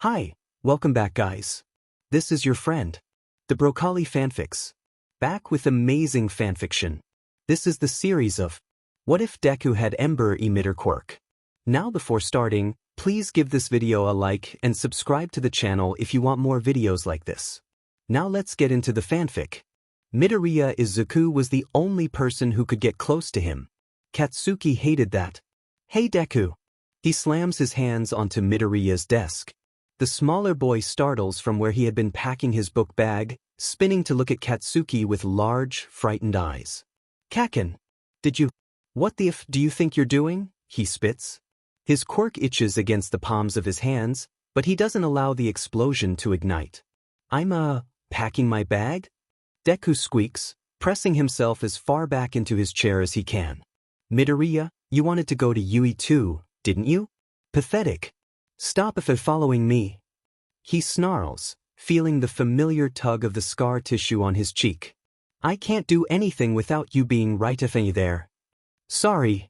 Hi, welcome back guys. This is your friend, the Broccoli Fanfics. Back with amazing fanfiction. This is the series of What If Deku Had Ember Emitter Quirk. Now before starting, please give this video a like and subscribe to the channel if you want more videos like this. Now let's get into the fanfic. Midoriya Izuku was the only person who could get close to him. Katsuki hated that. Hey Deku. He slams his hands onto Midoriya's desk. The smaller boy startles from where he had been packing his book bag, spinning to look at Katsuki with large, frightened eyes. Kaken, what the f do you think you're doing? He spits. His quirk itches against the palms of his hands, but he doesn't allow the explosion to ignite. I'm packing my bag? Deku squeaks, pressing himself as far back into his chair as he can. Midoriya, you wanted to go to Yui too, didn't you? Pathetic. Stop if you're following me. He snarls, feeling the familiar tug of the scar tissue on his cheek. I can't do anything without you being right there. Sorry.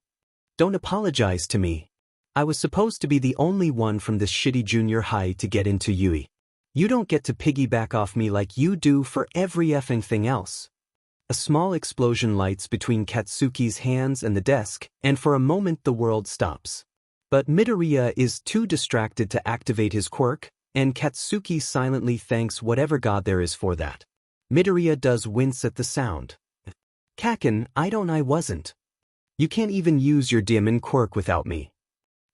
Don't apologize to me. I was supposed to be the only one from this shitty junior high to get into Yui. You don't get to piggyback off me like you do for every effing thing else. A small explosion lights between Katsuki's hands and the desk, and for a moment the world stops. But Midoriya is too distracted to activate his quirk, and Katsuki silently thanks whatever god there is for that. Midoriya does wince at the sound. Kaken, I wasn't. You can't even use your diamond quirk without me.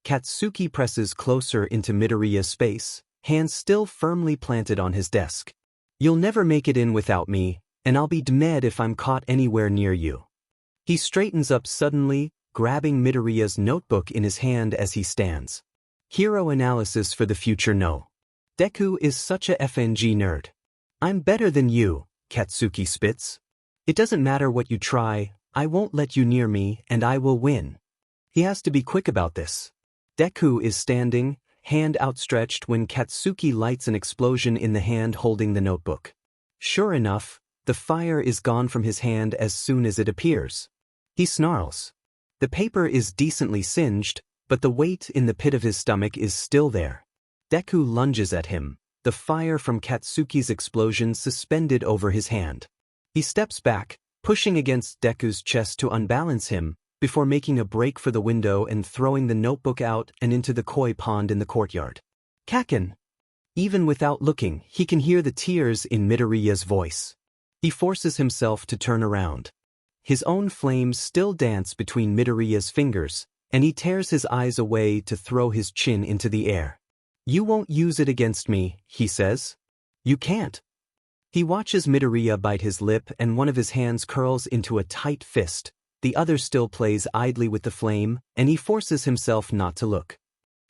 Katsuki presses closer into Midoriya's space, hands still firmly planted on his desk. You'll never make it in without me, and I'll be dead if I'm caught anywhere near you. He straightens up suddenly, grabbing Midoriya's notebook in his hand as he stands. Hero analysis for the future no. Deku is such a FNG nerd. I'm better than you, Katsuki spits. It doesn't matter what you try, I won't let you near me and I will win. He has to be quick about this. Deku is standing, hand outstretched when Katsuki lights an explosion in the hand holding the notebook. Sure enough, the fire is gone from his hand as soon as it appears. He snarls. The paper is decently singed, but the weight in the pit of his stomach is still there. Deku lunges at him, the fire from Katsuki's explosion suspended over his hand. He steps back, pushing against Deku's chest to unbalance him, before making a break for the window and throwing the notebook out and into the koi pond in the courtyard. Kaken! Even without looking, he can hear the tears in Midoriya's voice. He forces himself to turn around. His own flames still dance between Midoriya's fingers, and he tears his eyes away to throw his chin into the air. You won't use it against me, he says. You can't. He watches Midoriya bite his lip and one of his hands curls into a tight fist, the other still plays idly with the flame, and he forces himself not to look.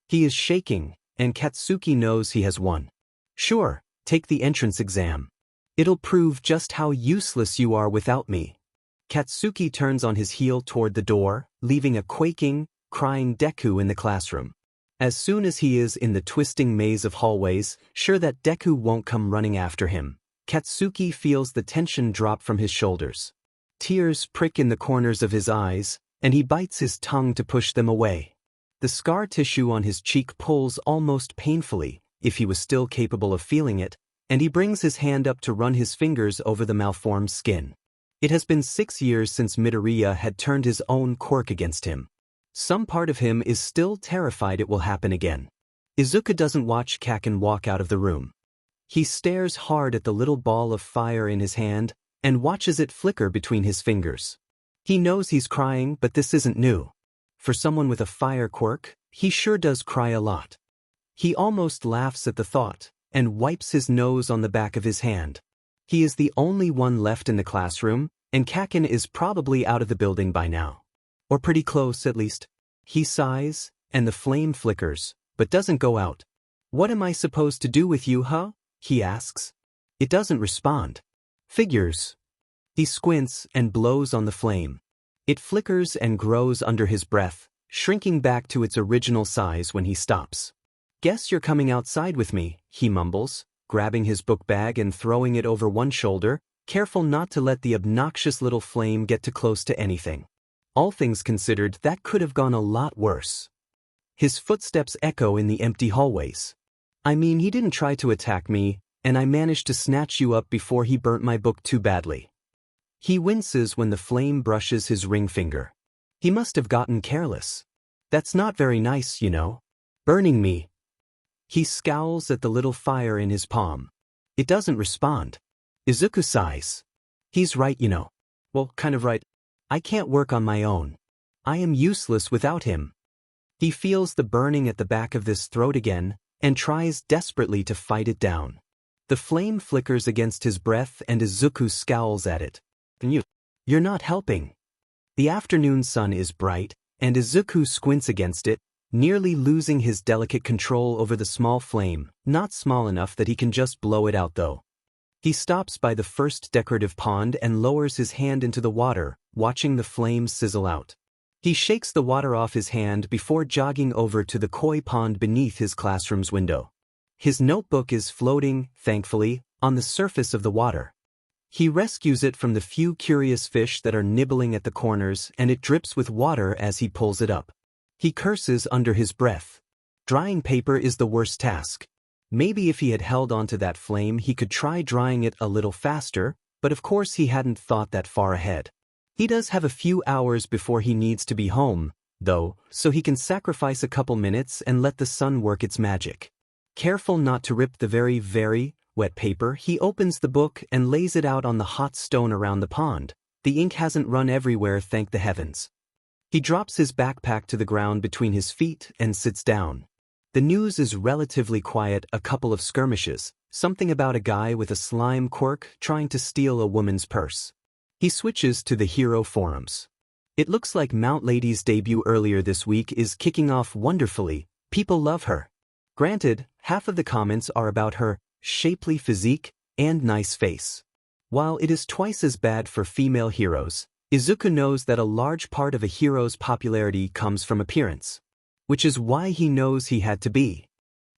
He is shaking, and Katsuki knows he has won. Sure, take the entrance exam. It'll prove just how useless you are without me. Katsuki turns on his heel toward the door, leaving a quaking, crying Deku in the classroom. As soon as he is in the twisting maze of hallways, sure that Deku won't come running after him, Katsuki feels the tension drop from his shoulders. Tears prick in the corners of his eyes, and he bites his tongue to push them away. The scar tissue on his cheek pulls almost painfully, if he was still capable of feeling it, and he brings his hand up to run his fingers over the malformed skin. It has been 6 years since Midoriya had turned his own quirk against him. Some part of him is still terrified it will happen again. Izuku doesn't watch Kaken walk out of the room. He stares hard at the little ball of fire in his hand and watches it flicker between his fingers. He knows he's crying, but this isn't new. For someone with a fire quirk, he sure does cry a lot. He almost laughs at the thought and wipes his nose on the back of his hand. He is the only one left in the classroom, and Kaken is probably out of the building by now. Or pretty close, at least. He sighs, and the flame flickers, but doesn't go out. What am I supposed to do with you, huh? He asks. It doesn't respond. Figures. He squints and blows on the flame. It flickers and grows under his breath, shrinking back to its original size when he stops. Guess you're coming outside with me, he mumbles, grabbing his book bag and throwing it over one shoulder, careful not to let the obnoxious little flame get too close to anything. All things considered, that could have gone a lot worse. His footsteps echo in the empty hallways. I mean, he didn't try to attack me, and I managed to snatch you up before he burnt my book too badly. He winces when the flame brushes his ring finger. He must have gotten careless. That's not very nice, you know. Burning me. He scowls at the little fire in his palm. It doesn't respond. Izuku sighs. He's right, you know. Well, kind of right. I can't work on my own. I am useless without him. He feels the burning at the back of his throat again, and tries desperately to fight it down. The flame flickers against his breath and Izuku scowls at it. You're not helping. The afternoon sun is bright, and Izuku squints against it, nearly losing his delicate control over the small flame, not small enough that he can just blow it out though. He stops by the first decorative pond and lowers his hand into the water, watching the flames sizzle out. He shakes the water off his hand before jogging over to the koi pond beneath his classroom's window. His notebook is floating, thankfully, on the surface of the water. He rescues it from the few curious fish that are nibbling at the corners, and it drips with water as he pulls it up. He curses under his breath. Drying paper is the worst task. Maybe if he had held onto that flame he could try drying it a little faster, but of course he hadn't thought that far ahead. He does have a few hours before he needs to be home, though, so he can sacrifice a couple minutes and let the sun work its magic. Careful not to rip the very wet paper, he opens the book and lays it out on the hot stone around the pond. The ink hasn't run everywhere, thank the heavens. He drops his backpack to the ground between his feet and sits down. The news is relatively quiet, a couple of skirmishes, something about a guy with a slime quirk trying to steal a woman's purse. He switches to the hero forums. It looks like Mount Lady's debut earlier this week is kicking off wonderfully. People love her. Granted, half of the comments are about her shapely physique and nice face. While it is twice as bad for female heroes, Izuku knows that a large part of a hero's popularity comes from appearance, which is why he knows he had to be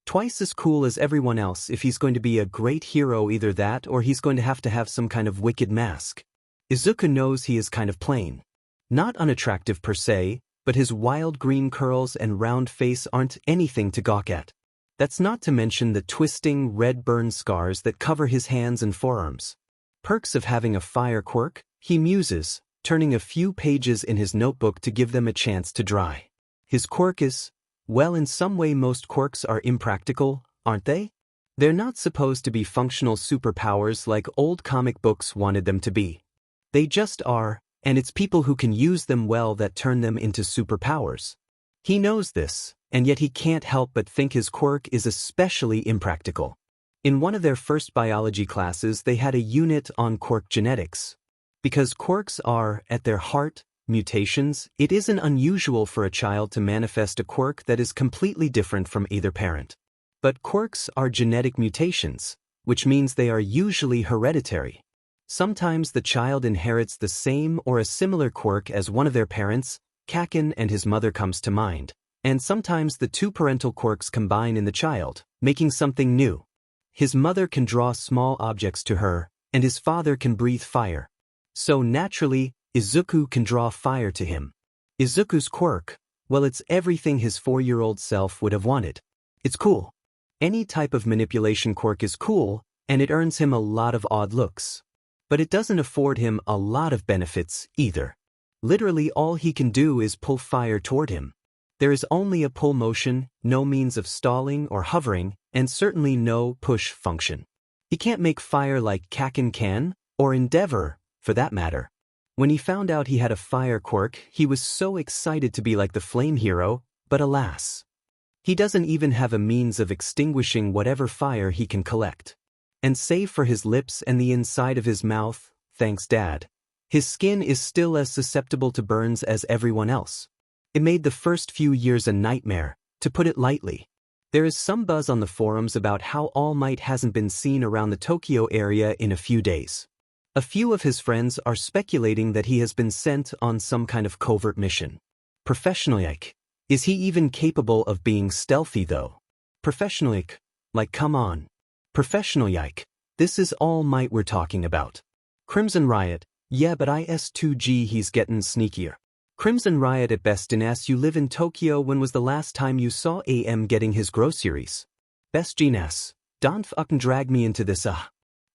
twice as cool as everyone else if he's going to be a great hero, either that or he's going to have some kind of wicked mask. Izuku knows he is kind of plain. Not unattractive per se, but his wild green curls and round face aren't anything to gawk at. That's not to mention the twisting red burn scars that cover his hands and forearms. Perks of having a fire quirk, he muses, turning a few pages in his notebook to give them a chance to dry. His quirk is, well, in some way most quirks are impractical, aren't they? They're not supposed to be functional superpowers like old comic books wanted them to be. They just are, and it's people who can use them well that turn them into superpowers. He knows this, and yet he can't help but think his quirk is especially impractical. In one of their first biology classes they had a unit on quirk genetics. Because quirks are, at their heart, mutations, it isn't unusual for a child to manifest a quirk that is completely different from either parent. But quirks are genetic mutations, which means they are usually hereditary. Sometimes the child inherits the same or a similar quirk as one of their parents. Kaken and his mother comes to mind, and sometimes the two parental quirks combine in the child, making something new. His mother can draw small objects to her, and his father can breathe fire. So naturally, Izuku can draw fire to him. Izuku's quirk, well, it's everything his 4-year-old self would have wanted. It's cool. Any type of manipulation quirk is cool, and it earns him a lot of odd looks. But it doesn't afford him a lot of benefits either. Literally all he can do is pull fire toward him. There is only a pull motion, no means of stalling or hovering, and certainly no push function. He can't make fire like Kaken can, or Endeavor, for that matter. When he found out he had a fire quirk, he was so excited to be like the flame hero, but alas. He doesn't even have a means of extinguishing whatever fire he can collect. And save for his lips and the inside of his mouth, thanks Dad, his skin is still as susceptible to burns as everyone else. It made the first few years a nightmare, to put it lightly. There is some buzz on the forums about how All Might hasn't been seen around the Tokyo area in a few days. A few of his friends are speculating that he has been sent on some kind of covert mission. Professional-like. Is he even capable of being stealthy though? Professional-like. Like come on. Professional-like. This is All Might we're talking about. Crimson Riot. Yeah, but IS2G he's getting sneakier. Crimson Riot at best. In as you live in Tokyo, when was the last time you saw AM getting his groceries? Bestines. Don't fucking drag me into this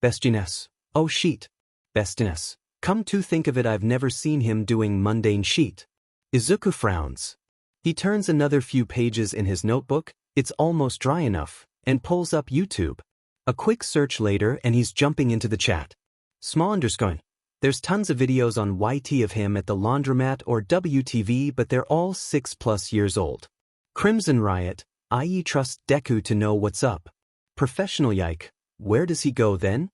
Bestines. Oh shit. Bestines. Come to think of it, I've never seen him doing mundane shit. Izuku frowns. He turns another few pages in his notebook, it's almost dry enough, and pulls up YouTube. A quick search later and he's jumping into the chat. Small underscore. There's tons of videos on YT of him at the laundromat or WTV, but they're all 6+ years old. Crimson Riot, I trust Deku to know what's up. Professional Yike, where does he go then?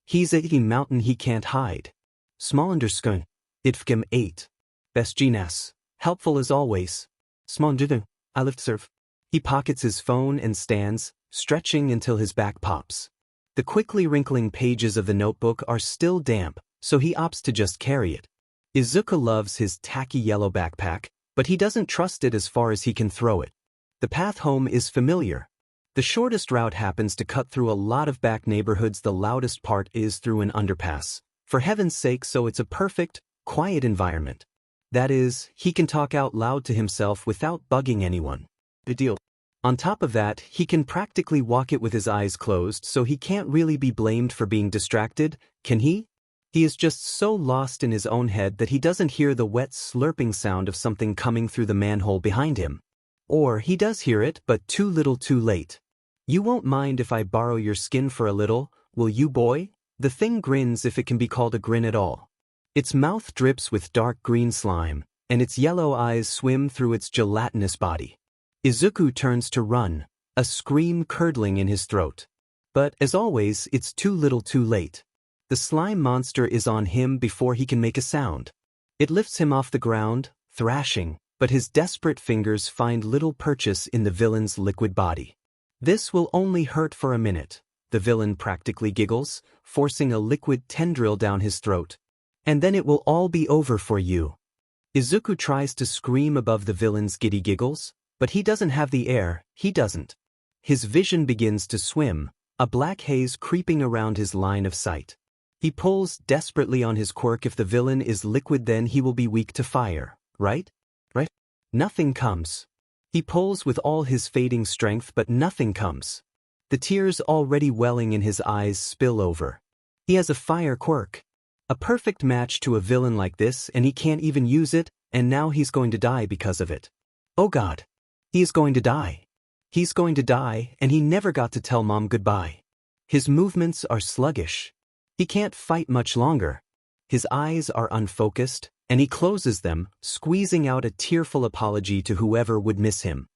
He's at a mountain he can't hide. Small underscore. Itfkim 8. Bestines. Helpful as always. Small underscore. I lift serve. He pockets his phone and stands, stretching until his back pops. The quickly wrinkling pages of the notebook are still damp, so he opts to just carry it. Izuku loves his tacky yellow backpack, but he doesn't trust it as far as he can throw it. The path home is familiar. The shortest route happens to cut through a lot of back neighborhoods. The loudest part is through an underpass. For heaven's sake, so it's a perfect, quiet environment. That is, he can talk out loud to himself without bugging anyone. The deal. On top of that, he can practically walk it with his eyes closed, so he can't really be blamed for being distracted, can he? He is just so lost in his own head that he doesn't hear the wet slurping sound of something coming through the manhole behind him. Or he does hear it, but too little too late. You won't mind if I borrow your skin for a little, will you, boy? The thing grins, if it can be called a grin at all. Its mouth drips with dark green slime, and its yellow eyes swim through its gelatinous body. Izuku turns to run, a scream curdling in his throat. But, as always, it's too little too late. The slime monster is on him before he can make a sound. It lifts him off the ground, thrashing, but his desperate fingers find little purchase in the villain's liquid body. This will only hurt for a minute, the villain practically giggles, forcing a liquid tendril down his throat. And then it will all be over for you. Izuku tries to scream above the villain's giddy giggles, but he doesn't have the air, he doesn't. His vision begins to swim, a black haze creeping around his line of sight. He pulls desperately on his quirk. If the villain is liquid, then he will be weak to fire, right? Right? Nothing comes. He pulls with all his fading strength, but nothing comes. The tears already welling in his eyes spill over. He has a fire quirk. A perfect match to a villain like this, and he can't even use it, and now he's going to die because of it. Oh God. He is going to die. He's going to die, and he never got to tell Mom goodbye. His movements are sluggish. He can't fight much longer. His eyes are unfocused, and he closes them, squeezing out a tearful apology to whoever would miss him.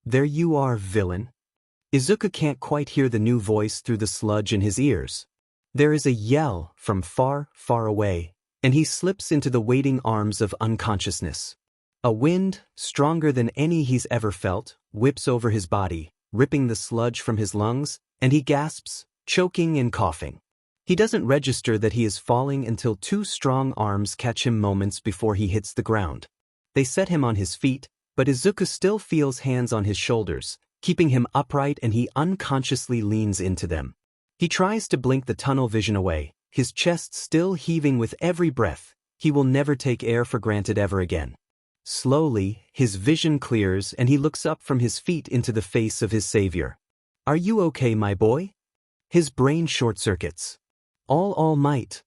There you are, villain. Izuku can't quite hear the new voice through the sludge in his ears. There is a yell from far, far away, and he slips into the waiting arms of unconsciousness. A wind, stronger than any he's ever felt, whips over his body, ripping the sludge from his lungs, and he gasps, choking and coughing. He doesn't register that he is falling until two strong arms catch him moments before he hits the ground. They set him on his feet, but Izuku still feels hands on his shoulders, keeping him upright, and he unconsciously leans into them. He tries to blink the tunnel vision away, his chest still heaving with every breath. He will never take air for granted ever again. Slowly, his vision clears and he looks up from his feet into the face of his savior. Are you okay, my boy? His brain short-circuits. All might.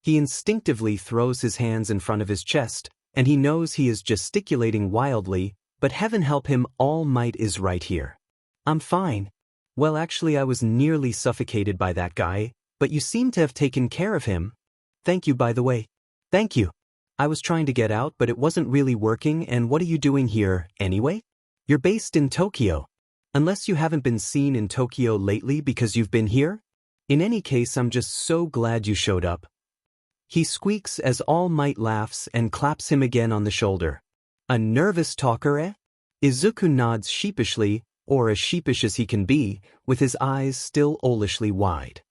He instinctively throws his hands in front of his chest, and he knows he is gesticulating wildly, but heaven help him, All Might is right here. I'm fine. Well, actually, I was nearly suffocated by that guy, but you seem to have taken care of him. Thank you, by the way. Thank you. I was trying to get out, but it wasn't really working, and what are you doing here, anyway? You're based in Tokyo. Unless you haven't been seen in Tokyo lately because you've been here? In any case, I'm just so glad you showed up. He squeaks as All Might laughs and claps him again on the shoulder. A nervous talker, eh? Izuku nods sheepishly, or as sheepish as he can be, with his eyes still owlishly wide.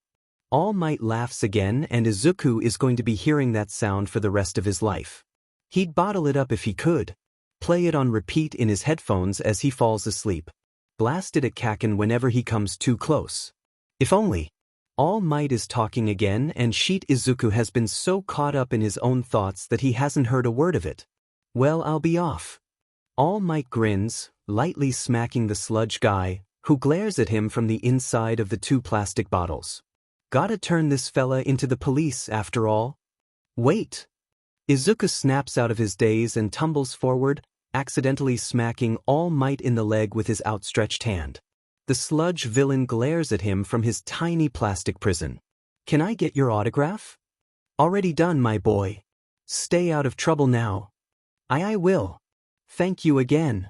All Might laughs again, and Izuku is going to be hearing that sound for the rest of his life. He'd bottle it up if he could. Play it on repeat in his headphones as he falls asleep. Blast it at Kaken whenever he comes too close. If only. All Might is talking again, and Sheet Izuku has been so caught up in his own thoughts that he hasn't heard a word of it. Well, I'll be off. All Might grins, lightly smacking the sludge guy, who glares at him from the inside of the 2 plastic bottles. Gotta turn this fella into the police after all. Wait! Izuku snaps out of his daze and tumbles forward, accidentally smacking All Might in the leg with his outstretched hand. The sludge villain glares at him from his tiny plastic prison. Can I get your autograph? Already done, my boy. Stay out of trouble now. I will. Thank you again.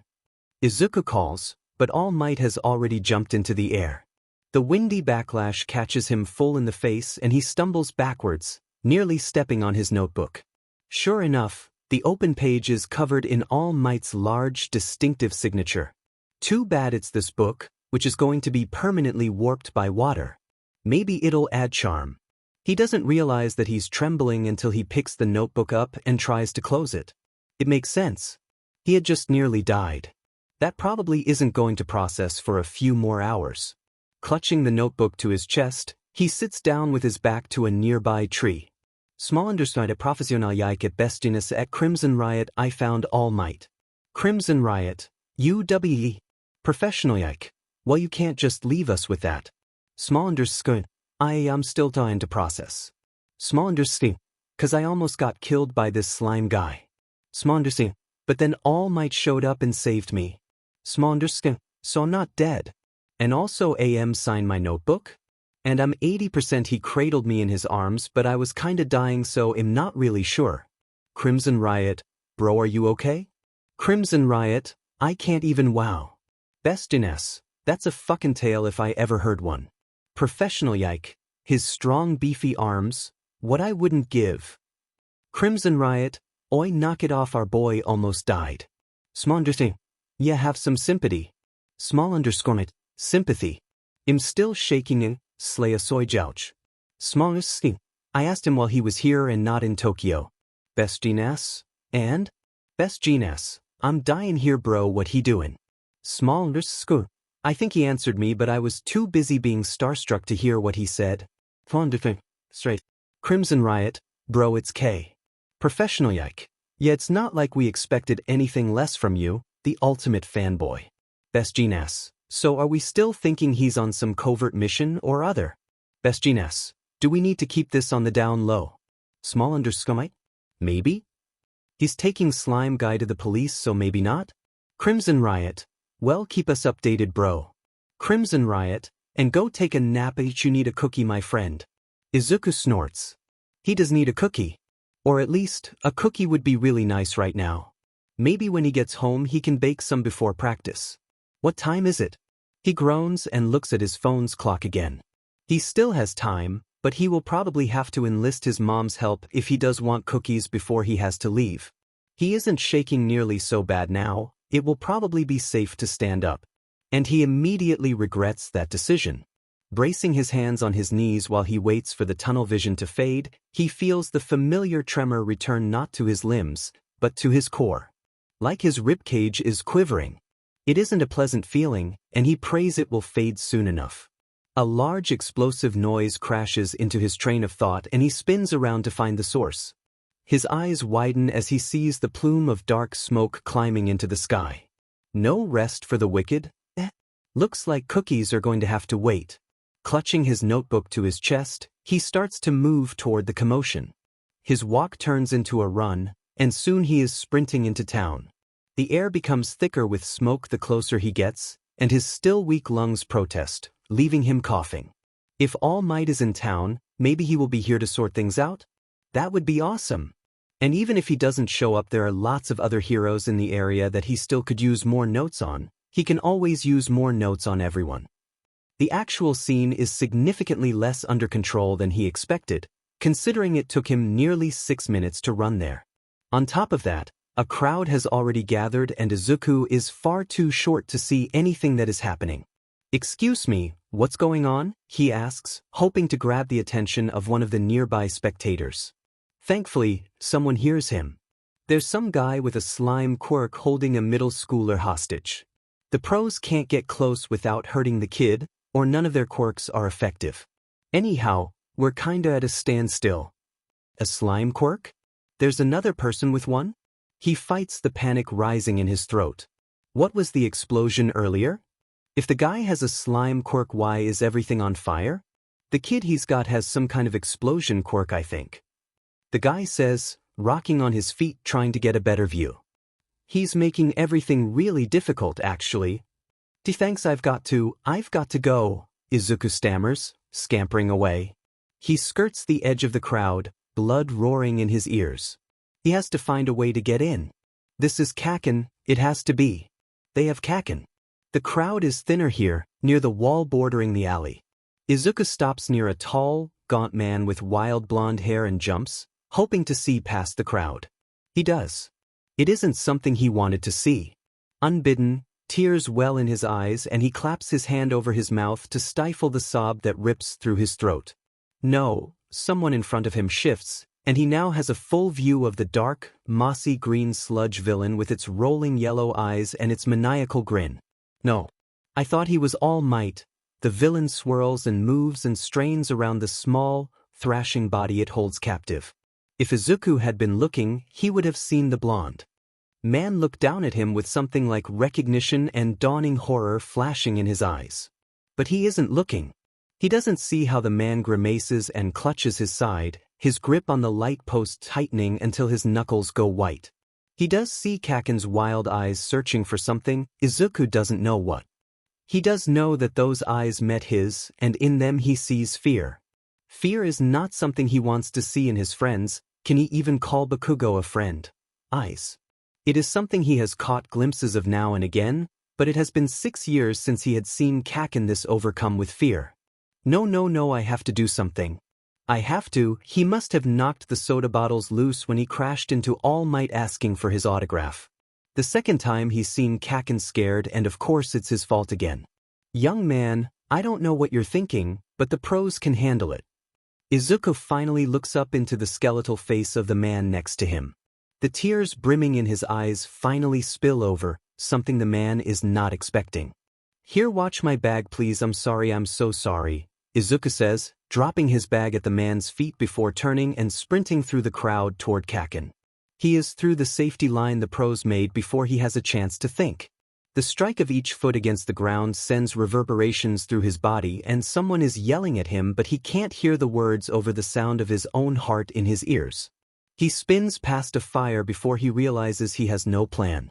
Izuku calls, but All Might has already jumped into the air. The windy backlash catches him full in the face and he stumbles backwards, nearly stepping on his notebook. Sure enough, the open page is covered in All Might's large, distinctive signature. Too bad it's this book, which is going to be permanently warped by water. Maybe it'll add charm. He doesn't realize that he's trembling until he picks the notebook up and tries to close it. It makes sense. He had just nearly died. That probably isn't going to process for a few more hours. Clutching the notebook to his chest, he sits down with his back to a nearby tree. Small underside professional yike at bestiness at Crimson Riot I found All Might. Crimson Riot, UWE. Professional yike. Well, you can't just leave us with that. Small underscore. I'm still trying to process. Small underscore. Cause I almost got killed by this slime guy. Small underscore. But then All Might showed up and saved me. Small underscore. So I'm not dead. And also AM signed my notebook? And I'm 80% he cradled me in his arms, but I was kinda dying, so I'm not really sure. Crimson Riot, bro, are you okay? Crimson Riot, I can't even wow. Bestiness, that's a fucking tale if I ever heard one. Professional yike, his strong beefy arms, what I wouldn't give. Crimson Riot, oi knock it off, our boy almost died. Small underscore, yeah, have some sympathy. Small underscore it, sympathy. I'm still shaking slay a soy jouch. Smallest thing. I asked him while he was here and not in Tokyo. Bestiness? And? Bestiness, I'm dying here, bro, what he doing? Small underscore. I think he answered me, but I was too busy being starstruck to hear what he said. Straight. Crimson Riot, bro, it's K. Professional yike. Yeah, it's not like we expected anything less from you, the ultimate fanboy. Bestiness. So are we still thinking he's on some covert mission or other? Bestiness, do we need to keep this on the down low? Small underscore. Maybe? He's taking slime guy to the police, so maybe not? Crimson Riot, well, keep us updated, bro. Crimson Riot, and go take a nap. You need a cookie, my friend. Izuku snorts. He does need a cookie. Or at least, a cookie would be really nice right now. Maybe when he gets home he can bake some before practice. What time is it? He groans and looks at his phone's clock again. He still has time, but he will probably have to enlist his mom's help if he does want cookies before he has to leave. He isn't shaking nearly so bad now, it will probably be safe to stand up. And he immediately regrets that decision. Bracing his hands on his knees while he waits for the tunnel vision to fade, he feels the familiar tremor return not to his limbs, but to his core. Like his ribcage is quivering. It isn't a pleasant feeling, and he prays it will fade soon enough. A large explosive noise crashes into his train of thought and he spins around to find the source. His eyes widen as he sees the plume of dark smoke climbing into the sky. No rest for the wicked? Looks like cookies are going to have to wait. Clutching his notebook to his chest, he starts to move toward the commotion. His walk turns into a run, and soon he is sprinting into town. The air becomes thicker with smoke the closer he gets, and his still weak lungs protest, leaving him coughing. If All Might is in town, maybe he will be here to sort things out? That would be awesome. And even if he doesn't show up, there are lots of other heroes in the area that he still could use more notes on. He can always use more notes on everyone. The actual scene is significantly less under control than he expected, considering it took him nearly 6 minutes to run there. On top of that, a crowd has already gathered and Izuku is far too short to see anything that is happening. Excuse me, what's going on? He asks, hoping to grab the attention of one of the nearby spectators. Thankfully, someone hears him. There's some guy with a slime quirk holding a middle schooler hostage. The pros can't get close without hurting the kid, or none of their quirks are effective. Anyhow, we're kinda at a standstill. A slime quirk? There's another person with one? He fights the panic rising in his throat. What was the explosion earlier? If the guy has a slime quirk, why is everything on fire? The kid he's got has some kind of explosion quirk, I think. The guy says, rocking on his feet trying to get a better view. He's making everything really difficult, actually. Thanks, I've got to go, Izuku stammers, scampering away. He skirts the edge of the crowd, blood roaring in his ears. He has to find a way to get in. This is Kaken, it has to be. They have Kaken. The crowd is thinner here, near the wall bordering the alley. Izuku stops near a tall, gaunt man with wild blonde hair and jumps, hoping to see past the crowd. He does. It isn't something he wanted to see. Unbidden, tears well in his eyes, and he claps his hand over his mouth to stifle the sob that rips through his throat. No, someone in front of him shifts, and he now has a full view of the dark, mossy green sludge villain with its rolling yellow eyes and its maniacal grin. No. I thought he was all might. The villain swirls and moves and strains around the small, thrashing body it holds captive. If Izuku had been looking, he would have seen the blonde man look down at him with something like recognition and dawning horror flashing in his eyes. But he isn't looking. He doesn't see how the man grimaces and clutches his side, his grip on the light post tightening until his knuckles go white. He does see Kaken's wild eyes searching for something. Izuku doesn't know what. He does know that those eyes met his, and in them he sees fear. Fear is not something he wants to see in his friends. Can he even call Bakugo a friend? Eyes. It is something he has caught glimpses of now and again, but it has been 6 years since he had seen Kaken this overcome with fear. No, I have to do something. I have to. He must have knocked the soda bottles loose when he crashed into All Might asking for his autograph. The second time he's seen Kaken scared, and of course it's his fault again. Young man, I don't know what you're thinking, but the pros can handle it. Izuku finally looks up into the skeletal face of the man next to him. The tears brimming in his eyes finally spill over, something the man is not expecting. Here, watch my bag please. I'm so sorry, Izuku says, dropping his bag at the man's feet before turning and sprinting through the crowd toward Kaken. He is through the safety line the pros made before he has a chance to think. The strike of each foot against the ground sends reverberations through his body, and someone is yelling at him, but he can't hear the words over the sound of his own heart in his ears. He spins past a fire before he realizes he has no plan.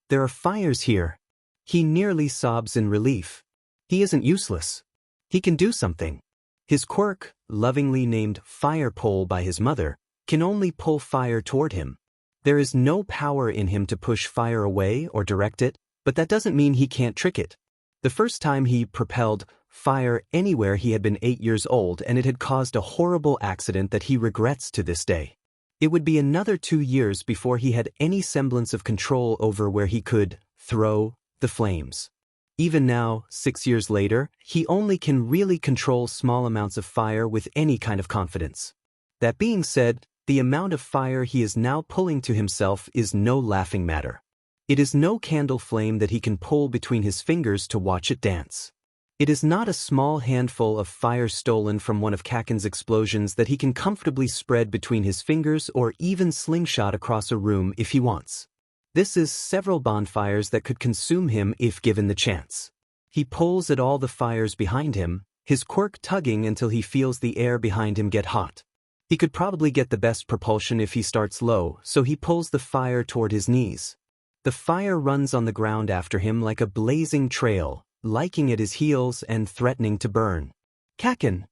There are fires here. He nearly sobs in relief. He isn't useless. He can do something. His quirk, lovingly named Fire Pole by his mother, can only pull fire toward him. There is no power in him to push fire away or direct it, but that doesn't mean he can't trick it. The first time he propelled fire anywhere he had been 8 years old, and it had caused a horrible accident that he regrets to this day. It would be another 2 years before he had any semblance of control over where he could throw the flames. Even now, 6 years later, he only can really control small amounts of fire with any kind of confidence. That being said, the amount of fire he is now pulling to himself is no laughing matter. It is no candle flame that he can pull between his fingers to watch it dance. It is not a small handful of fire stolen from one of Kaken's explosions that he can comfortably spread between his fingers or even slingshot across a room if he wants. This is several bonfires that could consume him if given the chance. He pulls at all the fires behind him, his quirk tugging until he feels the air behind him get hot. He could probably get the best propulsion if he starts low, so he pulls the fire toward his knees. The fire runs on the ground after him like a blazing trail, liking at his heels and threatening to burn. Kaken!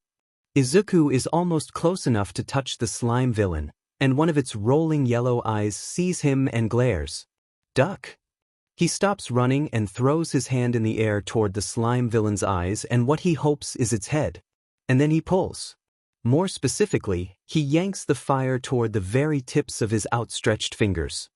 Izuku is almost close enough to touch the slime villain, and one of its rolling yellow eyes sees him and glares. Duck! He stops running and throws his hand in the air toward the slime villain's eyes and what he hopes is its head. And then he pulls. More specifically, he yanks the fire toward the very tips of his outstretched fingers.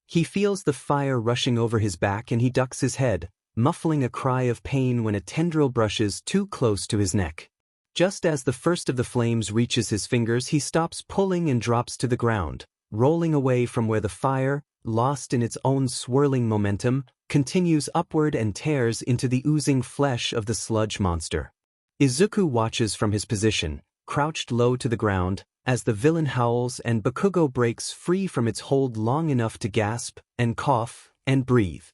He feels the fire rushing over his back and he ducks his head, muffling a cry of pain when a tendril brushes too close to his neck. Just as the first of the flames reaches his fingers, he stops pulling and drops to the ground, rolling away from where the fire, lost in its own swirling momentum, continues upward and tears into the oozing flesh of the sludge monster. Izuku watches from his position, crouched low to the ground, as the villain howls and Bakugo breaks free from its hold long enough to gasp and cough and breathe.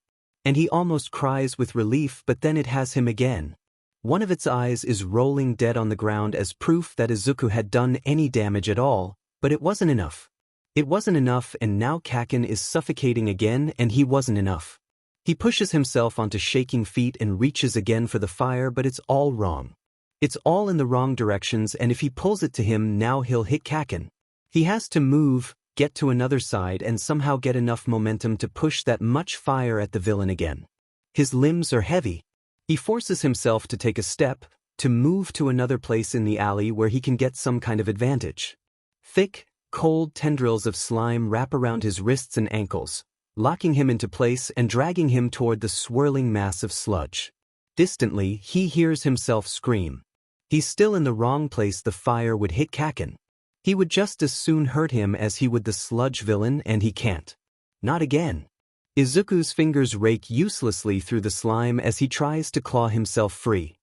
And he almost cries with relief, but then it has him again. One of its eyes is rolling dead on the ground as proof that Izuku had done any damage at all, but it wasn't enough. It wasn't enough, and now Kaken is suffocating again, and he wasn't enough. He pushes himself onto shaking feet and reaches again for the fire, but it's all wrong. It's all in the wrong directions, and if he pulls it to him now he'll hit Kaken. He has to move, get to another side, and somehow get enough momentum to push that much fire at the villain again. His limbs are heavy. He forces himself to take a step, to move to another place in the alley where he can get some kind of advantage. Thick, cold tendrils of slime wrap around his wrists and ankles, locking him into place and dragging him toward the swirling mass of sludge. Distantly, he hears himself scream. He's still in the wrong place. The fire would hit Kaken. He would just as soon hurt him as he would the sludge villain, and he can't. Not again. Izuku's fingers rake uselessly through the slime as he tries to claw himself free.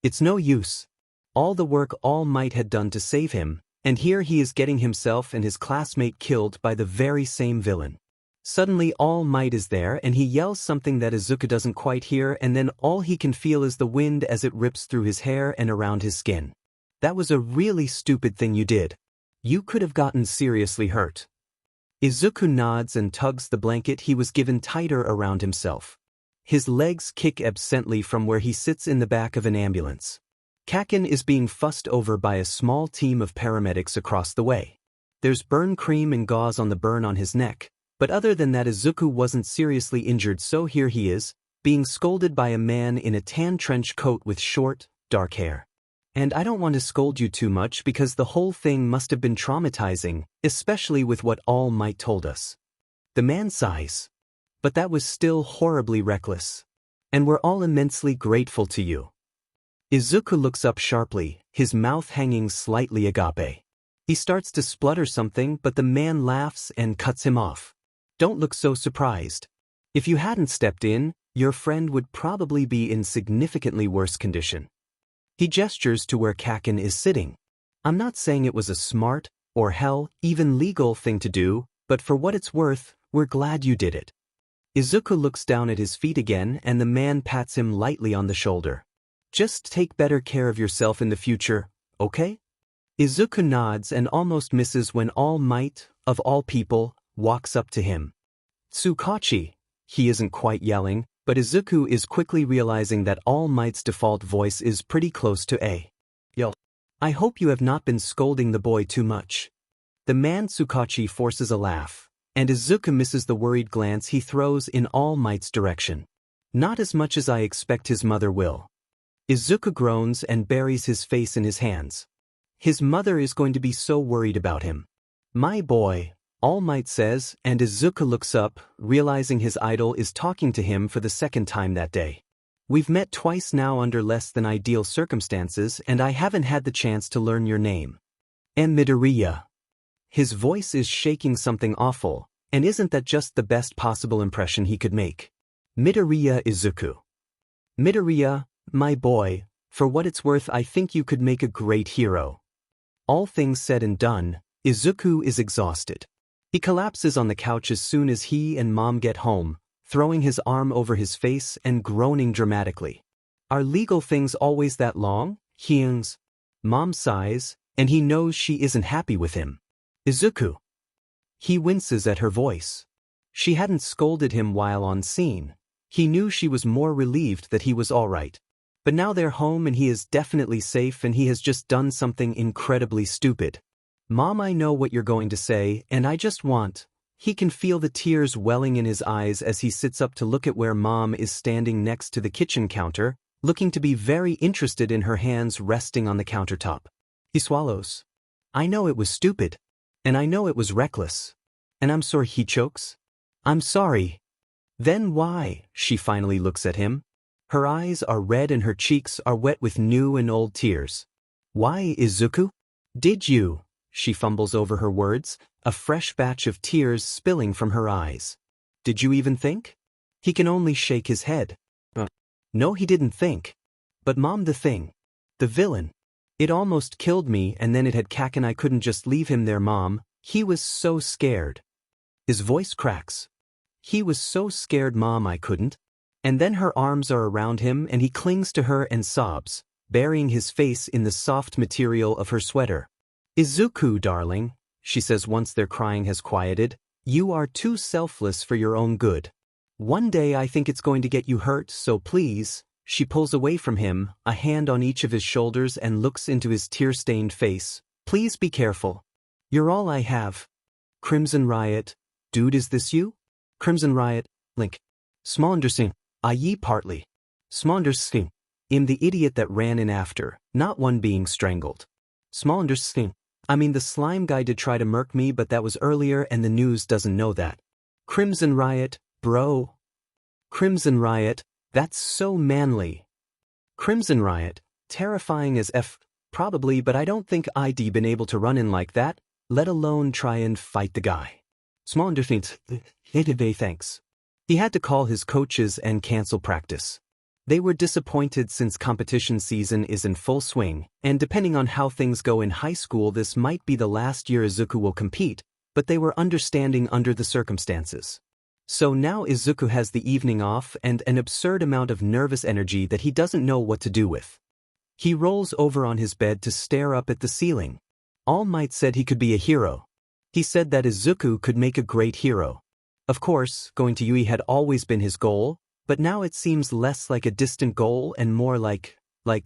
It's no use. All the work All Might had done to save him, and here he is getting himself and his classmate killed by the very same villain. Suddenly All Might is there and he yells something that Izuku doesn't quite hear, and then all he can feel is the wind as it rips through his hair and around his skin. That was a really stupid thing you did. You could have gotten seriously hurt. Izuku nods and tugs the blanket he was given tighter around himself. His legs kick absently from where he sits in the back of an ambulance. Kaken is being fussed over by a small team of paramedics across the way. There's burn cream and gauze on the burn on his neck, but other than that Izuku wasn't seriously injured, so here he is, being scolded by a man in a tan trench coat with short, dark hair. And I don't want to scold you too much because the whole thing must have been traumatizing, especially with what All Might told us. The man sighs. But that was still horribly reckless. And we're all immensely grateful to you. Izuku looks up sharply, his mouth hanging slightly agape. He starts to splutter something, but the man laughs and cuts him off. Don't look so surprised. If you hadn't stepped in, your friend would probably be in significantly worse condition. He gestures to where Kaken is sitting. I'm not saying it was a smart, or hell, even legal thing to do, but for what it's worth, we're glad you did it. Izuku looks down at his feet again and the man pats him lightly on the shoulder. Just take better care of yourself in the future, okay? Izuku nods and almost misses when All Might, of all people, walks up to him. Tsukachi, he isn't quite yelling, but Izuku is quickly realizing that All Might's default voice is pretty close to a yell. I hope you have not been scolding the boy too much. The man Tsukachi forces a laugh, and Izuku misses the worried glance he throws in All Might's direction. Not as much as I expect his mother will. Izuku groans and buries his face in his hands. His mother is going to be so worried about him. My boy, All Might says, and Izuku looks up, realizing his idol is talking to him for the second time that day. We've met twice now under less than ideal circumstances, and I haven't had the chance to learn your name. Midoriya. His voice is shaking something awful, and isn't that just the best possible impression he could make? Midoriya Izuku. Midoriya, my boy, for what it's worth I think you could make a great hero. All things said and done, Izuku is exhausted. He collapses on the couch as soon as he and Mom get home, throwing his arm over his face and groaning dramatically. Are legal things always that long? Hyun's. Mom sighs, and he knows she isn't happy with him. Izuku. He winces at her voice. She hadn't scolded him while on scene. He knew she was more relieved that he was all right. But now they're home and he is definitely safe, and he has just done something incredibly stupid. Mom, I know what you're going to say, and I just want... He can feel the tears welling in his eyes as he sits up to look at where Mom is standing next to the kitchen counter, looking to be very interested in her hands resting on the countertop. He swallows. I know it was stupid. And I know it was reckless. And I'm sorry. He chokes. I'm sorry. Then why? She finally looks at him. Her eyes are red and her cheeks are wet with new and old tears. Why, Izuku? Did you? She fumbles over her words, a fresh batch of tears spilling from her eyes. Did you even think? He can only shake his head. No, he didn't think. But Mom, the thing. The villain. It almost killed me, and then it had Kaken. I couldn't just leave him there, Mom. He was so scared. His voice cracks. He was so scared, Mom, I couldn't. And then her arms are around him and he clings to her and sobs, burying his face in the soft material of her sweater. Izuku, darling, she says once their crying has quieted, you are too selfless for your own good. One day I think it's going to get you hurt, so please. She pulls away from him, a hand on each of his shoulders, and looks into his tear-stained face. Please be careful. You're all I have. Crimson Riot. Dude, is this you? Crimson Riot. Link. Smondersing. I.e. partly. Smondersing. I'm the idiot that ran in after, not one being strangled. Smondersing. I mean, the slime guy did try to murk me, but that was earlier and the news doesn't know that. Crimson Riot, bro. Crimson Riot, that's so manly. Crimson Riot, terrifying as F, probably, but I don't think I'd been able to run in like that, let alone try and fight the guy. Smondersing. Thanks. He had to call his coaches and cancel practice. They were disappointed since competition season is in full swing, and depending on how things go in high school, this might be the last year Izuku will compete, but they were understanding under the circumstances. So now Izuku has the evening off and an absurd amount of nervous energy that he doesn't know what to do with. He rolls over on his bed to stare up at the ceiling. All Might said he could be a hero. He said that Izuku could make a great hero. Of course, going to Yui had always been his goal, but now it seems less like a distant goal and more like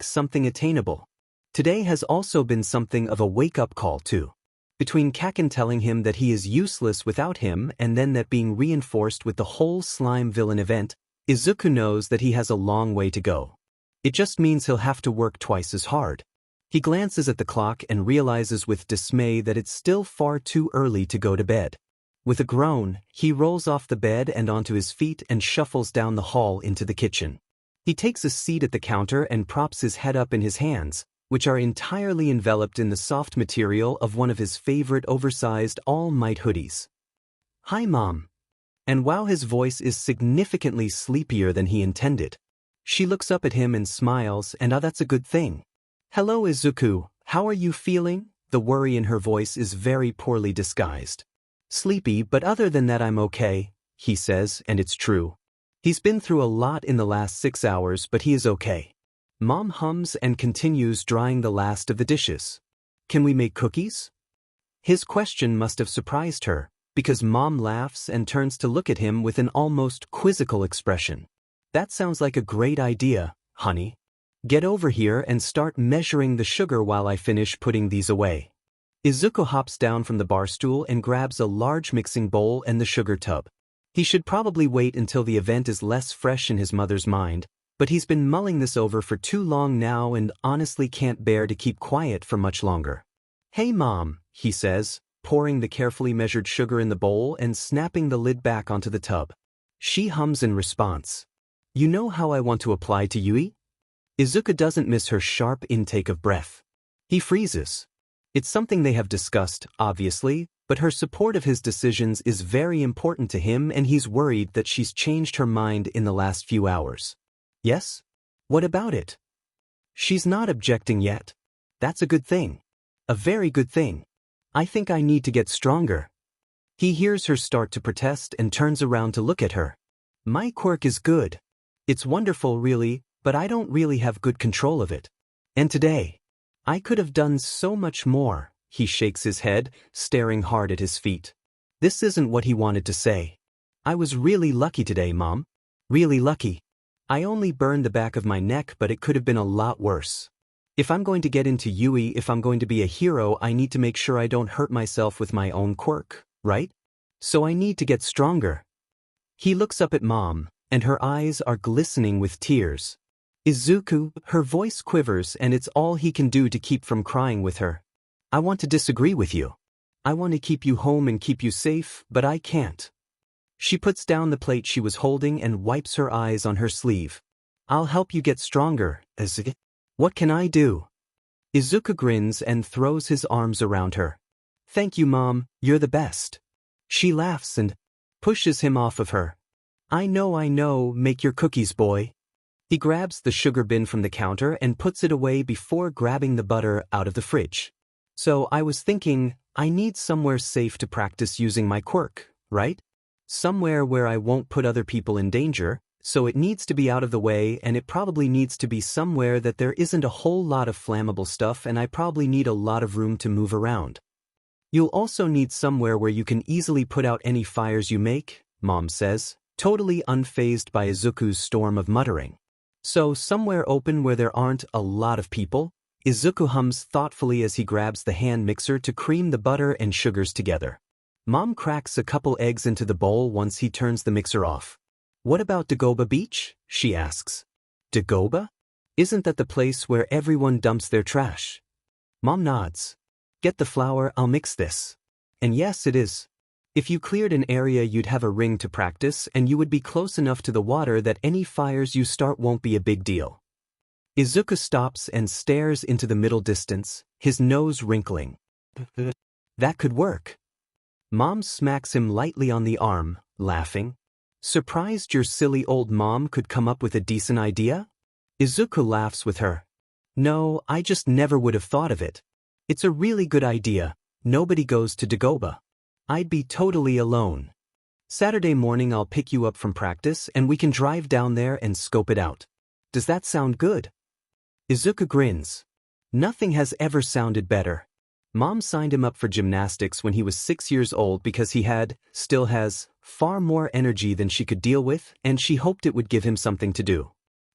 something attainable. Today has also been something of a wake-up call too. Between Kaken telling him that he is useless without him and then that being reinforced with the whole slime villain event, Izuku knows that he has a long way to go. It just means he'll have to work twice as hard. He glances at the clock and realizes with dismay that it's still far too early to go to bed. With a groan, he rolls off the bed and onto his feet and shuffles down the hall into the kitchen. He takes a seat at the counter and props his head up in his hands, which are entirely enveloped in the soft material of one of his favorite oversized All Might hoodies. Hi, Mom. And wow, his voice is significantly sleepier than he intended. She looks up at him and smiles, and that's a good thing. Hello, Izuku, how are you feeling? The worry in her voice is very poorly disguised. Sleepy, but other than that I'm okay, he says, and it's true. He's been through a lot in the last 6 hours, but he is okay. Mom hums and continues drying the last of the dishes. Can we make cookies? His question must have surprised her, because Mom laughs and turns to look at him with an almost quizzical expression. That sounds like a great idea, honey. Get over here and start measuring the sugar while I finish putting these away. Izuku hops down from the bar stool and grabs a large mixing bowl and the sugar tub. He should probably wait until the event is less fresh in his mother's mind, but he's been mulling this over for too long now and honestly can't bear to keep quiet for much longer. Hey Mom, he says, pouring the carefully measured sugar in the bowl and snapping the lid back onto the tub. She hums in response. You know how I want to apply to Yui? Izuku doesn't miss her sharp intake of breath. He freezes. It's something they have discussed, obviously, but her support of his decisions is very important to him and he's worried that she's changed her mind in the last few hours. Yes? What about it? She's not objecting yet. That's a good thing. A very good thing. I think I need to get stronger. He hears her start to protest and turns around to look at her. My quirk is good. It's wonderful really, but I don't really have good control of it. And today, I could have done so much more. He shakes his head, staring hard at his feet. This isn't what he wanted to say. I was really lucky today, Mom. Really lucky. I only burned the back of my neck, but it could have been a lot worse. If I'm going to get into Yui, if I'm going to be a hero, I need to make sure I don't hurt myself with my own quirk, right? So I need to get stronger. He looks up at Mom, and her eyes are glistening with tears. Izuku, her voice quivers and it's all he can do to keep from crying with her. I want to disagree with you. I want to keep you home and keep you safe, but I can't. She puts down the plate she was holding and wipes her eyes on her sleeve. I'll help you get stronger, Izuku. What can I do? Izuku grins and throws his arms around her. Thank you, Mom, you're the best. She laughs and pushes him off of her. I know, make your cookies, boy. He grabs the sugar bin from the counter and puts it away before grabbing the butter out of the fridge. So I was thinking, I need somewhere safe to practice using my quirk, right? Somewhere where I won't put other people in danger, so it needs to be out of the way, and it probably needs to be somewhere that there isn't a whole lot of flammable stuff, and I probably need a lot of room to move around. You'll also need somewhere where you can easily put out any fires you make, Mom says, totally unfazed by Izuku's storm of muttering. So somewhere open where there aren't a lot of people? Izuku hums thoughtfully as he grabs the hand mixer to cream the butter and sugars together. Mom cracks a couple eggs into the bowl once he turns the mixer off. What about Dagoba Beach? She asks. Dagoba? Isn't that the place where everyone dumps their trash? Mom nods. Get the flour, I'll mix this. And yes, it is. If you cleared an area, you'd have a ring to practice, and you would be close enough to the water that any fires you start won't be a big deal. Izuku stops and stares into the middle distance, his nose wrinkling. That could work. Mom smacks him lightly on the arm, laughing. Surprised your silly old mom could come up with a decent idea? Izuku laughs with her. No, I just never would have thought of it. It's a really good idea. Nobody goes to Dagoba. I'd be totally alone. Saturday morning I'll pick you up from practice and we can drive down there and scope it out. Does that sound good? Izuku grins. Nothing has ever sounded better. Mom signed him up for gymnastics when he was 6 years old because he still has, far more energy than she could deal with, and she hoped it would give him something to do.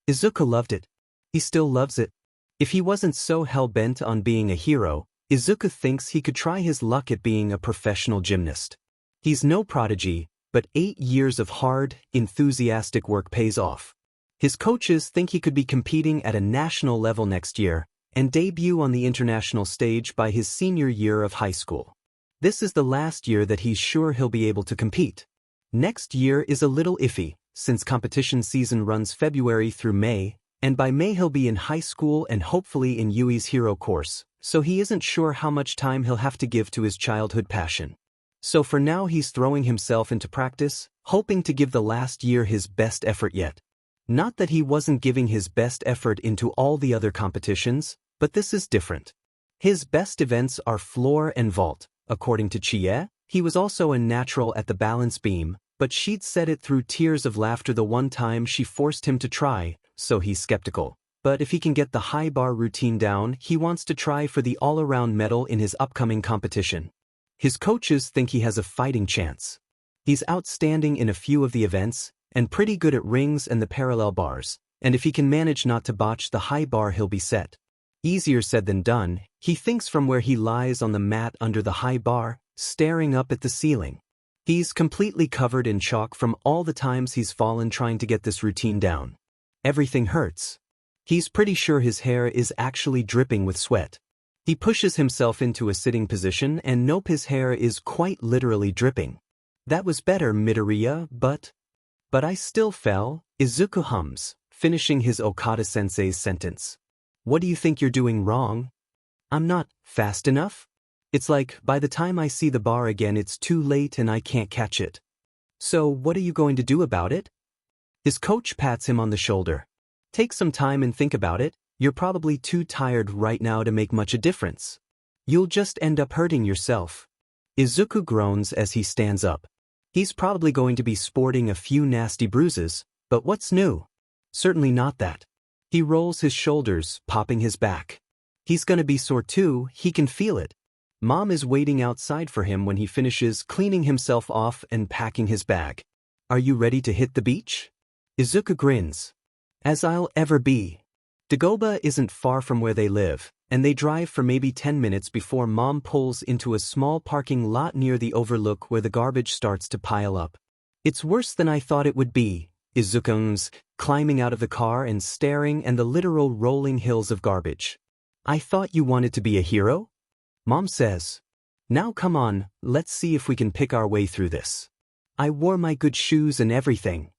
Izuku loved it. He still loves it. If he wasn't so hell-bent on being a hero, Izuku thinks he could try his luck at being a professional gymnast. He's no prodigy, but 8 years of hard, enthusiastic work pays off. His coaches think he could be competing at a national level next year and debut on the international stage by his senior year of high school. This is the last year that he's sure he'll be able to compete. Next year is a little iffy, since competition season runs February through May, and by May he'll be in high school and hopefully in Yui's hero course, so he isn't sure how much time he'll have to give to his childhood passion. So for now he's throwing himself into practice, hoping to give the last year his best effort yet. Not that he wasn't giving his best effort into all the other competitions, but this is different. His best events are floor and vault, according to Chie. He was also a natural at the balance beam, but she'd said it through tears of laughter the one time she forced him to try, so he's skeptical. But if he can get the high bar routine down, he wants to try for the all-around medal in his upcoming competition. His coaches think he has a fighting chance. He's outstanding in a few of the events, and pretty good at rings and the parallel bars, and if he can manage not to botch the high bar he'll be set. Easier said than done, he thinks from where he lies on the mat under the high bar, staring up at the ceiling. He's completely covered in chalk from all the times he's fallen trying to get this routine down. Everything hurts. He's pretty sure his hair is actually dripping with sweat. He pushes himself into a sitting position and nope, his hair is quite literally dripping. That was better, Midoriya, but I still fell, Izuku hums, finishing his Okada-sensei's sentence. What do you think you're doing wrong? I'm not fast enough? It's like, by the time I see the bar again it's too late and I can't catch it. So what are you going to do about it? His coach pats him on the shoulder. Take some time and think about it. You're probably too tired right now to make much a difference. You'll just end up hurting yourself. Izuku groans as he stands up. He's probably going to be sporting a few nasty bruises, but what's new? Certainly not that. He rolls his shoulders, popping his back. He's gonna be sore too, he can feel it. Mom is waiting outside for him when he finishes cleaning himself off and packing his bag. Are you ready to hit the beach? Izuku grins. As I'll ever be. Dagoba isn't far from where they live, and they drive for maybe 10 minutes before Mom pulls into a small parking lot near the overlook where the garbage starts to pile up. It's worse than I thought it would be, Izuku's, climbing out of the car and staring at the literal rolling hills of garbage. I thought you wanted to be a hero? Mom says. Now come on, let's see if we can pick our way through this. I wore my good shoes and everything.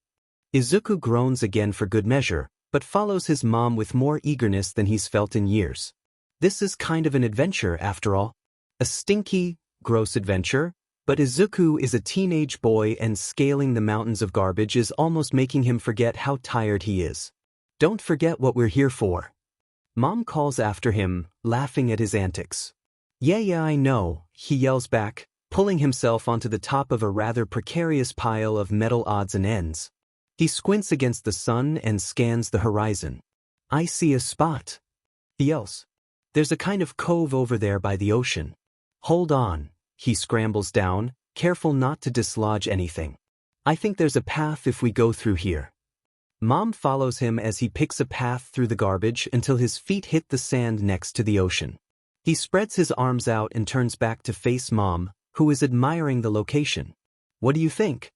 Izuku groans again for good measure, but follows his mom with more eagerness than he's felt in years. This is kind of an adventure after all. A stinky, gross adventure, but Izuku is a teenage boy and scaling the mountains of garbage is almost making him forget how tired he is. Don't forget what we're here for. Mom calls after him, laughing at his antics. Yeah, I know, he yells back, pulling himself onto the top of a rather precarious pile of metal odds and ends. He squints against the sun and scans the horizon. I see a spot. He yells. There's a kind of cove over there by the ocean. Hold on. He scrambles down, careful not to dislodge anything. I think there's a path if we go through here. Mom follows him as he picks a path through the garbage until his feet hit the sand next to the ocean. He spreads his arms out and turns back to face Mom, who is admiring the location. What do you think?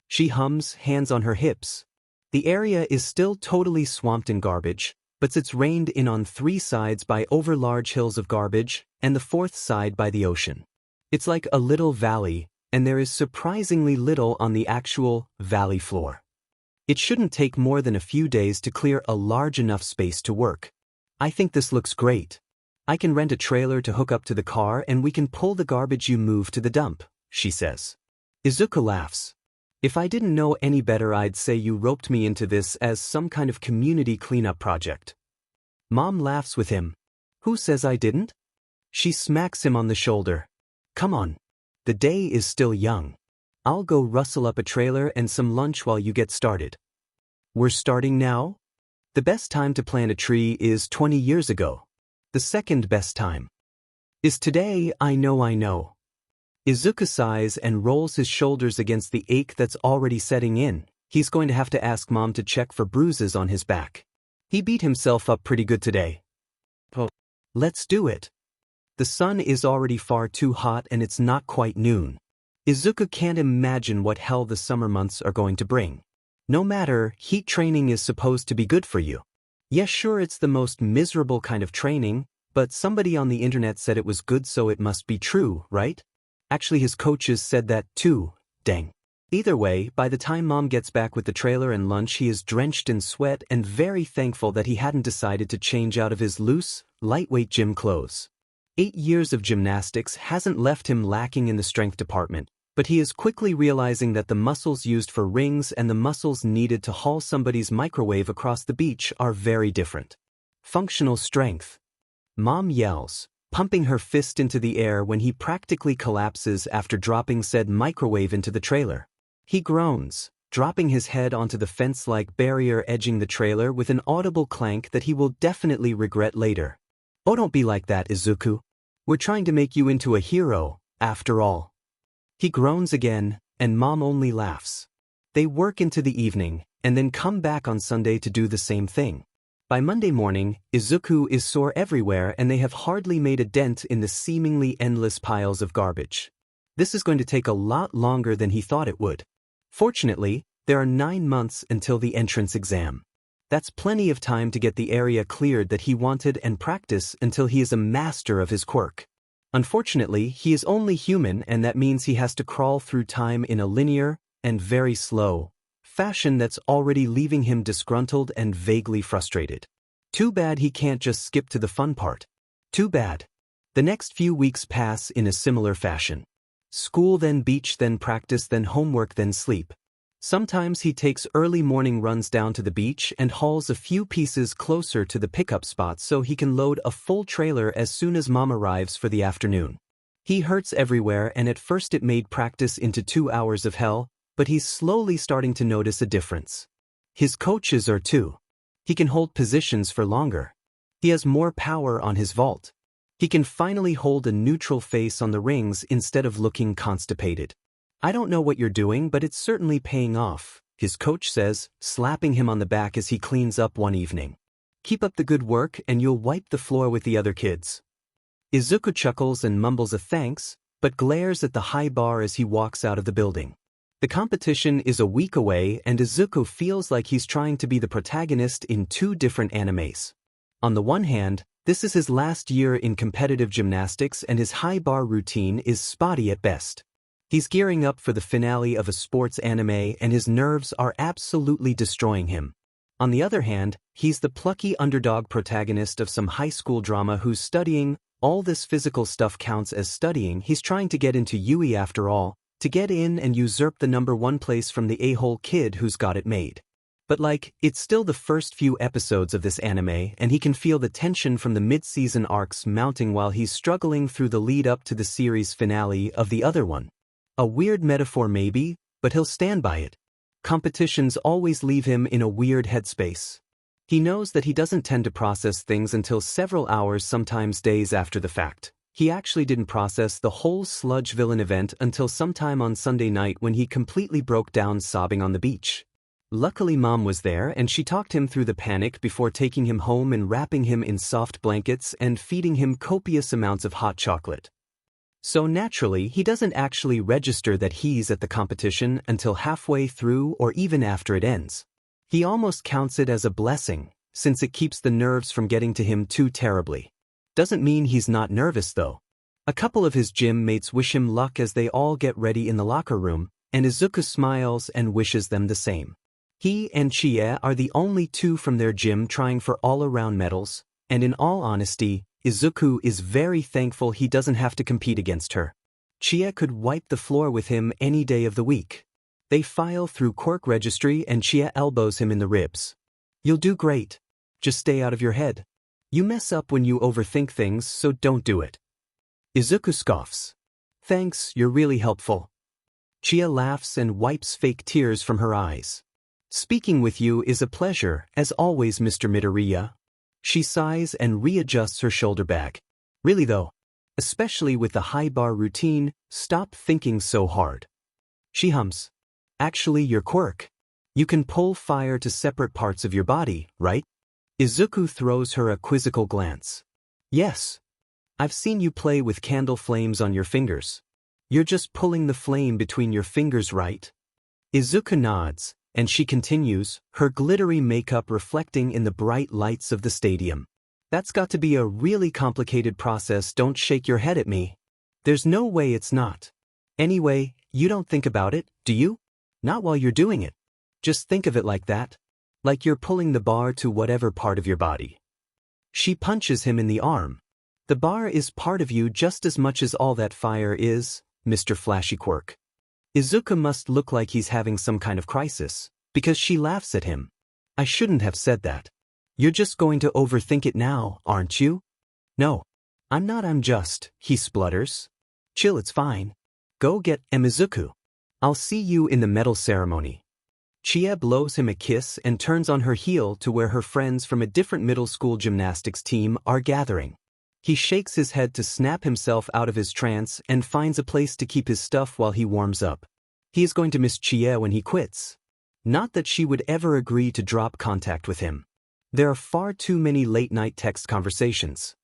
She hums, hands on her hips. The area is still totally swamped in garbage, but it's reined in on 3 sides by over large hills of garbage, and the 4th side by the ocean. It's like a little valley, and there is surprisingly little on the actual valley floor. It shouldn't take more than a few days to clear a large enough space to work. I think this looks great. I can rent a trailer to hook up to the car and we can pull the garbage you move to the dump, she says. Izuku laughs. If I didn't know any better, I'd say you roped me into this as some kind of community cleanup project. Mom laughs with him. Who says I didn't? She smacks him on the shoulder. Come on. The day is still young. I'll go rustle up a trailer and some lunch while you get started. We're starting now? The best time to plant a tree is 20 years ago. The second best time is today. I know. Izuku sighs and rolls his shoulders against the ache that's already setting in. He's going to have to ask Mom to check for bruises on his back. He beat himself up pretty good today. Oh. Let's do it. The sun is already far too hot and it's not quite noon. Izuku can't imagine what hell the summer months are going to bring. No matter, heat training is supposed to be good for you. Yes, sure, it's the most miserable kind of training, but somebody on the internet said it was good, so it must be true, right? Actually, his coaches said that too, dang. Either way, by the time Mom gets back with the trailer and lunch, he is drenched in sweat and very thankful that he hadn't decided to change out of his loose, lightweight gym clothes. 8 years of gymnastics hasn't left him lacking in the strength department, but he is quickly realizing that the muscles used for rings and the muscles needed to haul somebody's microwave across the beach are very different. Functional strength. Mom yells, pumping her fist into the air when he practically collapses after dropping said microwave into the trailer. He groans, dropping his head onto the fence-like barrier edging the trailer with an audible clank that he will definitely regret later. Oh, don't be like that, Izuku. We're trying to make you into a hero, after all. He groans again, and Mom only laughs. They work into the evening, and then come back on Sunday to do the same thing. By Monday morning, Izuku is sore everywhere and they have hardly made a dent in the seemingly endless piles of garbage. This is going to take a lot longer than he thought it would. Fortunately, there are 9 months until the entrance exam. That's plenty of time to get the area cleared that he wanted and practice until he is a master of his quirk. Unfortunately, he is only human, and that means he has to crawl through time in a linear, and very slow, fashion that's already leaving him disgruntled and vaguely frustrated. Too bad he can't just skip to the fun part. Too bad. The next few weeks pass in a similar fashion. School, then beach, then practice, then homework, then sleep. Sometimes he takes early morning runs down to the beach and hauls a few pieces closer to the pickup spot so he can load a full trailer as soon as Mom arrives for the afternoon. He hurts everywhere, and at first it made practice into 2 hours of hell, but he's slowly starting to notice a difference. His coaches are too. He can hold positions for longer. He has more power on his vault. He can finally hold a neutral face on the rings instead of looking constipated. I don't know what you're doing, but it's certainly paying off, his coach says, slapping him on the back as he cleans up one evening. Keep up the good work and you'll wipe the floor with the other kids. Izuku chuckles and mumbles a thanks, but glares at the high bar as he walks out of the building. The competition is a week away and Izuku feels like he's trying to be the protagonist in 2 different animes. On the one hand, this is his last year in competitive gymnastics and his high bar routine is spotty at best. He's gearing up for the finale of a sports anime and his nerves are absolutely destroying him. On the other hand, he's the plucky underdog protagonist of some high school drama who's studying. All this physical stuff counts as studying. He's trying to get into UE after all, to get in and usurp the #1 place from the a-hole kid who's got it made. But it's still the first few episodes of this anime and he can feel the tension from the mid-season arcs mounting while he's struggling through the lead up to the series finale of the other one. A weird metaphor maybe, but he'll stand by it. Competitions always leave him in a weird headspace. He knows that he doesn't tend to process things until several hours, sometimes days after the fact. He actually didn't process the whole sludge villain event until sometime on Sunday night when he completely broke down sobbing on the beach. Luckily Mom was there and she talked him through the panic before taking him home and wrapping him in soft blankets and feeding him copious amounts of hot chocolate. So naturally, he doesn't actually register that he's at the competition until halfway through or even after it ends. He almost counts it as a blessing, since it keeps the nerves from getting to him too terribly. Doesn't mean he's not nervous though. A couple of his gym mates wish him luck as they all get ready in the locker room, and Izuku smiles and wishes them the same. He and Chie are the only two from their gym trying for all-around medals, and in all honesty, Izuku is very thankful he doesn't have to compete against her. Chie could wipe the floor with him any day of the week. They file through quirk registry and Chie elbows him in the ribs. You'll do great. Just stay out of your head. You mess up when you overthink things, so don't do it. Izuku scoffs. Thanks, you're really helpful. Chie laughs and wipes fake tears from her eyes. Speaking with you is a pleasure, as always, Mr. Midoriya. She sighs and readjusts her shoulder bag. Really though, especially with the high bar routine, stop thinking so hard. She hums. Actually, your quirk. You can pull fire to separate parts of your body, right? Izuku throws her a quizzical glance. Yes. I've seen you play with candle flames on your fingers. You're just pulling the flame between your fingers, right? Izuku nods, and she continues, her glittery makeup reflecting in the bright lights of the stadium. That's got to be a really complicated process. Don't shake your head at me. There's no way it's not. Anyway, you don't think about it, do you? Not while you're doing it. Just think of it like that. Like you're pulling the bar to whatever part of your body. She punches him in the arm. The bar is part of you just as much as all that fire is, Mr. Flashy Quirk. Izuku must look like he's having some kind of crisis, because she laughs at him. I shouldn't have said that. You're just going to overthink it now, aren't you? No. I'm not, I'm just, he splutters. Chill, it's fine. Go get Izuku. I'll see you in the medal ceremony. Chie blows him a kiss and turns on her heel to where her friends from a different middle school gymnastics team are gathering. He shakes his head to snap himself out of his trance and finds a place to keep his stuff while he warms up. He is going to miss Chie when he quits. Not that she would ever agree to drop contact with him. There are far too many late-night text conversations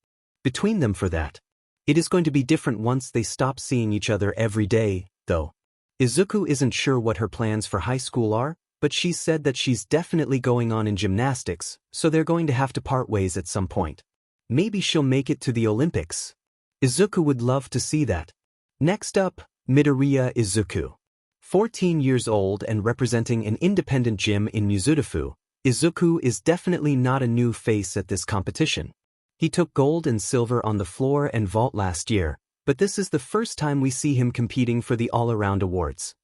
between them for that. It is going to be different once they stop seeing each other every day, though. Izuku isn't sure what her plans for high school are, but she's said that she's definitely going on in gymnastics, so they're going to have to part ways at some point. Maybe she'll make it to the Olympics. Izuku would love to see that. Next up, Midoriya Izuku. 14 years old and representing an independent gym in Mizudafu, Izuku is definitely not a new face at this competition. He took gold and silver on the floor and vault last year, but this is the first time we see him competing for the all-around awards.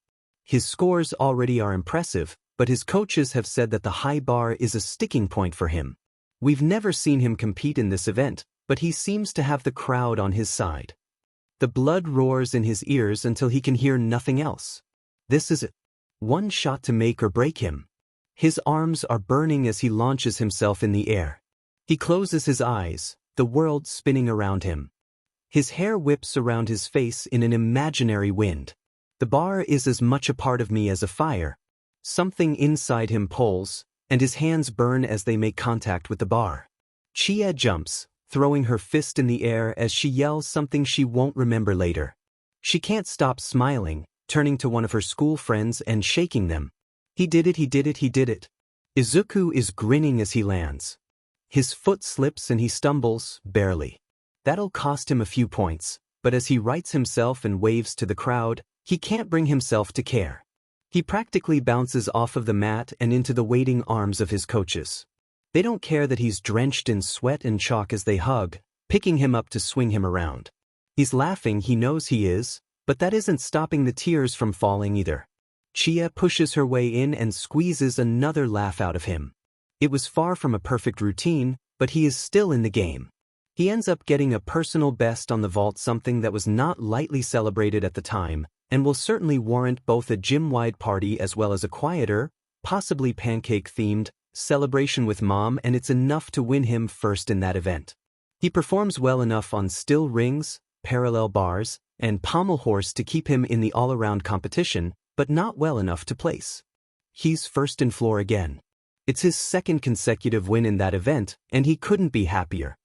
His scores already are impressive, but his coaches have said that the high bar is a sticking point for him. We've never seen him compete in this event, but he seems to have the crowd on his side. The blood roars in his ears until he can hear nothing else. This is it. One shot to make or break him. His arms are burning as he launches himself in the air. He closes his eyes, the world spinning around him. His hair whips around his face in an imaginary wind. The bar is as much a part of me as a fire. Something inside him pulls, and his hands burn as they make contact with the bar. Chie jumps, throwing her fist in the air as she yells something she won't remember later. She can't stop smiling, turning to one of her school friends and shaking them. He did it, he did it, he did it. Izuku is grinning as he lands. His foot slips and he stumbles, barely. That'll cost him a few points, but as he rights himself and waves to the crowd, he can't bring himself to care. He practically bounces off of the mat and into the waiting arms of his coaches. They don't care that he's drenched in sweat and chalk as they hug, picking him up to swing him around. He's laughing, he knows he is, but that isn't stopping the tears from falling either. Chie pushes her way in and squeezes another laugh out of him. It was far from a perfect routine, but he is still in the game. He ends up getting a personal best on the vault, something that was not lightly celebrated at the time, and will certainly warrant both a gym-wide party as well as a quieter, possibly pancake-themed, celebration with Mom, and it's enough to win him first in that event. He performs well enough on still rings, parallel bars, and pommel horse to keep him in the all-around competition, but not well enough to place. He's first in floor again. It's his second consecutive win in that event, and he couldn't be happier.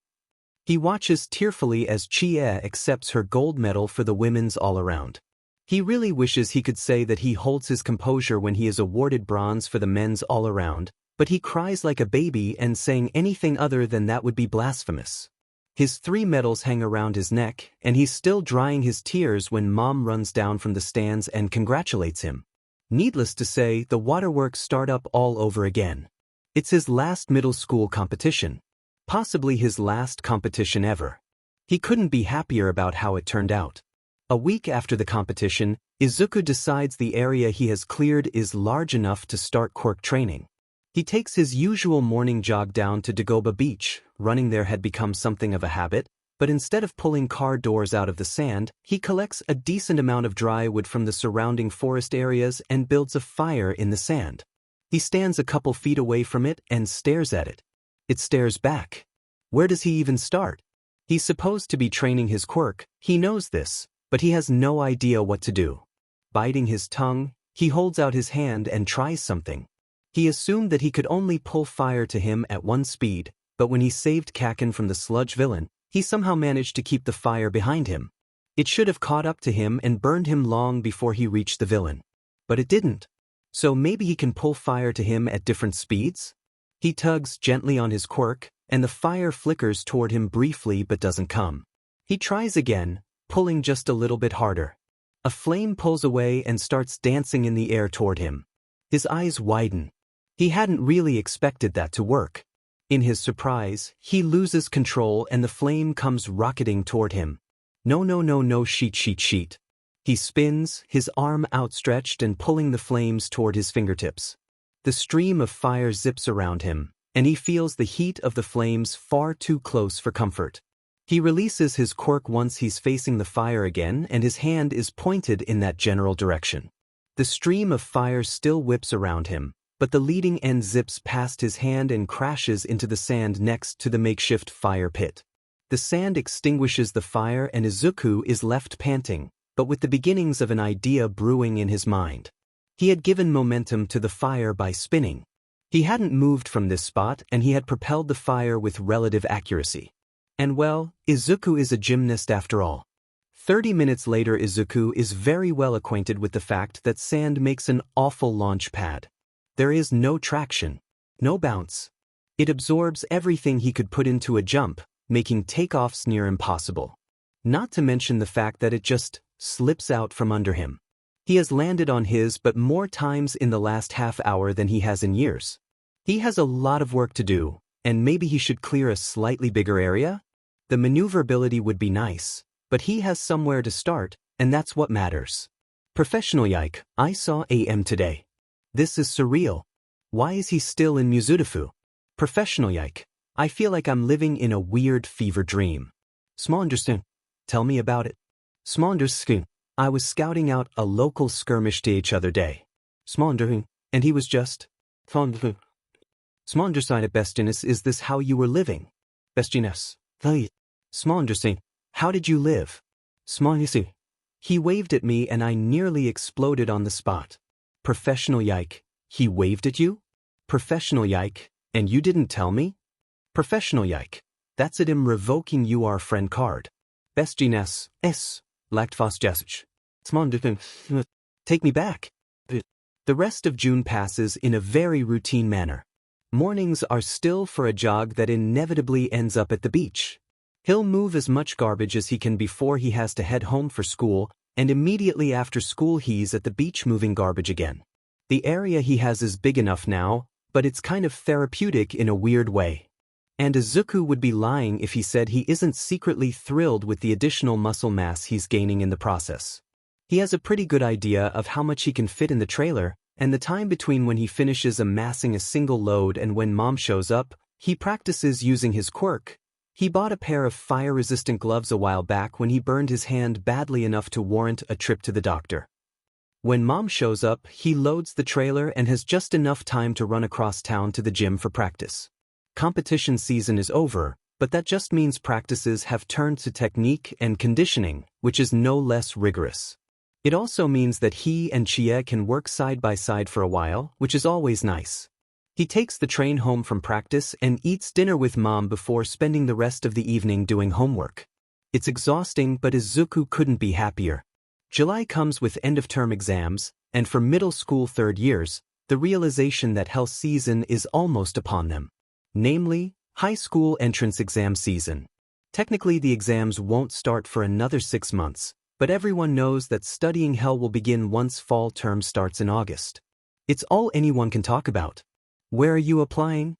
He watches tearfully as Chie accepts her gold medal for the women's all-around. He really wishes he could say that he holds his composure when he is awarded bronze for the men's all-around, but he cries like a baby, and saying anything other than that would be blasphemous. His 3 medals hang around his neck, and he's still drying his tears when Mom runs down from the stands and congratulates him. Needless to say, the waterworks start up all over again. It's his last middle school competition. Possibly his last competition ever. He couldn't be happier about how it turned out. A week after the competition, Izuku decides the area he has cleared is large enough to start quirk training. He takes his usual morning jog down to Dagoba Beach. Running there had become something of a habit, but instead of pulling car doors out of the sand, he collects a decent amount of dry wood from the surrounding forest areas and builds a fire in the sand. He stands a couple feet away from it and stares at it. It stares back. Where does he even start? He's supposed to be training his quirk, he knows this, but he has no idea what to do. Biting his tongue, he holds out his hand and tries something. He assumed that he could only pull fire to him at 1 speed, but when he saved Kaken from the sludge villain, he somehow managed to keep the fire behind him. It should have caught up to him and burned him long before he reached the villain. But it didn't. So maybe he can pull fire to him at different speeds? He tugs gently on his quirk, and the fire flickers toward him briefly but doesn't come. He tries again, pulling just a little bit harder. A flame pulls away and starts dancing in the air toward him. His eyes widen. He hadn't really expected that to work. In his surprise, he loses control and the flame comes rocketing toward him. No, sheet. He spins, his arm outstretched and pulling the flames toward his fingertips. The stream of fire zips around him, and he feels the heat of the flames far too close for comfort. He releases his quirk once he's facing the fire again, and his hand is pointed in that general direction. The stream of fire still whips around him, but the leading end zips past his hand and crashes into the sand next to the makeshift fire pit. The sand extinguishes the fire and Izuku is left panting, but with the beginnings of an idea brewing in his mind. He had given momentum to the fire by spinning. He hadn't moved from this spot and he had propelled the fire with relative accuracy. And well, Izuku is a gymnast after all. 30 minutes later, Izuku is very well acquainted with the fact that sand makes an awful launch pad. There is no traction, no bounce. It absorbs everything he could put into a jump, making takeoffs near impossible. Not to mention the fact that it just slips out from under him. He has landed on his but more times in the last half hour than he has in years. He has a lot of work to do, and maybe he should clear a slightly bigger area? The maneuverability would be nice, but he has somewhere to start, and that's what matters. Professional yike, I saw AM today. This is surreal. Why is he still in Mizudafu? Professional yike, I feel like I'm living in a weird fever dream. Small understand. Tell me about it. Small understand. I was scouting out a local skirmish to each other day. Small understand. And he was just. Small understand at Bestiness, is this how you were living? Bestiness. Small understand. How did you live? Small understand. He waved at me and I nearly exploded on the spot. Professional yike, he waved at you? Professional yike, and you didn't tell me? Professional yike, that's it, him revoking you our friend card. Bestiness, Lactfos Jessich. Take me back. The rest of June passes in a very routine manner. Mornings are still for a jog that inevitably ends up at the beach. He'll move as much garbage as he can before he has to head home for school, and immediately after school he's at the beach moving garbage again. The area he has is big enough now, but it's kind of therapeutic in a weird way. And Izuku would be lying if he said he isn't secretly thrilled with the additional muscle mass he's gaining in the process. He has a pretty good idea of how much he can fit in the trailer, and the time between when he finishes amassing a single load and when Mom shows up, he practices using his quirk. He bought a pair of fire-resistant gloves a while back when he burned his hand badly enough to warrant a trip to the doctor. When Mom shows up, he loads the trailer and has just enough time to run across town to the gym for practice. Competition season is over, but that just means practices have turned to technique and conditioning, which is no less rigorous. It also means that he and Chie can work side by side for a while, which is always nice. He takes the train home from practice and eats dinner with Mom before spending the rest of the evening doing homework. It's exhausting, but Izuku couldn't be happier. July comes with end-of-term exams, and for middle school third years, the realization that hell season is almost upon them. Namely, high school entrance exam season. Technically the exams won't start for another 6 months, but everyone knows that studying hell will begin once fall term starts in August. It's all anyone can talk about. Where are you applying?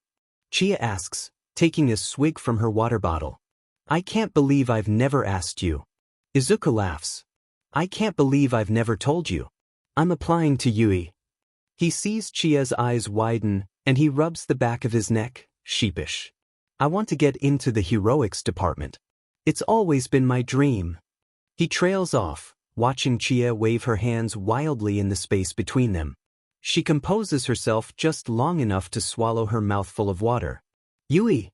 Chie asks, taking a swig from her water bottle. I can't believe I've never asked you. Izuku laughs. I can't believe I've never told you. I'm applying to UE. He sees Chie's eyes widen, and he rubs the back of his neck, sheepish. I want to get into the heroics department. It's always been my dream. He trails off, watching Chie wave her hands wildly in the space between them. She composes herself just long enough to swallow her mouthful of water. Yui!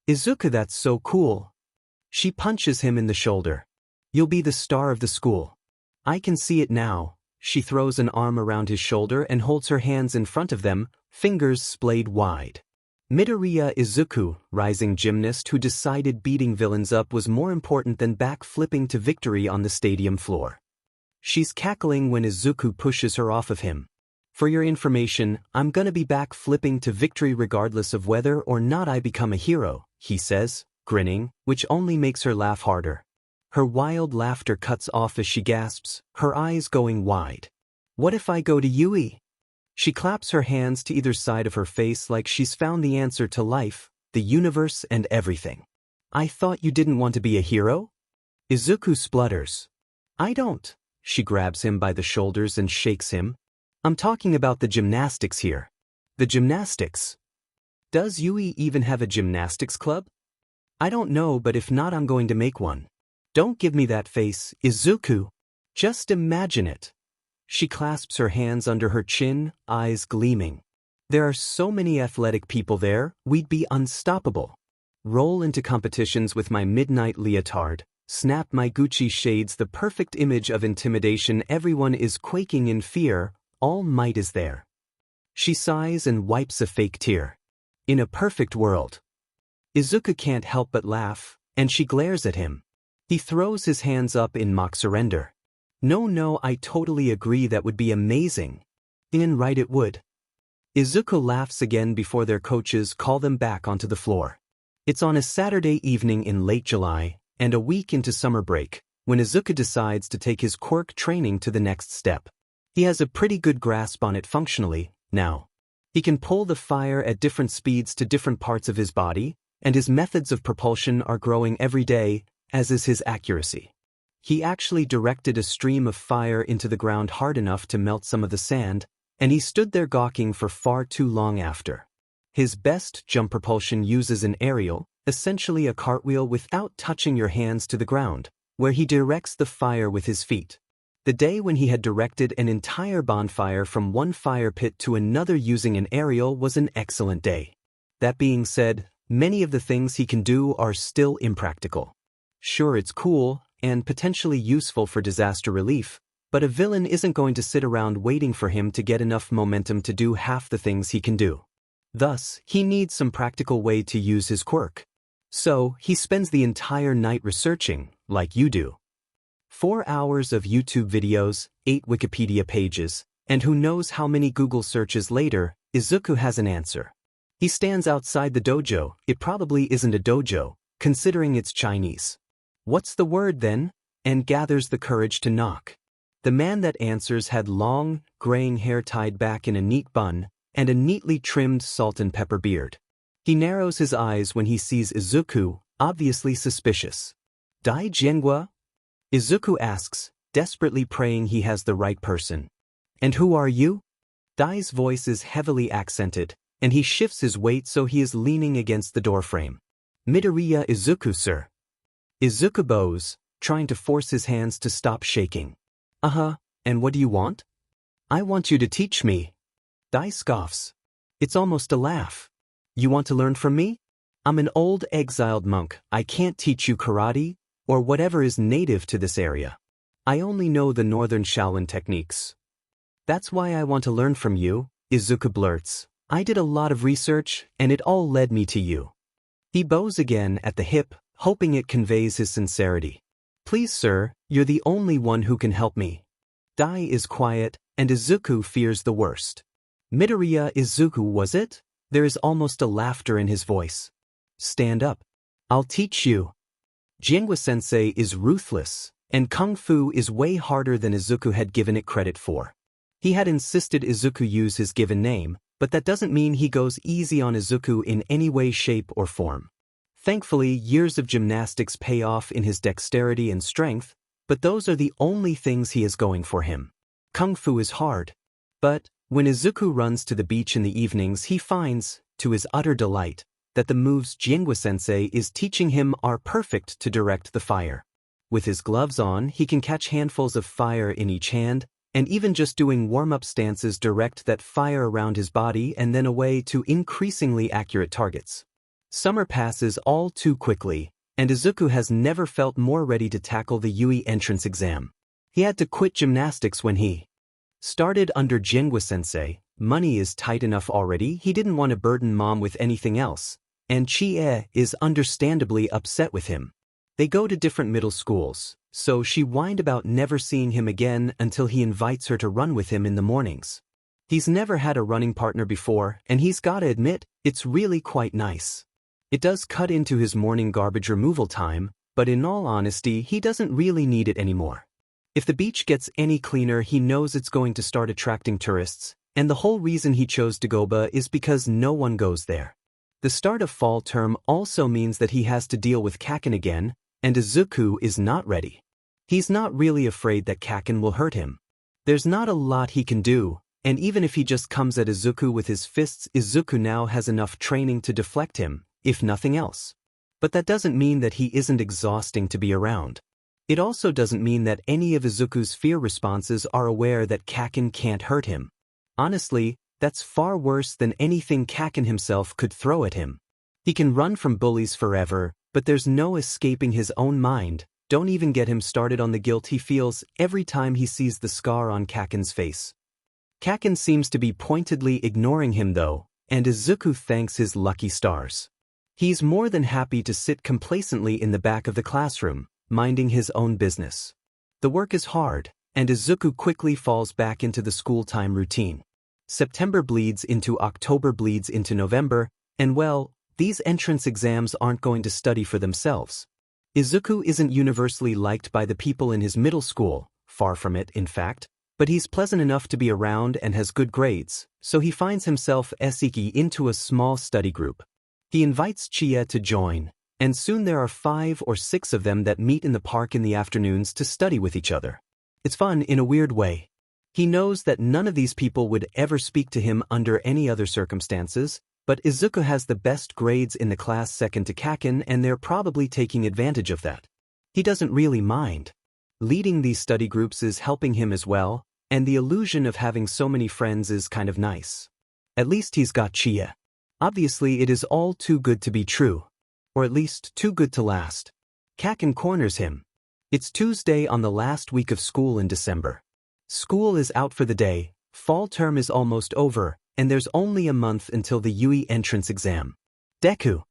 Izuku, that's so cool. She punches him in the shoulder. You'll be the star of the school. I can see it now. She throws an arm around his shoulder and holds her hands in front of them, fingers splayed wide. Midoriya Izuku, rising gymnast who decided beating villains up was more important than back-flipping to victory on the stadium floor. She's cackling when Izuku pushes her off of him. For your information, I'm gonna be back-flipping to victory regardless of whether or not I become a hero, he says, grinning, which only makes her laugh harder. Her wild laughter cuts off as she gasps, her eyes going wide. What if I go to UE? She claps her hands to either side of her face like she's found the answer to life, the universe, and everything. I thought you didn't want to be a hero? Izuku splutters. I don't. She grabs him by the shoulders and shakes him. I'm talking about the gymnastics here. The gymnastics? Does UE even have a gymnastics club? I don't know, but if not, I'm going to make one. Don't give me that face, Izuku. Just imagine it. She clasps her hands under her chin, eyes gleaming. There are so many athletic people there, we'd be unstoppable. Roll into competitions with my midnight leotard, snap my Gucci shades, the perfect image of intimidation. Everyone is quaking in fear, all might is there. She sighs and wipes a fake tear. In a perfect world. Izuku can't help but laugh, and she glares at him. He throws his hands up in mock surrender. No, I totally agree, that would be amazing. Right, it would. Izuku laughs again before their coaches call them back onto the floor. It's on a Saturday evening in late July, and a week into summer break, when Izuku decides to take his quirk training to the next step. He has a pretty good grasp on it functionally, now. He can pull the fire at different speeds to different parts of his body, and his methods of propulsion are growing every day, as is his accuracy. He actually directed a stream of fire into the ground hard enough to melt some of the sand, and he stood there gawking for far too long after. His best jump propulsion uses an aerial, essentially a cartwheel without touching your hands to the ground, where he directs the fire with his feet. The day when he had directed an entire bonfire from one fire pit to another using an aerial was an excellent day. That being said, many of the things he can do are still impractical. Sure, it's cool and potentially useful for disaster relief, but a villain isn't going to sit around waiting for him to get enough momentum to do half the things he can do. Thus, he needs some practical way to use his quirk. So, he spends the entire night researching, like you do. 4 hours of YouTube videos, 8 Wikipedia pages, and who knows how many Google searches later, Izuku has an answer. He stands outside the dojo. It probably isn't a dojo, considering it's Chinese. What's the word then? And gathers the courage to knock. The man that answers had long, graying hair tied back in a neat bun, and a neatly trimmed salt and pepper beard. He narrows his eyes when he sees Izuku, obviously suspicious. Dai Jiangua? Izuku asks, desperately praying he has the right person. And who are you? Dai's voice is heavily accented, and he shifts his weight so he is leaning against the doorframe. Midoriya Izuku, sir. Izuku bows, trying to force his hands to stop shaking. And what do you want? I want you to teach me. Dai scoffs. It's almost a laugh. You want to learn from me? I'm an old exiled monk. I can't teach you karate, or whatever is native to this area. I only know the northern Shaolin techniques. That's why I want to learn from you, Izuku blurts. I did a lot of research, and it all led me to you. He bows again at the hip, hoping it conveys his sincerity. Please, sir, you're the only one who can help me. Dai is quiet, and Izuku fears the worst. Midoriya Izuku, was it? There is almost a laughter in his voice. Stand up. I'll teach you. Jiangwa-sensei is ruthless, and Kung Fu is way harder than Izuku had given it credit for. He had insisted Izuku use his given name, but that doesn't mean he goes easy on Izuku in any way, shape, or form. Thankfully, years of gymnastics pay off in his dexterity and strength, but those are the only things he has going for him. Kung Fu is hard. But, when Izuku runs to the beach in the evenings, he finds, to his utter delight, that the moves Jiangwa-sensei is teaching him are perfect to direct the fire. With his gloves on, he can catch handfuls of fire in each hand, and even just doing warm-up stances direct that fire around his body and then away to increasingly accurate targets. Summer passes all too quickly, and Izuku has never felt more ready to tackle the UE entrance exam. He had to quit gymnastics when he started under Jiangwa-sensei. Money is tight enough already, he didn't want to burden mom with anything else, and Chie is understandably upset with him. They go to different middle schools, so she whined about never seeing him again until he invites her to run with him in the mornings. He's never had a running partner before, and he's gotta admit, it's really quite nice. It does cut into his morning garbage removal time, but in all honesty, he doesn't really need it anymore. If the beach gets any cleaner, he knows it's going to start attracting tourists, and the whole reason he chose Dagoba is because no one goes there. The start of fall term also means that he has to deal with Kaken again, and Izuku is not ready. He's not really afraid that Kaken will hurt him. There's not a lot he can do, and even if he just comes at Izuku with his fists, Izuku now has enough training to deflect him, if nothing else. But that doesn't mean that he isn't exhausting to be around. It also doesn't mean that any of Izuku's fear responses are aware that Kaken can't hurt him. Honestly, that's far worse than anything Kaken himself could throw at him. He can run from bullies forever, but there's no escaping his own mind. Don't even get him started on the guilt he feels every time he sees the scar on Kaken's face. Kaken seems to be pointedly ignoring him though, and Izuku thanks his lucky stars. He's more than happy to sit complacently in the back of the classroom, minding his own business. The work is hard, and Izuku quickly falls back into the school-time routine. September bleeds into October, bleeds into November, and well, these entrance exams aren't going to study for themselves. Izuku isn't universally liked by the people in his middle school, far from it in fact, but he's pleasant enough to be around and has good grades, so he finds himself seeking into a small study group. He invites Chie to join, and soon there are 5 or 6 of them that meet in the park in the afternoons to study with each other. It's fun in a weird way. He knows that none of these people would ever speak to him under any other circumstances, but Izuku has the best grades in the class, second to Kaken, and they're probably taking advantage of that. He doesn't really mind. Leading these study groups is helping him as well, and the illusion of having so many friends is kind of nice. At least he's got Chie. Obviously it is all too good to be true. Or at least too good to last. Kaken corners him. It's Tuesday on the last week of school in December. School is out for the day, fall term is almost over, and there's only a month until the UE entrance exam. Deku.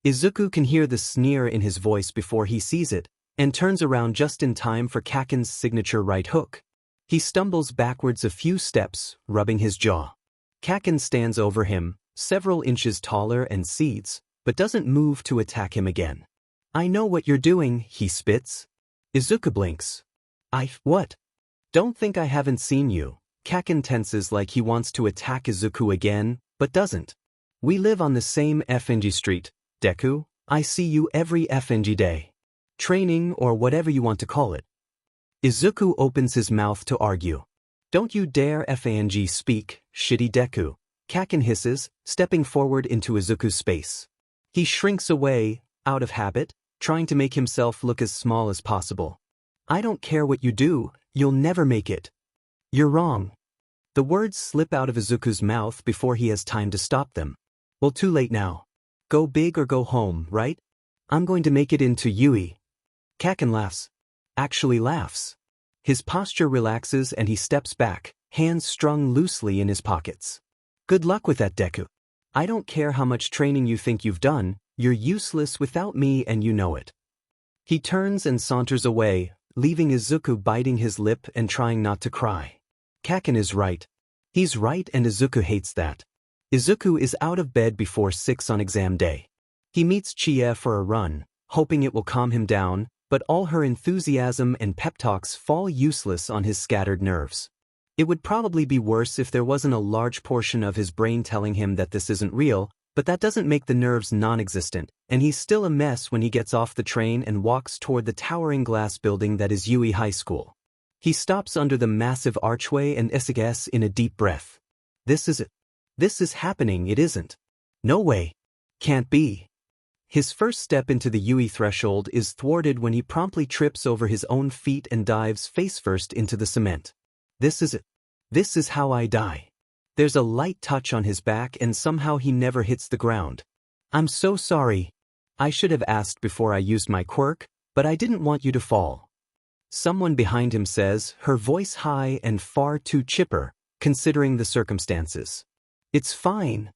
Izuku can hear the sneer in his voice before he sees it, and turns around just in time for Kaken's signature right hook. He stumbles backwards a few steps, rubbing his jaw. Kaken stands over him, several inches taller, and cedes, but doesn't move to attack him again. I know what you're doing, he spits. Izuku blinks. What? Don't think I haven't seen you. Kaken tenses like he wants to attack Izuku again, but doesn't. We live on the same FNG street, Deku. I see you every FNG day. Training or whatever you want to call it. Izuku opens his mouth to argue. Don't you dare FNG speak, shitty Deku. Kaken hisses, stepping forward into Izuku's space. He shrinks away, out of habit, trying to make himself look as small as possible. I don't care what you do, you'll never make it. You're wrong. The words slip out of Izuku's mouth before he has time to stop them. Well, too late now. Go big or go home, right? I'm going to make it into Yui. Kaken laughs. Actually laughs. His posture relaxes and he steps back, hands strung loosely in his pockets. Good luck with that, Deku. I don't care how much training you think you've done, you're useless without me and you know it. He turns and saunters away, leaving Izuku biting his lip and trying not to cry. Kaken is right. He's right and Izuku hates that. Izuku is out of bed before 6 on exam day. He meets Chie for a run, hoping it will calm him down, but all her enthusiasm and pep talks fall useless on his scattered nerves. It would probably be worse if there wasn't a large portion of his brain telling him that this isn't real, but that doesn't make the nerves non-existent, and he's still a mess when he gets off the train and walks toward the towering glass building that is Yui High School. He stops under the massive archway and essays in a deep breath. This is it. This is happening, it isn't. No way. Can't be. His first step into the Yui threshold is thwarted when he promptly trips over his own feet and dives face-first into the cement. This is it. This is how I die. There's a light touch on his back and somehow he never hits the ground. I'm so sorry. I should have asked before I used my quirk, but I didn't want you to fall. Someone behind him says, her voice high and far too chipper, considering the circumstances. It's fine.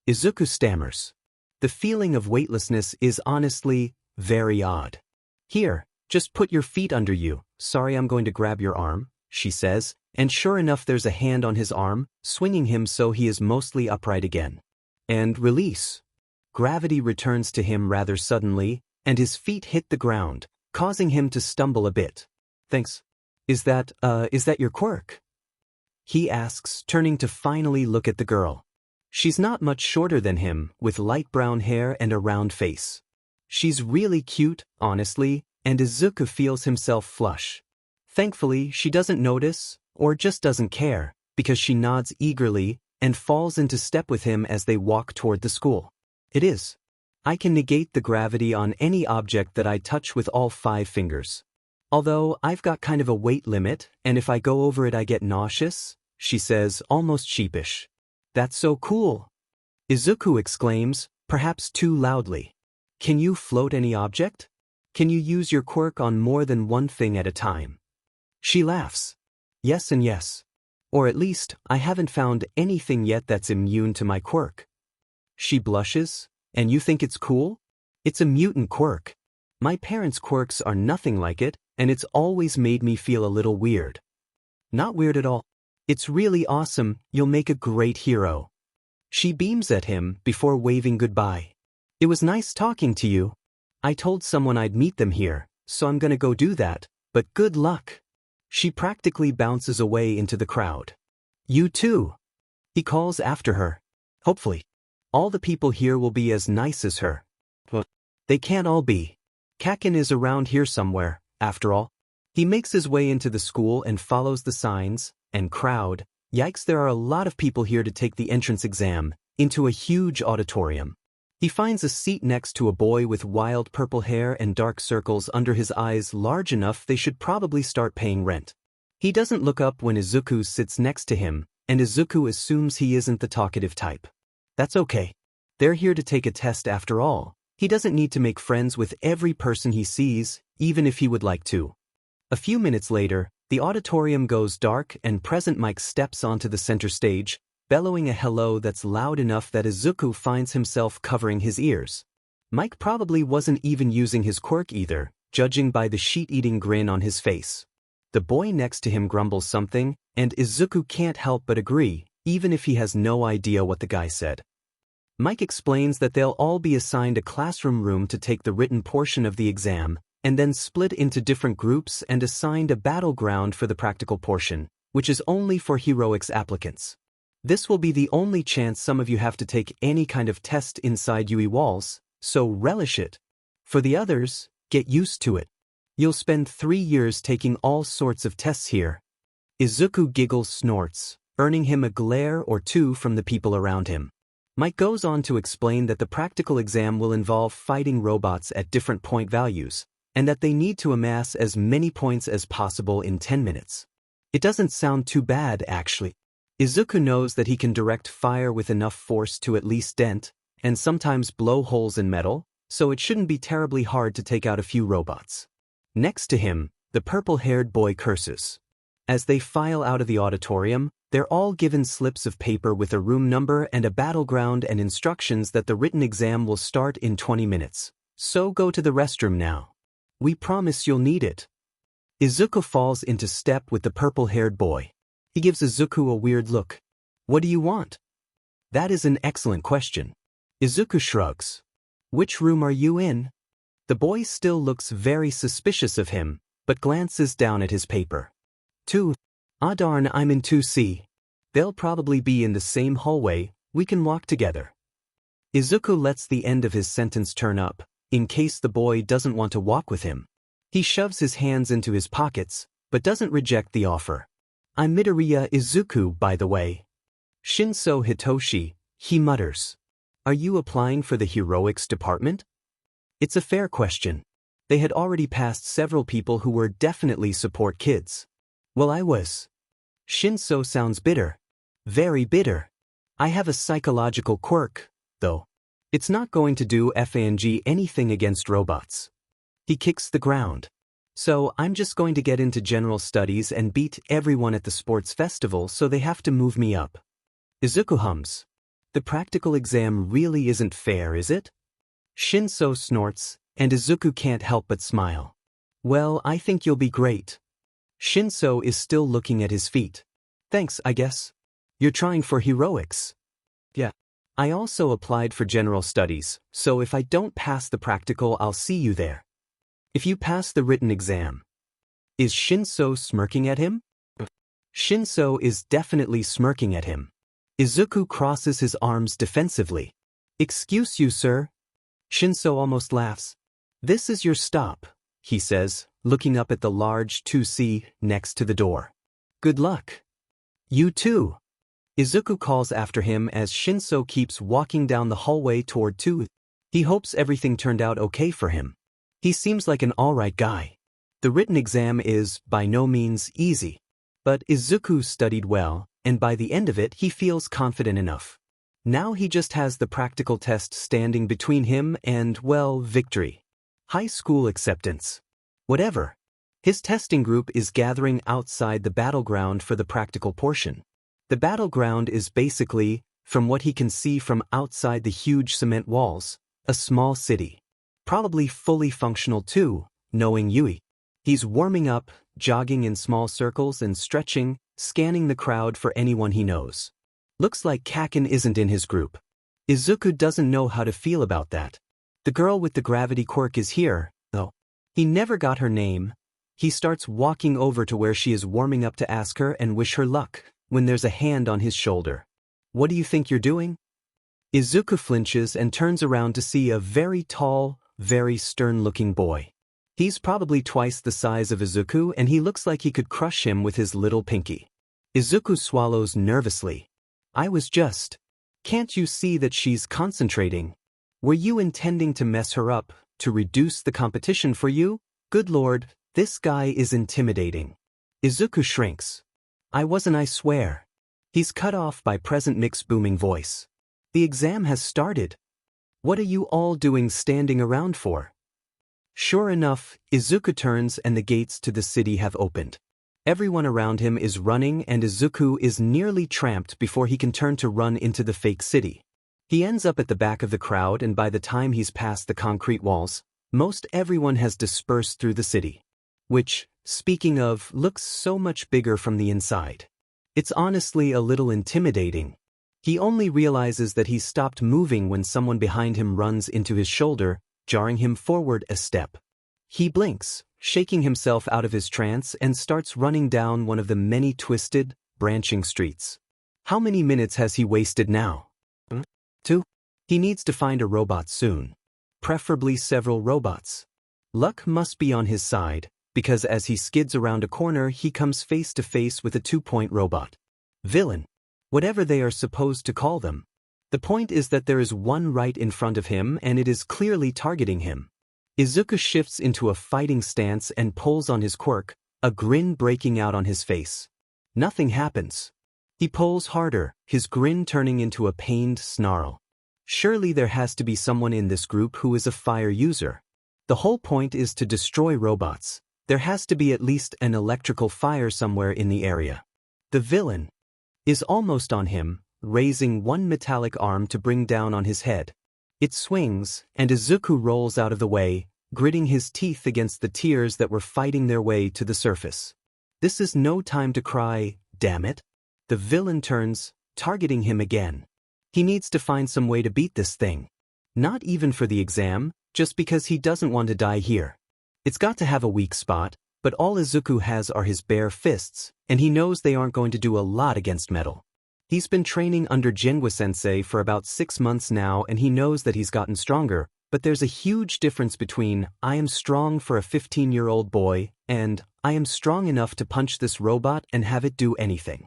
Izuku stammers. The feeling of weightlessness is honestly very odd. Here, just put your feet under you. Sorry, I'm going to grab your arm, she says, and sure enough there's a hand on his arm, swinging him so he is mostly upright again. And release. Gravity returns to him rather suddenly, and his feet hit the ground, causing him to stumble a bit. Thanks. Is that your quirk? He asks, turning to finally look at the girl. She's not much shorter than him, with light brown hair and a round face. She's really cute, honestly, and Izuku feels himself flush. Thankfully, she doesn't notice, or just doesn't care, because she nods eagerly and falls into step with him as they walk toward the school. It is. I can negate the gravity on any object that I touch with all 5 fingers. Although, I've got kind of a weight limit, and if I go over it I get nauseous, she says, almost sheepish. That's so cool. Izuku exclaims, perhaps too loudly. Can you float any object? Can you use your quirk on more than one thing at a time? She laughs. Yes and yes. Or at least, I haven't found anything yet that's immune to my quirk. She blushes. And you think it's cool? It's a mutant quirk. My parents' quirks are nothing like it, and it's always made me feel a little weird. Not weird at all. It's really awesome, you'll make a great hero. She beams at him before waving goodbye. It was nice talking to you. I told someone I'd meet them here, so I'm gonna go do that, but good luck. She practically bounces away into the crowd. You too. He calls after her. Hopefully. All the people here will be as nice as her. But they can't all be. Kaken is around here somewhere, after all. He makes his way into the school and follows the signs, and crowd. Yikes, there are a lot of people here to take the entrance exam, into a huge auditorium. He finds a seat next to a boy with wild purple hair and dark circles under his eyes large enough they should probably start paying rent. He doesn't look up when Izuku sits next to him, and Izuku assumes he isn't the talkative type. That's okay. They're here to take a test after all. He doesn't need to make friends with every person he sees, even if he would like to. A few minutes later, the auditorium goes dark and Present Mike steps onto the center stage, bellowing a hello that's loud enough that Izuku finds himself covering his ears. Mike probably wasn't even using his quirk either, judging by the sheet-eating grin on his face. The boy next to him grumbles something, and Izuku can't help but agree, even if he has no idea what the guy said. Mike explains that they'll all be assigned a classroom room to take the written portion of the exam, and then split into different groups and assigned a battleground for the practical portion, which is only for heroics applicants. This will be the only chance some of you have to take any kind of test inside UE walls, so relish it. For the others, get used to it. You'll spend 3 years taking all sorts of tests here. Izuku giggles snorts, earning him a glare or two from the people around him. Mike goes on to explain that the practical exam will involve fighting robots at different point values, and that they need to amass as many points as possible in 10 minutes. It doesn't sound too bad, actually. Izuku knows that he can direct fire with enough force to at least dent, and sometimes blow holes in metal, so it shouldn't be terribly hard to take out a few robots. Next to him, the purple-haired boy curses. As they file out of the auditorium, they're all given slips of paper with a room number and a battleground and instructions that the written exam will start in 20 minutes. So go to the restroom now. We promise you'll need it. Izuku falls into step with the purple-haired boy. He gives Izuku a weird look. What do you want? That is an excellent question. Izuku shrugs. Which room are you in? The boy still looks very suspicious of him, but glances down at his paper. 2. Ah darn, I'm in 2C. They'll probably be in the same hallway, we can walk together. Izuku lets the end of his sentence turn up, in case the boy doesn't want to walk with him. He shoves his hands into his pockets, but doesn't reject the offer. I'm Midoriya Izuku, by the way. Shinso Hitoshi, he mutters. Are you applying for the heroics department? It's a fair question. They had already passed several people who were definitely support kids. Well, I was. Shinso sounds bitter. Very bitter. I have a psychological quirk, though. It's not going to do FANG anything against robots. He kicks the ground. So I'm just going to get into general studies and beat everyone at the sports festival, so they have to move me up. Izuku hums. The practical exam really isn't fair, is it? Shinso snorts, and Izuku can't help but smile. Well, I think you'll be great. Shinso is still looking at his feet. Thanks, I guess. You're trying for heroics. Yeah. I also applied for general studies, so if I don't pass the practical, I'll see you there. If you pass the written exam. Is Shinso smirking at him? Shinso is definitely smirking at him. Izuku crosses his arms defensively. Excuse you, sir. Shinso almost laughs. This is your stop, he says, looking up at the large 2C next to the door. Good luck. You too. Izuku calls after him as Shinso keeps walking down the hallway toward 2. He hopes everything turned out okay for him. He seems like an alright guy. The written exam is, by no means, easy. But Izuku studied well, and by the end of it he feels confident enough. Now he just has the practical test standing between him and, well, victory. High school acceptance. Whatever. His testing group is gathering outside the battleground for the practical portion. The battleground is basically, from what he can see from outside the huge cement walls, a small city. Probably fully functional too, knowing Yui. He's warming up, jogging in small circles and stretching, scanning the crowd for anyone he knows. Looks like Kaken isn't in his group. Izuku doesn't know how to feel about that. The girl with the gravity quirk is here, though. He never got her name. He starts walking over to where she is warming up to ask her and wish her luck, when there's a hand on his shoulder. What do you think you're doing? Izuku flinches and turns around to see a very tall, very stern-looking boy. He's probably twice the size of Izuku, and he looks like he could crush him with his little pinky. Izuku swallows nervously. I was just. Can't you see that she's concentrating? Were you intending to mess her up, to reduce the competition for you? Good lord, this guy is intimidating. Izuku shrinks. I wasn't, I swear. He's cut off by Present Mix's booming voice. The exam has started. What are you all doing standing around for? Sure enough, Izuku turns and the gates to the city have opened. Everyone around him is running and Izuku is nearly tramped before he can turn to run into the fake city. He ends up at the back of the crowd, and by the time he's past the concrete walls, most everyone has dispersed through the city. Which, speaking of, looks so much bigger from the inside. It's honestly a little intimidating. He only realizes that he's stopped moving when someone behind him runs into his shoulder, jarring him forward a step. He blinks, shaking himself out of his trance, and starts running down one of the many twisted, branching streets. How many minutes has he wasted now? 2. He needs to find a robot soon. Preferably several robots. Luck must be on his side, because as he skids around a corner he comes face to face with a 2-point robot. Villain. Whatever they are supposed to call them. The point is that there is one right in front of him and it is clearly targeting him. Izuku shifts into a fighting stance and pulls on his quirk, a grin breaking out on his face. Nothing happens. He pulls harder, his grin turning into a pained snarl. Surely there has to be someone in this group who is a fire user. The whole point is to destroy robots. There has to be at least an electrical fire somewhere in the area. The villain is almost on him, raising one metallic arm to bring down on his head. It swings, and Izuku rolls out of the way, gritting his teeth against the tears that were fighting their way to the surface. This is no time to cry, damn it. The villain turns, targeting him again. He needs to find some way to beat this thing. Not even for the exam, just because he doesn't want to die here. It's got to have a weak spot, but all Izuku has are his bare fists, and he knows they aren't going to do a lot against metal. He's been training under Jinwa-sensei for about 6 months now and he knows that he's gotten stronger, but there's a huge difference between I am strong for a 15-year-old boy and I am strong enough to punch this robot and have it do anything.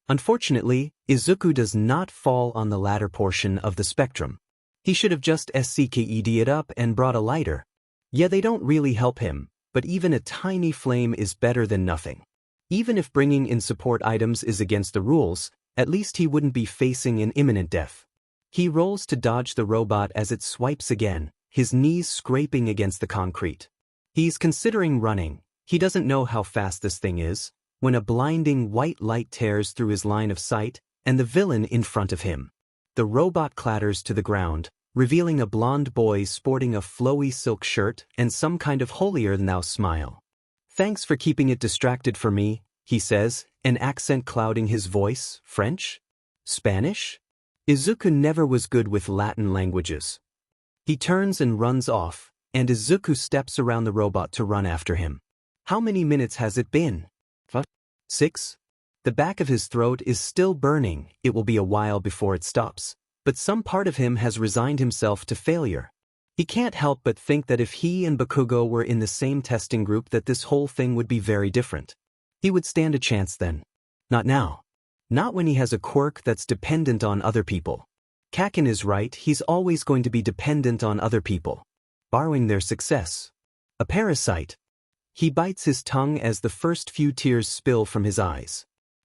Unfortunately, Izuku does not fall on the latter portion of the spectrum. He should have just SCKED it up and brought a lighter. Yeah, they don't really help him, but even a tiny flame is better than nothing. Even if bringing in support items is against the rules, at least he wouldn't be facing an imminent death. He rolls to dodge the robot as it swipes again, his knees scraping against the concrete. He's considering running. He doesn't know how fast this thing is, when a blinding white light tears through his line of sight, and the villain in front of him. The robot clatters to the ground, revealing a blonde boy sporting a flowy silk shirt and some kind of holier-than-thou smile. "Thanks for keeping it distracted for me," he says, an accent clouding his voice. French? Spanish? Izuku never was good with Latin languages. He turns and runs off, and Izuku steps around the robot to run after him. How many minutes has it been? 6? The back of his throat is still burning. It will be a while before it stops. But some part of him has resigned himself to failure. He can't help but think that if he and Bakugo were in the same testing group that this whole thing would be very different. He would stand a chance then. Not now. Not when he has a quirk that's dependent on other people. Kaken is right, he's always going to be dependent on other people. Borrowing their success. A parasite. He bites his tongue as the first few tears spill from his eyes.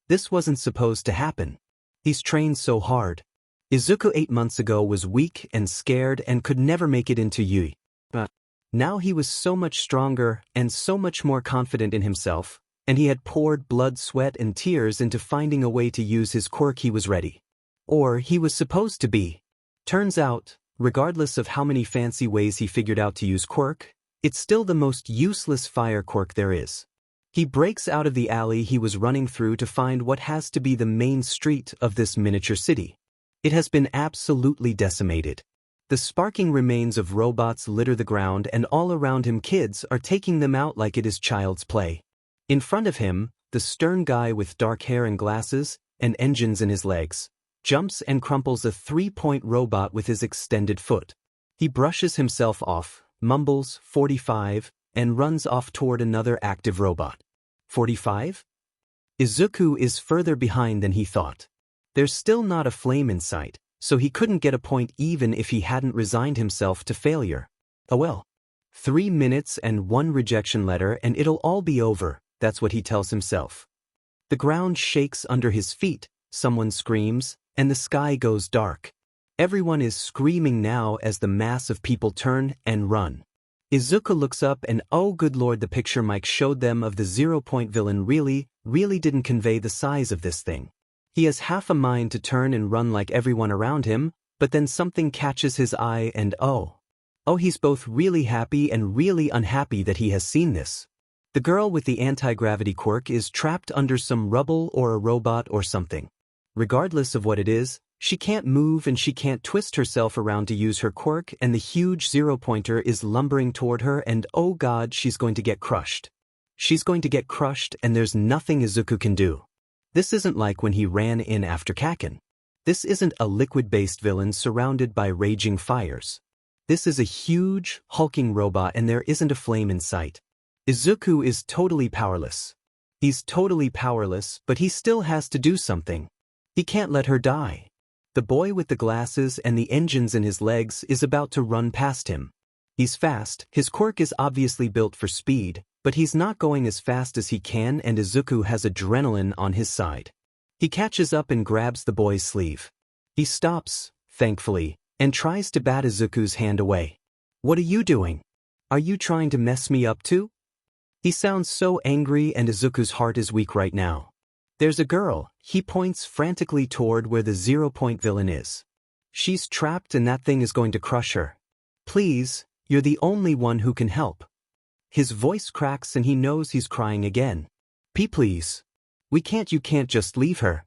This wasn't supposed to happen. He's trained so hard. Izuku 8 months ago was weak and scared and could never make it into Yui. But now he was so much stronger and so much more confident in himself, and he had poured blood, sweat, and tears into finding a way to use his quirk. He was ready. Or he was supposed to be. Turns out, regardless of how many fancy ways he figured out to use quirk, it's still the most useless fire quirk there is. He breaks out of the alley he was running through to find what has to be the main street of this miniature city. It has been absolutely decimated. The sparking remains of robots litter the ground and all around him kids are taking them out like it is child's play. In front of him, the stern guy with dark hair and glasses, and engines in his legs, jumps and crumples a 3-point robot with his extended foot. He brushes himself off, mumbles 45, and runs off toward another active robot. 45? Izuku is further behind than he thought. There's still not a flame in sight, so he couldn't get a point even if he hadn't resigned himself to failure. Oh well. 3 minutes and 1 rejection letter and it'll all be over, that's what he tells himself. The ground shakes under his feet, someone screams, and the sky goes dark. Everyone is screaming now as the mass of people turn and run. Izuku looks up and oh good lord, the picture Mike showed them of the 0-point villain really didn't convey the size of this thing. He has half a mind to turn and run like everyone around him, but then something catches his eye and oh, he's both really happy and really unhappy that he has seen this. The girl with the anti-gravity quirk is trapped under some rubble or a robot or something. Regardless of what it is, she can't move and she can't twist herself around to use her quirk and the huge 0-pointer is lumbering toward her and oh god, she's going to get crushed. She's going to get crushed and there's nothing Izuku can do. This isn't like when he ran in after Kaken. This isn't a liquid-based villain surrounded by raging fires. This is a huge, hulking robot and there isn't a flame in sight. Izuku is totally powerless. He's totally powerless, but he still has to do something. He can't let her die. The boy with the glasses and the engines in his legs is about to run past him. He's fast, his quirk is obviously built for speed, but he's not going as fast as he can, and Izuku has adrenaline on his side. He catches up and grabs the boy's sleeve. He stops, thankfully, and tries to bat Izuku's hand away. "What are you doing? Are you trying to mess me up too?" He sounds so angry, and Izuku's heart is weak right now. "There's a girl," he points frantically toward where the 0-point villain is. "She's trapped and that thing is going to crush her. Please, you're the only one who can help." His voice cracks and he knows he's crying again. Please. You can't just leave her."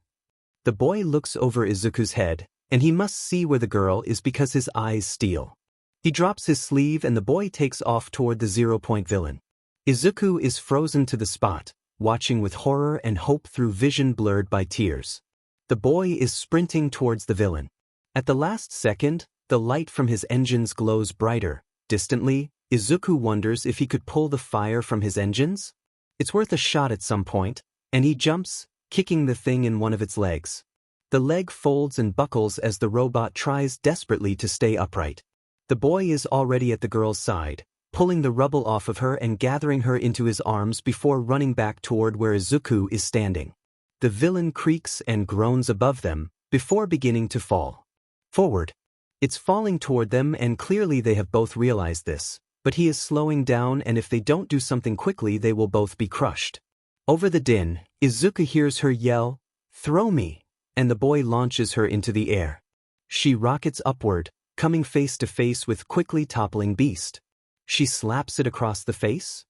The boy looks over Izuku's head, and he must see where the girl is because his eyes steel. He drops his sleeve and the boy takes off toward the 0-point villain. Izuku is frozen to the spot, watching with horror and hope through vision blurred by tears. The boy is sprinting towards the villain. At the last second, the light from his engines glows brighter. Distantly, Izuku wonders if he could pull the fire from his engines. It's worth a shot at some point, and he jumps, kicking the thing in one of its legs. The leg folds and buckles as the robot tries desperately to stay upright. The boy is already at the girl's side, pulling the rubble off of her and gathering her into his arms before running back toward where Izuku is standing. The villain creaks and groans above them, before beginning to fall forward. It's falling toward them, and clearly they have both realized this, but he is slowing down, and if they don't do something quickly they will both be crushed. Over the din, Izuku hears her yell, "Throw me!" and the boy launches her into the air. She rockets upward, coming face to face with quickly toppling beast. She slaps it across the face,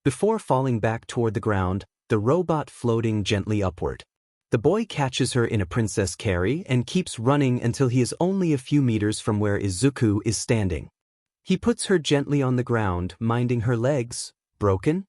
before falling back toward the ground, the robot floating gently upward. The boy catches her in a princess carry and keeps running until he is only a few meters from where Izuku is standing. He puts her gently on the ground, minding her legs. Broken?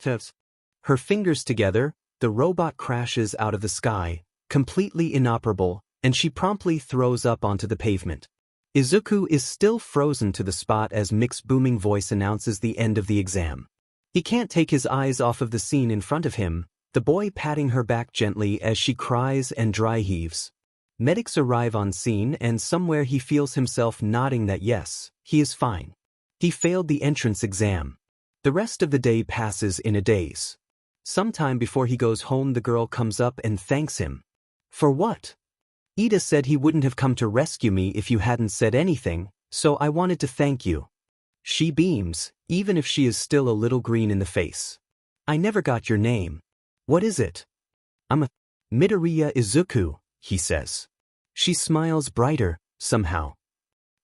Her fingers together, the robot crashes out of the sky, completely inoperable, and she promptly throws up onto the pavement. Izuku is still frozen to the spot as Mick's booming voice announces the end of the exam. He can't take his eyes off of the scene in front of him, the boy patting her back gently as she cries and dry heaves. Medics arrive on scene, and somewhere he feels himself nodding that yes, he is fine. He failed the entrance exam. The rest of the day passes in a daze. Sometime before he goes home, the girl comes up and thanks him. "For what?" "Ida said he wouldn't have come to rescue me if you hadn't said anything, so I wanted to thank you." She beams, even if she is still a little green in the face. "I never got your name. What is it?" "I'm Midoriya Izuku," he says. She smiles brighter, somehow.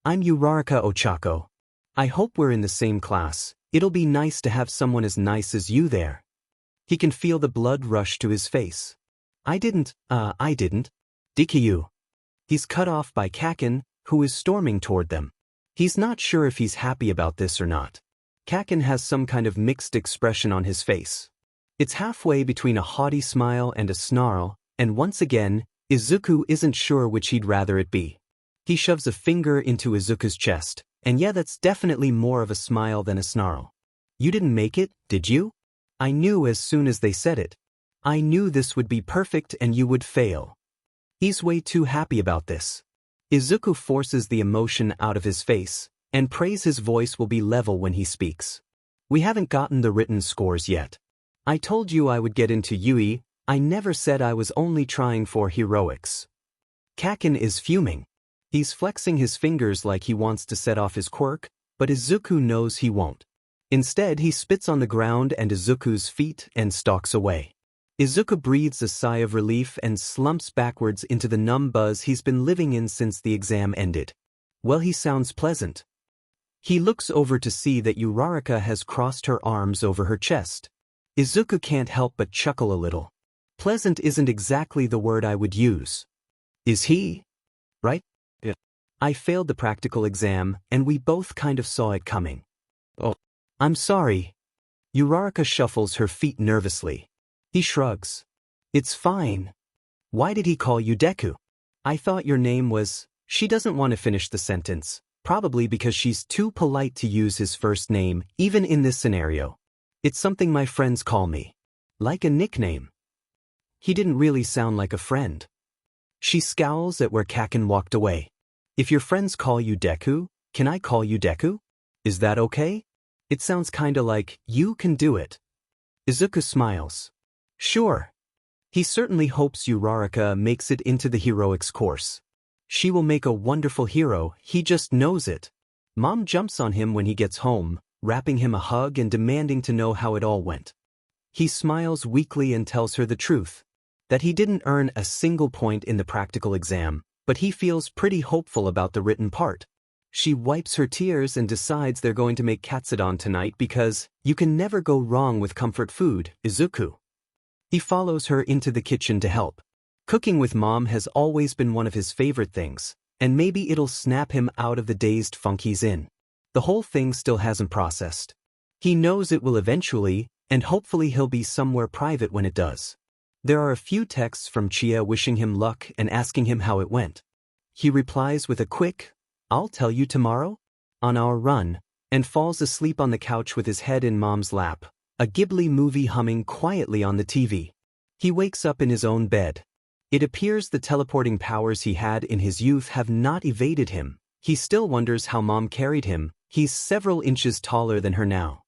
"I'm Uraraka Ochako. I hope we're in the same class. It'll be nice to have someone as nice as you there." He can feel the blood rush to his face. I didn't. Deku." He's cut off by Kaken, who is storming toward them. He's not sure if he's happy about this or not. Kaken has some kind of mixed expression on his face. It's halfway between a haughty smile and a snarl, and once again, Izuku isn't sure which he'd rather it be. He shoves a finger into Izuku's chest, and yeah, that's definitely more of a smile than a snarl. "You didn't make it, did you? I knew as soon as they said it. I knew this would be perfect and you would fail." He's way too happy about this. Izuku forces the emotion out of his face, and prays his voice will be level when he speaks. "We haven't gotten the written scores yet. I told you I would get into UE, I never said I was only trying for heroics." Kaken is fuming. He's flexing his fingers like he wants to set off his quirk, but Izuku knows he won't. Instead, he spits on the ground and Izuku's feet and stalks away. Izuku breathes a sigh of relief and slumps backwards into the numb buzz he's been living in since the exam ended. Well, he sounds pleasant. He looks over to see that Uraraka has crossed her arms over her chest. Izuku can't help but chuckle a little. Pleasant isn't exactly the word I would use. Is he? Right? Yeah. I failed the practical exam, and we both kind of saw it coming. Oh. I'm sorry. Uraraka shuffles her feet nervously. He shrugs. It's fine. Why did he call you Deku? I thought your name was... She doesn't want to finish the sentence, probably because she's too polite to use his first name, even in this scenario. It's something my friends call me. Like a nickname. He didn't really sound like a friend. She scowls at where Kaken walked away. If your friends call you Deku, can I call you Deku? Is that okay? It sounds kinda like, you can do it. Izuku smiles. Sure. He certainly hopes Uraraka makes it into the heroics course. She will make a wonderful hero, he just knows it. Mom jumps on him when he gets home, wrapping him a hug and demanding to know how it all went. He smiles weakly and tells her the truth. That he didn't earn a single point in the practical exam, but he feels pretty hopeful about the written part. She wipes her tears and decides they're going to make katsudon tonight because you can never go wrong with comfort food, Izuku. He follows her into the kitchen to help. Cooking with Mom has always been one of his favorite things, and maybe it'll snap him out of the dazed funk he's in. The whole thing still hasn't processed. He knows it will eventually, and hopefully he'll be somewhere private when it does. There are a few texts from Chia wishing him luck and asking him how it went. He replies with a quick, "I'll tell you tomorrow," on our run, and falls asleep on the couch with his head in Mom's lap, a Ghibli movie humming quietly on the TV. He wakes up in his own bed. It appears the teleporting powers he had in his youth have not evaded him. He still wonders how Mom carried him. He's several inches taller than her now.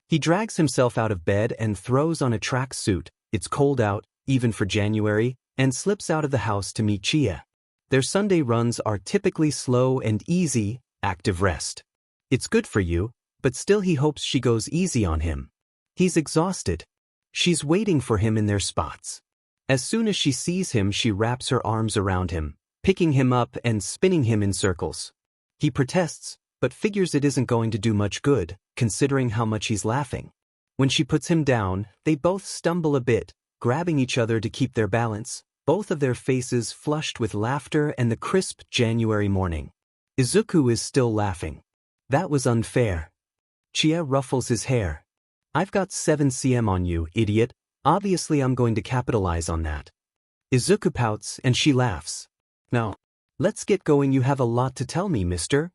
He drags himself out of bed and throws on a track suit. It's cold out, even for January, and slips out of the house to meet Chia. Their Sunday runs are typically slow and easy, active rest. It's good for you, but still he hopes she goes easy on him. He's exhausted. She's waiting for him in their spots. As soon as she sees him, she wraps her arms around him, picking him up and spinning him in circles. He protests, but figures it isn't going to do much good, considering how much he's laughing. When she puts him down, they both stumble a bit, grabbing each other to keep their balance, both of their faces flushed with laughter and the crisp January morning. Izuku is still laughing. That was unfair. Chia ruffles his hair. I've got 7 cm on you, idiot. Obviously I'm going to capitalize on that. Izuku pouts and she laughs. No. Let's get going, you have a lot to tell me, mister.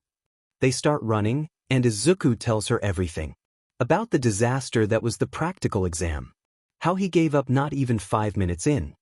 They start running, and Izuku tells her everything. About the disaster that was the practical exam. How he gave up not even 5 minutes in.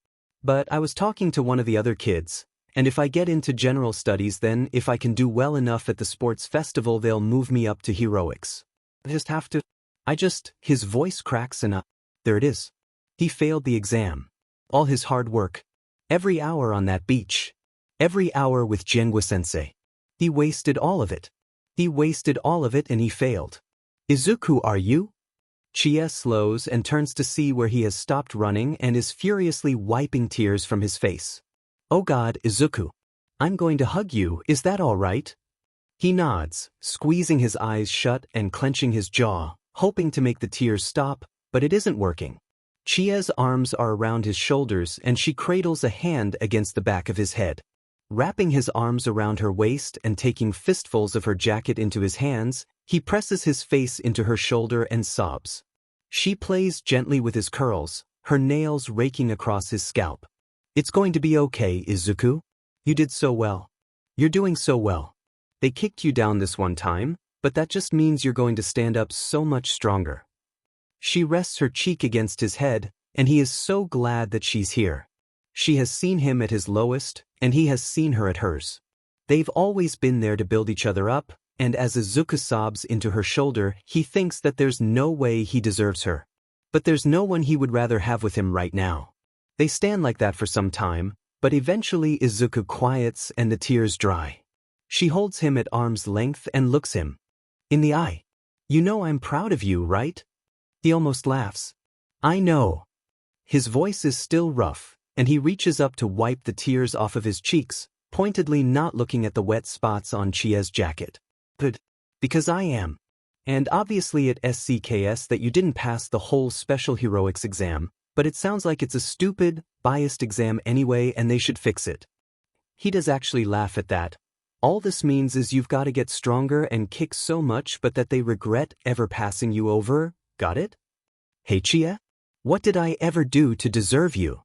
But I was talking to one of the other kids, and if I get into general studies then if I can do well enough at the sports festival they'll move me up to heroics. His voice cracks and there it is. He failed the exam. All his hard work. Every hour on that beach. Every hour with Jengwa-sensei. He wasted all of it. He wasted all of it and he failed. Izuku, are you? Chia slows and turns to see where he has stopped running and is furiously wiping tears from his face. Oh God, Izuku. I'm going to hug you, is that all right? He nods, squeezing his eyes shut and clenching his jaw, hoping to make the tears stop, but it isn't working. Chia's arms are around his shoulders and she cradles a hand against the back of his head. Wrapping his arms around her waist and taking fistfuls of her jacket into his hands, he presses his face into her shoulder and sobs. She plays gently with his curls, her nails raking across his scalp. It's going to be okay, Izuku. You did so well. You're doing so well. They kicked you down this one time, but that just means you're going to stand up so much stronger. She rests her cheek against his head, and he is so glad that she's here. She has seen him at his lowest, and he has seen her at hers. They've always been there to build each other up, and as Izuku sobs into her shoulder, he thinks that there's no way he deserves her. But there's no one he would rather have with him right now. They stand like that for some time, but eventually Izuku quiets and the tears dry. She holds him at arm's length and looks him in the eye. You know I'm proud of you, right? He almost laughs. I know. His voice is still rough, and he reaches up to wipe the tears off of his cheeks, pointedly not looking at the wet spots on Chia's jacket. Good. Because I am. And obviously at SCKS that you didn't pass the whole special heroics exam, but it sounds like it's a stupid, biased exam anyway and they should fix it. He does actually laugh at that. All this means is you've got to get stronger and kick so much but that they regret ever passing you over. Got it? Hey Chia? What did I ever do to deserve you?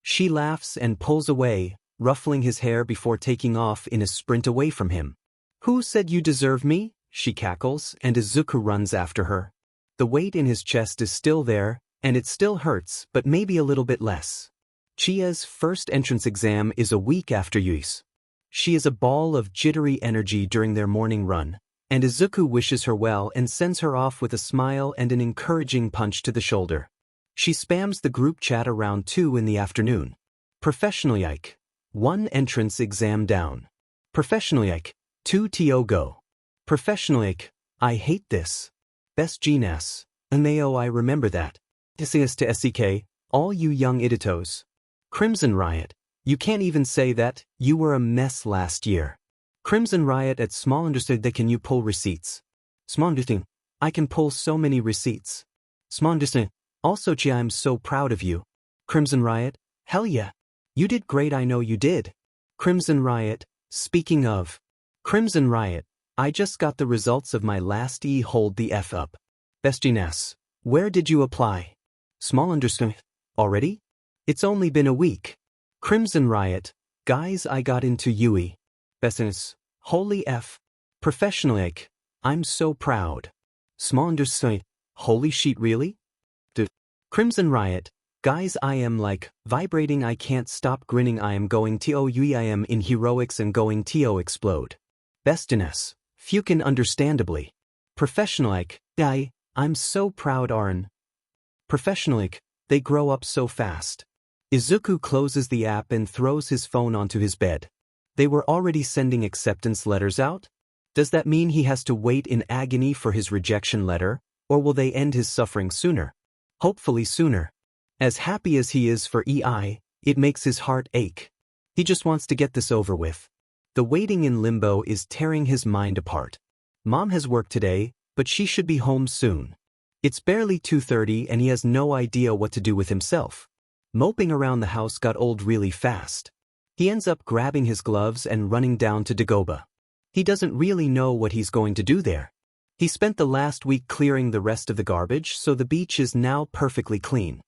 She laughs and pulls away, ruffling his hair before taking off in a sprint away from him. Who said you deserve me? She cackles, and Izuku runs after her. The weight in his chest is still there, and it still hurts, but maybe a little bit less. Chia's first entrance exam is a week after Yui's. She is a ball of jittery energy during their morning run, and Izuku wishes her well and sends her off with a smile and an encouraging punch to the shoulder. She spams the group chat around 2 in the afternoon. Professionally Ike. 1 entrance exam down. Professionally Ike. 2 TO go. Professionally Ike. I hate this. Best Gnas. Ameo I remember that. Tisias to SEK, all you young iditos. Crimson Riot. You can't even say that, you were a mess last year. Crimson Riot at small understood that can you pull receipts? Small understanding. I can pull so many receipts. Small understanding. Also Chi I'm so proud of you. Crimson Riot. Hell yeah. You did great I know you did. Crimson Riot. Speaking of. Crimson Riot. I just got the results of my last hold the F up. Bestiness. Where did you apply? Small understand. Already? It's only been a week. Crimson Riot. Guys I got into Yui. Bestiness. Holy F. Professional Ike. I'm so proud. Small understand. Holy shit really? Crimson Riot. Guys I am like, vibrating I can't stop grinning I am going to Yui I am in heroics and going to explode. Bestiness. Fukin understandably. Professional Ike. I'm so proud Arn. Professional Ike. They grow up so fast. Izuku closes the app and throws his phone onto his bed. They were already sending acceptance letters out? Does that mean he has to wait in agony for his rejection letter, or will they end his suffering sooner? Hopefully sooner. As happy as he is for EI, it makes his heart ache. He just wants to get this over with. The waiting in limbo is tearing his mind apart. Mom has work today, but she should be home soon. It's barely 2:30 and he has no idea what to do with himself. Moping around the house got old really fast. He ends up grabbing his gloves and running down to Dagoba. He doesn't really know what he's going to do there. He spent the last week clearing the rest of the garbage, so the beach is now perfectly clean.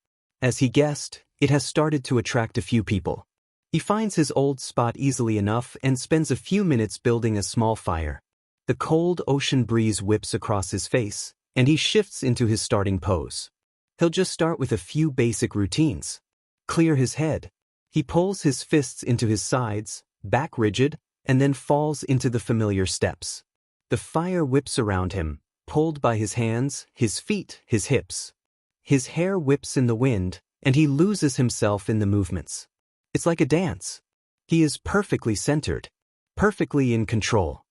As he guessed, it has started to attract a few people. He finds his old spot easily enough and spends a few minutes building a small fire. The cold ocean breeze whips across his face, and he shifts into his starting pose. He'll just start with a few basic routines. Clear his head. He pulls his fists into his sides, back rigid, and then falls into the familiar steps. The fire whips around him, pulled by his hands, his feet, his hips. His hair whips in the wind, and he loses himself in the movements. It's like a dance. He is perfectly centered, perfectly in control.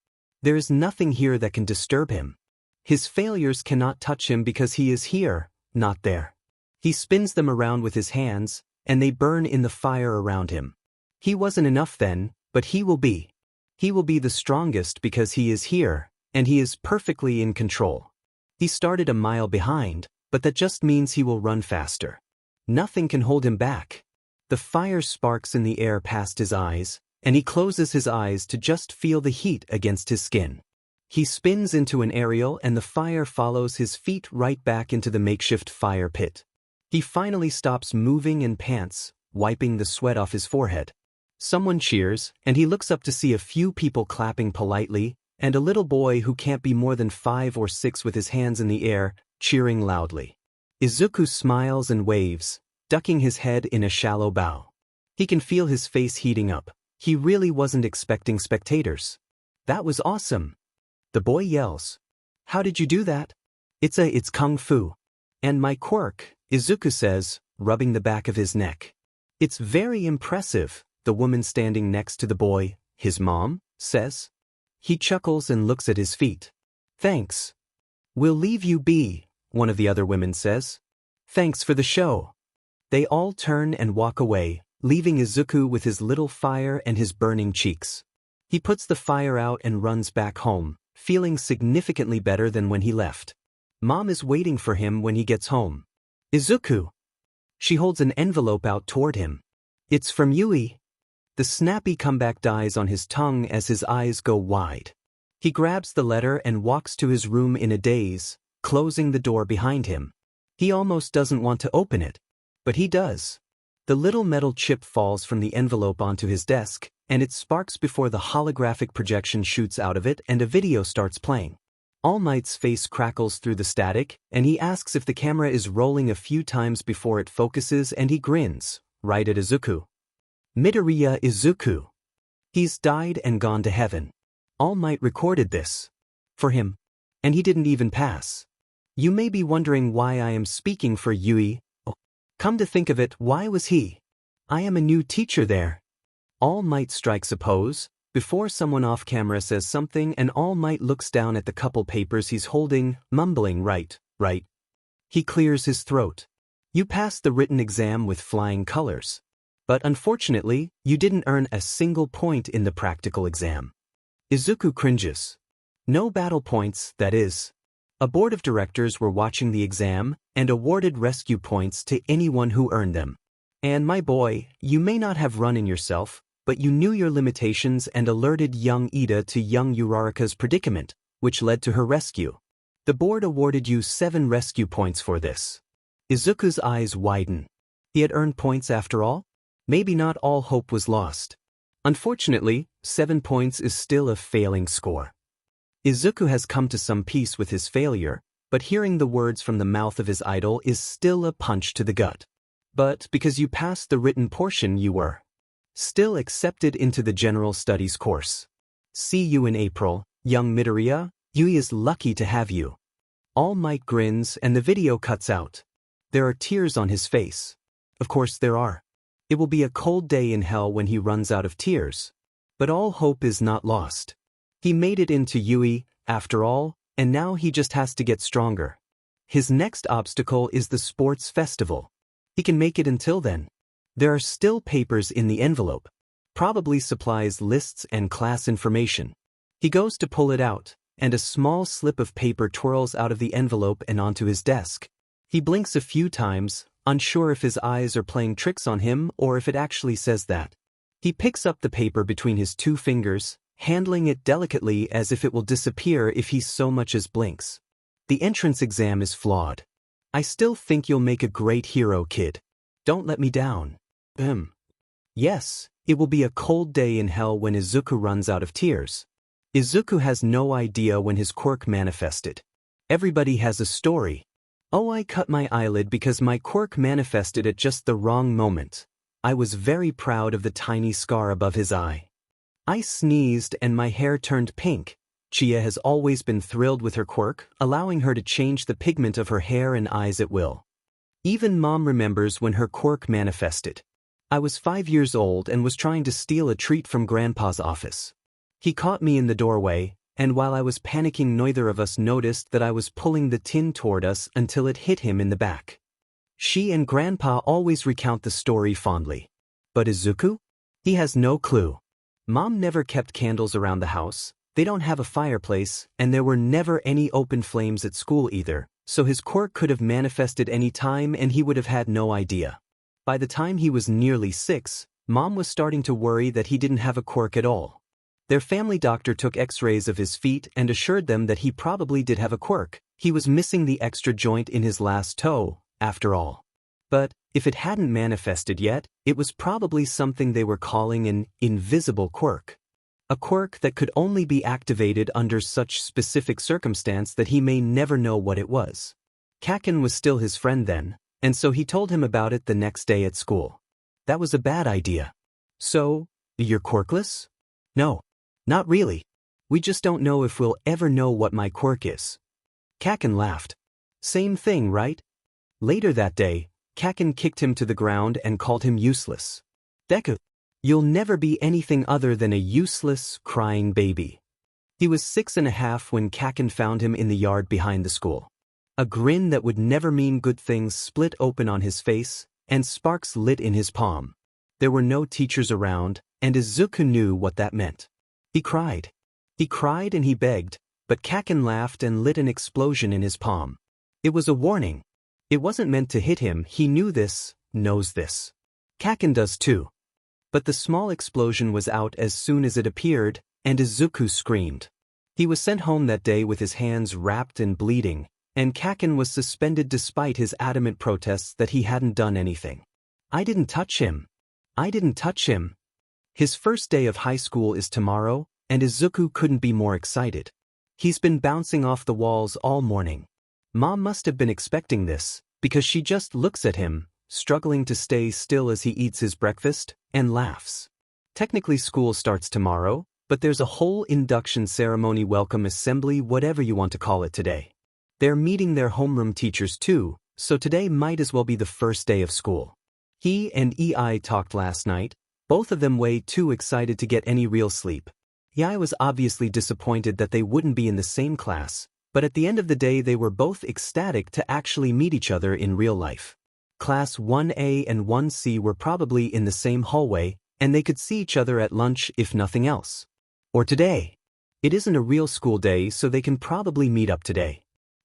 There is nothing here that can disturb him. His failures cannot touch him because he is here, not there. He spins them around with his hands, and they burn in the fire around him. He wasn't enough then, but he will be. He will be the strongest because he is here, and he is perfectly in control. He started a mile behind, but that just means he will run faster. Nothing can hold him back. The fire sparks in the air past his eyes, and he closes his eyes to just feel the heat against his skin. He spins into an aerial and the fire follows his feet right back into the makeshift fire pit. He finally stops moving and pants, wiping the sweat off his forehead. Someone cheers, and he looks up to see a few people clapping politely, and a little boy who can't be more than 5 or 6 with his hands in the air, cheering loudly. Izuku smiles and waves, ducking his head in a shallow bow. He can feel his face heating up. He really wasn't expecting spectators. That was awesome. The boy yells. How did you do that? It's kung fu. And my quirk, Izuku says, rubbing the back of his neck. It's very impressive, the woman standing next to the boy, his mom, says. He chuckles and looks at his feet. Thanks. We'll leave you be, one of the other women says. Thanks for the show. They all turn and walk away, leaving Izuku with his little fire and his burning cheeks. He puts the fire out and runs back home, feeling significantly better than when he left. Mom is waiting for him when he gets home. Izuku. She holds an envelope out toward him. It's from Yui. The snappy comeback dies on his tongue as his eyes go wide. He grabs the letter and walks to his room in a daze, closing the door behind him. He almost doesn't want to open it, but he does. The little metal chip falls from the envelope onto his desk, and it sparks before the holographic projection shoots out of it and a video starts playing. All Might's face crackles through the static, and he asks if the camera is rolling a few times before it focuses, and he grins, right at Izuku. Midoriya Izuku. He's died and gone to heaven. All Might recorded this. For him. And he didn't even pass. You may be wondering why I am speaking for Yui. Oh, come to think of it, why was he? I am a new teacher there. All Might strikes a pose, before someone off camera says something, and All Might looks down at the couple papers he's holding, mumbling right. He clears his throat. You passed the written exam with flying colors. But unfortunately, you didn't earn a single point in the practical exam. Izuku cringes. No battle points, that is. A board of directors were watching the exam and awarded rescue points to anyone who earned them. And my boy, you may not have run in yourself, but you knew your limitations and alerted young Ida to young Uraraka's predicament, which led to her rescue. The board awarded you 7 rescue points for this. Izuku's eyes widen. He had earned points after all? Maybe not all hope was lost. Unfortunately, 7 points is still a failing score. Izuku has come to some peace with his failure, but hearing the words from the mouth of his idol is still a punch to the gut. But because you passed the written portion, you were still accepted into the general studies course. See you in April, young Midoriya. Yui is lucky to have you. All Might grins and the video cuts out. There are tears on his face. Of course there are. It will be a cold day in hell when he runs out of tears. But all hope is not lost. He made it into Yui, after all, and now he just has to get stronger. His next obstacle is the sports festival. He can make it until then. There are still papers in the envelope. Probably supplies, lists, and class information. He goes to pull it out, and a small slip of paper twirls out of the envelope and onto his desk. He blinks a few times, unsure if his eyes are playing tricks on him or if it actually says that. He picks up the paper between his 2 fingers, handling it delicately as if it will disappear if he so much as blinks. The entrance exam is flawed. I still think you'll make a great hero, kid. Don't let me down. Yes, it will be a cold day in hell when Izuku runs out of tears. Izuku has no idea when his quirk manifested. Everybody has a story. Oh, I cut my eyelid because my quirk manifested at just the wrong moment. I was very proud of the tiny scar above his eye. I sneezed and my hair turned pink. Chia has always been thrilled with her quirk, allowing her to change the pigment of her hair and eyes at will. Even Mom remembers when her quirk manifested. I was 5 years old and was trying to steal a treat from Grandpa's office. He caught me in the doorway, and while I was panicking, neither of us noticed that I was pulling the tin toward us until it hit him in the back. She and Grandpa always recount the story fondly. But Izuku? He has no clue. Mom never kept candles around the house, they don't have a fireplace, and there were never any open flames at school either, so his quirk could have manifested any time and he would have had no idea. By the time he was nearly 6, Mom was starting to worry that he didn't have a quirk at all. Their family doctor took x-rays of his feet and assured them that he probably did have a quirk. He was missing the extra joint in his last toe, after all. But if it hadn't manifested yet, it was probably something they were calling an invisible quirk. A quirk that could only be activated under such specific circumstance that he may never know what it was. Kaken was still his friend then, and so he told him about it the next day at school. That was a bad idea. So, you're quirkless? No. Not really. We just don't know if we'll ever know what my quirk is. Kaken laughed. Same thing, right? Later that day, Kaken kicked him to the ground and called him useless. Deku, you'll never be anything other than a useless, crying baby. He was 6.5 when Kaken found him in the yard behind the school. A grin that would never mean good things split open on his face, and sparks lit in his palm. There were no teachers around, and Izuku knew what that meant. He cried. He cried and he begged, but Kaken laughed and lit an explosion in his palm. It was a warning. It wasn't meant to hit him, he knew this, knows this. Kaken does too. But the small explosion was out as soon as it appeared, and Izuku screamed. He was sent home that day with his hands wrapped and bleeding, and Kaken was suspended despite his adamant protests that he hadn't done anything. I didn't touch him. I didn't touch him. His first day of high school is tomorrow, and Izuku couldn't be more excited. He's been bouncing off the walls all morning. Mom must have been expecting this, because she just looks at him, struggling to stay still as he eats his breakfast, and laughs. Technically school starts tomorrow, but there's a whole induction ceremony, welcome assembly, whatever you want to call it today. They're meeting their homeroom teachers too, so today might as well be the first day of school. He and EI talked last night, both of them way too excited to get any real sleep. EI was obviously disappointed that they wouldn't be in the same class, but at the end of the day they were both ecstatic to actually meet each other in real life. Class 1A and 1C were probably in the same hallway, and they could see each other at lunch if nothing else. Or today. It isn't a real school day, so they can probably meet up today.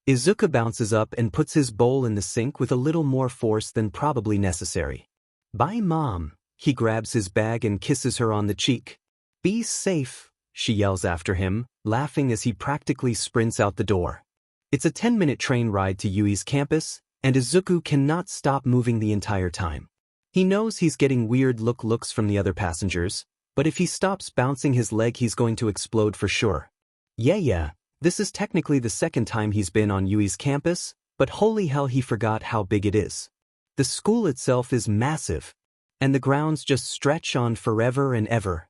Izuku bounces up and puts his bowl in the sink with a little more force than probably necessary. Bye, Mom. He grabs his bag and kisses her on the cheek. Be safe, she yells after him, laughing as he practically sprints out the door. It's a 10-minute train ride to Yui's campus, and Izuku cannot stop moving the entire time. He knows he's getting weird looks from the other passengers, but if he stops bouncing his leg he's going to explode for sure. Yeah, this is technically the second time he's been on Yui's campus, but holy hell, he forgot how big it is. The school itself is massive, and the grounds just stretch on forever and ever.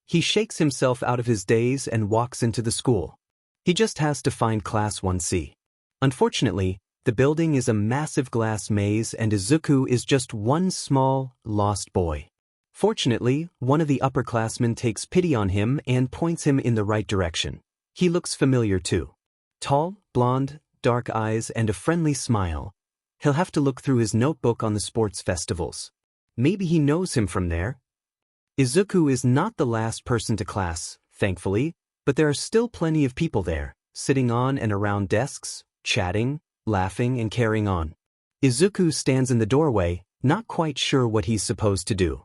He shakes himself out of his daze and walks into the school. He just has to find Class 1C. Unfortunately, the building is a massive glass maze and Izuku is just one small, lost boy. Fortunately, one of the upperclassmen takes pity on him and points him in the right direction. He looks familiar too. Tall, blonde, dark eyes and a friendly smile. He'll have to look through his notebook on the sports festivals. Maybe he knows him from there. Izuku is not the last person to class, thankfully, but there are still plenty of people there, sitting on and around desks, chatting, laughing and carrying on. Izuku stands in the doorway, not quite sure what he's supposed to do.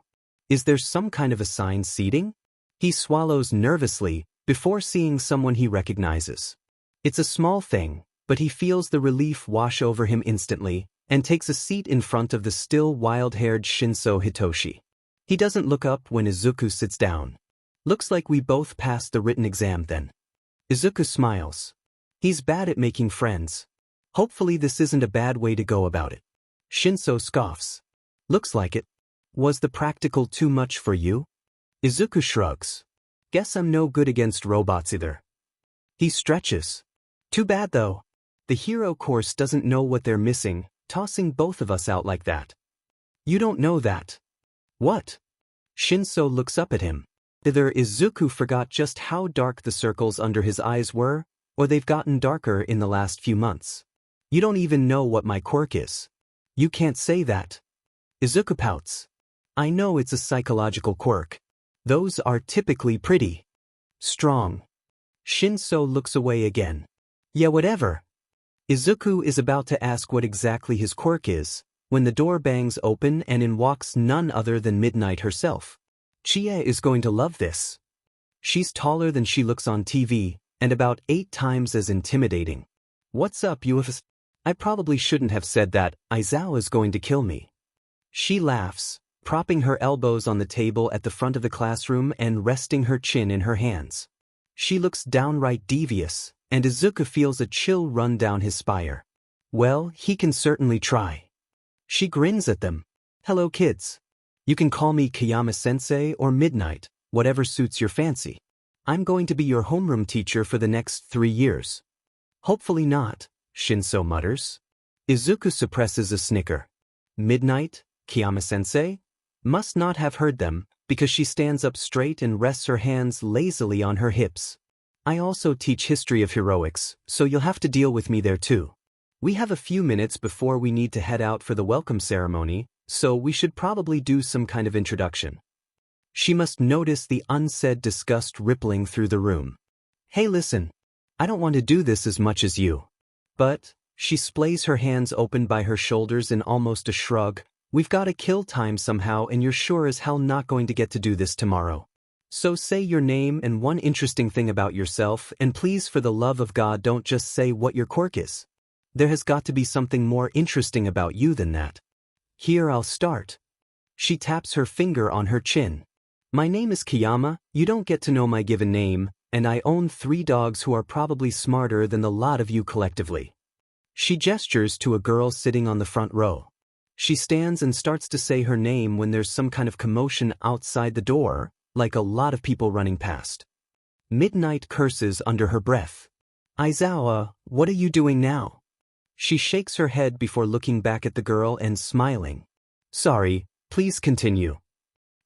Is there some kind of assigned seating? He swallows nervously before seeing someone he recognizes. It's a small thing, but he feels the relief wash over him instantly and takes a seat in front of the still wild-haired Shinso Hitoshi. He doesn't look up when Izuku sits down. Looks like we both passed the written exam then. Izuku smiles. He's bad at making friends. Hopefully this isn't a bad way to go about it. Shinso scoffs. Looks like it. Was the practical too much for you? Izuku shrugs. Guess I'm no good against robots either. He stretches. Too bad though. The hero course doesn't know what they're missing, tossing both of us out like that. You don't know that. What? Shinso looks up at him. Either Izuku forgot just how dark the circles under his eyes were, or they've gotten darker in the last few months. You don't even know what my quirk is. You can't say that. Izuku pouts. I know it's a psychological quirk. Those are typically pretty strong. Shinso looks away again. Yeah, whatever. Izuku is about to ask what exactly his quirk is, when the door bangs open and in walks none other than Midnight herself. Chie is going to love this. She's taller than she looks on TV, and about 8 times as intimidating. What's up, UFS? I probably shouldn't have said that. Aizawa is going to kill me. She laughs, propping her elbows on the table at the front of the classroom and resting her chin in her hands. She looks downright devious, and Izuku feels a chill run down his spine. Well, he can certainly try. She grins at them. Hello, kids. You can call me Kiyama-sensei or Midnight, whatever suits your fancy. I'm going to be your homeroom teacher for the next 3 years. Hopefully not, Shinso mutters. Izuku suppresses a snicker. Midnight, Kiyama-sensei? Must not have heard them, because she stands up straight and rests her hands lazily on her hips. I also teach history of heroics, so you'll have to deal with me there too. We have a few minutes before we need to head out for the welcome ceremony, so we should probably do some kind of introduction. She must notice the unsaid disgust rippling through the room. Hey, listen. I don't want to do this as much as you. But, she splays her hands open by her shoulders in almost a shrug, we've got to kill time somehow and you're sure as hell not going to get to do this tomorrow. So say your name and one interesting thing about yourself, and please for the love of God don't just say what your quirk is. There has got to be something more interesting about you than that. Here I'll start. She taps her finger on her chin. My name is Kiyama, you don't get to know my given name, and I own 3 dogs who are probably smarter than the lot of you collectively. She gestures to a girl sitting on the front row. She stands and starts to say her name when there's some kind of commotion outside the door, like a lot of people running past. Midnight curses under her breath. Aizawa, what are you doing now? She shakes her head before looking back at the girl and smiling. Sorry, please continue.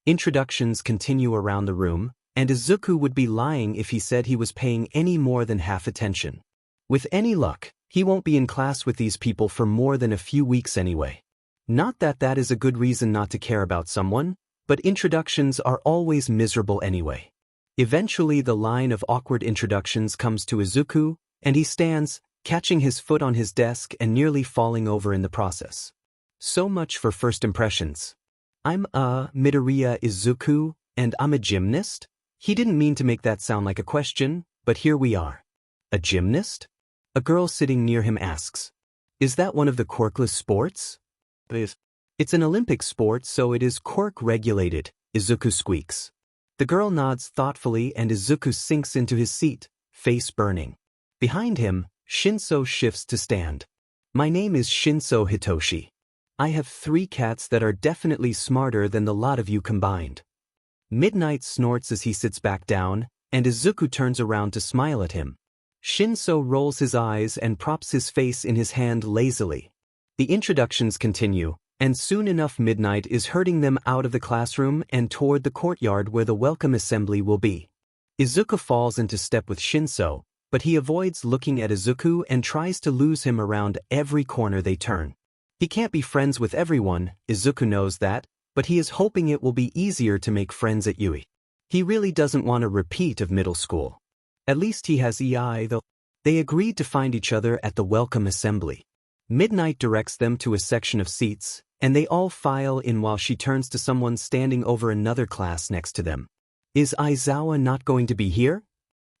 Introductions continue around the room, and Izuku would be lying if he said he was paying any more than half attention. With any luck, he won't be in class with these people for more than a few weeks anyway. Not that that is a good reason not to care about someone, but introductions are always miserable anyway. Eventually the line of awkward introductions comes to Izuku, and he stands, catching his foot on his desk and nearly falling over in the process. So much for first impressions. I'm Midoriya Izuku, and I'm a gymnast? He didn't mean to make that sound like a question, but here we are. A gymnast? A girl sitting near him asks. Is that one of the quirkless sports? It's an Olympic sport, so it is quirk regulated, Izuku squeaks. The girl nods thoughtfully and Izuku sinks into his seat, face burning. Behind him, Shinso shifts to stand. My name is Shinso Hitoshi. I have 3 cats that are definitely smarter than the lot of you combined. Midnight snorts as he sits back down, and Izuku turns around to smile at him. Shinso rolls his eyes and props his face in his hand lazily. The introductions continue, and soon enough Midnight is herding them out of the classroom and toward the courtyard where the welcome assembly will be. Izuku falls into step with Shinso, but he avoids looking at Izuku and tries to lose him around every corner they turn. He can't be friends with everyone, Izuku knows that, but he is hoping it will be easier to make friends at Yui. He really doesn't want a repeat of middle school. At least he has EI though. They agreed to find each other at the welcome assembly. Midnight directs them to a section of seats, and they all file in while she turns to someone standing over another class next to them. Is Aizawa not going to be here?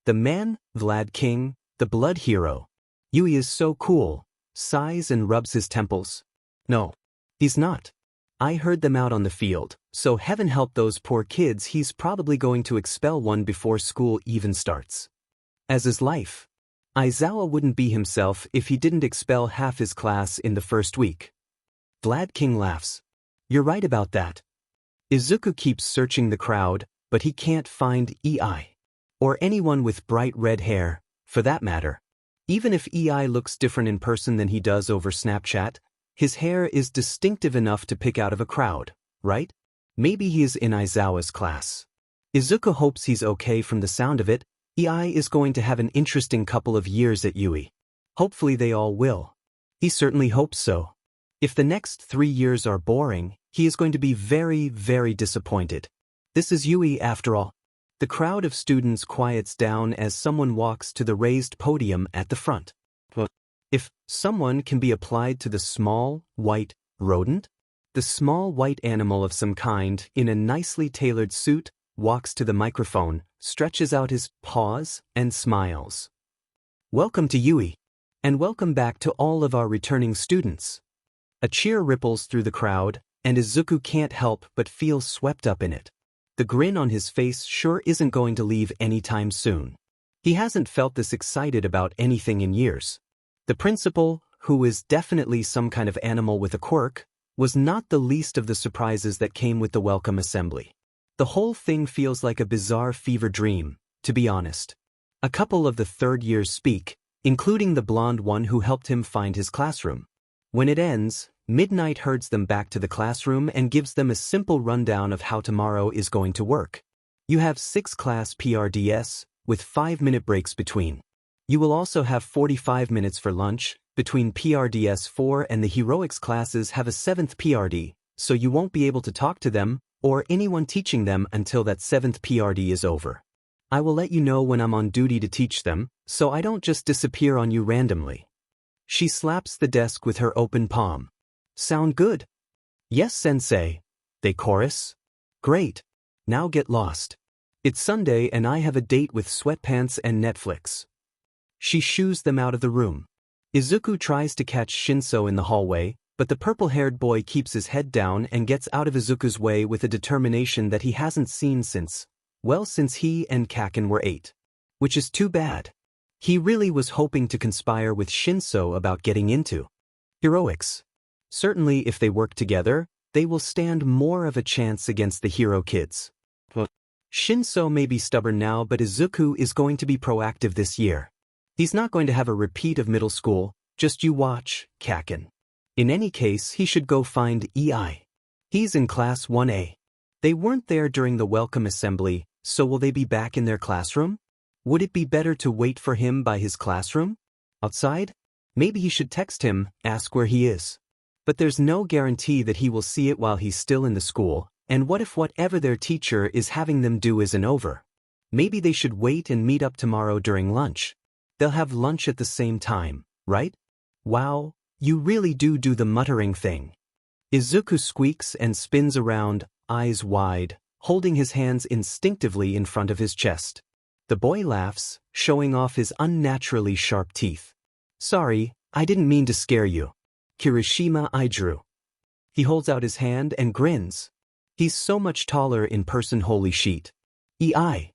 The man, Vlad King, the blood hero. Yui is so cool, sighs and rubs his temples. No, he's not. I heard them out on the field, so heaven help those poor kids, he's probably going to expel one before school even starts. As is life. Aizawa wouldn't be himself if he didn't expel half his class in the first week. Vlad King laughs. You're right about that. Izuku keeps searching the crowd, but he can't find EI. Or anyone with bright red hair, for that matter. Even if EI looks different in person than he does over Snapchat, his hair is distinctive enough to pick out of a crowd, right? Maybe he is in Aizawa's class. Izuku hopes he's okay from the sound of it. EI is going to have an interesting couple of years at Yui. Hopefully they all will. He certainly hopes so. If the next 3 years are boring, he is going to be very, very disappointed. This is Yui after all. The crowd of students quiets down as someone walks to the raised podium at the front. If someone can be applied to the small, white rodent, the small white animal of some kind in a nicely tailored suit walks to the microphone, stretches out his paws, and smiles. Welcome to Yui, and welcome back to all of our returning students. A cheer ripples through the crowd, and Izuku can't help but feel swept up in it. The grin on his face sure isn't going to leave anytime soon. He hasn't felt this excited about anything in years. The principal, who is definitely some kind of animal with a quirk, was not the least of the surprises that came with the welcome assembly. The whole thing feels like a bizarre fever dream, to be honest. A couple of the third years speak, including the blonde one who helped him find his classroom. When it ends, Midnight herds them back to the classroom and gives them a simple rundown of how tomorrow is going to work. You have 6 class PRDS, with 5-minute breaks between. You will also have 45 minutes for lunch. Between PRDS 4 and the heroics classes have a 7th PRD, so you won't be able to talk to them or anyone teaching them until that 7th PRD is over. I will let you know when I'm on duty to teach them, so I don't just disappear on you randomly. She slaps the desk with her open palm. Sound good? Yes, sensei. They chorus. Great. Now get lost. It's Sunday and I have a date with sweatpants and Netflix. She shoos them out of the room. Izuku tries to catch Shinso in the hallway, but the purple-haired boy keeps his head down and gets out of Izuku's way with a determination that he hasn't seen since he and Kaken were 8. Which is too bad. He really was hoping to conspire with Shinso about getting into heroics. Certainly if they work together, they will stand more of a chance against the hero kids. Shinso may be stubborn now, but Izuku is going to be proactive this year. He's not going to have a repeat of middle school, just you watch, Kaken. In any case, he should go find EI. He's in class 1A. They weren't there during the welcome assembly, so will they be back in their classroom? Would it be better to wait for him by his classroom? Outside? Maybe he should text him, ask where he is. But there's no guarantee that he will see it while he's still in the school, and what if whatever their teacher is having them do isn't over? Maybe they should wait and meet up tomorrow during lunch. They'll have lunch at the same time, right? Wow, you really do the muttering thing. Izuku squeaks and spins around, eyes wide, holding his hands instinctively in front of his chest. The boy laughs, showing off his unnaturally sharp teeth. Sorry, I didn't mean to scare you. Kirishima Idru. He holds out his hand and grins. He's so much taller in person, holy sheet. EI.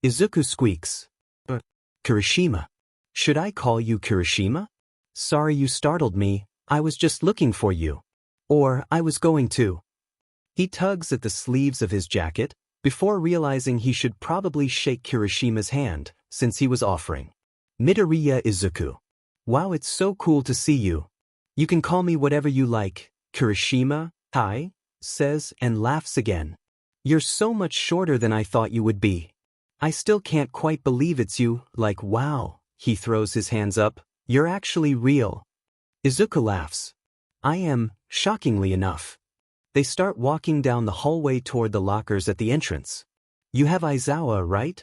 Izuku squeaks. Kirishima. Should I call you Kirishima? Sorry you startled me, I was just looking for you. Or I was going to. He tugs at the sleeves of his jacket, before realizing he should probably shake Kirishima's hand, since he was offering. Midoriya Izuku. Wow, it's so cool to see you. You can call me whatever you like, Kirishima, hi, says and laughs again. You're so much shorter than I thought you would be. I still can't quite believe it's you, like wow, he throws his hands up, you're actually real. Izuku laughs. I am, shockingly enough. They start walking down the hallway toward the lockers at the entrance. You have Aizawa, right?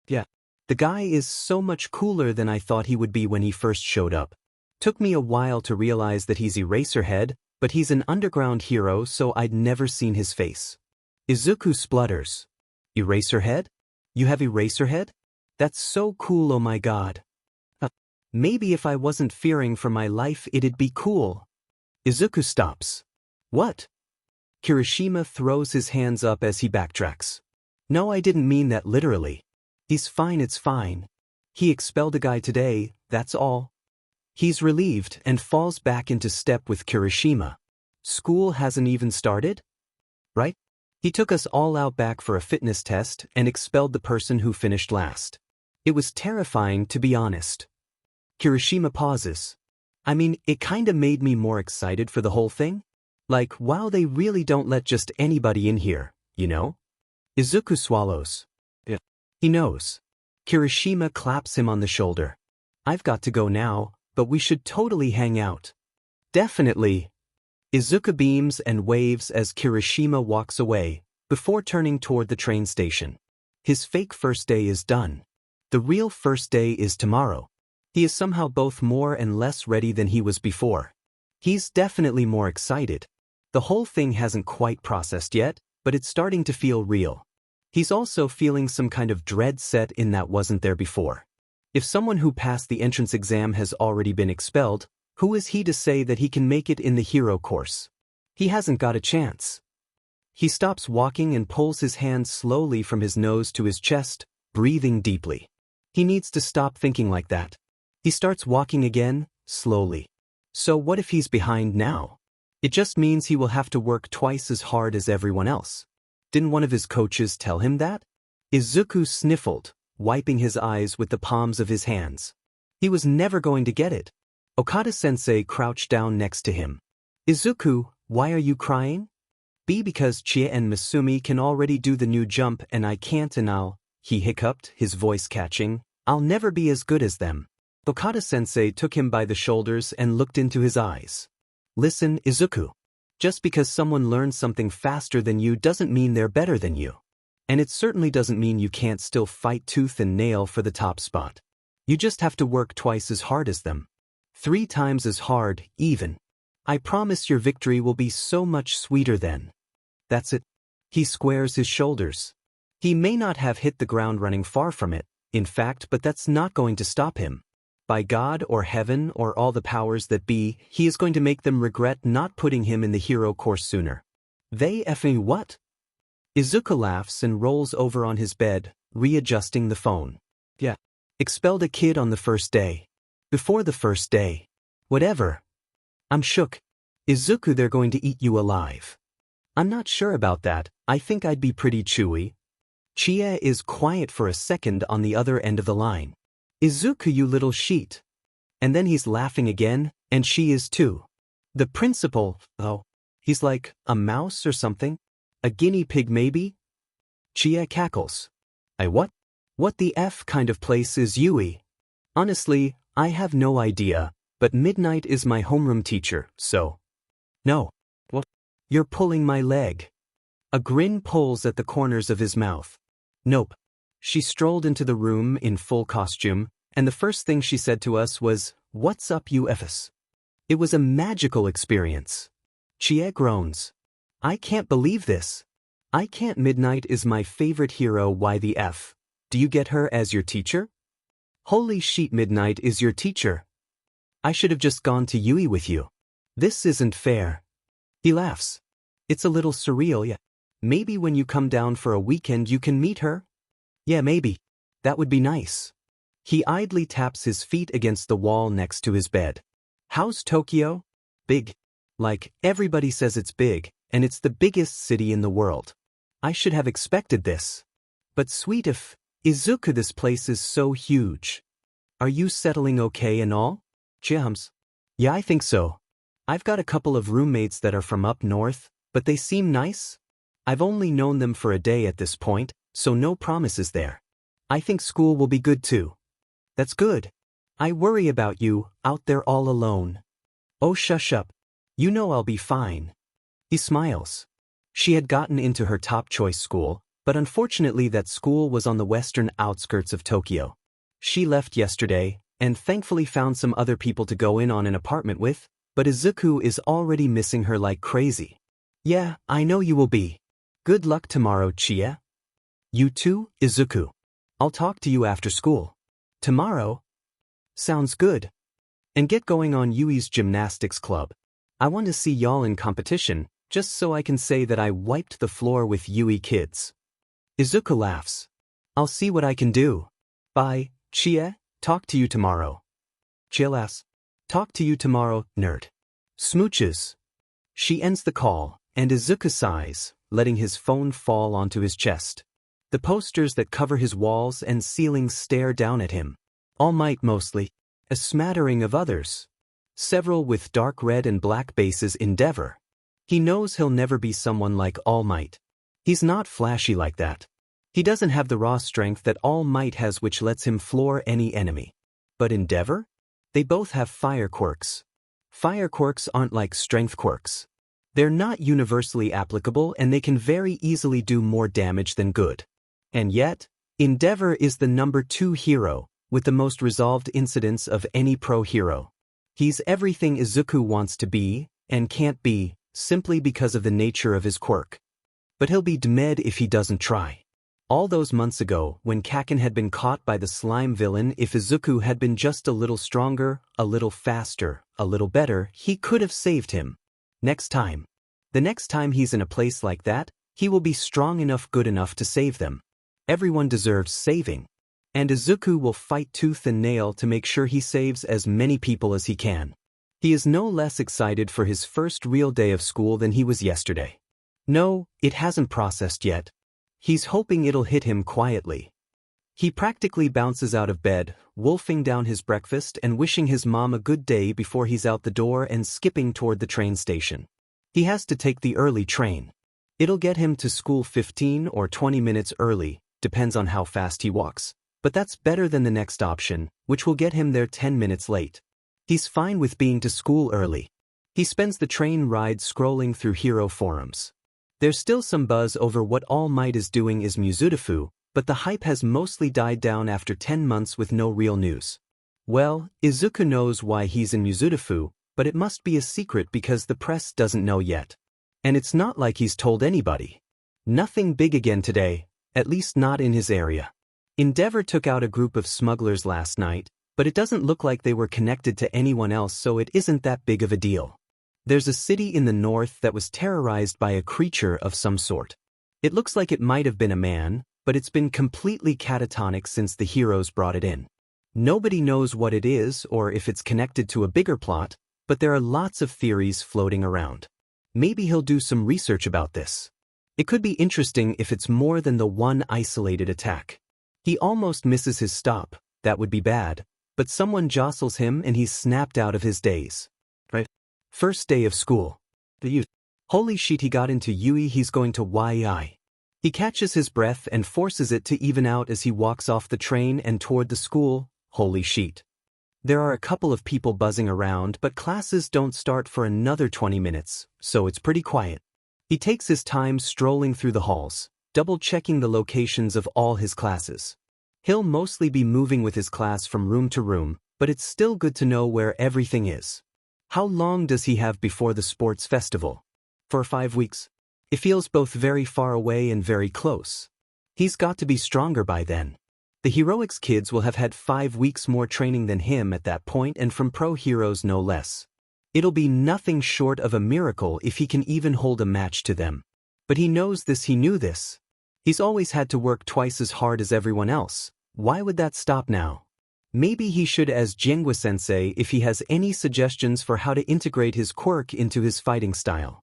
Yeah. The guy is so much cooler than I thought he would be when he first showed up. Took me a while to realize that he's Eraserhead, but he's an underground hero, so I'd never seen his face. Izuku splutters. Eraserhead? You have Eraserhead? That's so cool, oh my god. Maybe if I wasn't fearing for my life it'd be cool. Izuku stops. What? Kirishima throws his hands up as he backtracks. No, I didn't mean that literally. He's fine, it's fine. He expelled a guy today, that's all. He's relieved and falls back into step with Kirishima. School hasn't even started? Right? He took us all out back for a fitness test and expelled the person who finished last. It was terrifying, to be honest. Kirishima pauses. I mean, it kinda made me more excited for the whole thing. Like, wow, they really don't let just anybody in here, you know? Izuku swallows. Yeah. He knows. Kirishima claps him on the shoulder. I've got to go now, but we should totally hang out. Definitely. Izuku beams and waves as Kirishima walks away, before turning toward the train station. His fake first day is done. The real first day is tomorrow. He is somehow both more and less ready than he was before. He's definitely more excited. The whole thing hasn't quite processed yet, but it's starting to feel real. He's also feeling some kind of dread set in that wasn't there before. If someone who passed the entrance exam has already been expelled, who is he to say that he can make it in the hero course? He hasn't got a chance. He stops walking and pulls his hand slowly from his nose to his chest, breathing deeply. He needs to stop thinking like that. He starts walking again, slowly. So what if he's behind now? It just means he will have to work twice as hard as everyone else. Didn't one of his coaches tell him that? Izuku sniffled, wiping his eyes with the palms of his hands. He was never going to get it. Okada-sensei crouched down next to him. Izuku, why are you crying? Because Chie and Masumi can already do the new jump and I can't, and he hiccuped, his voice catching, I'll never be as good as them. Okada-sensei took him by the shoulders and looked into his eyes. Listen, Izuku. Just because someone learns something faster than you doesn't mean they're better than you. And it certainly doesn't mean you can't still fight tooth and nail for the top spot. You just have to work twice as hard as them. 3 times as hard, even. I promise your victory will be so much sweeter then. That's it. He squares his shoulders. He may not have hit the ground running, far from it, in fact, but that's not going to stop him. By God or heaven or all the powers that be, he is going to make them regret not putting him in the hero course sooner. They effing what? Izuku laughs and rolls over on his bed, readjusting the phone. Yeah. Expelled a kid on the first day. Before the first day. Whatever. I'm shook. Izuku, they're going to eat you alive. I'm not sure about that, I think I'd be pretty chewy. Chie is quiet for a second on the other end of the line. Izuku, you little sheet. And then he's laughing again, and she is too. The principal, oh, he's like a mouse or something? A guinea pig maybe? Chie cackles. What? What the F kind of place is Yui? Honestly, I have no idea, but Midnight is my homeroom teacher, so. No. What? You're pulling my leg. A grin pulls at the corners of his mouth. Nope. She strolled into the room in full costume, and the first thing she said to us was, "What's up, you Fs?" It was a magical experience. Chie groans. I can't believe this. I can't. Midnight is my favorite hero. Why the F? Do you get her as your teacher? Holy shit, Midnight is your teacher. I should have just gone to Yui with you. This isn't fair. He laughs. It's a little surreal, yeah. Maybe when you come down for a weekend you can meet her? Yeah, maybe. That would be nice. He idly taps his feet against the wall next to his bed. How's Tokyo? Big. Like, everybody says it's big, and it's the biggest city in the world. I should have expected this. But sweet if, Izuku, this place is so huge. Are you settling okay and all? Chihums. Yeah, I think so. I've got a couple of roommates that are from up north, but they seem nice. I've only known them for a day at this point, so no promises there. I think school will be good too. That's good. I worry about you, out there all alone. Oh, shush up. You know I'll be fine. He smiles. She had gotten into her top choice school, but unfortunately that school was on the western outskirts of Tokyo. She left yesterday, and thankfully found some other people to go in on an apartment with, but Izuku is already missing her like crazy. Yeah, I know you will be. Good luck tomorrow, Chie. You too, Izuku. I'll talk to you after school. Tomorrow? Sounds good. And get going on Yui's gymnastics club. I want to see y'all in competition, just so I can say that I wiped the floor with Yui kids. Izuku laughs. I'll see what I can do. Bye, Chie, talk to you tomorrow. Chie laughs. Talk to you tomorrow, nerd. Smooches. She ends the call, and Izuku sighs, letting his phone fall onto his chest. The posters that cover his walls and ceiling stare down at him. All Might mostly. A smattering of others. Several with dark red and black bases. Endeavor. He knows he'll never be someone like All Might. He's not flashy like that. He doesn't have the raw strength that All Might has, which lets him floor any enemy. But Endeavor? They both have fire quirks. Fire quirks aren't like strength quirks. They're not universally applicable and they can very easily do more damage than good. And yet, Endeavor is the number 2 hero, with the most resolved incidents of any pro hero. He's everything Izuku wants to be, and can't be, simply because of the nature of his quirk. But he'll be dead if he doesn't try. All those months ago, when Kaken had been caught by the slime villain, if Izuku had been just a little stronger, a little faster, a little better, he could have saved him. Next time. The next time he's in a place like that, he will be strong enough, good enough to save them. Everyone deserves saving. And Izuku will fight tooth and nail to make sure he saves as many people as he can. He is no less excited for his first real day of school than he was yesterday. No, it hasn't processed yet. He's hoping it'll hit him quietly. He practically bounces out of bed, wolfing down his breakfast and wishing his mom a good day before he's out the door and skipping toward the train station. He has to take the early train. It'll get him to school 15 or 20 minutes early, depends on how fast he walks. But that's better than the next option, which will get him there 10 minutes late. He's fine with being to school early. He spends the train ride scrolling through hero forums. There's still some buzz over what All Might is doing as Muzutafu, but the hype has mostly died down after 10 months with no real news. Well, Izuku knows why he's in Muzutafu, but it must be a secret because the press doesn't know yet. And it's not like he's told anybody. Nothing big again today, at least not in his area. Endeavor took out a group of smugglers last night, but it doesn't look like they were connected to anyone else, so it isn't that big of a deal. There's a city in the north that was terrorized by a creature of some sort. It looks like it might have been a man, but it's been completely catatonic since the heroes brought it in. Nobody knows what it is or if it's connected to a bigger plot, but there are lots of theories floating around. Maybe he'll do some research about this. It could be interesting if it's more than the one isolated attack. He almost misses his stop, that would be bad, but someone jostles him and he's snapped out of his daze. Right? First day of school. Holy shit, he got into Yui, he's going to YI. He catches his breath and forces it to even out as he walks off the train and toward the school. Holy shit. There are a couple of people buzzing around, but classes don't start for another 20 minutes, so it's pretty quiet. He takes his time strolling through the halls, double-checking the locations of all his classes. He'll mostly be moving with his class from room to room, but it's still good to know where everything is. How long does he have before the sports festival? For 5 weeks? It feels both very far away and very close. He's got to be stronger by then. The heroics kids will have had 5 weeks more training than him at that point, and from pro heroes no less. It'll be nothing short of a miracle if he can even hold a match to them. But he knows this, he knew this. He's always had to work twice as hard as everyone else. Why would that stop now? Maybe he should ask Jingwa-sensei if he has any suggestions for how to integrate his quirk into his fighting style.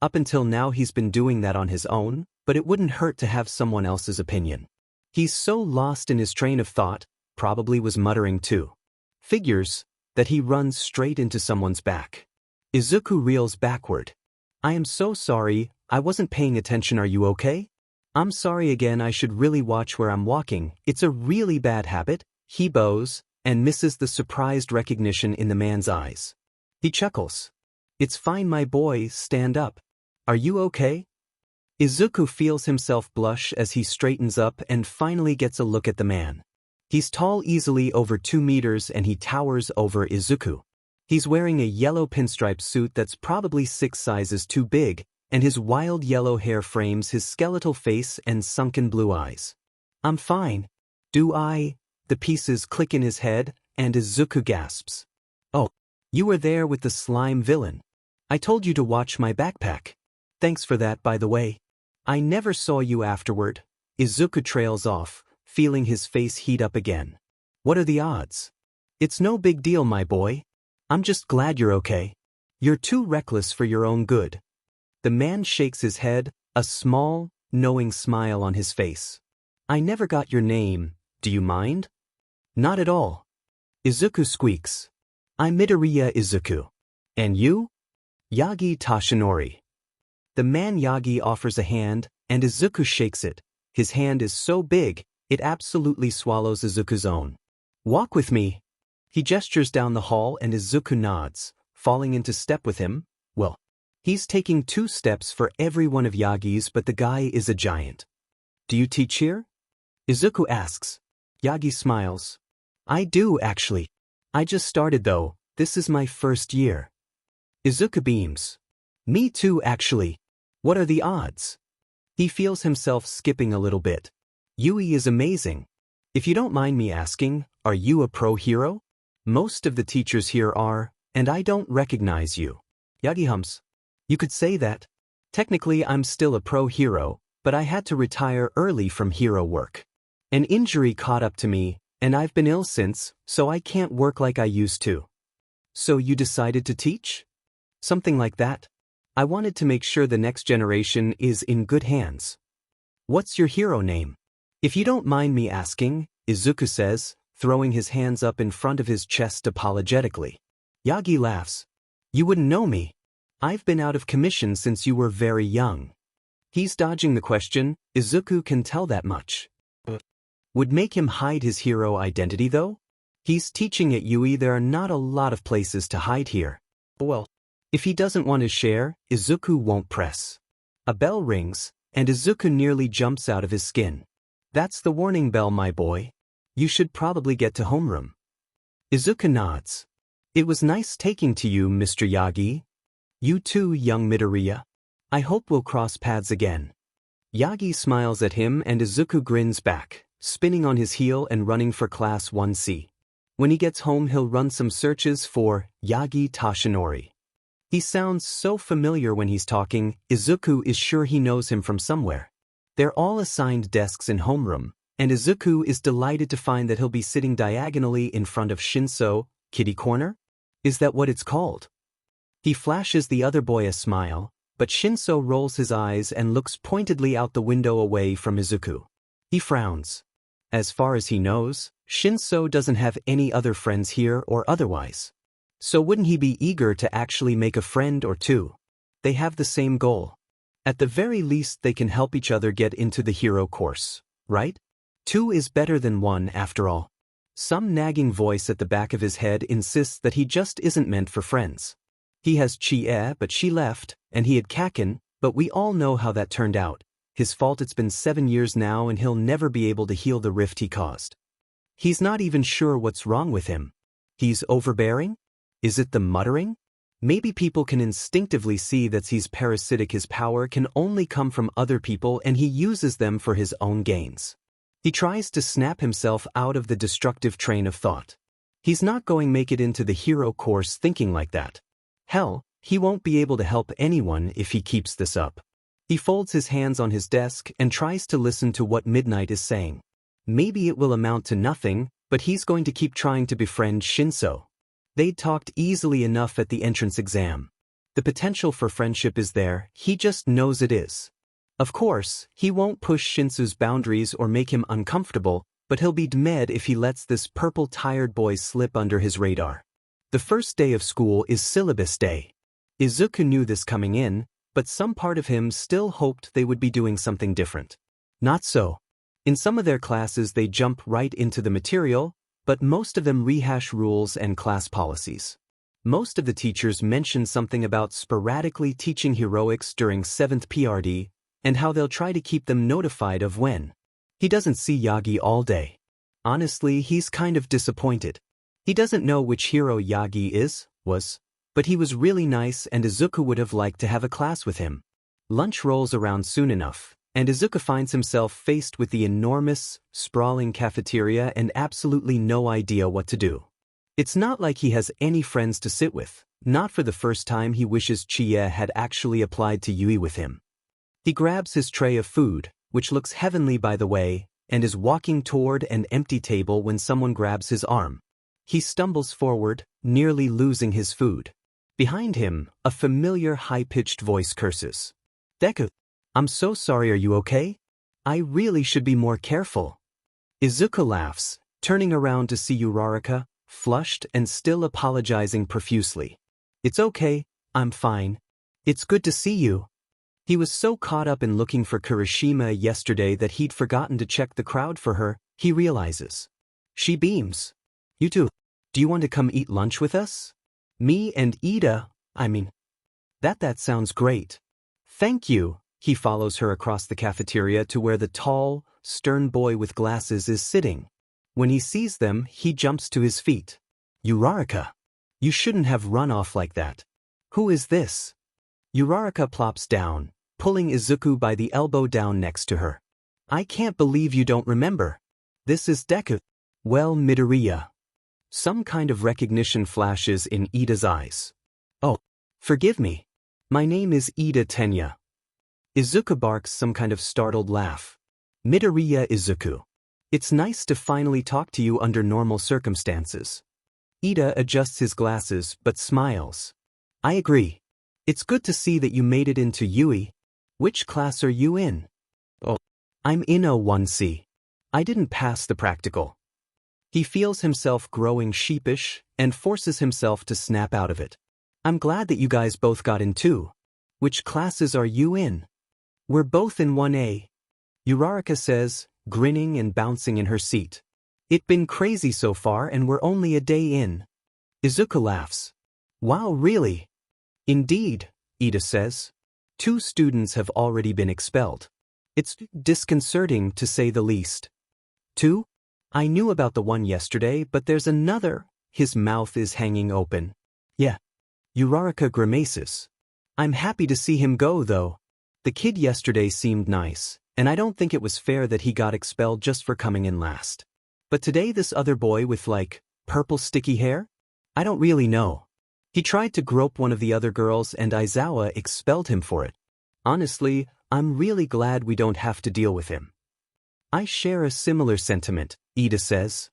Up until now he's been doing that on his own, but it wouldn't hurt to have someone else's opinion. He's so lost in his train of thought, probably was muttering too. Figures, that he runs straight into someone's back. Izuku reels backward. I am so sorry, I wasn't paying attention, are you okay? I'm sorry again, I should really watch where I'm walking, it's a really bad habit. He bows, and misses the surprised recognition in the man's eyes. He chuckles. It's fine my boy, stand up. Are you okay? Izuku feels himself blush as he straightens up and finally gets a look at the man. He's tall, easily over 2 meters, and he towers over Izuku. He's wearing a yellow pinstripe suit that's probably 6 sizes too big, and his wild yellow hair frames his skeletal face and sunken blue eyes. I'm fine. Do I? The pieces click in his head, and Izuku gasps. Oh, you were there with the slime villain. I told you to watch my backpack. Thanks for that, by the way. I never saw you afterward. Izuku trails off, feeling his face heat up again. What are the odds? It's no big deal, my boy. I'm just glad you're okay. You're too reckless for your own good. The man shakes his head, a small, knowing smile on his face. I never got your name, do you mind? Not at all. Izuku squeaks. I'm Midoriya Izuku. And you? Yagi Tashinori. The man Yagi offers a hand, and Izuku shakes it. His hand is so big, it absolutely swallows Izuku's own. Walk with me. He gestures down the hall and Izuku nods, falling into step with him. Well, he's taking 2 steps for every one of Yagi's, but the guy is a giant. Do you teach here? Izuku asks. Yagi smiles. I do, actually. I just started though, this is my first year. Izuku beams. Me too, actually. What are the odds? He feels himself skipping a little bit. Yui is amazing. If you don't mind me asking, are you a pro hero? Most of the teachers here are, and I don't recognize you. Yagi hums. You could say that. Technically I'm still a pro hero, but I had to retire early from hero work. An injury caught up to me, and I've been ill since, so I can't work like I used to. So you decided to teach? Something like that. I wanted to make sure the next generation is in good hands. What's your hero name? If you don't mind me asking, Izuku says, throwing his hands up in front of his chest apologetically. Yagi laughs. You wouldn't know me. I've been out of commission since you were very young. He's dodging the question, Izuku can tell that much. Would make him hide his hero identity though? He's teaching at Yui, there are not a lot of places to hide here. Well, if he doesn't want to share, Izuku won't press. A bell rings, and Izuku nearly jumps out of his skin. That's the warning bell, my boy. You should probably get to homeroom. Izuku nods. It was nice taking to you, Mr. Yagi. You too, young Midoriya. I hope we'll cross paths again. Yagi smiles at him and Izuku grins back, spinning on his heel and running for Class 1C. When he gets home he'll run some searches for Yagi Tashinori. He sounds so familiar when he's talking, Izuku is sure he knows him from somewhere. They're all assigned desks in homeroom, and Izuku is delighted to find that he'll be sitting diagonally in front of Shinso, kitty corner? Is that what it's called? He flashes the other boy a smile, but Shinso rolls his eyes and looks pointedly out the window away from Izuku. He frowns. As far as he knows, Shinso doesn't have any other friends here or otherwise. So wouldn't he be eager to actually make a friend or two? They have the same goal. At the very least they can help each other get into the hero course, right? Two is better than one after all. Some nagging voice at the back of his head insists that he just isn't meant for friends. He has Chie but she left, and he had Kaken, but we all know how that turned out. His fault. It's been 7 years now and he'll never be able to heal the rift he caused. He's not even sure what's wrong with him. He's overbearing? Is it the muttering? Maybe people can instinctively see that he's parasitic. His power can only come from other people and he uses them for his own gains. He tries to snap himself out of the destructive train of thought. He's not going to make it into the hero course thinking like that. Hell, he won't be able to help anyone if he keeps this up. He folds his hands on his desk and tries to listen to what Midnight is saying. Maybe it will amount to nothing, but he's going to keep trying to befriend Shinso. They'd talked easily enough at the entrance exam. The potential for friendship is there, he just knows it is. Of course, he won't push Shinso's boundaries or make him uncomfortable, but he'll be dead if he lets this purple tired boy slip under his radar. The first day of school is syllabus day. Izuku knew this coming in, but some part of him still hoped they would be doing something different. Not so. In some of their classes they jump right into the material, but most of them rehash rules and class policies. Most of the teachers mention something about sporadically teaching heroics during 7th PRD, and how they'll try to keep them notified of when. He doesn't see Yagi all day. Honestly, he's kind of disappointed. He doesn't know which hero Yagi was, but he was really nice and Izuku would have liked to have a class with him. Lunch rolls around soon enough, and Izuku finds himself faced with the enormous, sprawling cafeteria and absolutely no idea what to do. It's not like he has any friends to sit with. Not for the first time he wishes Chie had actually applied to Yui with him. He grabs his tray of food, which looks heavenly by the way, and is walking toward an empty table when someone grabs his arm. He stumbles forward, nearly losing his food. Behind him, a familiar high-pitched voice curses. Deku, I'm so sorry, are you okay? I really should be more careful. Izuku laughs, turning around to see Uraraka, flushed and still apologizing profusely. It's okay, I'm fine. It's good to see you. He was so caught up in looking for Kirishima yesterday that he'd forgotten to check the crowd for her, he realizes. She beams. You too. Do you want to come eat lunch with us? Me and Ida, That sounds great. Thank you. He follows her across the cafeteria to where the tall, stern boy with glasses is sitting. When he sees them, he jumps to his feet. Uraraka. You shouldn't have run off like that. Who is this? Uraraka plops down, pulling Izuku by the elbow down next to her. I can't believe you don't remember. This is Deku. Well, Midoriya. Some kind of recognition flashes in Ida's eyes. Oh, forgive me. My name is Ida Tenya. Izuku barks some kind of startled laugh. Midoriya Izuku. It's nice to finally talk to you under normal circumstances. Ida adjusts his glasses but smiles. I agree. It's good to see that you made it into Yui. Which class are you in? Oh, I'm in O1C. I didn't pass the practical. He feels himself growing sheepish and forces himself to snap out of it. I'm glad that you guys both got in too. Which classes are you in? We're both in 1A. Uraraka says, grinning and bouncing in her seat. It's been crazy so far and we're only a day in. Izuku laughs. Wow, really? Indeed, Ida says. 2 students have already been expelled. It's disconcerting to say the least. 2? I knew about the one yesterday, but there's another. His mouth is hanging open. Yeah. Uraraka grimaces. I'm happy to see him go, though. The kid yesterday seemed nice, and I don't think it was fair that he got expelled just for coming in last. But today this other boy with, purple sticky hair? I don't really know. He tried to grope one of the other girls and Aizawa expelled him for it. Honestly, I'm really glad we don't have to deal with him. I share a similar sentiment, Ida says.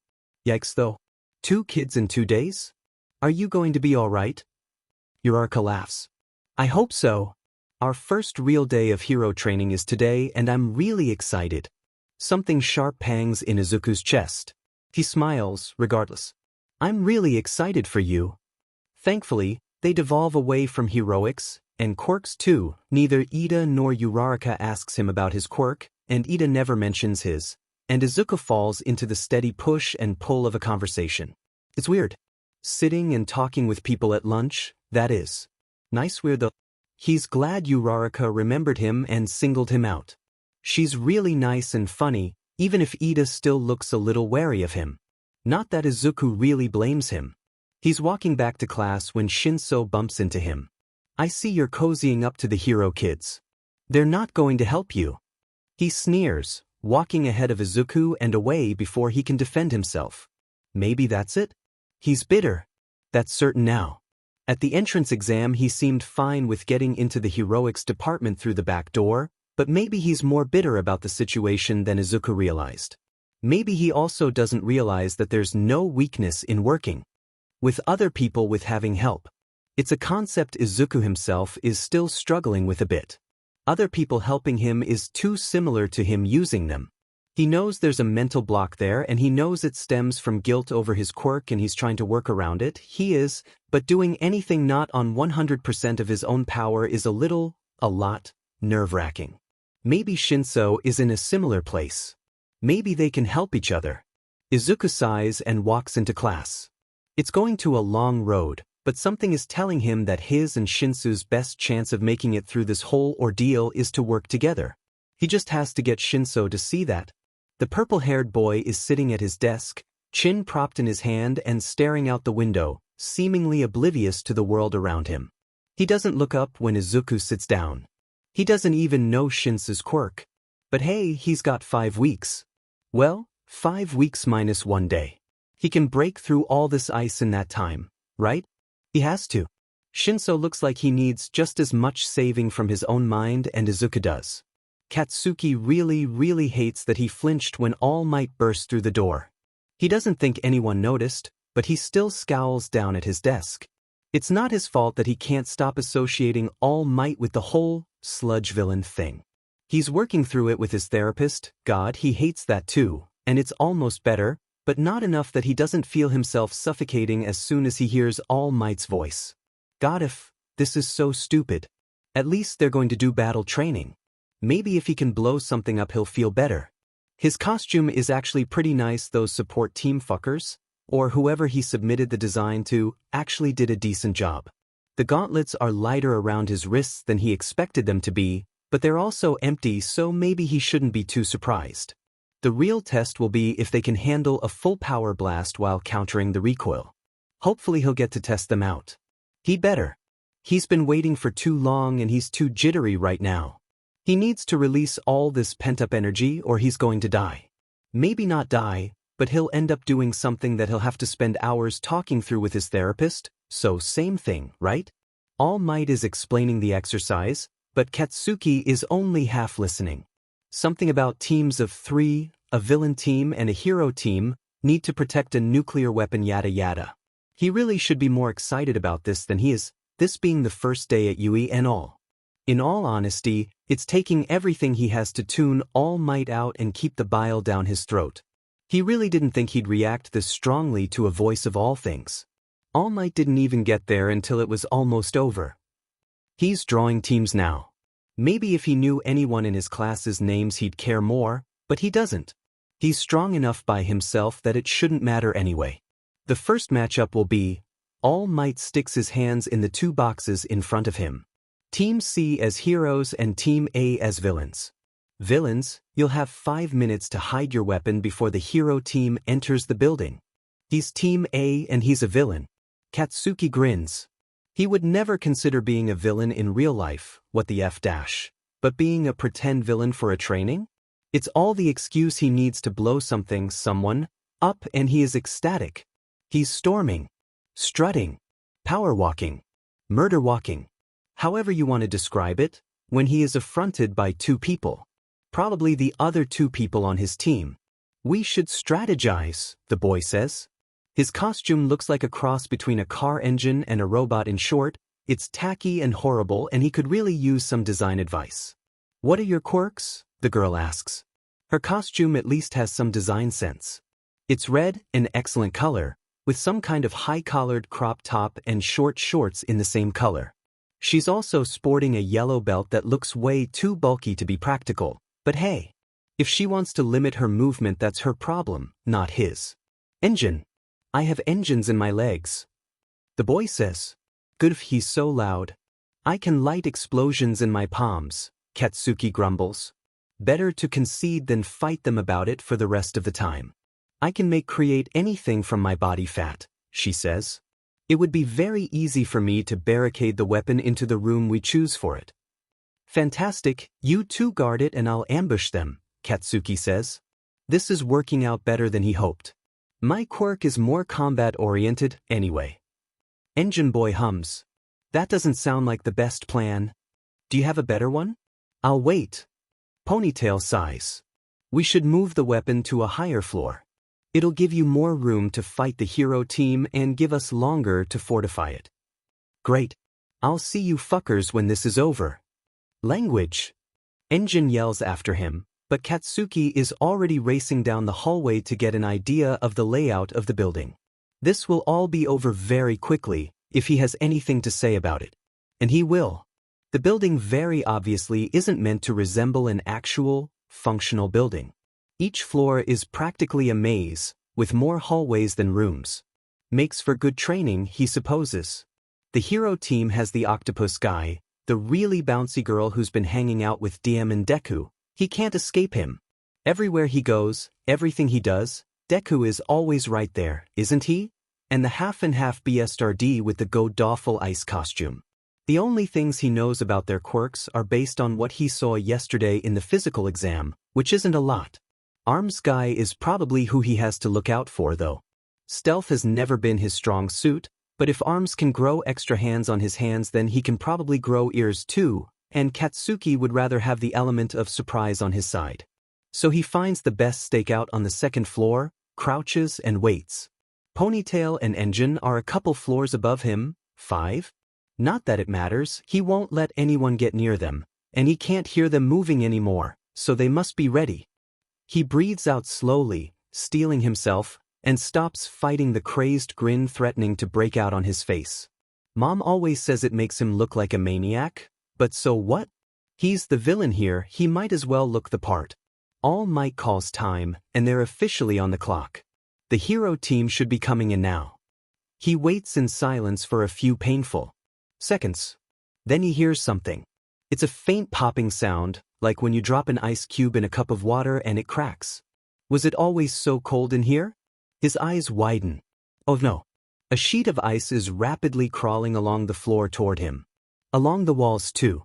Yikes though. 2 kids in 2 days? Are you going to be alright? Uraraka laughs. I hope so. Our first real day of hero training is today and I'm really excited. Something sharp pangs in Izuku's chest. He smiles, regardless. I'm really excited for you. Thankfully, they devolve away from heroics, and quirks too. Neither Ida nor Uraraka asks him about his quirk, and Ida never mentions his, and Izuku falls into the steady push and pull of a conversation. It's weird. Sitting and talking with people at lunch, that is. Nice weird though. He's glad Uraraka remembered him and singled him out. She's really nice and funny, even if Ida still looks a little wary of him. Not that Izuku really blames him. He's walking back to class when Shinso bumps into him. I see you're cozying up to the hero kids. They're not going to help you. He sneers, walking ahead of Izuku and away before he can defend himself. Maybe that's it? He's bitter. That's certain now. At the entrance exam he seemed fine with getting into the heroics department through the back door, but maybe he's more bitter about the situation than Izuku realized. Maybe he also doesn't realize that there's no weakness in working with other people with having help. It's a concept Izuku himself is still struggling with a bit. Other people helping him is too similar to him using them. He knows there's a mental block there and he knows it stems from guilt over his quirk and he's trying to work around it. He is, but doing anything not on 100% of his own power is a lot, nerve-wracking. Maybe Shinso is in a similar place. Maybe they can help each other. Izuku sighs and walks into class. It's going to a long road, but something is telling him that his and Shinso's best chance of making it through this whole ordeal is to work together. He just has to get Shinso to see that. The purple-haired boy is sitting at his desk, chin propped in his hand and staring out the window, seemingly oblivious to the world around him. He doesn't look up when Izuku sits down. He doesn't even know Shinso's quirk. But hey, he's got 5 weeks. Well, 5 weeks minus 1 day. He can break through all this ice in that time, right? He has to. Shinso looks like he needs just as much saving from his own mind and Izuku does. Katsuki really hates that he flinched when All Might burst through the door. He doesn't think anyone noticed, but he still scowls down at his desk. It's not his fault that he can't stop associating All Might with the whole sludge villain thing. He's working through it with his therapist. God, he hates that too, and it's almost better, but not enough that he doesn't feel himself suffocating as soon as he hears All Might's voice. God, if this is so stupid. At least they're going to do battle training. Maybe if he can blow something up he'll feel better. His costume is actually pretty nice. Those support team fuckers, or whoever he submitted the design to, actually did a decent job. The gauntlets are lighter around his wrists than he expected them to be, but they're also empty, so maybe he shouldn't be too surprised. The real test will be if they can handle a full power blast while countering the recoil. Hopefully he'll get to test them out. He'd better. He's been waiting for too long and he's too jittery right now. He needs to release all this pent-up energy or he's going to die. Maybe not die, but he'll end up doing something that he'll have to spend hours talking through with his therapist, so same thing, right? All Might is explaining the exercise, but Katsuki is only half listening. Something about teams of 3, a villain team and a hero team, need to protect a nuclear weapon yada yada. He really should be more excited about this than he is, this being the first day at UE and all. In all honesty, it's taking everything he has to tune All Might out and keep the bile down his throat. He really didn't think he'd react this strongly to a voice of all things. All Might didn't even get there until it was almost over. He's drawing teams now. Maybe if he knew anyone in his class's names he'd care more, but he doesn't. He's strong enough by himself that it shouldn't matter anyway. The first matchup will be, All Might sticks his hands in the 2 boxes in front of him. Team C as heroes and Team A as villains. Villains, you'll have 5 minutes to hide your weapon before the hero team enters the building. He's Team A and he's a villain. Katsuki grins. He would never consider being a villain in real life, what the F dash. But being a pretend villain for a training? It's all the excuse he needs to blow someone, up and he is ecstatic. He's storming, strutting, power walking, murder walking. However you want to describe it, when he is affronted by 2 people. Probably the other 2 people on his team. We should strategize, the boy says. His costume looks like a cross between a car engine and a robot. In short, It's tacky and horrible and he could really use some design advice. What are your quirks? The girl asks. Her costume at least has some design sense. It's red, an excellent color, with some kind of high-collared crop top and short shorts in the same color. She's also sporting a yellow belt that looks way too bulky to be practical, but hey, if she wants to limit her movement, that's her problem, not his. Engine. I have engines in my legs. The boy says. Good if he's so loud. I can light explosions in my palms, Katsuki grumbles. Better to concede than fight them about it for the rest of the time. I can create anything from my body fat, she says. It would be very easy for me to barricade the weapon into the room we choose for it. Fantastic, you two guard it and I'll ambush them, Katsuki says. This is working out better than he hoped. My quirk is more combat-oriented, anyway. Engine boy hums. That doesn't sound like the best plan. Do you have a better one? I'll wait. Ponytail sighs. We should move the weapon to a higher floor. It'll give you more room to fight the hero team and give us longer to fortify it. Great. I'll see you fuckers when this is over. Language. Engine yells after him, but Katsuki is already racing down the hallway to get an idea of the layout of the building. This will all be over very quickly, if he has anything to say about it. And he will. The building very obviously isn't meant to resemble an actual, functional building. Each floor is practically a maze, with more hallways than rooms. Makes for good training, he supposes. The hero team has the octopus guy, the really bouncy girl who's been hanging out with DM and Deku. He can't escape him. Everywhere he goes, everything he does, Deku is always right there, isn't he? And the half-and-half BSRD with the god-awful ice costume. The only things he knows about their quirks are based on what he saw yesterday in the physical exam, which isn't a lot. Arms guy is probably who he has to look out for, though. Stealth has never been his strong suit, but if Arms can grow extra hands on his hands, then he can probably grow ears too, and Katsuki would rather have the element of surprise on his side. So he finds the best stakeout on the second floor, crouches and waits. Ponytail and Engine are a couple floors above him, 5. Not that it matters, he won't let anyone get near them, and he can't hear them moving anymore, so they must be ready. He breathes out slowly, steeling himself, and stops fighting the crazed grin threatening to break out on his face. Mom always says it makes him look like a maniac, but so what? He's the villain here, he might as well look the part. All Might calls time, and they're officially on the clock. The hero team should be coming in now. He waits in silence for a few painful seconds. Then he hears something. It's a faint popping sound, like when you drop an ice cube in a cup of water and it cracks. Was it always so cold in here? His eyes widen. Oh no. A sheet of ice is rapidly crawling along the floor toward him. Along the walls too.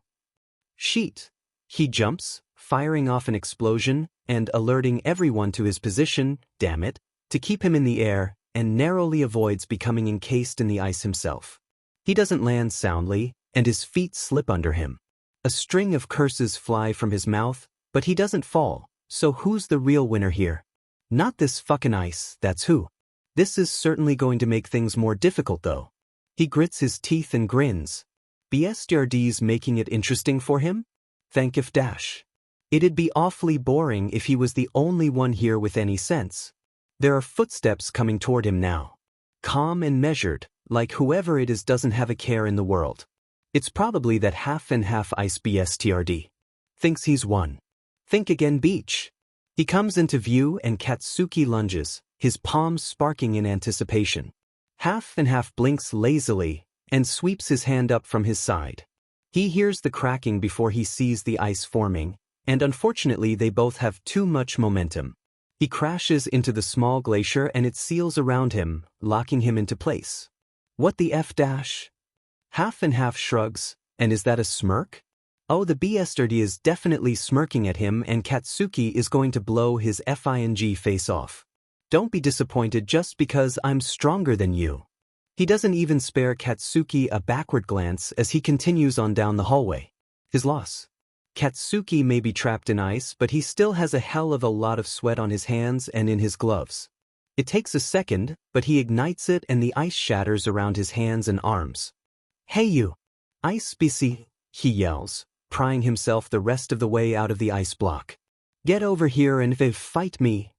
Sheet. He jumps, firing off an explosion, and alerting everyone to his position, damn it, to keep him in the air, and narrowly avoids becoming encased in the ice himself. He doesn't land soundly, and his feet slip under him. A string of curses fly from his mouth, but he doesn't fall, so who's the real winner here? Not this fucking ice, that's who. This is certainly going to make things more difficult though. He grits his teeth and grins. BSDRD's making it interesting for him? Thank if dash. It'd be awfully boring if he was the only one here with any sense. There are footsteps coming toward him now. Calm and measured, like whoever it is doesn't have a care in the world. It's probably that half-and-half ice BSTRD. Thinks he's won. Think again, Beach. He comes into view and Katsuki lunges, his palms sparking in anticipation. Half-and-half blinks lazily and sweeps his hand up from his side. He hears the cracking before he sees the ice forming, and unfortunately they both have too much momentum. He crashes into the small glacier and it seals around him, locking him into place. What the F dash? Half-and-half shrugs, and is that a smirk? Oh, the BSRD is definitely smirking at him and Katsuki is going to blow his FING face off. Don't be disappointed just because I'm stronger than you. He doesn't even spare Katsuki a backward glance as he continues on down the hallway. His loss. Katsuki may be trapped in ice, but he still has a hell of a lot of sweat on his hands and in his gloves. It takes a second, but he ignites it and the ice shatters around his hands and arms. Hey you! Ice BC, he yells, prying himself the rest of the way out of the ice block. Get over here and fight me.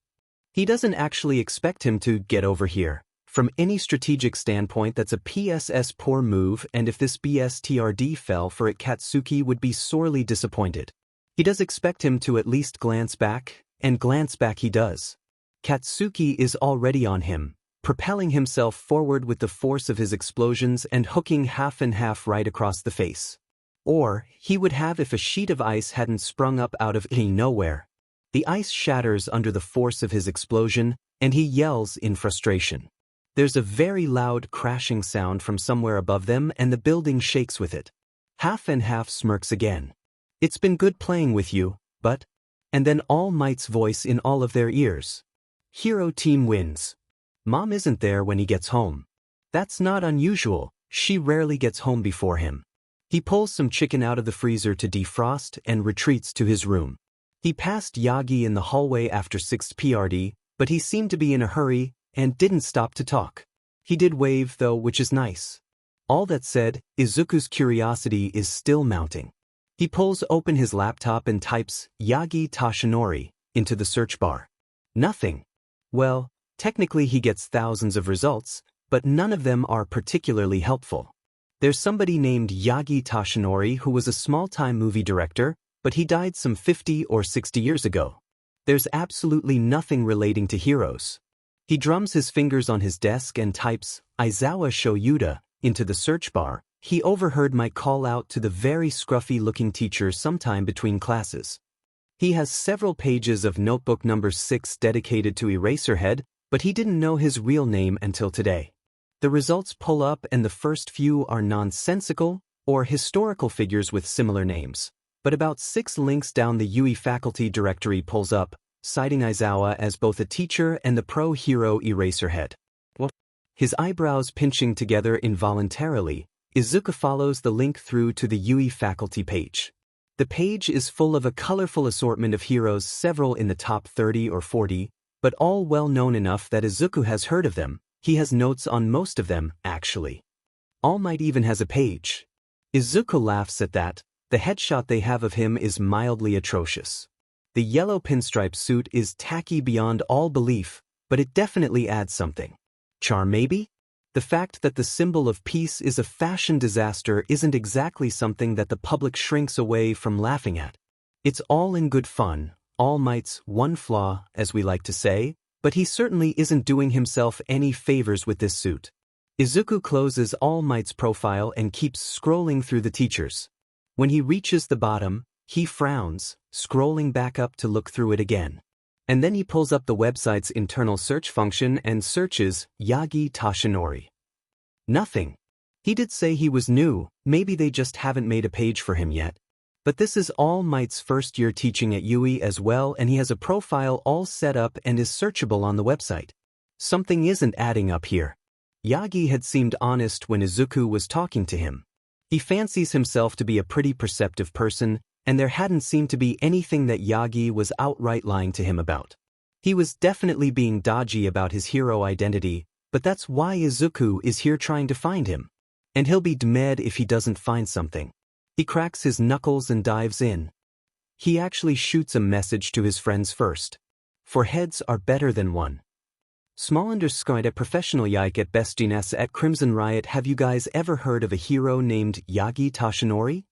He doesn't actually expect him to get over here. From any strategic standpoint, that's a PSS poor move, and if this BSTRD fell for it, Katsuki would be sorely disappointed. He does expect him to at least glance back, and glance back he does. Katsuki is already on him, propelling himself forward with the force of his explosions and hooking half and half right across the face. Or he would have if a sheet of ice hadn't sprung up out of nowhere. The ice shatters under the force of his explosion, and he yells in frustration. There's a very loud crashing sound from somewhere above them, and the building shakes with it. Half and half smirks again. It's been good playing with you, but... And then All Might's voice in all of their ears. Hero team wins. Mom isn't there when he gets home. That's not unusual, she rarely gets home before him. He pulls some chicken out of the freezer to defrost and retreats to his room. He passed Yagi in the hallway after 6th PRD, but he seemed to be in a hurry and didn't stop to talk. He did wave though, which is nice. All that said, Izuku's curiosity is still mounting. He pulls open his laptop and types Yagi Tashinori into the search bar. Nothing. Well, technically he gets thousands of results, but none of them are particularly helpful. There's somebody named Yagi Tashinori who was a small-time movie director, but he died some 50 or 60 years ago. There's absolutely nothing relating to heroes. He drums his fingers on his desk and types Aizawa Shoyuda into the search bar. He overheard my call out to the very scruffy-looking teacher sometime between classes. He has several pages of notebook number 6 dedicated to Eraserhead, but he didn't know his real name until today. The results pull up and the first few are nonsensical or historical figures with similar names. But about 6 links down the UE faculty directory pulls up, citing Aizawa as both a teacher and the pro-hero Eraserhead. What? His eyebrows pinching together involuntarily, Izuku follows the link through to the UE faculty page. The page is full of a colorful assortment of heroes, several in the top 30 or 40, but all well known enough that Izuku has heard of them. He has notes on most of them, actually. All Might even has a page. Izuku laughs at that. The headshot they have of him is mildly atrocious. The yellow pinstripe suit is tacky beyond all belief, but it definitely adds something. Charm maybe? The fact that the symbol of peace is a fashion disaster isn't exactly something that the public shrinks away from laughing at. It's all in good fun, All Might's one flaw, as we like to say, but he certainly isn't doing himself any favors with this suit. Izuku closes All Might's profile and keeps scrolling through the teachers. When he reaches the bottom, he frowns, scrolling back up to look through it again. And then he pulls up the website's internal search function and searches Yagi Tashinori. Nothing. He did say he was new, maybe they just haven't made a page for him yet. But this is All Might's first year teaching at UE as well, and he has a profile all set up and is searchable on the website. Something isn't adding up here. Yagi had seemed honest when Izuku was talking to him. He fancies himself to be a pretty perceptive person, and there hadn't seemed to be anything that Yagi was outright lying to him about. He was definitely being dodgy about his hero identity, but that's why Izuku is here trying to find him. And he'll be dead if he doesn't find something. He cracks his knuckles and dives in. He actually shoots a message to his friends first. For heads are better than one. Small underscore at professional yike at bestiness at Crimson Riot. Have you guys ever heard of a hero named Yagi Tashinori?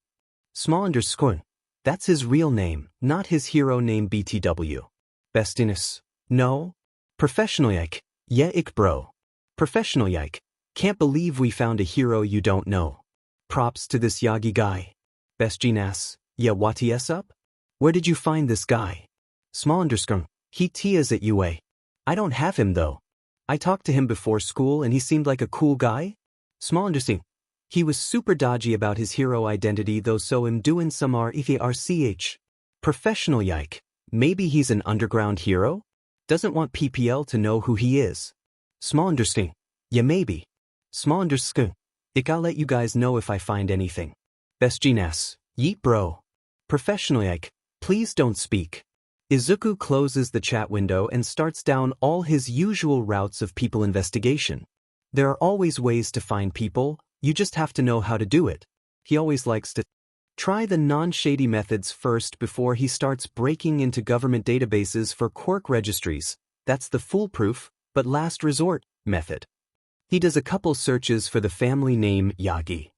Small underscore. That's his real name, not his hero name BTW. Bestiness. No? Professional yike. Yeah ik bro. Professional yike. Can't believe we found a hero you don't know. Props to this Yagi guy. Bestiness. Yeah what is up? Where did you find this guy? Small underscore. He is at UA. I don't have him though. I talked to him before school and he seemed like a cool guy. Small underscore. He was super dodgy about his hero identity though, so I'm doing some RCH. Professional yike. Maybe he's an underground hero? Doesn't want PPL to know who he is. Small underscore. Yeah maybe. Small underscore. I'll let you guys know if I find anything. Bestiness. Yeet bro. Professional yike. Please don't speak. Izuku closes the chat window and starts down all his usual routes of people investigation. There are always ways to find people, you just have to know how to do it. He always likes to try the non-shady methods first before he starts breaking into government databases for quirk registries. That's the foolproof, but last resort, method. He does a couple searches for the family name Yagi.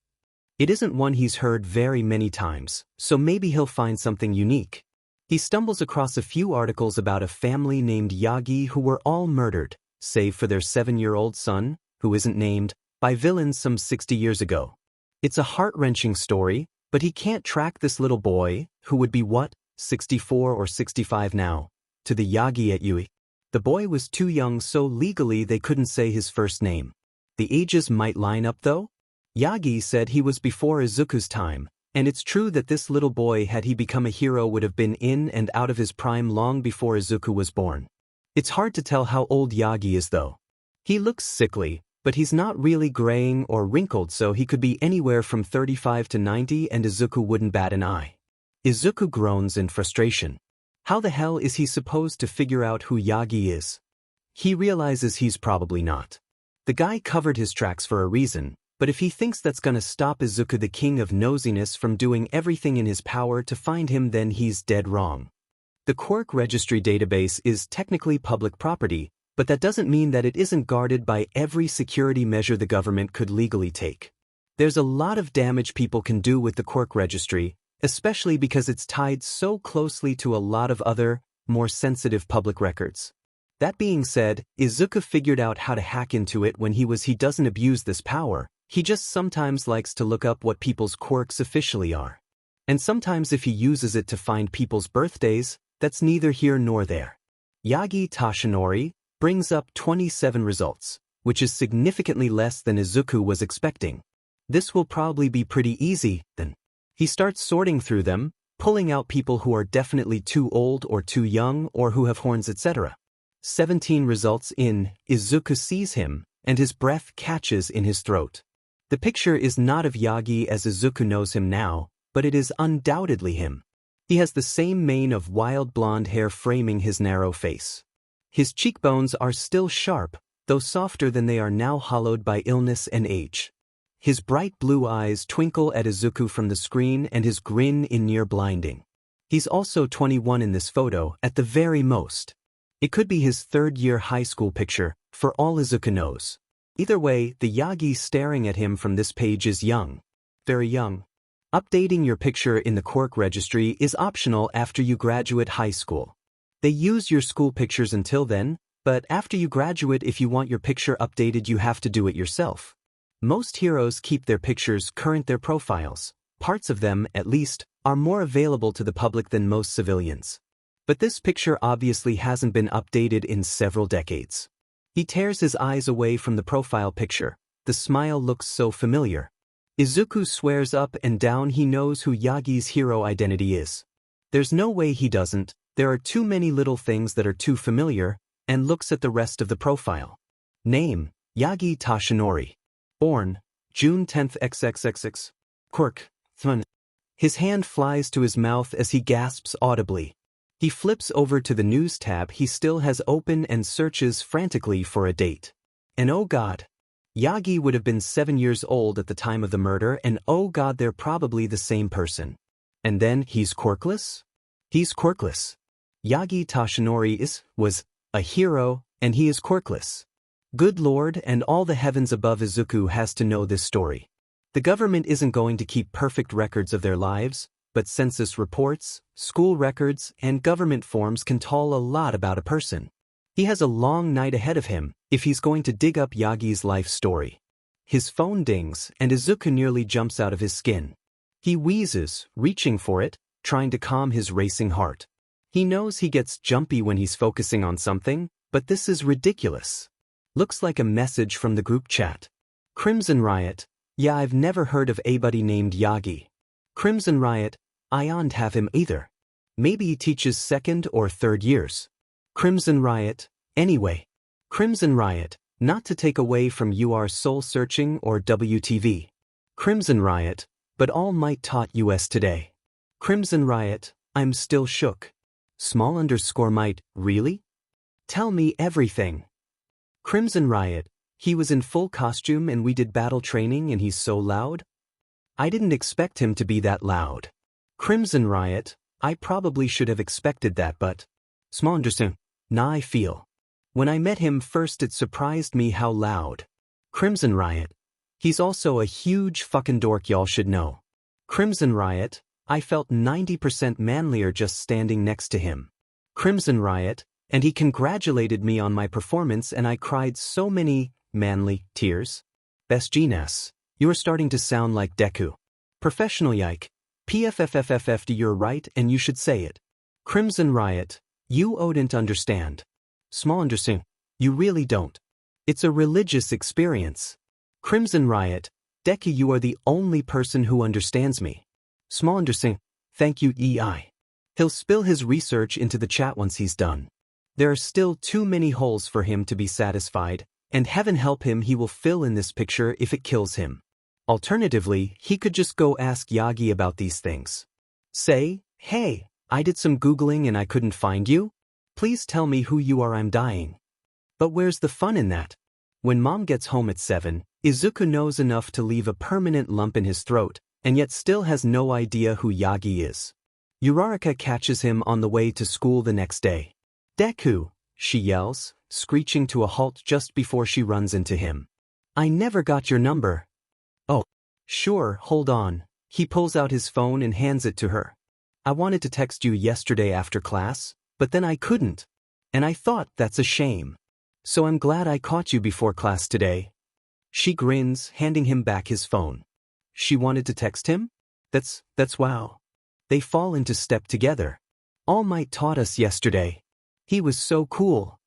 It isn't one he's heard very many times, so maybe he'll find something unique. He stumbles across a few articles about a family named Yagi who were all murdered, save for their 7-year-old son, who isn't named, by villains some 60 years ago. It's a heart-wrenching story, but he can't track this little boy, who would be what, 64 or 65 now, to the Yagi at Yui. The boy was too young, so legally they couldn't say his first name. The ages might line up though. Yagi said he was before Izuku's time, and it's true that this little boy, had he become a hero, would have been in and out of his prime long before Izuku was born. It's hard to tell how old Yagi is though. He looks sickly, but he's not really graying or wrinkled, so he could be anywhere from 35 to 90 and Izuku wouldn't bat an eye. Izuku groans in frustration. How the hell is he supposed to figure out who Yagi is? He realizes he's probably not. The guy covered his tracks for a reason, but if he thinks that's gonna stop Izuku, the king of nosiness, from doing everything in his power to find him, then he's dead wrong. The quirk registry database is technically public property, but that doesn't mean that it isn't guarded by every security measure the government could legally take. There's a lot of damage people can do with the quirk registry, especially because it's tied so closely to a lot of other, more sensitive public records. That being said, Izuku figured out how to hack into it when he doesn't abuse this power, he just sometimes likes to look up what people's quirks officially are. And sometimes if he uses it to find people's birthdays, that's neither here nor there. Yagi Tashinori brings up 27 results, which is significantly less than Izuku was expecting. This will probably be pretty easy, then. He starts sorting through them, pulling out people who are definitely too old or too young or who have horns, etc. 17 results in, Izuku sees him, and his breath catches in his throat. The picture is not of Yagi as Izuku knows him now, but it is undoubtedly him. He has the same mane of wild blonde hair framing his narrow face. His cheekbones are still sharp, though softer than they are now, hollowed by illness and age. His bright blue eyes twinkle at Izuku from the screen, and his grin is near blinding. He's also 21 in this photo, at the very most. It could be his third-year high school picture, for all Izuku knows. Either way, the Yagi staring at him from this page is young. Very young. Updating your picture in the quirk registry is optional after you graduate high school. They use your school pictures until then, but after you graduate, if you want your picture updated, you have to do it yourself. Most heroes keep their pictures current, their profiles. Parts of them, at least, are more available to the public than most civilians. But this picture obviously hasn't been updated in several decades. He tears his eyes away from the profile picture. The smile looks so familiar. Izuku swears up and down he knows who Yagi's hero identity is. There's no way he doesn't. There are too many little things that are too familiar, and looks at the rest of the profile. Name, Yagi Tashinori. Born, June 10th XXXX. Quirk, Thun. His hand flies to his mouth as he gasps audibly. He flips over to the news tab he still has open and searches frantically for a date. And oh god. Yagi would have been 7 years old at the time of the murder, and oh god, they're probably the same person. And then he's quirkless? He's quirkless. Yagi Tashinori was a hero, and he is quirkless. Good lord, and all the heavens above, Izuku has to know this story. The government isn't going to keep perfect records of their lives, but census reports, school records, and government forms can tell a lot about a person. He has a long night ahead of him if he's going to dig up Yagi's life story. His phone dings, and Izuku nearly jumps out of his skin. He wheezes, reaching for it, trying to calm his racing heart. He knows he gets jumpy when he's focusing on something, but this is ridiculous. Looks like a message from the group chat. Crimson Riot. Yeah, I've never heard of anybody named Yagi. Crimson Riot. I don't have him either. Maybe he teaches 2nd or 3rd years. Crimson Riot. Anyway. Crimson Riot. Not to take away from your soul searching or WTV. Crimson Riot. But All Might taught US today. Crimson Riot. I'm still shook. Small_might, really? Tell me everything. Crimson Riot. He was in full costume and we did battle training and he's so loud? I didn't expect him to be that loud. Crimson Riot, I probably should have expected that, but Smonderson, nah, I feel. When I met him first, it surprised me how loud. Crimson Riot. He's also a huge fucking dork, y'all should know. Crimson Riot, I felt 90% manlier just standing next to him. Crimson Riot, and he congratulated me on my performance and I cried so many manly tears. Best Genius, you are starting to sound like Deku. Professional yike. PFFFFFD, you're right and you should say it. Crimson Riot, you wouldn't understand. Small understand, you really don't. It's a religious experience. Crimson Riot, Deku, you are the only person who understands me. Small understand, thank you EI. He'll spill his research into the chat once he's done. There are still too many holes for him to be satisfied, and heaven help him, he will fill in this picture if it kills him. Alternatively, he could just go ask Yagi about these things. Say, hey, I did some Googling and I couldn't find you. Please tell me who you are, I'm dying. But where's the fun in that? When mom gets home at 7, Izuku knows enough to leave a permanent lump in his throat, and yet still has no idea who Yagi is. Uraraka catches him on the way to school the next day. Deku, she yells, screeching to a halt just before she runs into him. I never got your number. Oh, sure, hold on. He pulls out his phone and hands it to her. I wanted to text you yesterday after class, but then I couldn't. And I thought that's a shame. So I'm glad I caught you before class today. She grins, handing him back his phone. She wanted to text him? That's wow. They fall into step together. All Might taught us yesterday. He was so cool.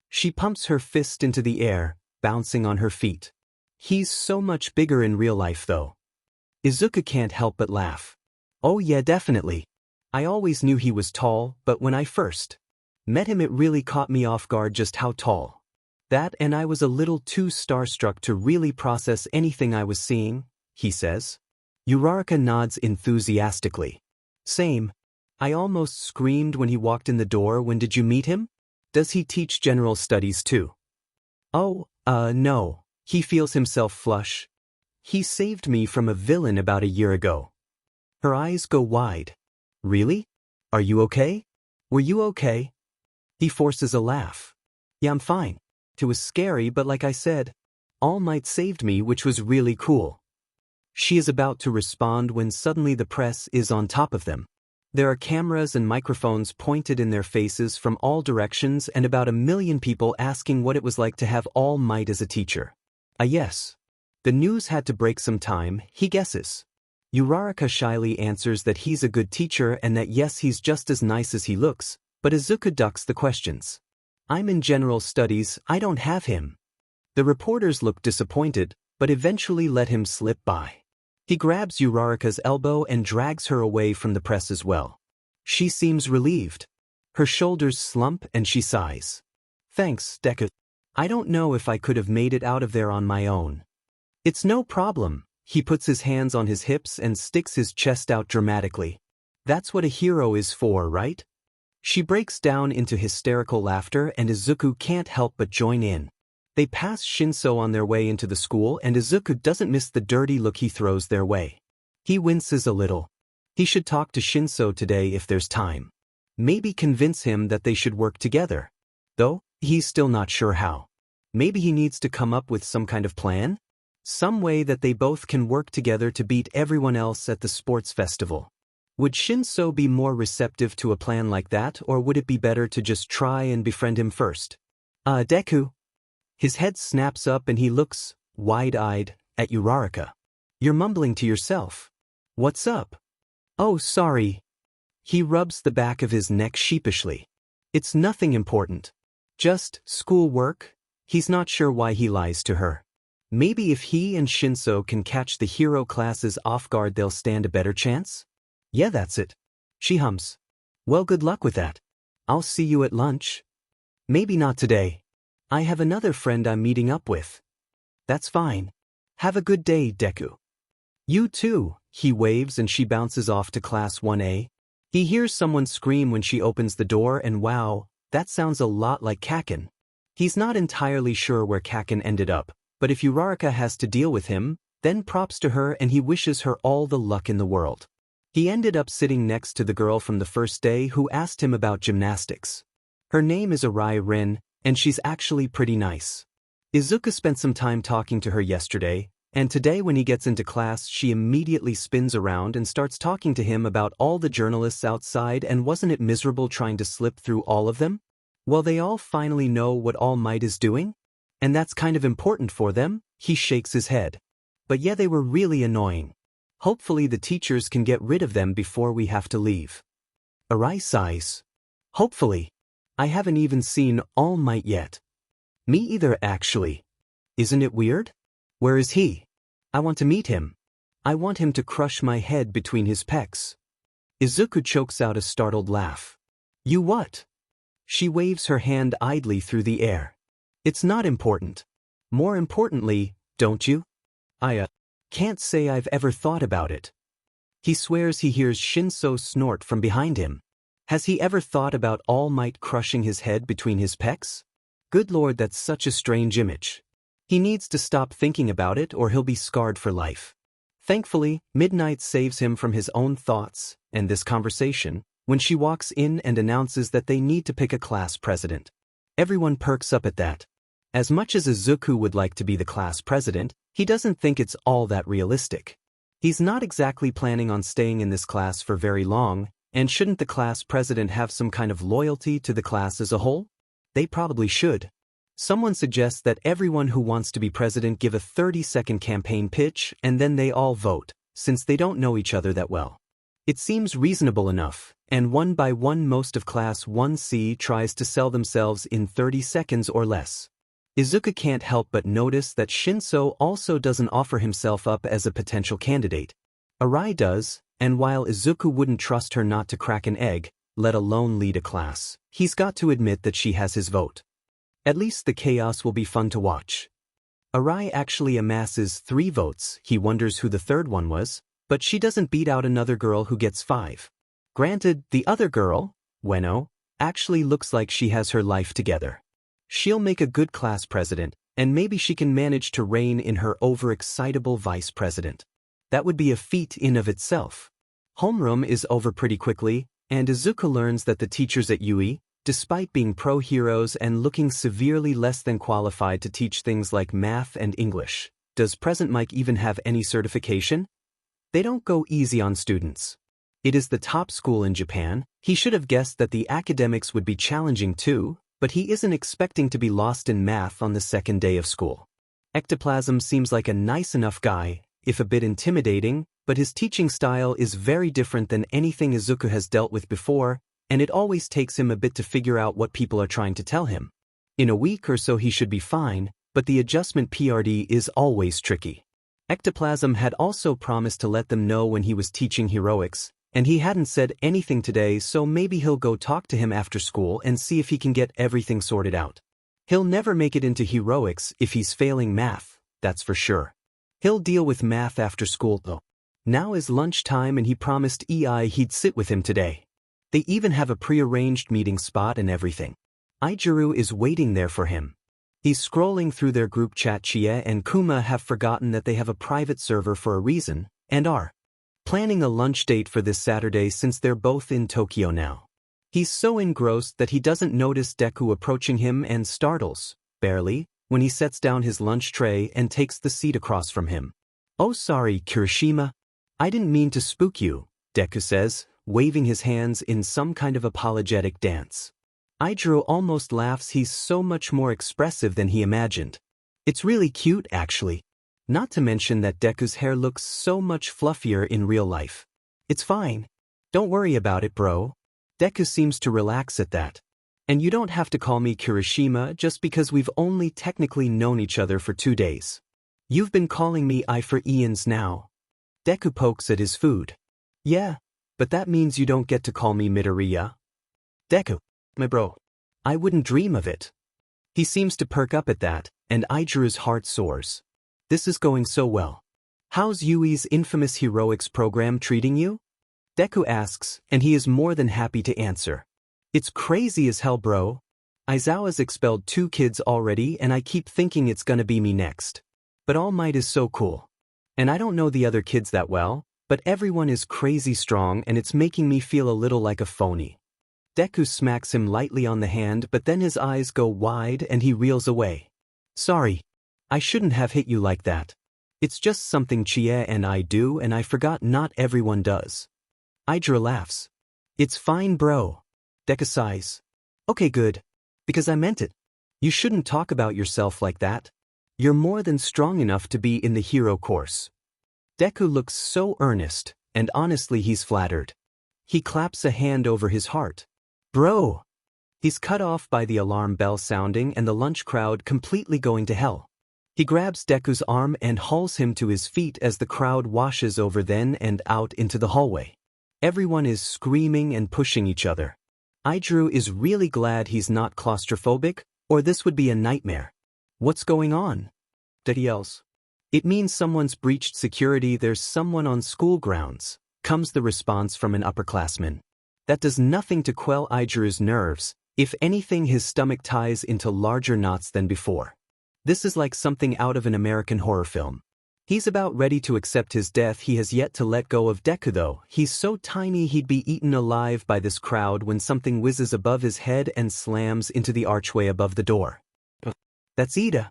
She pumps her fist into the air, bouncing on her feet. He's so much bigger in real life though. Izuku can't help but laugh. Oh yeah, definitely. I always knew he was tall, but when I first met him it really caught me off guard just how tall. That, and I was a little too starstruck to really process anything I was seeing, he says. Uraraka nods enthusiastically. Same. I almost screamed when he walked in the door. When did you meet him? Does he teach general studies too? Oh, no. He feels himself flush. He saved me from a villain about a year ago. Her eyes go wide. Really? Are you okay? Were you okay? He forces a laugh. Yeah, I'm fine. It was scary, but like I said, All Might saved me, which was really cool. She is about to respond when suddenly the press is on top of them. There are cameras and microphones pointed in their faces from all directions and about 1 million people asking what it was like to have All Might as a teacher. Yes. The news had to break some time, he guesses. Uraraka shyly answers that he's a good teacher and that yes, he's just as nice as he looks, but Izuku ducks the questions. I'm in general studies, I don't have him. The reporters look disappointed, but eventually let him slip by. He grabs Uraraka's elbow and drags her away from the press as well. She seems relieved. Her shoulders slump and she sighs. Thanks, Deku. I don't know if I could have made it out of there on my own. It's no problem. He puts his hands on his hips and sticks his chest out dramatically. That's what a hero is for, right? She breaks down into hysterical laughter and Izuku can't help but join in. They pass Shinso on their way into the school and Izuku doesn't miss the dirty look he throws their way. He winces a little. He should talk to Shinso today if there's time. Maybe convince him that they should work together. Though, he's still not sure how. Maybe he needs to come up with some kind of plan? Some way that they both can work together to beat everyone else at the sports festival. Would Shinso be more receptive to a plan like that, or would it be better to just try and befriend him first? Deku. His head snaps up and he looks, wide-eyed, at Uraraka. You're mumbling to yourself. What's up? Oh, sorry. He rubs the back of his neck sheepishly. It's nothing important. Just schoolwork. He's not sure why he lies to her. Maybe if he and Shinso can catch the hero classes off guard they'll stand a better chance? Yeah, that's it. She hums. Well, good luck with that. I'll see you at lunch. Maybe not today. I have another friend I'm meeting up with. That's fine. Have a good day, Deku. You too, he waves and she bounces off to class 1A. He hears someone scream when she opens the door and wow, that sounds a lot like Kaken. He's not entirely sure where Kaken ended up, but if Uraraka has to deal with him, then props to her and he wishes her all the luck in the world. He ended up sitting next to the girl from the first day who asked him about gymnastics. Her name is Arai Rin, and she's actually pretty nice. Izuku spent some time talking to her yesterday, and today when he gets into class she immediately spins around and starts talking to him about all the journalists outside, and wasn't it miserable trying to slip through all of them? Well, they all finally know what All Might is doing? And that's kind of important for them, he shakes his head. But yeah, they were really annoying. Hopefully the teachers can get rid of them before we have to leave. Arai sighs. Hopefully. I haven't even seen All Might yet. Me either, actually. Isn't it weird? Where is he? I want to meet him. I want him to crush my head between his pecs. Izuku chokes out a startled laugh. You what? She waves her hand idly through the air. It's not important. More importantly, don't you? I can't say I've ever thought about it. He swears he hears Shinso snort from behind him. Has he ever thought about All Might crushing his head between his pecs? Good lord, that's such a strange image. He needs to stop thinking about it or he'll be scarred for life. Thankfully, Midnight saves him from his own thoughts and this conversation when she walks in and announces that they need to pick a class president. Everyone perks up at that. As much as Izuku would like to be the class president, he doesn't think it's all that realistic. He's not exactly planning on staying in this class for very long, and shouldn't the class president have some kind of loyalty to the class as a whole? They probably should. Someone suggests that everyone who wants to be president give a 30-second campaign pitch and then they all vote, since they don't know each other that well. It seems reasonable enough, and one by one most of Class 1C tries to sell themselves in 30 seconds or less. Izuku can't help but notice that Shinso also doesn't offer himself up as a potential candidate. Arai does, and while Izuku wouldn't trust her not to crack an egg, let alone lead a class, he's got to admit that she has his vote. At least the chaos will be fun to watch. Arai actually amasses 3 votes, he wonders who the third one was, but she doesn't beat out another girl who gets 5. Granted, the other girl, Ueno, actually looks like she has her life together. She'll make a good class president, and maybe she can manage to rein in her overexcitable vice president. That would be a feat in of itself. Homeroom is over pretty quickly, and Izuku learns that the teachers at UE, despite being pro-heroes and looking severely less than qualified to teach things like math and English, does Present Mike even have any certification? They don't go easy on students. It is the top school in Japan. He should have guessed that the academics would be challenging too, but he isn't expecting to be lost in math on the second day of school. Ectoplasm seems like a nice enough guy, if a bit intimidating, but his teaching style is very different than anything Izuku has dealt with before, and it always takes him a bit to figure out what people are trying to tell him. In a week or so he should be fine, but the adjustment PRD is always tricky. Ectoplasm had also promised to let them know when he was teaching heroics, and he hadn't said anything today, so maybe he'll go talk to him after school and see if he can get everything sorted out. He'll never make it into heroics if he's failing math, that's for sure. He'll deal with math after school though. Now is lunchtime and he promised EI he'd sit with him today. They even have a pre-arranged meeting spot and everything. Aijuru is waiting there for him. He's scrolling through their group chat. Chie and Kuma have forgotten that they have a private server for a reason, and are planning a lunch date for this Saturday since they're both in Tokyo now. He's so engrossed that he doesn't notice Deku approaching him and startles, barely, when he sets down his lunch tray and takes the seat across from him. Oh sorry, Kirishima. I didn't mean to spook you, Deku says, waving his hands in some kind of apologetic dance. Aijuru almost laughs. He's so much more expressive than he imagined. It's really cute actually. Not to mention that Deku's hair looks so much fluffier in real life. It's fine. Don't worry about it, bro. Deku seems to relax at that. And you don't have to call me Kirishima just because we've only technically known each other for 2 days. You've been calling me I for eons now. Deku pokes at his food. Yeah, but that means you don't get to call me Midoriya. Deku, my bro. I wouldn't dream of it. He seems to perk up at that, and Aijuru's heart soars. This is going so well. How's Yui's infamous heroics program treating you? Deku asks, and he is more than happy to answer. It's crazy as hell, bro. Aizawa's expelled 2 kids already and I keep thinking it's gonna be me next. But All Might is so cool. And I don't know the other kids that well, but everyone is crazy strong and it's making me feel a little like a phony. Deku smacks him lightly on the hand, but then his eyes go wide and he reels away. Sorry. I shouldn't have hit you like that. It's just something Chie and I do and I forgot not everyone does. Idra laughs. It's fine, bro. Deku sighs. Okay, good. Because I meant it. You shouldn't talk about yourself like that. You're more than strong enough to be in the hero course. Deku looks so earnest, and honestly he's flattered. He claps a hand over his heart. Bro! He's cut off by the alarm bell sounding and the lunch crowd completely going to hell. He grabs Deku's arm and hauls him to his feet as the crowd washes over then and out into the hallway. Everyone is screaming and pushing each other. Idru is really glad he's not claustrophobic, or this would be a nightmare. What's going on? Deku yells. It means someone's breached security. There's someone on school grounds, comes the response from an upperclassman. That does nothing to quell Idru's nerves. If anything, his stomach ties into larger knots than before. This is like something out of an American horror film. He's about ready to accept his death. He has yet to let go of Deku though. He's so tiny he'd be eaten alive by this crowd when something whizzes above his head and slams into the archway above the door. That's Ida.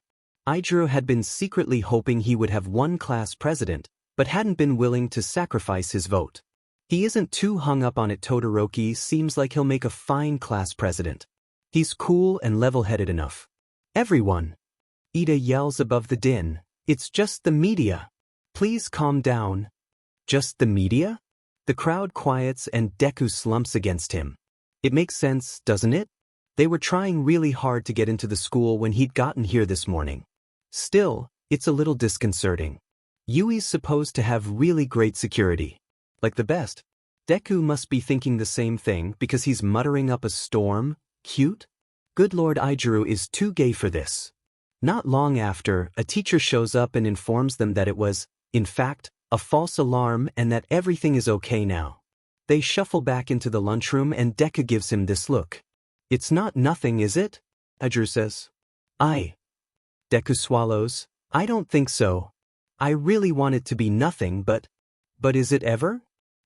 Idru had been secretly hoping he would have won class president, but hadn't been willing to sacrifice his vote. He isn't too hung up on it. Todoroki seems like he'll make a fine class president. He's cool and level-headed enough. Everyone! Ida yells above the din. It's just the media. Please calm down. Just the media? The crowd quiets and Deku slumps against him. It makes sense, doesn't it? They were trying really hard to get into the school when he'd gotten here this morning. Still, it's a little disconcerting. Yui's supposed to have really great security. Like the best. Deku must be thinking the same thing because he's muttering up a storm. Cute? Good Lord, Idru is too gay for this. Not long after, a teacher shows up and informs them that it was, in fact, a false alarm and that everything is okay now. They shuffle back into the lunchroom and Deku gives him this look. It's not nothing, is it? Idru says. Deku swallows. I don't think so. I really want it to be nothing, but is it ever?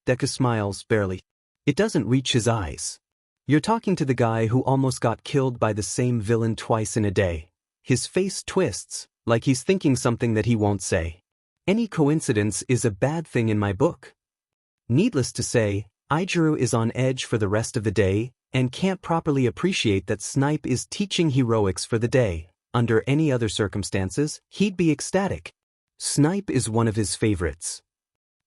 Deku smiles barely. It doesn't reach his eyes. You're talking to the guy who almost got killed by the same villain twice in a day. His face twists, like he's thinking something that he won't say. Any coincidence is a bad thing in my book. Needless to say, Idru is on edge for the rest of the day, and can't properly appreciate that Snipe is teaching heroics for the day. Under any other circumstances, he'd be ecstatic. Snipe is one of his favorites.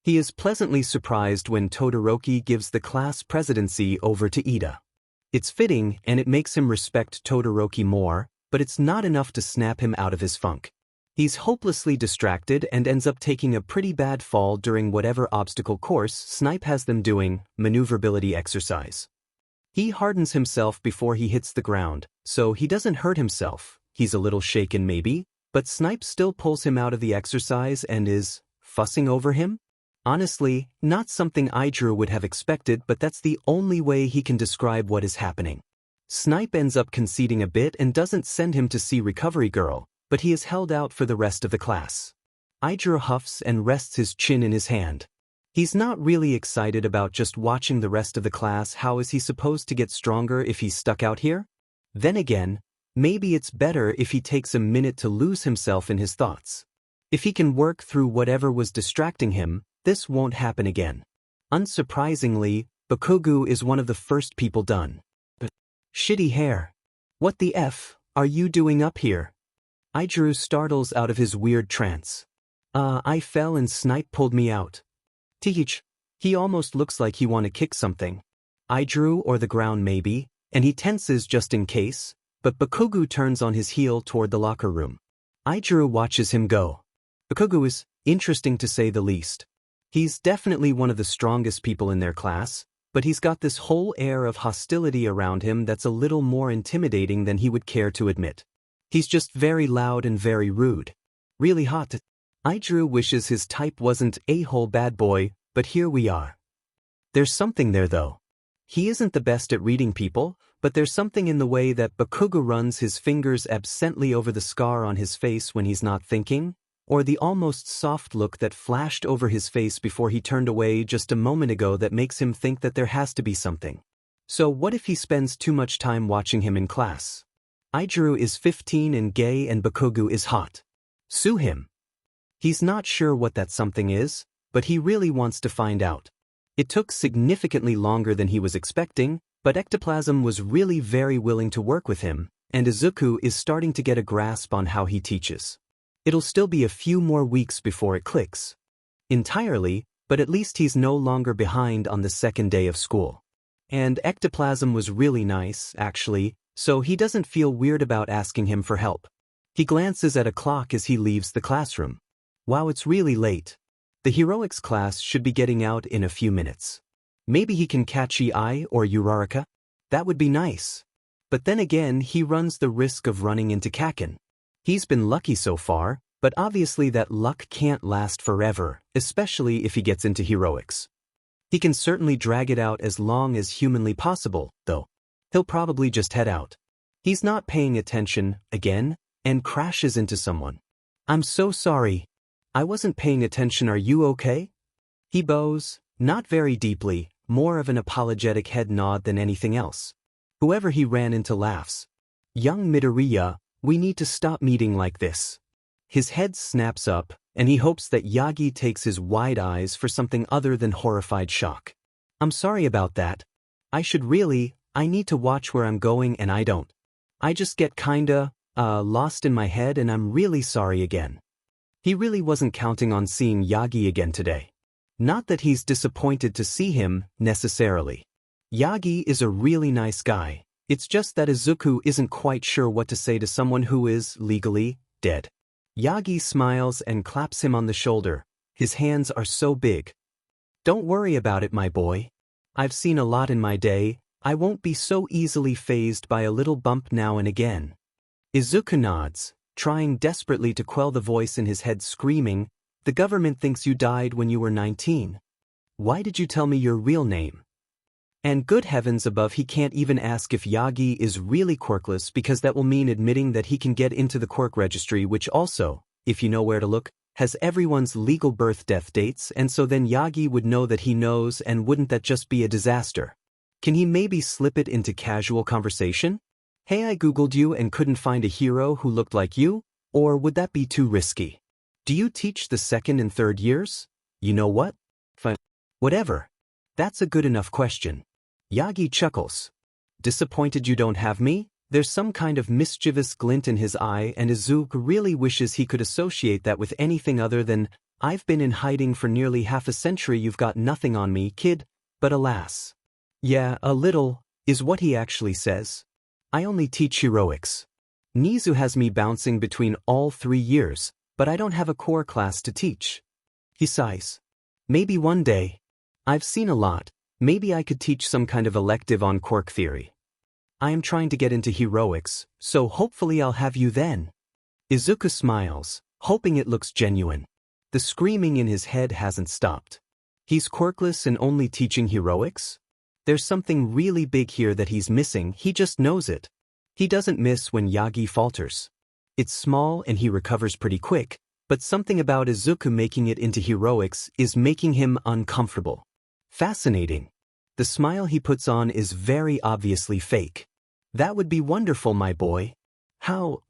He is pleasantly surprised when Todoroki gives the class presidency over to Ida. It's fitting and it makes him respect Todoroki more, but it's not enough to snap him out of his funk. He's hopelessly distracted and ends up taking a pretty bad fall during whatever obstacle course Snipe has them doing, maneuverability exercise. He hardens himself before he hits the ground, so he doesn't hurt himself. He's a little shaken maybe, but Snipe still pulls him out of the exercise and is fussing over him? Honestly, not something Idru would have expected, but that's the only way he can describe what is happening. Snipe ends up conceding a bit and doesn't send him to see Recovery Girl, but he is held out for the rest of the class. Idru huffs and rests his chin in his hand. He's not really excited about just watching the rest of the class. How is he supposed to get stronger if he's stuck out here? Then again, maybe it's better if he takes a minute to lose himself in his thoughts. If he can work through whatever was distracting him, this won't happen again. Unsurprisingly, Bakugo is one of the first people done. Shitty hair. What the F are you doing up here? Idru startles out of his weird trance. I fell and Snipe pulled me out. Teach. He almost looks like he want to kick something. Idru or the ground maybe, and he tenses just in case, but Bakugo turns on his heel toward the locker room. Idru watches him go. Bakugo is interesting to say the least. He's definitely one of the strongest people in their class, but he's got this whole air of hostility around him that's a little more intimidating than he would care to admit. He's just very loud and very rude. Really hot. Idru wishes his type wasn't a-hole bad boy, but here we are. There's something there though. He isn't the best at reading people, but there's something in the way that Bakugo runs his fingers absently over the scar on his face when he's not thinking. Or the almost soft look that flashed over his face before he turned away just a moment ago that makes him think that there has to be something. So what if he spends too much time watching him in class? Ijuru is 15 and gay and Bakugo is hot. Sue him. He's not sure what that something is, but he really wants to find out. It took significantly longer than he was expecting, but Ectoplasm was really very willing to work with him, and Izuku is starting to get a grasp on how he teaches. It'll still be a few more weeks before it clicks entirely, but at least he's no longer behind on the second day of school. And Ectoplasm was really nice, actually, so he doesn't feel weird about asking him for help. He glances at a clock as he leaves the classroom. Wow, it's really late. The heroics class should be getting out in a few minutes. Maybe he can catch EI or Uraraka? That would be nice. But then again, he runs the risk of running into Kaken. He's been lucky so far, but obviously that luck can't last forever, especially if he gets into heroics. He can certainly drag it out as long as humanly possible, though. He'll probably just head out. He's not paying attention, again, and crashes into someone. I'm so sorry. I wasn't paying attention, are you okay? He bows, not very deeply, more of an apologetic head nod than anything else. Whoever he ran into laughs. Young Midoriya, we need to stop meeting like this. His head snaps up, and he hopes that Yagi takes his wide eyes for something other than horrified shock. I'm sorry about that. I need to watch where I'm going and I don't. I just get kinda, lost in my head and I'm really sorry again. He really wasn't counting on seeing Yagi again today. Not that he's disappointed to see him, necessarily. Yagi is a really nice guy. It's just that Izuku isn't quite sure what to say to someone who is, legally, dead. Yagi smiles and claps him on the shoulder. His hands are so big. Don't worry about it, my boy. I've seen a lot in my day. I won't be so easily fazed by a little bump now and again. Izuku nods, trying desperately to quell the voice in his head screaming, the government thinks you died when you were 19. Why did you tell me your real name? And good heavens above, he can't even ask if Yagi is really quirkless because that will mean admitting that he can get into the quirk registry, which also, if you know where to look, has everyone's legal birth-death dates, and so then Yagi would know that he knows, and wouldn't that just be a disaster? Can he maybe slip it into casual conversation? Hey, I googled you and couldn't find a hero who looked like you, or would that be too risky? Do you teach the second and third years? You know what? Fine. Whatever. That's a good enough question. Yagi chuckles. Disappointed you don't have me? There's some kind of mischievous glint in his eye, and Izuku really wishes he could associate that with anything other than, I've been in hiding for nearly half a century, you've got nothing on me, kid, but alas. Yeah, a little, is what he actually says. I only teach heroics. Nizu has me bouncing between all 3 years, but I don't have a core class to teach. He sighs. Maybe one day. I've seen a lot. Maybe I could teach some kind of elective on quirk theory. I am trying to get into heroics, so hopefully I'll have you then. Izuku smiles, hoping it looks genuine. The screaming in his head hasn't stopped. He's quirkless and only teaching heroics? There's something really big here that he's missing, he just knows it. He doesn't miss when Yagi falters. It's small and he recovers pretty quick, but something about Izuku making it into heroics is making him uncomfortable. Fascinating. The smile he puts on is very obviously fake. That would be wonderful, my boy. How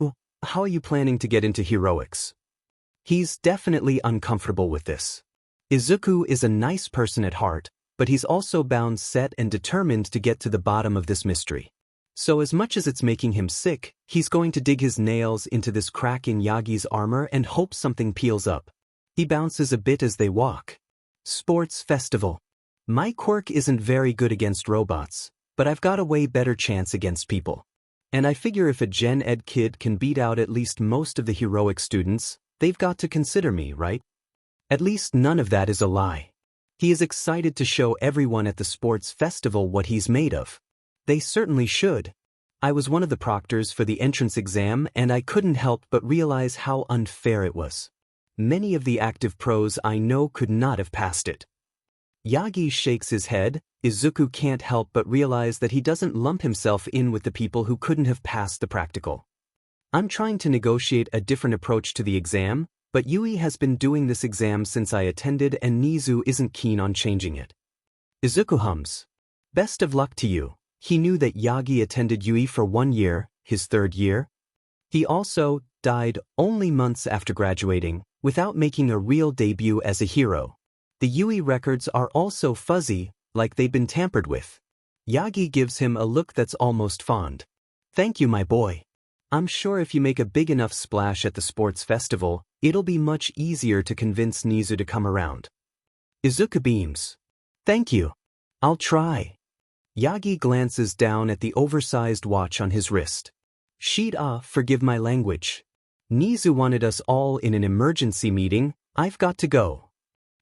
are you planning to get into heroics? He's definitely uncomfortable with this. Izuku is a nice person at heart, but he's also bound, set, and determined to get to the bottom of this mystery. So as much as it's making him sick, he's going to dig his nails into this crack in Yagi's armor and hope something peels up. He bounces a bit as they walk. Sports festival. My quirk isn't very good against robots, but I've got a way better chance against people. And I figure if a Gen Ed kid can beat out at least most of the heroic students, they've got to consider me, right? At least none of that is a lie. He is excited to show everyone at the sports festival what he's made of. They certainly should. I was one of the proctors for the entrance exam and I couldn't help but realize how unfair it was. Many of the active pros I know could not have passed it. Yagi shakes his head. Izuku can't help but realize that he doesn't lump himself in with the people who couldn't have passed the practical. I'm trying to negotiate a different approach to the exam, But Yui has been doing this exam since I attended and Nizu isn't keen on changing it. Izuku hums. Best of luck to you. He knew that Yagi attended Yui for 1 year, his 3rd year. He also died only months after graduating, without making a real debut as a hero. The Yui records are also fuzzy, like they've been tampered with. Yagi gives him a look that's almost fond. Thank you, my boy. I'm sure if you make a big enough splash at the sports festival, it'll be much easier to convince Nizu to come around. Izuku beams. Thank you. I'll try. Yagi glances down at the oversized watch on his wrist. Forgive my language. Nizu wanted us all in an emergency meeting. I've got to go.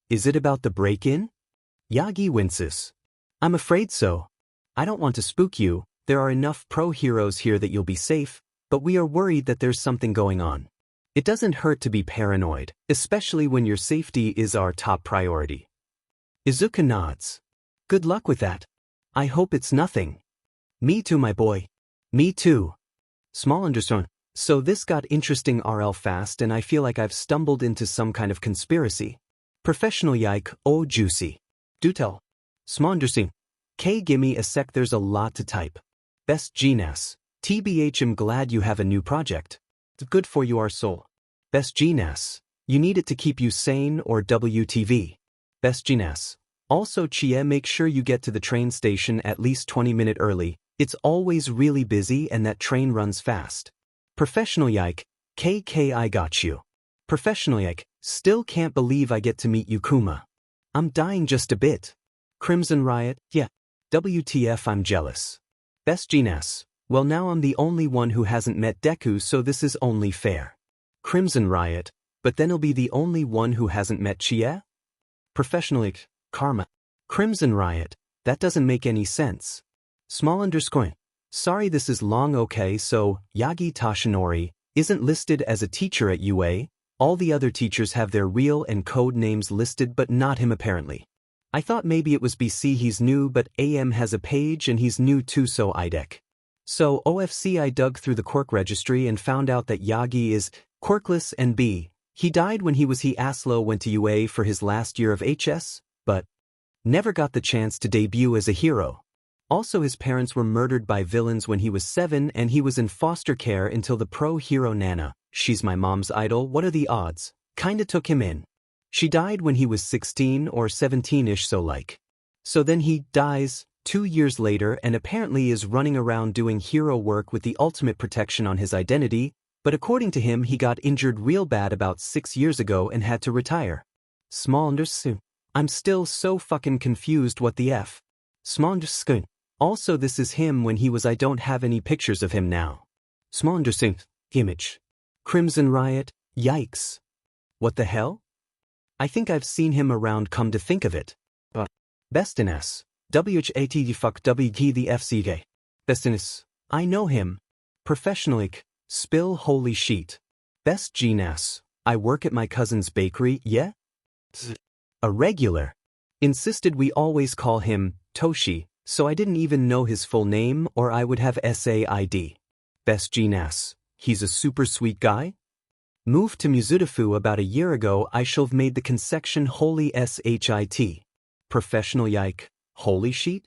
Is it about the break-in? Yagi winces. I'm afraid so. I don't want to spook you. There are enough pro heroes here that you'll be safe, but we are worried that there's something going on. It doesn't hurt to be paranoid, especially when your safety is our top priority. Izuku nods. Good luck with that. I hope it's nothing. Me too, my boy. Me too. Small understone. So this got interesting RL fast and I feel like I've stumbled into some kind of conspiracy. Professional yike, oh juicy. Do tell. Small understanding. Gimme a sec, there's a lot to type. Best GNAS. TBH, I'm glad you have a new project. It's good for you, our soul. Best GNAS. You need it to keep you sane, or WTV. Best GNAS. Also Chie, make sure you get to the train station at least 20 minutes early. It's always really busy and that train runs fast. Professional yike. I got you. Professional yike. Still can't believe I get to meet you, Kuma. I'm dying just a bit. Crimson Riot. Yeah. WTF, I'm jealous. Best GNAS. Well, now I'm the only one who hasn't met Deku, so this is only fair. Crimson Riot. But then I'll be the only one who hasn't met Chie? Professional Karma. Crimson Riot. That doesn't make any sense. Small underscore. Sorry, this is long. Okay, so Yagi Tashinori isn't listed as a teacher at UA. All the other teachers have their real and code names listed, but not him apparently. I thought maybe it was BC he's new, but AM has a page and he's new too, so IDEC. So OFC, I dug through the quirk registry and found out that Yagi is quirkless and B. He died when he Aslo went to UA for his last year of HS, but never got the chance to debut as a hero. Also, his parents were murdered by villains when he was 7 and he was in foster care until the pro hero Nana, she's my mom's idol, what are the odds, kinda took him in. She died when he was 16 or 17-ish, so like. So then he dies 2 years later and apparently is running around doing hero work with the ultimate protection on his identity, but according to him he got injured real bad about 6 years ago and had to retire. Small underscore. I'm still so fucking confused, what the F. Small underscore. Also, this is him when he was. I don't have any pictures of him now. Small underscore. Image. Crimson Riot. Yikes. What the hell? I think I've seen him around, come to think of it. But Best in S. WHAT fuck WG the FCG. Best in S. I know him. Professional. Spill holy sheet. Best GNAS. I work at my cousin's bakery, yeah? A regular. Insisted we always call him Toshi, so I didn't even know his full name or I would have SAID. Best GNAS. He's a super sweet guy? Moved to Muzutafu about a year ago. I shall've made the consection holy SHIT. Professional yike. Holy sheet?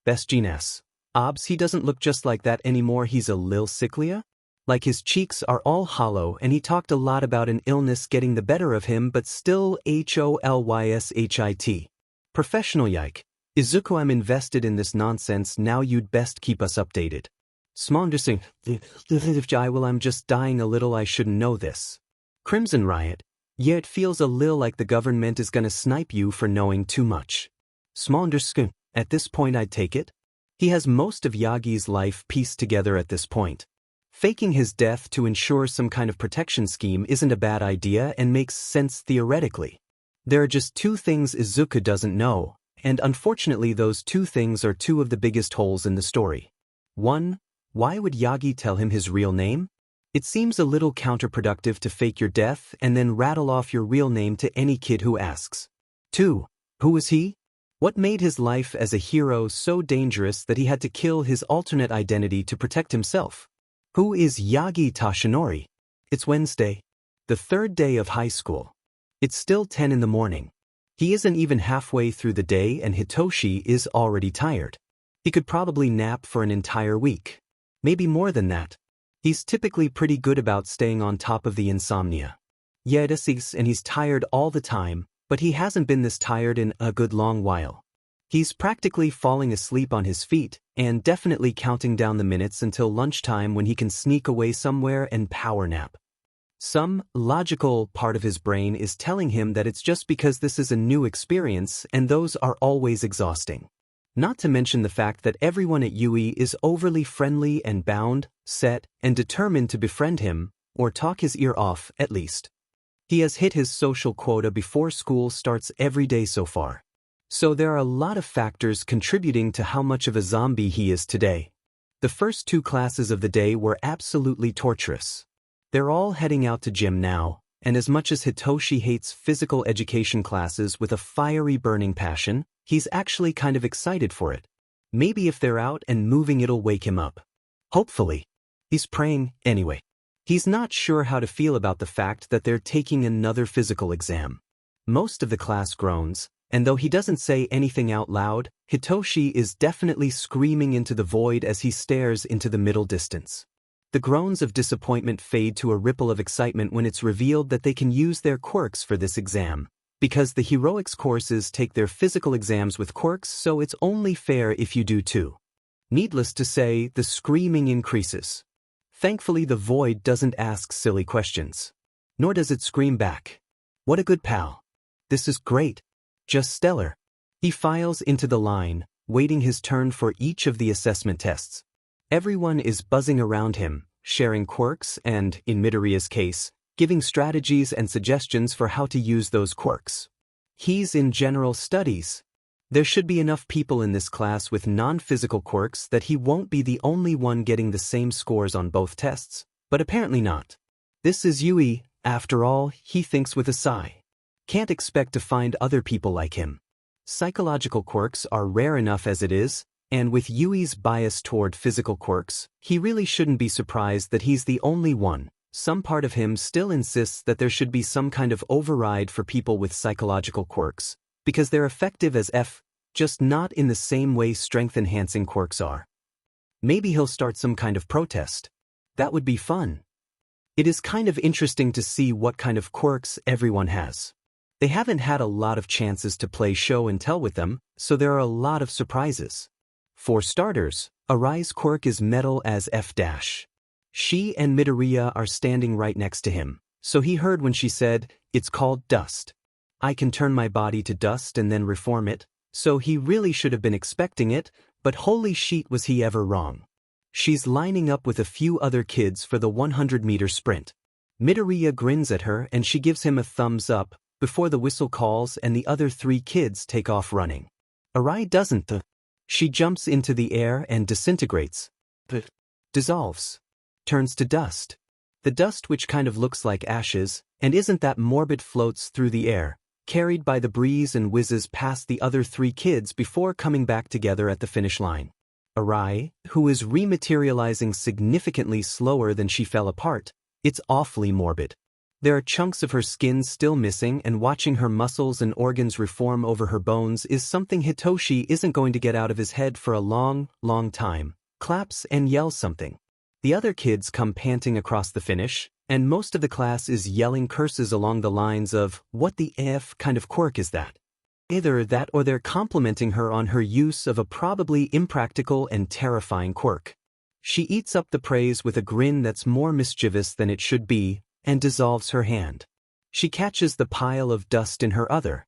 Best GNAS. Obs, he doesn't look just like that anymore, he's a lil sicklia? Like his cheeks are all hollow and he talked a lot about an illness getting the better of him, but still HOLYSHIT. Professional yike. Izuku, I'm invested in this nonsense, now you'd best keep us updated. Small undersing. Well, I'm just dying a little, I shouldn't know this. Crimson Riot. Yeah, it feels a lil like the government is gonna snipe you for knowing too much. Small underscore. At this point I'd take it. He has most of Yagi's life pieced together at this point. Faking his death to ensure some kind of protection scheme isn't a bad idea and makes sense theoretically. There are just 2 things Izuku doesn't know, and unfortunately those 2 things are 2 of the biggest holes in the story. 1. Why would Yagi tell him his real name? It seems a little counterproductive to fake your death and then rattle off your real name to any kid who asks. 2. Who is he? What made his life as a hero so dangerous that he had to kill his alternate identity to protect himself? Who is Yagi Tashinori? It's Wednesday. The third day of high school. It's still 10 in the morning. He isn't even halfway through the day and Hitoshi is already tired. He could probably nap for an entire week. Maybe more than that. He's typically pretty good about staying on top of the insomnia. Yeah, it is, and he's tired all the time, but he hasn't been this tired in a good long while. He's practically falling asleep on his feet and definitely counting down the minutes until lunchtime when he can sneak away somewhere and power nap. Some logical part of his brain is telling him that it's just because this is a new experience and those are always exhausting. Not to mention the fact that everyone at UE is overly friendly and bound, set, and determined to befriend him, or talk his ear off, at least. He has hit his social quota before school starts every day so far. So there are a lot of factors contributing to how much of a zombie he is today. The first 2 classes of the day were absolutely torturous. They're all heading out to gym now, and as much as Hitoshi hates physical education classes with a fiery burning passion, he's actually kind of excited for it. Maybe if they're out and moving it'll wake him up. Hopefully. He's praying, anyway. He's not sure how to feel about the fact that they're taking another physical exam. Most of the class groans, and though he doesn't say anything out loud, Hitoshi is definitely screaming into the void as he stares into the middle distance. The groans of disappointment fade to a ripple of excitement when it's revealed that they can use their quirks for this exam. Because the heroics courses take their physical exams with quirks, so it's only fair if you do too. Needless to say, the screaming increases. Thankfully, the void doesn't ask silly questions. Nor does it scream back. What a good pal. This is great. Just stellar. He files into the line, waiting his turn for each of the assessment tests. Everyone is buzzing around him, sharing quirks and, in Midoriya's case, giving strategies and suggestions for how to use those quirks. He's in general studies. There should be enough people in this class with non-physical quirks that he won't be the only one getting the same scores on both tests, but apparently not. This is Yui, after all, he thinks with a sigh. Can't expect to find other people like him. Psychological quirks are rare enough as it is, and with Yui's bias toward physical quirks, he really shouldn't be surprised that he's the only one. Some part of him still insists that there should be some kind of override for people with psychological quirks, because they're effective as F, just not in the same way strength-enhancing quirks are. Maybe he'll start some kind of protest. That would be fun. It is kind of interesting to see what kind of quirks everyone has. They haven't had a lot of chances to play show and tell with them, so there are a lot of surprises. For starters, Arai's quirk is metal as F-. She and Midoriya are standing right next to him, so he heard when she said, "It's called dust. I can turn my body to dust and then reform it," so he really should have been expecting it, but holy shit was he ever wrong. She's lining up with a few other kids for the 100-meter sprint. Midoriya grins at her and she gives him a thumbs up before the whistle calls and the other 3 kids take off running. Arai doesn't. She jumps into the air and disintegrates. Dissolves. Turns to dust. The dust, which kind of looks like ashes, and isn't that morbid, floats through the air, carried by the breeze and whizzes past the other 3 kids before coming back together at the finish line. Arai, who is rematerializing significantly slower than she fell apart, it's awfully morbid. There are chunks of her skin still missing, and watching her muscles and organs reform over her bones is something Hitoshi isn't going to get out of his head for a long, long time. Claps and yells something. The other kids come panting across the finish, and most of the class is yelling curses along the lines of, "What the F kind of quirk is that?" Either that or they're complimenting her on her use of a probably impractical and terrifying quirk. She eats up the praise with a grin that's more mischievous than it should be, and dissolves her hand. She catches the pile of dust in her other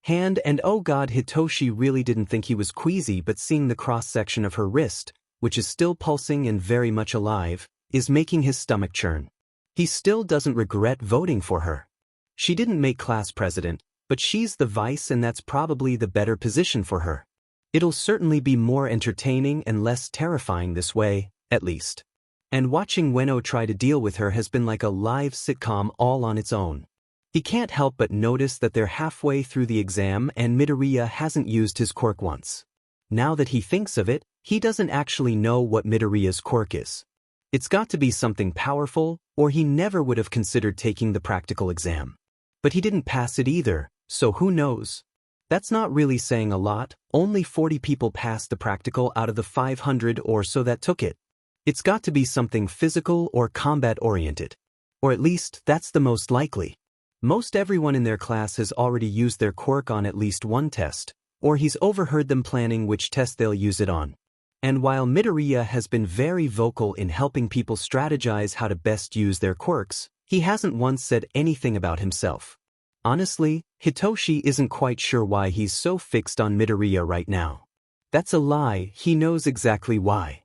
hand, and oh god, Hitoshi really didn't think he was queasy, but seeing the cross-section of her wrist, which is still pulsing and very much alive, is making his stomach churn. He still doesn't regret voting for her. She didn't make class president, but she's the vice, and that's probably the better position for her. It'll certainly be more entertaining and less terrifying this way, at least. And watching Ueno try to deal with her has been like a live sitcom all on its own. He can't help but notice that they're halfway through the exam and Midoriya hasn't used his quirk once. Now that he thinks of it, he doesn't actually know what Midoriya's quirk is. It's got to be something powerful, or he never would have considered taking the practical exam. But he didn't pass it either, so who knows? That's not really saying a lot, only 40 people passed the practical out of the 500 or so that took it. It's got to be something physical or combat-oriented. Or at least, that's the most likely. Most everyone in their class has already used their quirk on at least one test, or he's overheard them planning which test they'll use it on. And while Midoriya has been very vocal in helping people strategize how to best use their quirks, he hasn't once said anything about himself. Honestly, Hitoshi isn't quite sure why he's so fixed on Midoriya right now. That's a lie, he knows exactly why.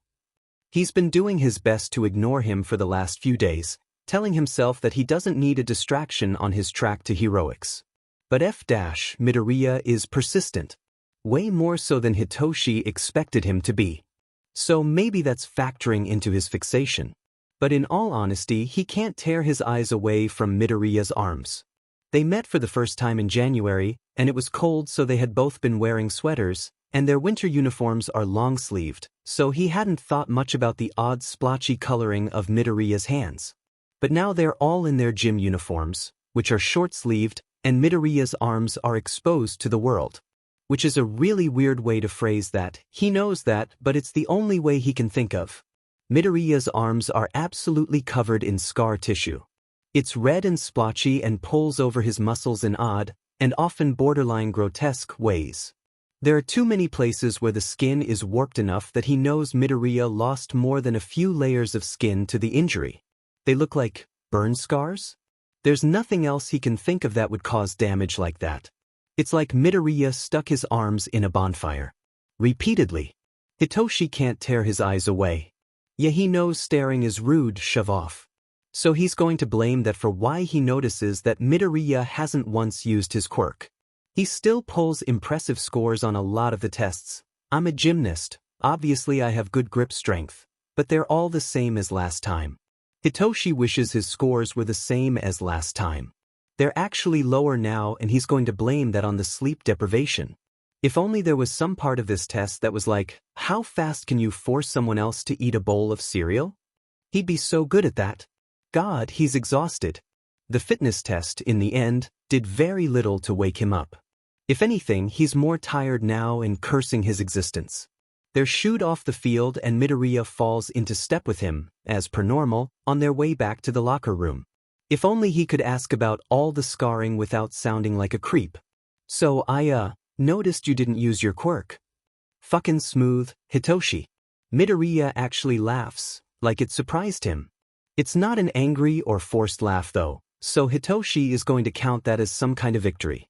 He's been doing his best to ignore him for the last few days, telling himself that he doesn't need a distraction on his track to heroics. But Midoriya is persistent. Way more so than Hitoshi expected him to be. So maybe that's factoring into his fixation. But in all honesty, he can't tear his eyes away from Midoriya's arms. They met for the first time in January, and it was cold, so they had both been wearing sweaters, and their winter uniforms are long-sleeved, so he hadn't thought much about the odd splotchy coloring of Midoriya's hands. But now they're all in their gym uniforms, which are short-sleeved, and Midoriya's arms are exposed to the world. Which is a really weird way to phrase that. He knows that, but it's the only way he can think of. Midoriya's arms are absolutely covered in scar tissue. It's red and splotchy and pulls over his muscles in odd, and often borderline grotesque, ways. There are too many places where the skin is warped enough that he knows Midoriya lost more than a few layers of skin to the injury. They look like burn scars? There's nothing else he can think of that would cause damage like that. It's like Midoriya stuck his arms in a bonfire. Repeatedly. Hitoshi can't tear his eyes away. Yeah, he knows staring is rude, shove off. So he's going to blame that for why he notices that Midoriya hasn't once used his quirk. He still pulls impressive scores on a lot of the tests. I'm a gymnast, obviously I have good grip strength, but they're all the same as last time. Hitoshi wishes his scores were the same as last time. They're actually lower now, and he's going to blame that on the sleep deprivation. If only there was some part of this test that was like, how fast can you force someone else to eat a bowl of cereal? He'd be so good at that. God, he's exhausted. The fitness test, in the end, did very little to wake him up. If anything, he's more tired now and cursing his existence. They're shooed off the field and Midoriya falls into step with him, as per normal, on their way back to the locker room. If only he could ask about all the scarring without sounding like a creep. So I noticed you didn't use your quirk. Fucking smooth, Hitoshi. Midoriya actually laughs, like it surprised him. It's not an angry or forced laugh though, so Hitoshi is going to count that as some kind of victory.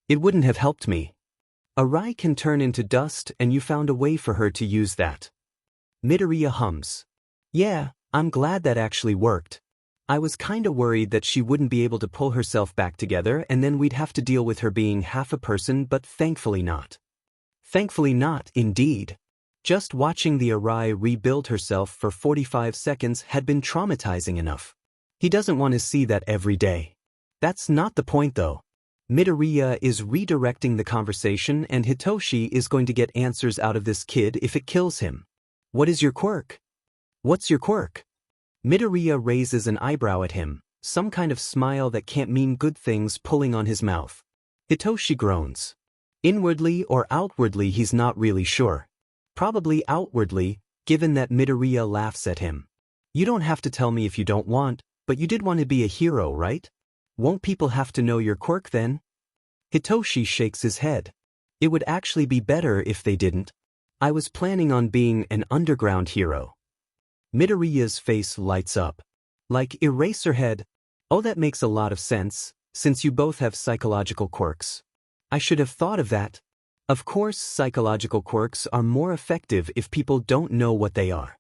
It wouldn't have helped me. A rai can turn into dust and you found a way for her to use that. Midoriya hums. Yeah, I'm glad that actually worked. I was kinda worried that she wouldn't be able to pull herself back together and then we'd have to deal with her being half a person, but thankfully not. Thankfully not, indeed. Just watching the Arai rebuild herself for 45 seconds had been traumatizing enough. He doesn't want to see that every day. That's not the point though. Midoriya is redirecting the conversation and Hitoshi is going to get answers out of this kid if it kills him. What is your quirk? What's your quirk? Midoriya raises an eyebrow at him, some kind of smile that can't mean good things pulling on his mouth. Hitoshi groans. Inwardly or outwardly he's not really sure. Probably outwardly, given that Midoriya laughs at him. You don't have to tell me if you don't want, but you did want to be a hero, right? Won't people have to know your quirk then? Hitoshi shakes his head. It would actually be better if they didn't. I was planning on being an underground hero. Midoriya's face lights up. Like Eraserhead. Oh, that makes a lot of sense, since you both have psychological quirks. I should have thought of that. Of course, psychological quirks are more effective if people don't know what they are.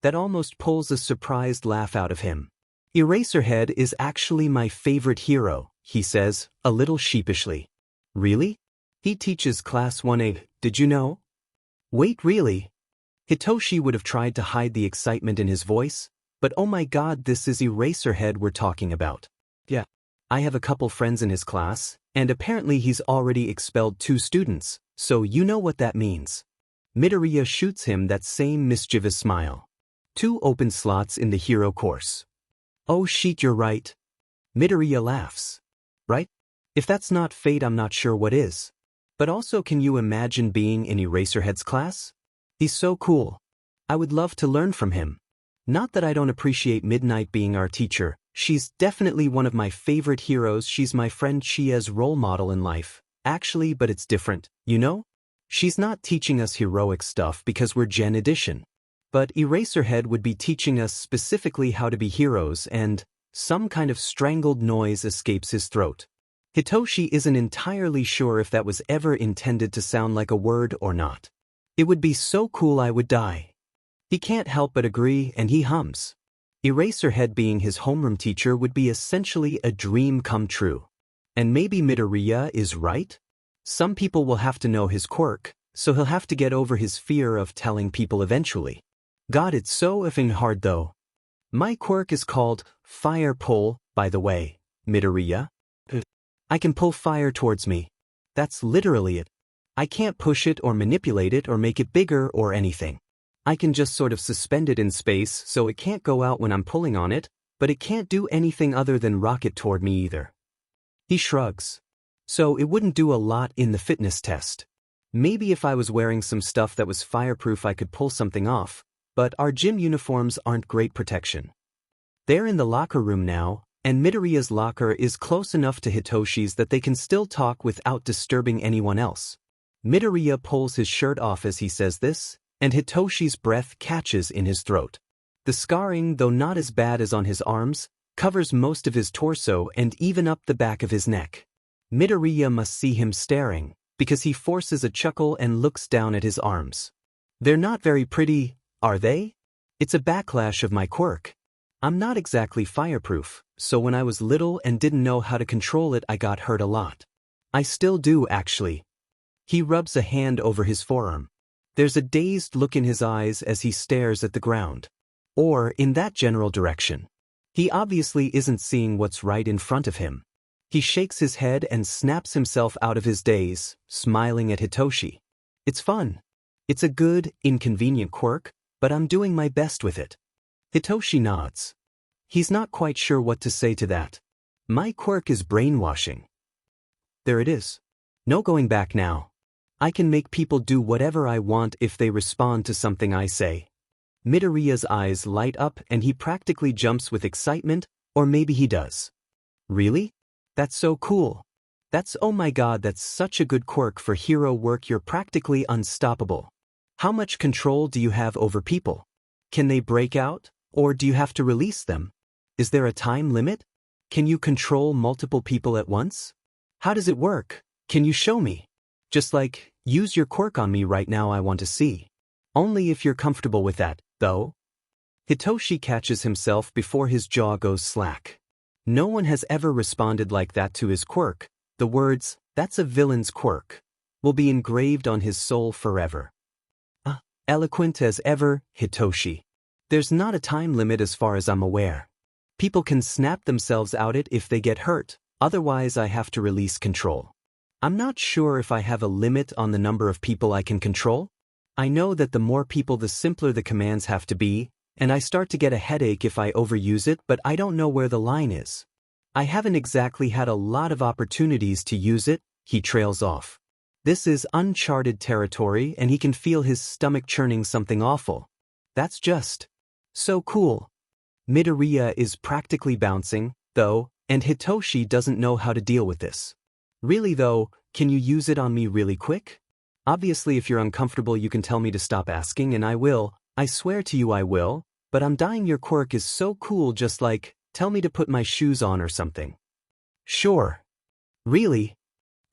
That almost pulls a surprised laugh out of him. Eraserhead is actually my favorite hero, he says, a little sheepishly. Really? He teaches Class 1A, did you know? Wait, really? Hitoshi would have tried to hide the excitement in his voice, but oh my god, this is Eraserhead we're talking about. Yeah. I have a couple friends in his class, and apparently he's already expelled 2 students, so you know what that means. Midoriya shoots him that same mischievous smile. 2 open slots in the hero course. Oh shit, you're right. Midoriya laughs. Right? If that's not fate, I'm not sure what is. But also, can you imagine being in Eraserhead's class? He's so cool. I would love to learn from him. Not that I don't appreciate Midnight being our teacher. She's definitely one of my favorite heroes. She's my friend Chia's role model in life. Actually, but it's different, you know? She's not teaching us heroic stuff because we're Gen Edition. But Eraserhead would be teaching us specifically how to be heroes, and some kind of strangled noise escapes his throat. Hitoshi isn't entirely sure if that was ever intended to sound like a word or not. It would be so cool I would die. He can't help but agree, and he hums. Eraserhead being his homeroom teacher would be essentially a dream come true. And maybe Midoriya is right? Some people will have to know his quirk, so he'll have to get over his fear of telling people eventually. God, it's so effing hard though. My quirk is called Fire Pull, by the way, Midoriya. I can pull fire towards me. That's literally it. I can't push it or manipulate it or make it bigger or anything. I can just sort of suspend it in space so it can't go out when I'm pulling on it, but it can't do anything other than rocket toward me either. He shrugs. So it wouldn't do a lot in the fitness test. Maybe if I was wearing some stuff that was fireproof I could pull something off, but our gym uniforms aren't great protection. They're in the locker room now, and Midoriya's locker is close enough to Hitoshi's that they can still talk without disturbing anyone else. Midoriya pulls his shirt off as he says this, and Hitoshi's breath catches in his throat. The scarring, though not as bad as on his arms, covers most of his torso and even up the back of his neck. Midoriya must see him staring, because he forces a chuckle and looks down at his arms. They're not very pretty, are they? It's a backlash of my quirk. I'm not exactly fireproof, so when I was little and didn't know how to control it I got hurt a lot. I still do actually. He rubs a hand over his forearm. There's a dazed look in his eyes as he stares at the ground. Or in that general direction. He obviously isn't seeing what's right in front of him. He shakes his head and snaps himself out of his daze, smiling at Hitoshi. It's fun. It's a good, inconvenient quirk, but I'm doing my best with it. Hitoshi nods. He's not quite sure what to say to that. My quirk is brainwashing. There it is. No going back now. I can make people do whatever I want if they respond to something I say. Midoriya's eyes light up and he practically jumps with excitement, or maybe he does. Really? That's so cool. Oh my god, that's such a good quirk for hero work. You're practically unstoppable. How much control do you have over people? Can they break out, or do you have to release them? Is there a time limit? Can you control multiple people at once? How does it work? Can you show me? Just like, use your quirk on me right now, I want to see. Only if you're comfortable with that, though. Hitoshi catches himself before his jaw goes slack. No one has ever responded like that to his quirk. The words, "That's a villain's quirk," will be engraved on his soul forever. Eloquent as ever, Hitoshi. There's not a time limit as far as I'm aware. People can snap themselves out it if they get hurt, otherwise I have to release control. I'm not sure if I have a limit on the number of people I can control. I know that the more people the simpler the commands have to be, and I start to get a headache if I overuse it, but I don't know where the line is. I haven't exactly had a lot of opportunities to use it, he trails off. This is uncharted territory and he can feel his stomach churning something awful. That's just so cool. Midoriya is practically bouncing, though, and Hitoshi doesn't know how to deal with this. Really though, can you use it on me really quick? Obviously if you're uncomfortable you can tell me to stop asking and I will, I swear to you I will, but I'm dying. Your quirk is so cool, just like, tell me to put my shoes on or something. Sure. Really?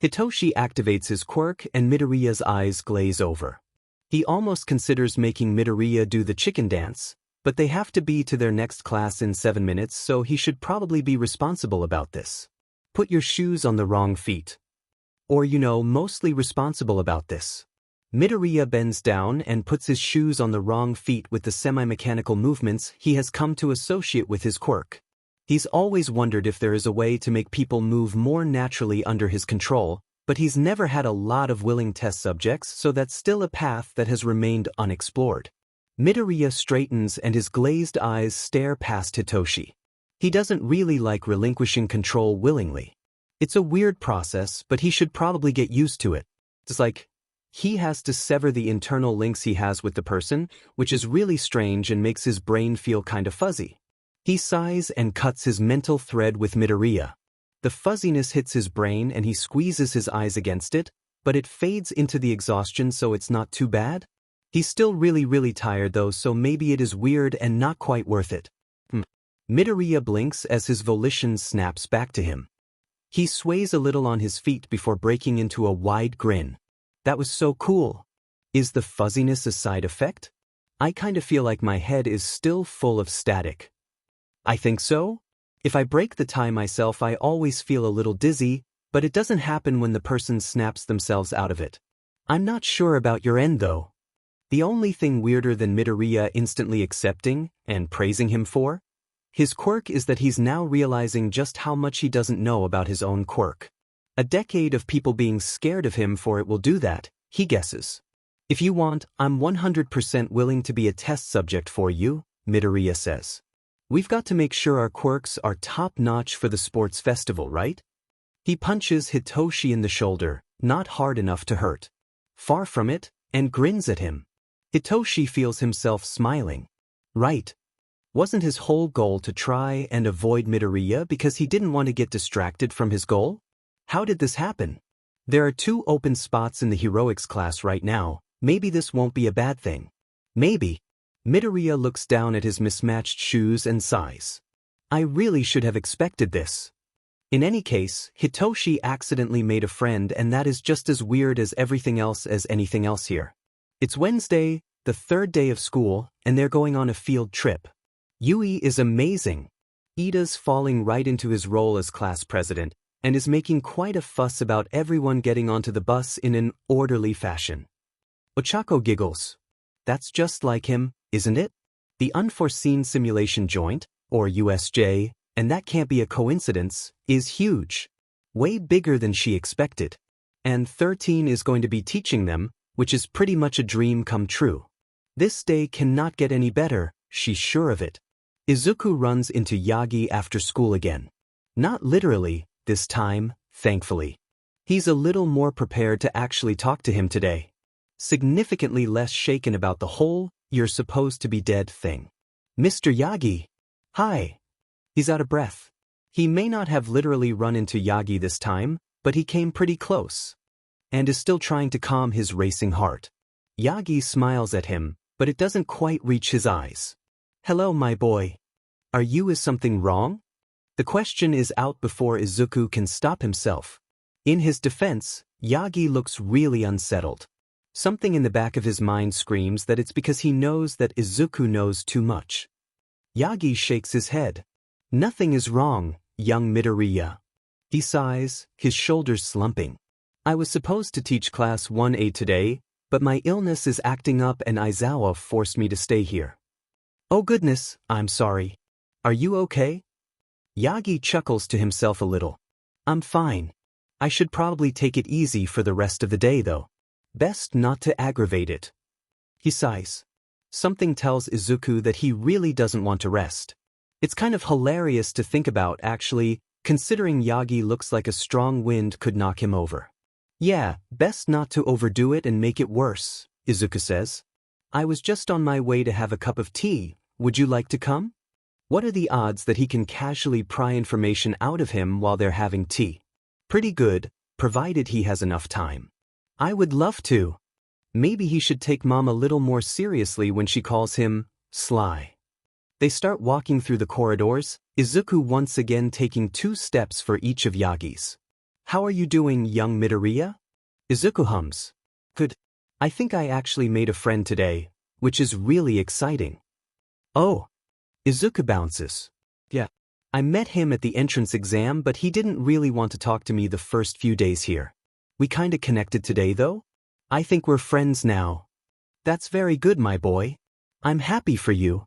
Hitoshi activates his quirk and Midoriya's eyes glaze over. He almost considers making Midoriya do the chicken dance, but they have to be to their next class in 7 minutes, so he should probably be responsible about this. Put your shoes on the wrong feet. Or mostly responsible about this. Midoriya bends down and puts his shoes on the wrong feet with the semi-mechanical movements he has come to associate with his quirk. He's always wondered if there is a way to make people move more naturally under his control, but he's never had a lot of willing test subjects, so that's still a path that has remained unexplored. Midoriya straightens and his glazed eyes stare past Hitoshi. He doesn't really like relinquishing control willingly. It's a weird process, but he should probably get used to it. It's like he has to sever the internal links he has with the person, which is really strange and makes his brain feel kinda fuzzy. He sighs and cuts his mental thread with Midoriya. The fuzziness hits his brain and he squeezes his eyes against it, but it fades into the exhaustion, so it's not too bad. He's still really tired though, so maybe it is weird and not quite worth it. Midoriya blinks as his volition snaps back to him. He sways a little on his feet before breaking into a wide grin. That was so cool. Is the fuzziness a side effect? I kinda feel like my head is still full of static. I think so. If I break the tie myself, I always feel a little dizzy, but it doesn't happen when the person snaps themselves out of it. I'm not sure about your end though. The only thing weirder than Midoriya instantly accepting and praising him for his quirk is that he's now realizing just how much he doesn't know about his own quirk. A decade of people being scared of him for it will do that, he guesses. If you want, I'm 100% willing to be a test subject for you, Midoriya says. We've got to make sure our quirks are top-notch for the sports festival, right? He punches Hitoshi in the shoulder, not hard enough to hurt. Far from it, and grins at him. Hitoshi feels himself smiling. Right. Wasn't his whole goal to try and avoid Midoriya because he didn't want to get distracted from his goal? How did this happen? There are 2 open spots in the heroics class right now. Maybe this won't be a bad thing. Maybe. Midoriya looks down at his mismatched shoes and sighs. I really should have expected this. In any case, Hitoshi accidentally made a friend, and that is just as weird as everything else as anything else here. It's Wednesday, the 3rd day of school, and they're going on a field trip. Yui is amazing. Ida's falling right into his role as class president, and is making quite a fuss about everyone getting onto the bus in an orderly fashion. Ochako giggles. That's just like him, isn't it? The unforeseen simulation joint, or USJ, and that can't be a coincidence, is huge. Way bigger than she expected. And 13 is going to be teaching them, which is pretty much a dream come true. This day cannot get any better, she's sure of it. Izuku runs into Yagi after school again. Not literally, this time, thankfully. He's a little more prepared to actually talk to him today. Significantly less shaken about the whole, you're supposed to be dead thing. Mr. Yagi. Hi. He's out of breath. He may not have literally run into Yagi this time, but he came pretty close. And is still trying to calm his racing heart. Yagi smiles at him, but it doesn't quite reach his eyes. Hello, my boy. Is something wrong? The question is out before Izuku can stop himself. In his defense, Yagi looks really unsettled. Something in the back of his mind screams that it's because he knows that Izuku knows too much. Yagi shakes his head. Nothing is wrong, young Midoriya. He sighs, his shoulders slumping. I was supposed to teach class 1A today, but my illness is acting up and Aizawa forced me to stay here. Oh goodness, I'm sorry. Are you okay? Yagi chuckles to himself a little. I'm fine. I should probably take it easy for the rest of the day though. Best not to aggravate it. He sighs. Something tells Izuku that he really doesn't want to rest. It's kind of hilarious to think about actually, considering Yagi looks like a strong wind could knock him over. Yeah, best not to overdo it and make it worse, Izuku says. I was just on my way to have a cup of tea. Would you like to come? What are the odds that he can casually pry information out of him while they're having tea? Pretty good, provided he has enough time. I would love to. Maybe he should take Mom a little more seriously when she calls him Sly. They start walking through the corridors, Izuku once again taking 2 steps for each of Yagi's. How are you doing, young Midoriya? Izuku hums. Good. I think I actually made a friend today, which is really exciting. Oh. Izuku bounces. Yeah. I met him at the entrance exam, but he didn't really want to talk to me the first few days here. We kinda connected today though. I think we're friends now. That's very good, my boy. I'm happy for you.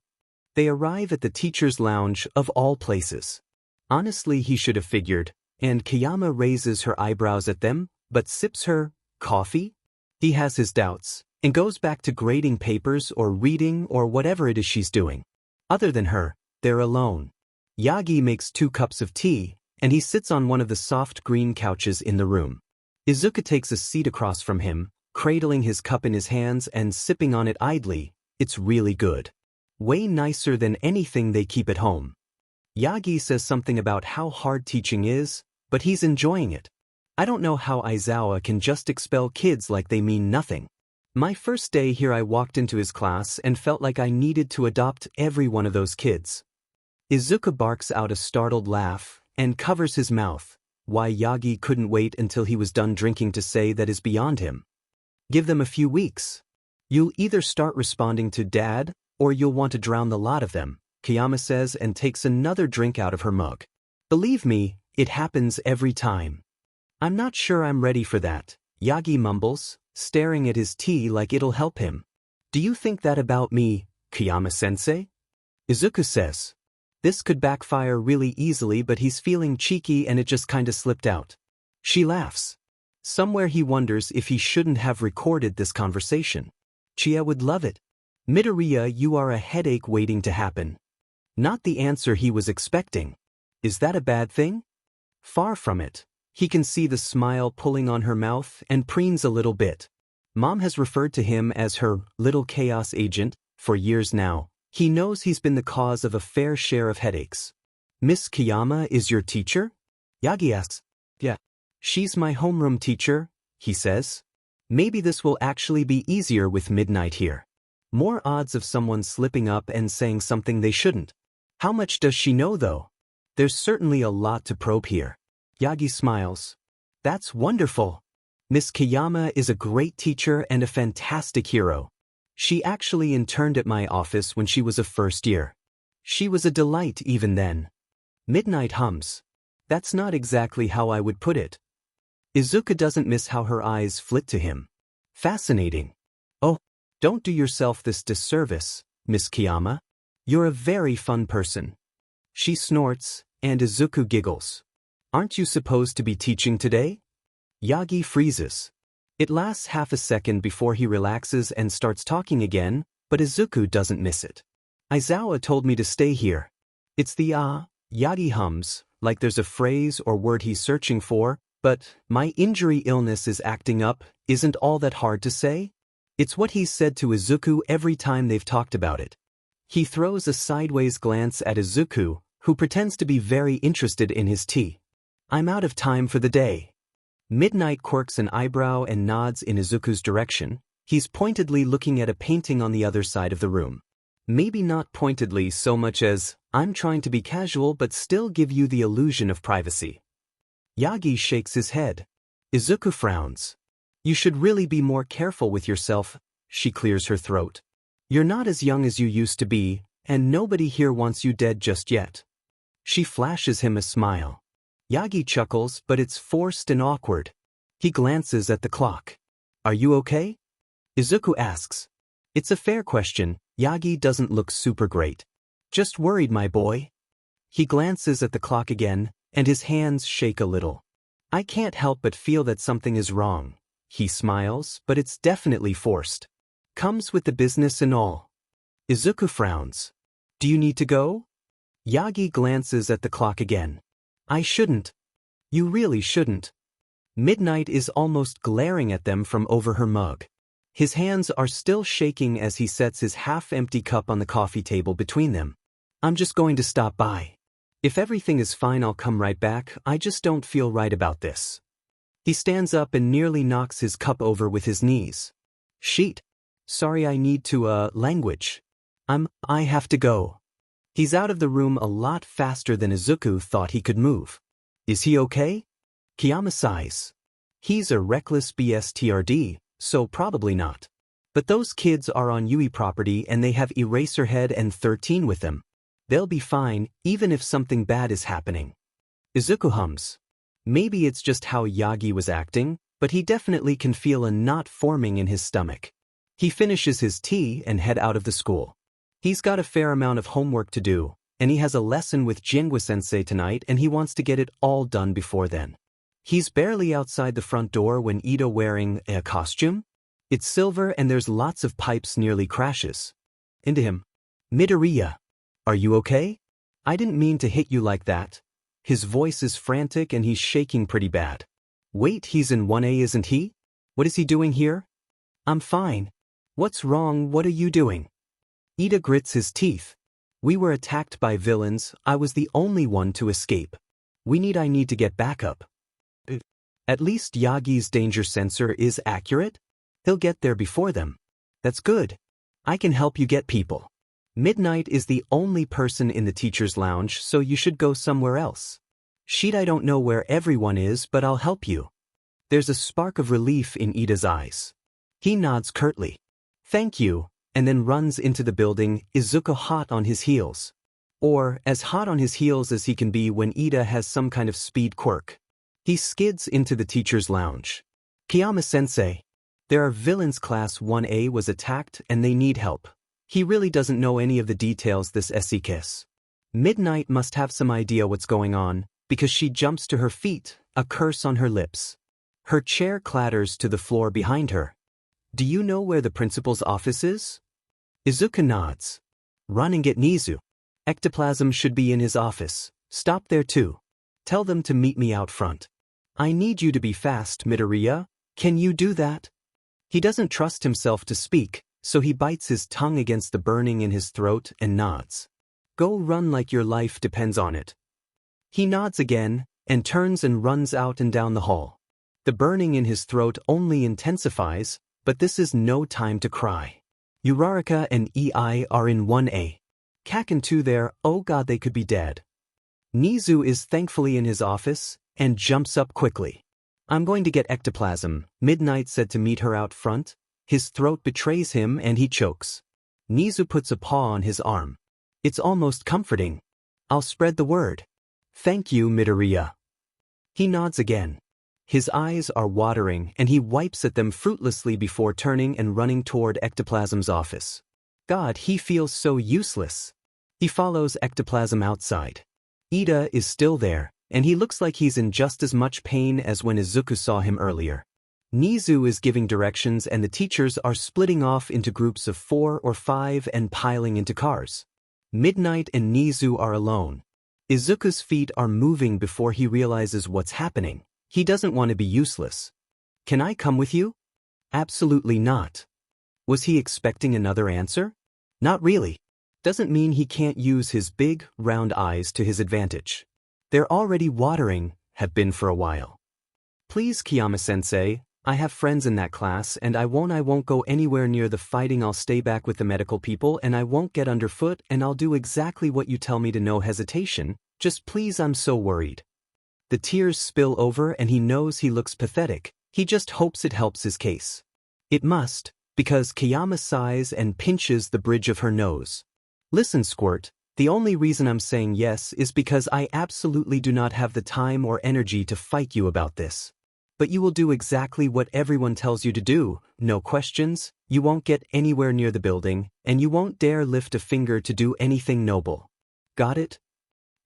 They arrive at the teacher's lounge of all places. Honestly, he should have figured, and Kayama raises her eyebrows at them, but sips her coffee. He has his doubts, and goes back to grading papers or reading or whatever it is she's doing. Other than her, they're alone. Yagi makes 2 cups of tea, and he sits on one of the soft green couches in the room. Izuku takes a seat across from him, cradling his cup in his hands and sipping on it idly. It's really good. Way nicer than anything they keep at home. Yagi says something about how hard teaching is, but he's enjoying it. I don't know how Aizawa can just expel kids like they mean nothing. My first day here I walked into his class and felt like I needed to adopt every one of those kids. Izuku barks out a startled laugh and covers his mouth. Why Yagi couldn't wait until he was done drinking to say that is beyond him. Give them a few weeks. You'll either start responding to Dad, or you'll want to drown the lot of them, Kiyama says and takes another drink out of her mug. Believe me, it happens every time. I'm not sure I'm ready for that, Yagi mumbles, staring at his tea like it'll help him. Do you think that about me, Kiyama-sensei? Izuku says. This could backfire really easily, but he's feeling cheeky and it just kinda slipped out. She laughs. Somewhere he wonders if he shouldn't have recorded this conversation. Chia would love it. Midoriya, you are a headache waiting to happen. Not the answer he was expecting. Is that a bad thing? Far from it. He can see the smile pulling on her mouth and preens a little bit. Mom has referred to him as her little chaos agent for years now. He knows he's been the cause of a fair share of headaches. Miss Kiyama is your teacher? Yagi asks. Yeah. She's my homeroom teacher, he says. Maybe this will actually be easier with midnight here. More odds of someone slipping up and saying something they shouldn't. How much does she know though? There's certainly a lot to probe here. Yagi smiles. That's wonderful. Miss Kiyama is a great teacher and a fantastic hero. She actually interned at my office when she was a first year. She was a delight even then. Midnight hums. That's not exactly how I would put it. Izuku doesn't miss how her eyes flit to him. Fascinating. Oh, don't do yourself this disservice, Miss Kiyama. You're a very fun person. She snorts, and Izuku giggles. Aren't you supposed to be teaching today? Yagi freezes. It lasts half a second before he relaxes and starts talking again, but Izuku doesn't miss it. Aizawa told me to stay here. It's the Yagi hums, like there's a phrase or word he's searching for, but my injury illness is acting up isn't all that hard to say. It's what he's said to Izuku every time they've talked about it. He throws a sideways glance at Izuku, who pretends to be very interested in his tea. I'm out of time for the day. Midnight quirks an eyebrow and nods in Izuku's direction. He's pointedly looking at a painting on the other side of the room. Maybe not pointedly so much as, I'm trying to be casual but still give you the illusion of privacy. Yagi shakes his head. Izuku frowns. You should really be more careful with yourself, she clears her throat. You're not as young as you used to be, and nobody here wants you dead just yet. She flashes him a smile. Yagi chuckles, but it's forced and awkward. He glances at the clock. Are you okay? Izuku asks. It's a fair question. Yagi doesn't look super great. Just worried, my boy. He glances at the clock again, and his hands shake a little. I can't help but feel that something is wrong. He smiles, but it's definitely forced. Comes with the business and all. Izuku frowns. Do you need to go? Yagi glances at the clock again. I shouldn't. You really shouldn't. Midnight is almost glaring at them from over her mug. His hands are still shaking as he sets his half-empty cup on the coffee table between them. I'm just going to stop by. If everything is fine, I'll come right back. I just don't feel right about this. He stands up and nearly knocks his cup over with his knees. Sheet. Sorry, I need to, language. I have to go. He's out of the room a lot faster than Izuku thought he could move. Is he okay? Kiyama sighs. He's a reckless BSTRD, so probably not. But those kids are on Yui property and they have Eraserhead and 13 with them. They'll be fine, even if something bad is happening. Izuku hums. Maybe it's just how Yagi was acting, but he definitely can feel a knot forming in his stomach. He finishes his tea and head out of the school. He's got a fair amount of homework to do, and he has a lesson with Jingwa-sensei tonight and he wants to get it all done before then. He's barely outside the front door when Ito, wearing a costume, It's silver and there's lots of pipes nearly crashes into him. Midoriya, are you okay? I didn't mean to hit you like that. His voice is frantic and he's shaking pretty bad. Wait, he's in 1A, isn't he? What is he doing here? I'm fine. What's wrong? What are you doing? Ida grits his teeth. We were attacked by villains. I was the only one to escape. I need to get backup. At least Yagi's danger sensor is accurate. He'll get there before them. That's good. I can help you get people. Midnight is the only person in the teacher's lounge, so you should go somewhere else. Sheet, I don't know where everyone is, but I'll help you. There's a spark of relief in Ida's eyes. He nods curtly. Thank you, and then runs into the building, Izuku hot on his heels. Or as hot on his heels as he can be when Ida has some kind of speed quirk. He skids into the teacher's lounge. Kiyama-sensei. There are villains. Class 1A was attacked and they need help. He really doesn't know any of the details, this SCKS. Midnight must have some idea what's going on, because she jumps to her feet, a curse on her lips. Her chair clatters to the floor behind her. Do you know where the principal's office is? Izuku nods. Run and get Nizu. Ectoplasm should be in his office. Stop there too. Tell them to meet me out front. I need you to be fast, Midoriya. Can you do that? He doesn't trust himself to speak, so he bites his tongue against the burning in his throat and nods. Go run like your life depends on it. He nods again, and turns and runs out and down the hall. The burning in his throat only intensifies, but this is no time to cry. Uraraka and EI are in 1A. Kak and 2 there, oh god, they could be dead. Nizu is thankfully in his office, and jumps up quickly. I'm going to get ectoplasm, Midnight said to meet her out front. His throat betrays him and he chokes. Nizu puts a paw on his arm. It's almost comforting. I'll spread the word. Thank you, Midoriya. He nods again. His eyes are watering and he wipes at them fruitlessly before turning and running toward Ectoplasm's office. God, he feels so useless. He follows Ectoplasm outside. Ida is still there, and he looks like he's in just as much pain as when Izuku saw him earlier. Nizu is giving directions and the teachers are splitting off into groups of 4 or 5 and piling into cars. Midnight and Nizu are alone. Izuku's feet are moving before he realizes what's happening. He doesn't want to be useless. Can I come with you? Absolutely not. Was he expecting another answer? Not really. Doesn't mean he can't use his big, round eyes to his advantage. They're already watering, have been for a while. Please, Kiyama-sensei, I have friends in that class and I won't go anywhere near the fighting. I'll stay back with the medical people and I won't get underfoot and I'll do exactly what you tell me to, no hesitation. Just please, I'm so worried. The tears spill over and he knows he looks pathetic. He just hopes it helps his case. It must, because Kiyama sighs and pinches the bridge of her nose. Listen, Squirt, the only reason I'm saying yes is because I absolutely do not have the time or energy to fight you about this. But you will do exactly what everyone tells you to do, no questions, you won't get anywhere near the building, and you won't dare lift a finger to do anything noble. Got it?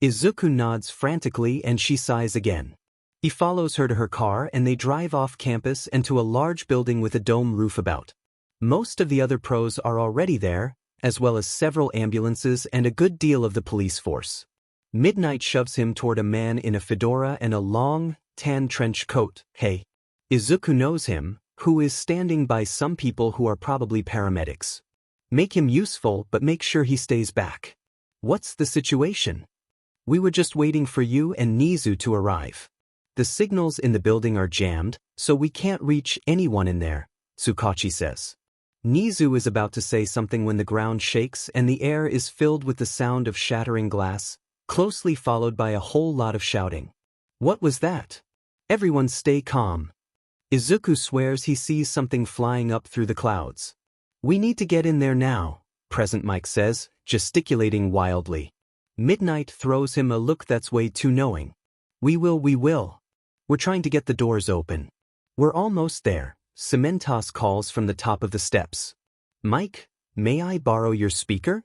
Izuku nods frantically and she sighs again. He follows her to her car and they drive off campus and to a large building with a dome roof about. Most of the other pros are already there, as well as several ambulances and a good deal of the police force. Midnight shoves him toward a man in a fedora and a long, tan trench coat. Hey. Izuku knows him, who is standing by some people who are probably paramedics. Make him useful, but make sure he stays back. What's the situation? We were just waiting for you and Nizu to arrive. The signals in the building are jammed, so we can't reach anyone in there, Tsukachi says. Nizu is about to say something when the ground shakes and the air is filled with the sound of shattering glass, closely followed by a whole lot of shouting. What was that? Everyone stay calm. Izuku swears he sees something flying up through the clouds. We need to get in there now, Present Mike says, gesticulating wildly. Midnight throws him a look that's way too knowing. We will. We're trying to get the doors open. We're almost there. Cementos calls from the top of the steps. Mike, may I borrow your speaker?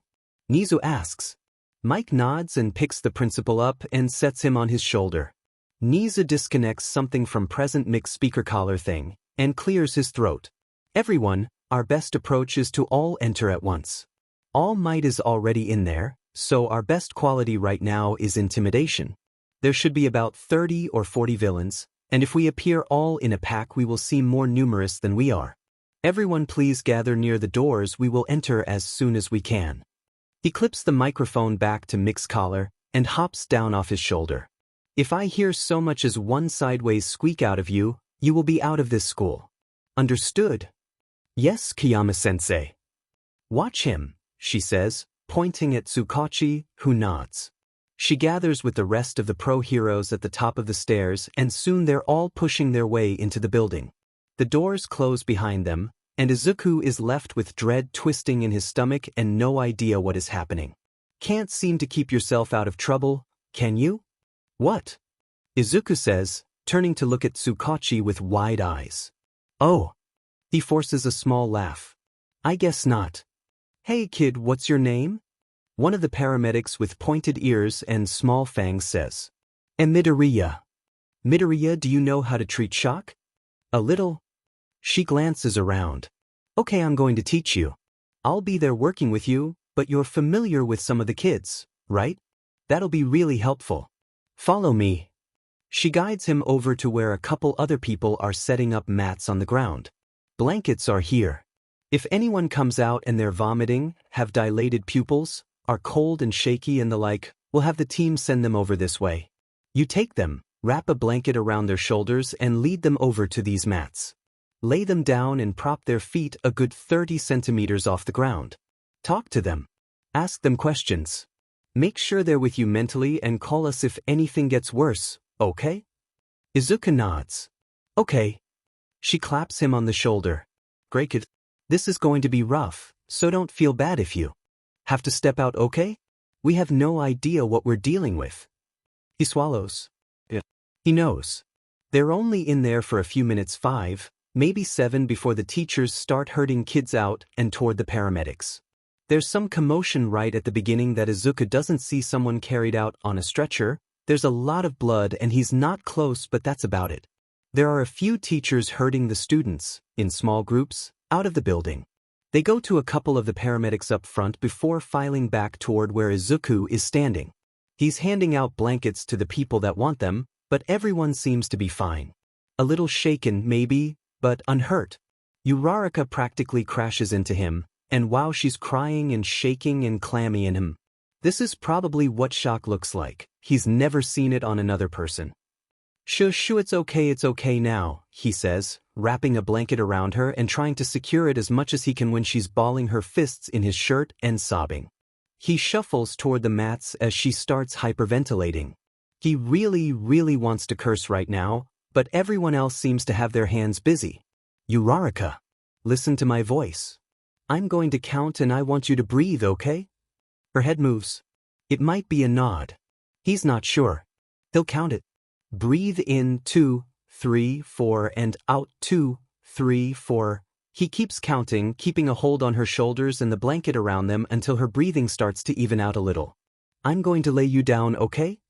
Nizu asks. Mike nods and picks the principal up and sets him on his shoulder. Nizu disconnects something from Present Mick's speaker collar thing and clears his throat. Everyone, our best approach is to all enter at once. All Might is already in there, so our best quality right now is intimidation. There should be about 30 or 40 villains, and if we appear all in a pack we will seem more numerous than we are. Everyone please gather near the doors, we will enter as soon as we can. He clips the microphone back to Mick's collar and hops down off his shoulder. If I hear so much as one sideways squeak out of you, you will be out of this school. Understood? Yes, Kiyama-sensei. Watch him, she says, pointing at Tsukachi, who nods. She gathers with the rest of the pro heroes at the top of the stairs, and soon they're all pushing their way into the building. The doors close behind them, and Izuku is left with dread twisting in his stomach and no idea what is happening. Can't seem to keep yourself out of trouble, can you? What? Izuku says, turning to look at Tsukachi with wide eyes. Oh. He forces a small laugh. I guess not. Hey kid, what's your name? One of the paramedics with pointed ears and small fangs says. Midoriya. Midoriya, do you know how to treat shock? A little. She glances around. Okay, I'm going to teach you. I'll be there working with you, but you're familiar with some of the kids, right? That'll be really helpful. Follow me. She guides him over to where a couple other people are setting up mats on the ground. Blankets are here. If anyone comes out and they're vomiting, have dilated pupils, are cold and shaky and the like, we'll have the team send them over this way. You take them, wrap a blanket around their shoulders and lead them over to these mats. Lay them down and prop their feet a good 30 centimeters off the ground. Talk to them. Ask them questions. Make sure they're with you mentally and call us if anything gets worse, okay? Izuku nods. Okay. She claps him on the shoulder. Great kid. This is going to be rough, so don't feel bad if you have to step out, okay? We have no idea what we're dealing with. He swallows. Yeah. He knows. They're only in there for a few minutes, 5, maybe 7 before the teachers start herding kids out and toward the paramedics. There's some commotion right at the beginning that Izuku doesn't see someone carried out on a stretcher. There's a lot of blood and he's not close, but that's about it. There are a few teachers herding the students, in small groups, out of the building. They go to a couple of the paramedics up front before filing back toward where Izuku is standing. He's handing out blankets to the people that want them, but everyone seems to be fine. A little shaken, maybe, but unhurt. Uraraka practically crashes into him, and wow, she's crying and shaking and clammy in him. This is probably what shock looks like. He's never seen it on another person. Shoo, it's okay now, he says, wrapping a blanket around her and trying to secure it as much as he can when she's balling her fists in his shirt and sobbing. He shuffles toward the mats as she starts hyperventilating. He really wants to curse right now, but everyone else seems to have their hands busy. Uraraka, listen to my voice. I'm going to count and I want you to breathe, okay? Her head moves. It might be a nod. He's not sure. He'll count it. Breathe in 2, 3, 4 and out 2, 3, 4. He keeps counting, keeping a hold on her shoulders and the blanket around them until her breathing starts to even out a little. I'm going to lay you down, okay?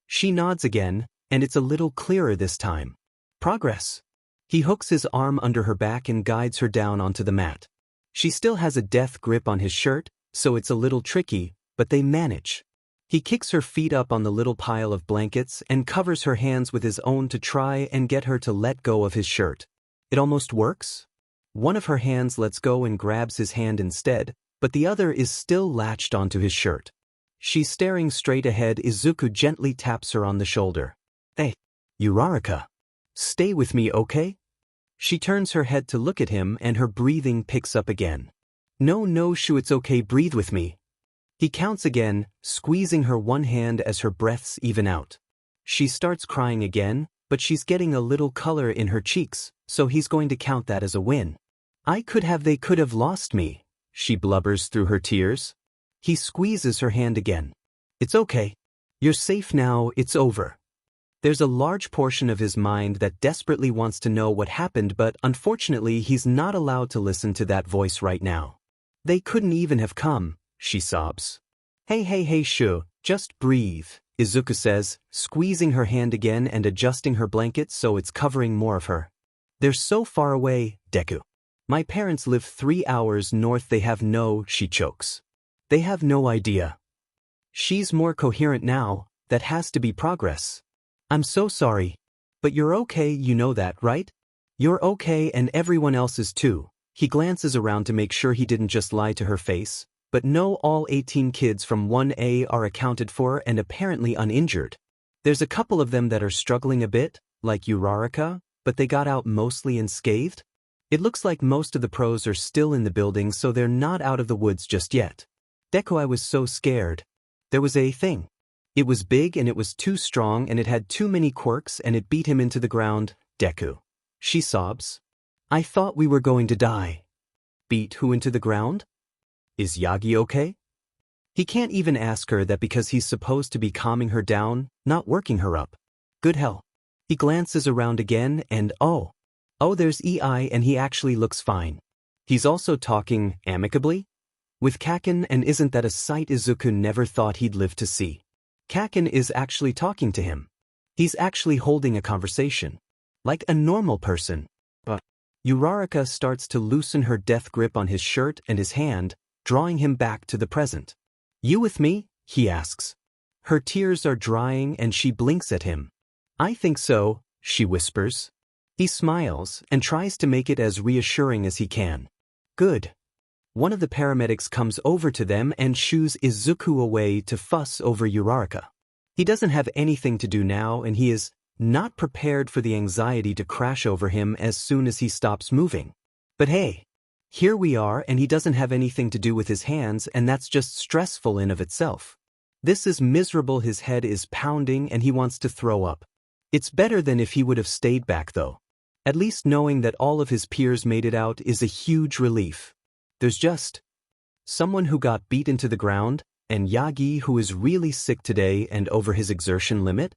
She nods again, and it's a little clearer this time. Progress. He hooks his arm under her back and guides her down onto the mat. She still has a death grip on his shirt, so it's a little tricky, but they manage. He kicks her feet up on the little pile of blankets and covers her hands with his own to try and get her to let go of his shirt. It almost works. One of her hands lets go and grabs his hand instead, but the other is still latched onto his shirt. She's staring straight ahead. Izuku gently taps her on the shoulder. Hey, Uraraka. Stay with me, okay? She turns her head to look at him and her breathing picks up again. No, Shu, it's okay, breathe with me. He counts again, squeezing her one hand as her breaths even out. She starts crying again, but she's getting a little color in her cheeks, so he's going to count that as a win. They could have lost me, she blubbers through her tears. He squeezes her hand again. It's okay. You're safe now, it's over. There's a large portion of his mind that desperately wants to know what happened, but unfortunately he's not allowed to listen to that voice right now. They couldn't even have come, she sobs. Hey, Shu, just breathe, Izuku says, squeezing her hand again and adjusting her blanket so it's covering more of her. They're so far away, Deku. My parents live 3 hours north. They have no, she chokes. They have no idea. She's more coherent now. That has to be progress. I'm so sorry. But you're okay, you know that, right? You're okay and everyone else is too. He glances around to make sure he didn't just lie to her face, but no, all 18 kids from 1A are accounted for and apparently uninjured. There's a couple of them that are struggling a bit, like Uraraka, but they got out mostly unscathed. It looks like most of the pros are still in the building, so they're not out of the woods just yet. Deku, I was so scared. There was a thing. It was big and it was too strong and it had too many quirks and it beat him into the ground. Deku. She sobs. I thought we were going to die. Beat who into the ground? Is Yagi okay? He can't even ask her that because he's supposed to be calming her down, not working her up. Good hell. He glances around again and oh, there's EI and he actually looks fine. He's also talking amicably with Kaken, and isn't that a sight Izuku never thought he'd live to see? Kaken is actually talking to him. He's actually holding a conversation. Like a normal person. But Uraraka starts to loosen her death grip on his shirt and his hand, drawing him back to the present. You with me? He asks. Her tears are drying and she blinks at him. I think so, she whispers. He smiles and tries to make it as reassuring as he can. Good. One of the paramedics comes over to them and shoos Izuku away to fuss over Uraraka. He doesn't have anything to do now and he is not prepared for the anxiety to crash over him as soon as he stops moving. But hey, here we are and he doesn't have anything to do with his hands, and that's just stressful in of itself. This is miserable. His head is pounding and he wants to throw up. It's better than if he would have stayed back though. At least knowing that all of his peers made it out is a huge relief. There's just someone who got beat into the ground, and Yagi who is really sick today and over his exertion limit,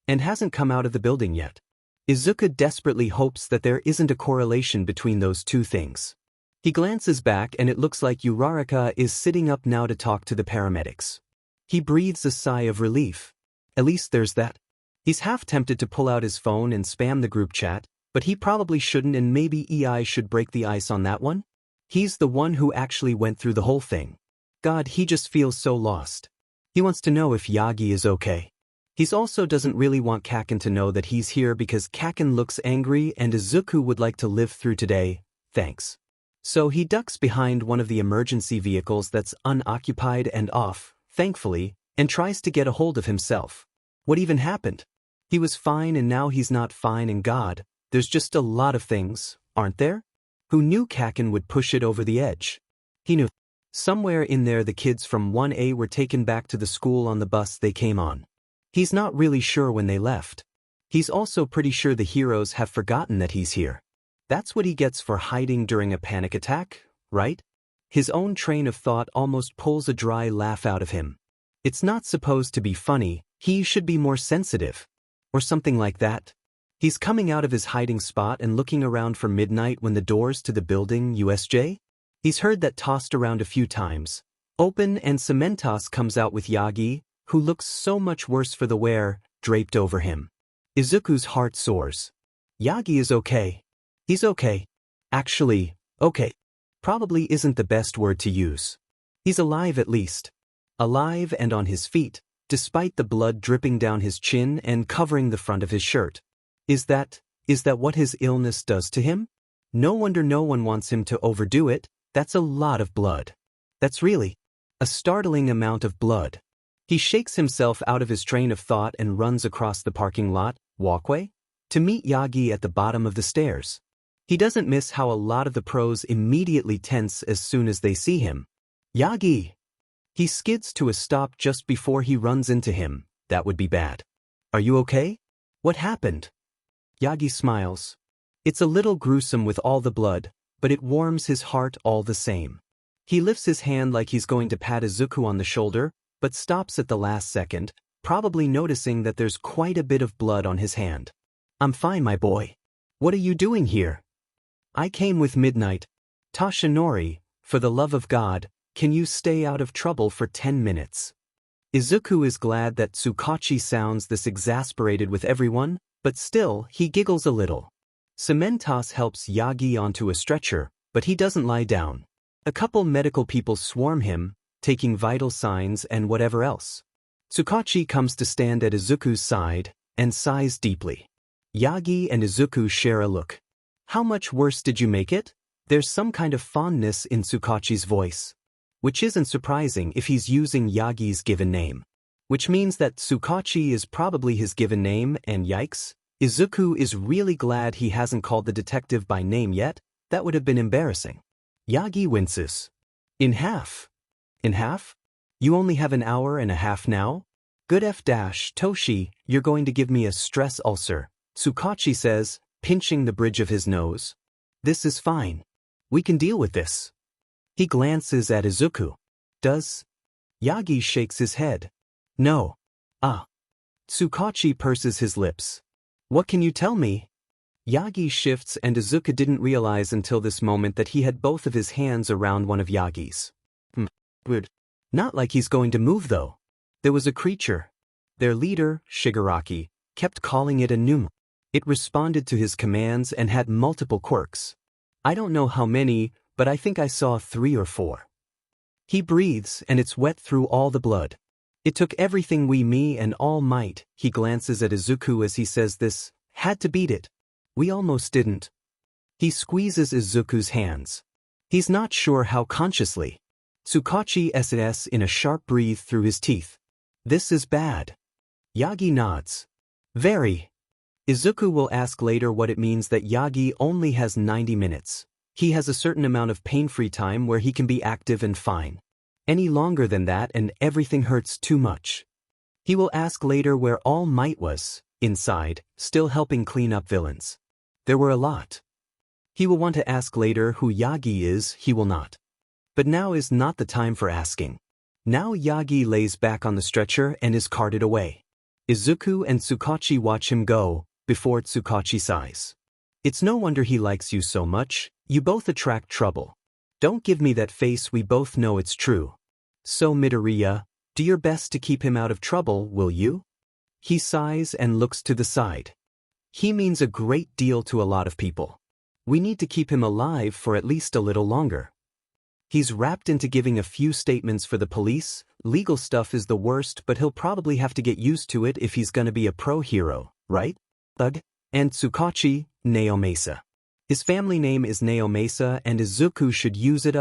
and hasn't come out of the building yet. Izuku desperately hopes that there isn't a correlation between those two things. He glances back and it looks like Uraraka is sitting up now to talk to the paramedics. He breathes a sigh of relief. At least there's that. He's half tempted to pull out his phone and spam the group chat, but he probably shouldn't, and maybe EI should break the ice on that one. He's the one who actually went through the whole thing. God, he just feels so lost. He wants to know if Yagi is okay. He also doesn't really want Kaken to know that he's here because Kaken looks angry and Izuku would like to live through today, thanks. So he ducks behind one of the emergency vehicles that's unoccupied and off, thankfully, and tries to get a hold of himself. What even happened? He was fine and now he's not fine, and God, there's just a lot of things, aren't there? Who knew Kaken would push it over the edge? He knew. Somewhere in there the kids from 1A were taken back to the school on the bus they came on. He's not really sure when they left. He's also pretty sure the heroes have forgotten that he's here. That's what he gets for hiding during a panic attack, right? His own train of thought almost pulls a dry laugh out of him. It's not supposed to be funny, he should be more sensitive. Or something like that. He's coming out of his hiding spot and looking around for midnight when the doors to the building USJ? He's heard that tossed around a few times. Open, and Cementos comes out with Yagi, who looks so much worse for the wear, draped over him. Izuku's heart soars. Yagi is okay. He's okay. Actually, okay. Probably isn't the best word to use. He's alive at least. Alive and on his feet, despite the blood dripping down his chin and covering the front of his shirt. Is that what his illness does to him? No wonder no one wants him to overdo it. That's a lot of blood. That's really a startling amount of blood. He shakes himself out of his train of thought and runs across the parking lot, walkway, to meet Yagi at the bottom of the stairs. He doesn't miss how a lot of the pros immediately tense as soon as they see him. Yagi! He skids to a stop just before he runs into him. That would be bad. Are you okay? What happened? Yagi smiles. It's a little gruesome with all the blood, but it warms his heart all the same. He lifts his hand like he's going to pat Izuku on the shoulder, but stops at the last second, probably noticing that there's quite a bit of blood on his hand. I'm fine, my boy. What are you doing here? I came with Midnight. Tashinori, for the love of God, can you stay out of trouble for 10 minutes? Izuku is glad that Tsukachi sounds this exasperated with everyone, but still, he giggles a little. Cementos helps Yagi onto a stretcher, But he doesn't lie down. A couple medical people swarm him, taking vital signs and whatever else. Tsukachi comes to stand at Izuku's side and sighs deeply. Yagi and Izuku share a look. How much worse did you make it? There's some kind of fondness in Tsukachi's voice. Which isn't surprising if he's using Yagi's given name. Which means that Tsukachi is probably his given name, and yikes, Izuku is really glad he hasn't called the detective by name yet. That would have been embarrassing. Yagi winces. In half. In half? You only have an hour and a half now? Good Toshi, you're going to give me a stress ulcer, Tsukachi says, pinching the bridge of his nose. This is fine. We can deal with this. He glances at Izuku. Does? Yagi shakes his head. No. Tsukachi purses his lips. What can you tell me? Yagi shifts, and Izuku didn't realize until this moment that he had both of his hands around one of Yagi's. Weird. Not like he's going to move though. There was a creature. Their leader, Shigaraki, kept calling it a Numa. It responded to his commands and had multiple quirks. I don't know how many, but I think I saw 3 or 4. He breathes, and it's wet through all the blood. It took everything me and all might, he glances at Izuku as he says this, had to beat it. We almost didn't. He squeezes Izuku's hands. He's not sure how consciously. Tsukachi says in a sharp breathe through his teeth. This is bad. Yagi nods. Very. Izuku will ask later what it means that Yagi only has 90 minutes. He has a certain amount of pain-free time where he can be active and fine. Any longer than that and everything hurts too much. He will ask later where All Might was, inside, still helping clean up villains. There were a lot. He will want to ask later who Yagi is, he will not. But now is not the time for asking. Now Yagi lays back on the stretcher and is carted away. Izuku and Tsukachi watch him go, before Tsukachi sighs. It's no wonder he likes you so much, you both attract trouble. Don't give me that face, we both know it's true. So Midoriya, do your best to keep him out of trouble, will you? He sighs and looks to the side. He means a great deal to a lot of people. We need to keep him alive for at least a little longer. He's wrapped into giving a few statements for the police. Legal stuff is the worst, but he'll probably have to get used to it if he's gonna be a pro-hero, right? Ugh. And Tsukachi, Naomasa. His family name is Naomasa and Izuku should use it.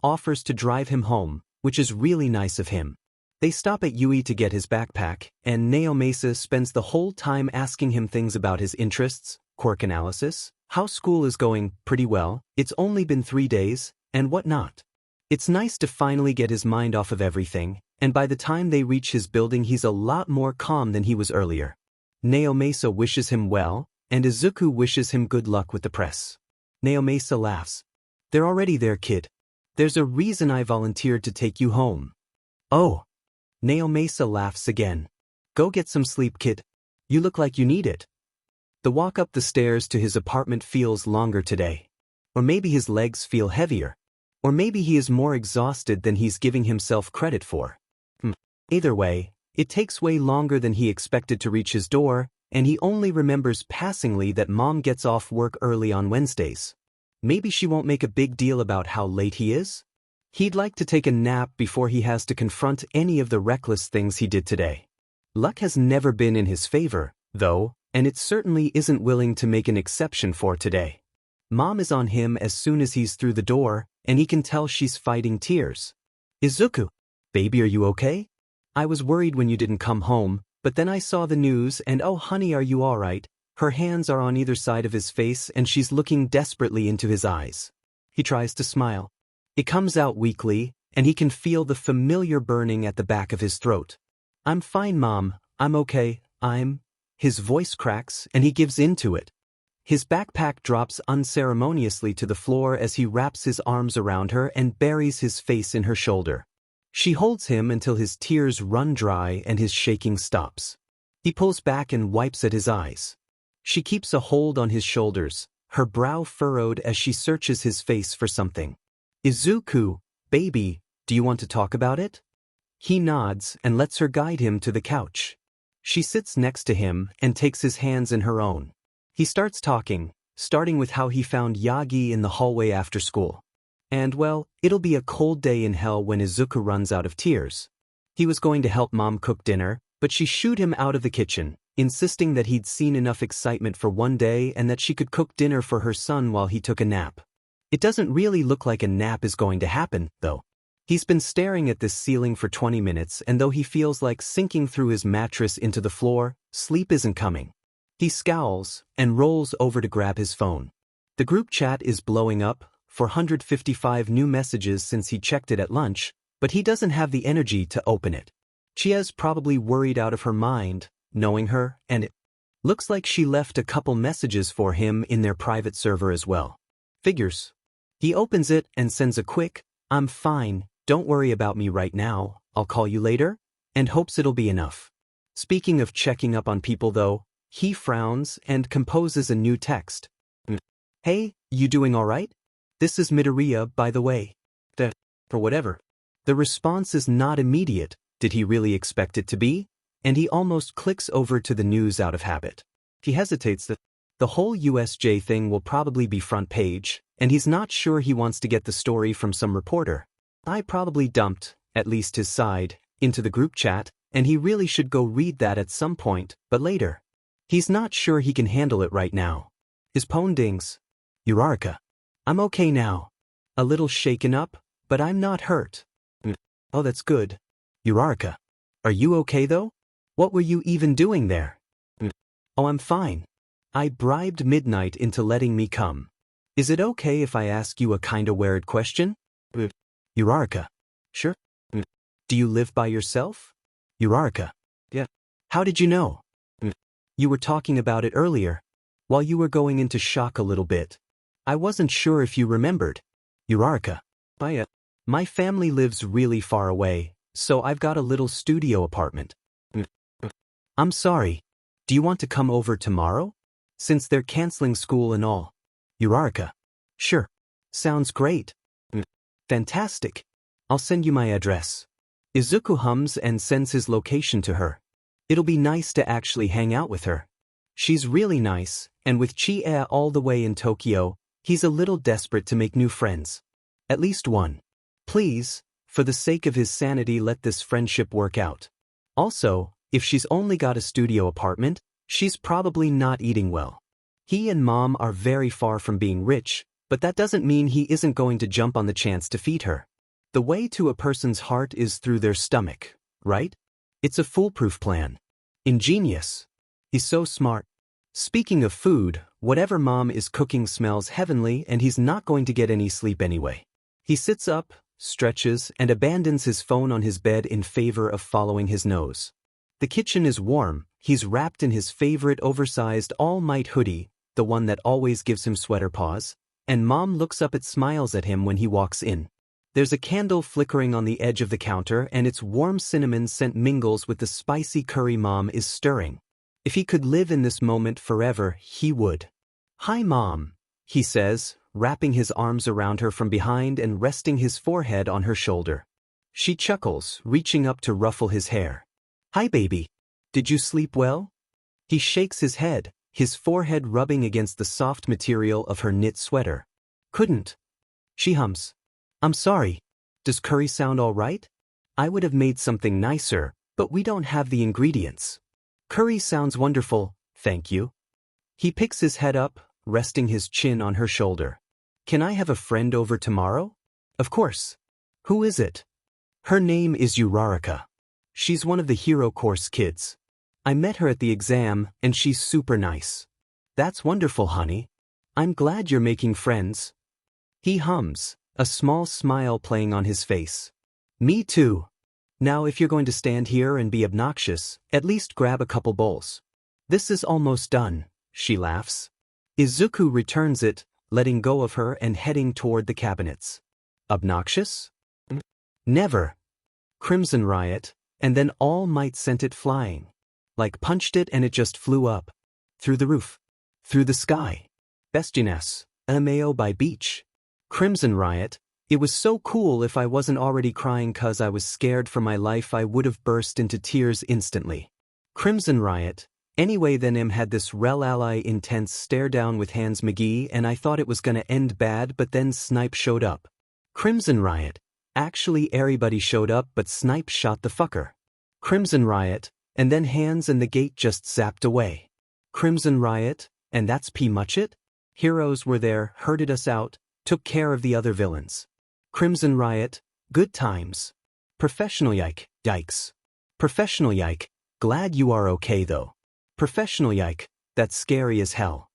Offers to drive him home, which is really nice of him. They stop at Yui to get his backpack, and Naomasa spends the whole time asking him things about his interests, quirk analysis, how school is going, pretty well, it's only been 3 days, and whatnot. It's nice to finally get his mind off of everything, and by the time they reach his building he's a lot more calm than he was earlier. Naomasa wishes him well, and Izuku wishes him good luck with the press. Naomasa laughs. They're already there, kid. There's a reason I volunteered to take you home. Oh. Naomasa laughs again. Go get some sleep, kid. You look like you need it. The walk up the stairs to his apartment feels longer today. Or maybe his legs feel heavier. Or maybe he is more exhausted than he's giving himself credit for. Either way, it takes way longer than he expected to reach his door, and he only remembers passingly that Mom gets off work early on Wednesdays. Maybe she won't make a big deal about how late he is? He'd like to take a nap before he has to confront any of the reckless things he did today. Luck has never been in his favor, though, and it certainly isn't willing to make an exception for today. Mom is on him as soon as he's through the door, and he can tell she's fighting tears. Izuku, baby, are you okay? I was worried when you didn't come home, but then I saw the news and oh honey, are you alright? Her hands are on either side of his face and she's looking desperately into his eyes. He tries to smile. It comes out weakly, and he can feel the familiar burning at the back of his throat. I'm fine, Mom, I'm okay, His voice cracks and he gives in to it. His backpack drops unceremoniously to the floor as he wraps his arms around her and buries his face in her shoulder. She holds him until his tears run dry and his shaking stops. He pulls back and wipes at his eyes. She keeps a hold on his shoulders, her brow furrowed as she searches his face for something. Izuku, baby, do you want to talk about it? He nods and lets her guide him to the couch. She sits next to him and takes his hands in her own. He starts talking, starting with how he found Yagi in the hallway after school. And well, it'll be a cold day in hell when Izuku runs out of tears. He was going to help Mom cook dinner, but she shooed him out of the kitchen, insisting that he'd seen enough excitement for one day and that she could cook dinner for her son while he took a nap. It doesn't really look like a nap is going to happen, though. He's been staring at this ceiling for 20 minutes, and though he feels like sinking through his mattress into the floor, sleep isn't coming. He scowls and rolls over to grab his phone. The group chat is blowing up, 455 new messages since he checked it at lunch, but he doesn't have the energy to open it. Chia's probably worried out of her mind, knowing her, and it looks like she left a couple messages for him in their private server as well. Figures. He opens it and sends a quick, "I'm fine, don't worry about me right now, I'll call you later," and hopes it'll be enough. Speaking of checking up on people though, he frowns and composes a new text. "Hey, you doing alright? This is Midoriya, by the way. For whatever." The response is not immediate. Did he really expect it to be? And he almost clicks over to the news out of habit. He hesitates that the whole USJ thing will probably be front page, and he's not sure he wants to get the story from some reporter. I probably dumped, at least his side, into the group chat, and he really should go read that at some point, but later. He's not sure he can handle it right now. His phone dings. "Uraraka. I'm okay now. A little shaken up, but I'm not hurt." "Oh, that's good. Uraraka. Are you okay though? What were you even doing there?" "Oh, I'm fine. I bribed Midnight into letting me come. Is it okay if I ask you a kinda weird question?" "Uraraka. Sure." "Do you live by yourself?" "Uraraka. Yeah." "How did you know?" "You were talking about it earlier, while you were going into shock a little bit. I wasn't sure if you remembered." "Uraraka. My family lives really far away, so I've got a little studio apartment." "I'm sorry. Do you want to come over tomorrow? Since they're canceling school and all." "Uraraka. Sure. Sounds great." "Fantastic. I'll send you my address." Izuku hums and sends his location to her. It'll be nice to actually hang out with her. She's really nice, and with Chie all the way in Tokyo, he's a little desperate to make new friends. At least one. Please, for the sake of his sanity, let this friendship work out. Also, if she's only got a studio apartment, she's probably not eating well. He and Mom are very far from being rich, but that doesn't mean he isn't going to jump on the chance to feed her. The way to a person's heart is through their stomach, right? It's a foolproof plan. Ingenious. He's so smart. Speaking of food, whatever Mom is cooking smells heavenly, and he's not going to get any sleep anyway. He sits up, stretches, and abandons his phone on his bed in favor of following his nose. The kitchen is warm. He's wrapped in his favorite oversized All Might hoodie, the one that always gives him sweater paws, and Mom looks up and smiles at him when he walks in. There's a candle flickering on the edge of the counter, and its warm cinnamon scent mingles with the spicy curry Mom is stirring. If he could live in this moment forever, he would. "Hi, Mom," he says, wrapping his arms around her from behind and resting his forehead on her shoulder. She chuckles, reaching up to ruffle his hair. "Hi, baby. Did you sleep well?" He shakes his head, his forehead rubbing against the soft material of her knit sweater. "Couldn't." She hums. "I'm sorry. Does curry sound all right? I would have made something nicer, but we don't have the ingredients." "Curry sounds wonderful, thank you." He picks his head up, resting his chin on her shoulder. "Can I have a friend over tomorrow?" "Of course." "Who is it?" "Her name is Uraraka. She's one of the hero course kids. I met her at the exam, and she's super nice." "That's wonderful, honey. I'm glad you're making friends." He hums, a small smile playing on his face. "Me too. Now if you're going to stand here and be obnoxious, at least grab a couple bowls." "This is almost done," she laughs. Izuku returns it, letting go of her and heading toward the cabinets. "Obnoxious? Never." Crimson Riot, and then All Might sent it flying. Like punched it and it just flew up. Through the roof. Through the sky. Bestiness, Ameo by beach. Crimson Riot, it was so cool. If I wasn't already crying 'cause I was scared for my life, I would have burst into tears instantly. Crimson Riot, Anyway, then had this rel ally intense stare down with Hans McGee, and I thought it was gonna end bad, but then Snipe showed up. Crimson Riot. Actually everybody showed up, but Snipe shot the fucker. Crimson Riot, and then Hans and the gate just zapped away. Crimson Riot, and that's pretty much it? Heroes were there, herded us out, took care of the other villains. Crimson Riot, good times. Professional yikes. Professional yike, glad you are okay though. Professional yike, that's scary as hell.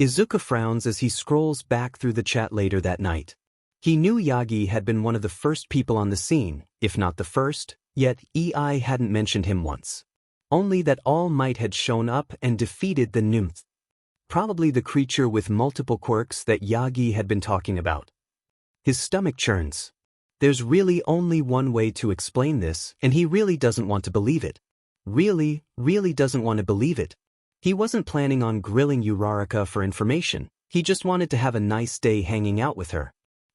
Izuku frowns as he scrolls back through the chat later that night. He knew Yagi had been one of the first people on the scene, if not the first, yet EI hadn't mentioned him once. Only that All Might had shown up and defeated the nymph. Probably the creature with multiple quirks that Yagi had been talking about. His stomach churns. There's really only one way to explain this, and he really doesn't want to believe it. Really doesn't want to believe it. He wasn't planning on grilling Uraraka for information, he just wanted to have a nice day hanging out with her.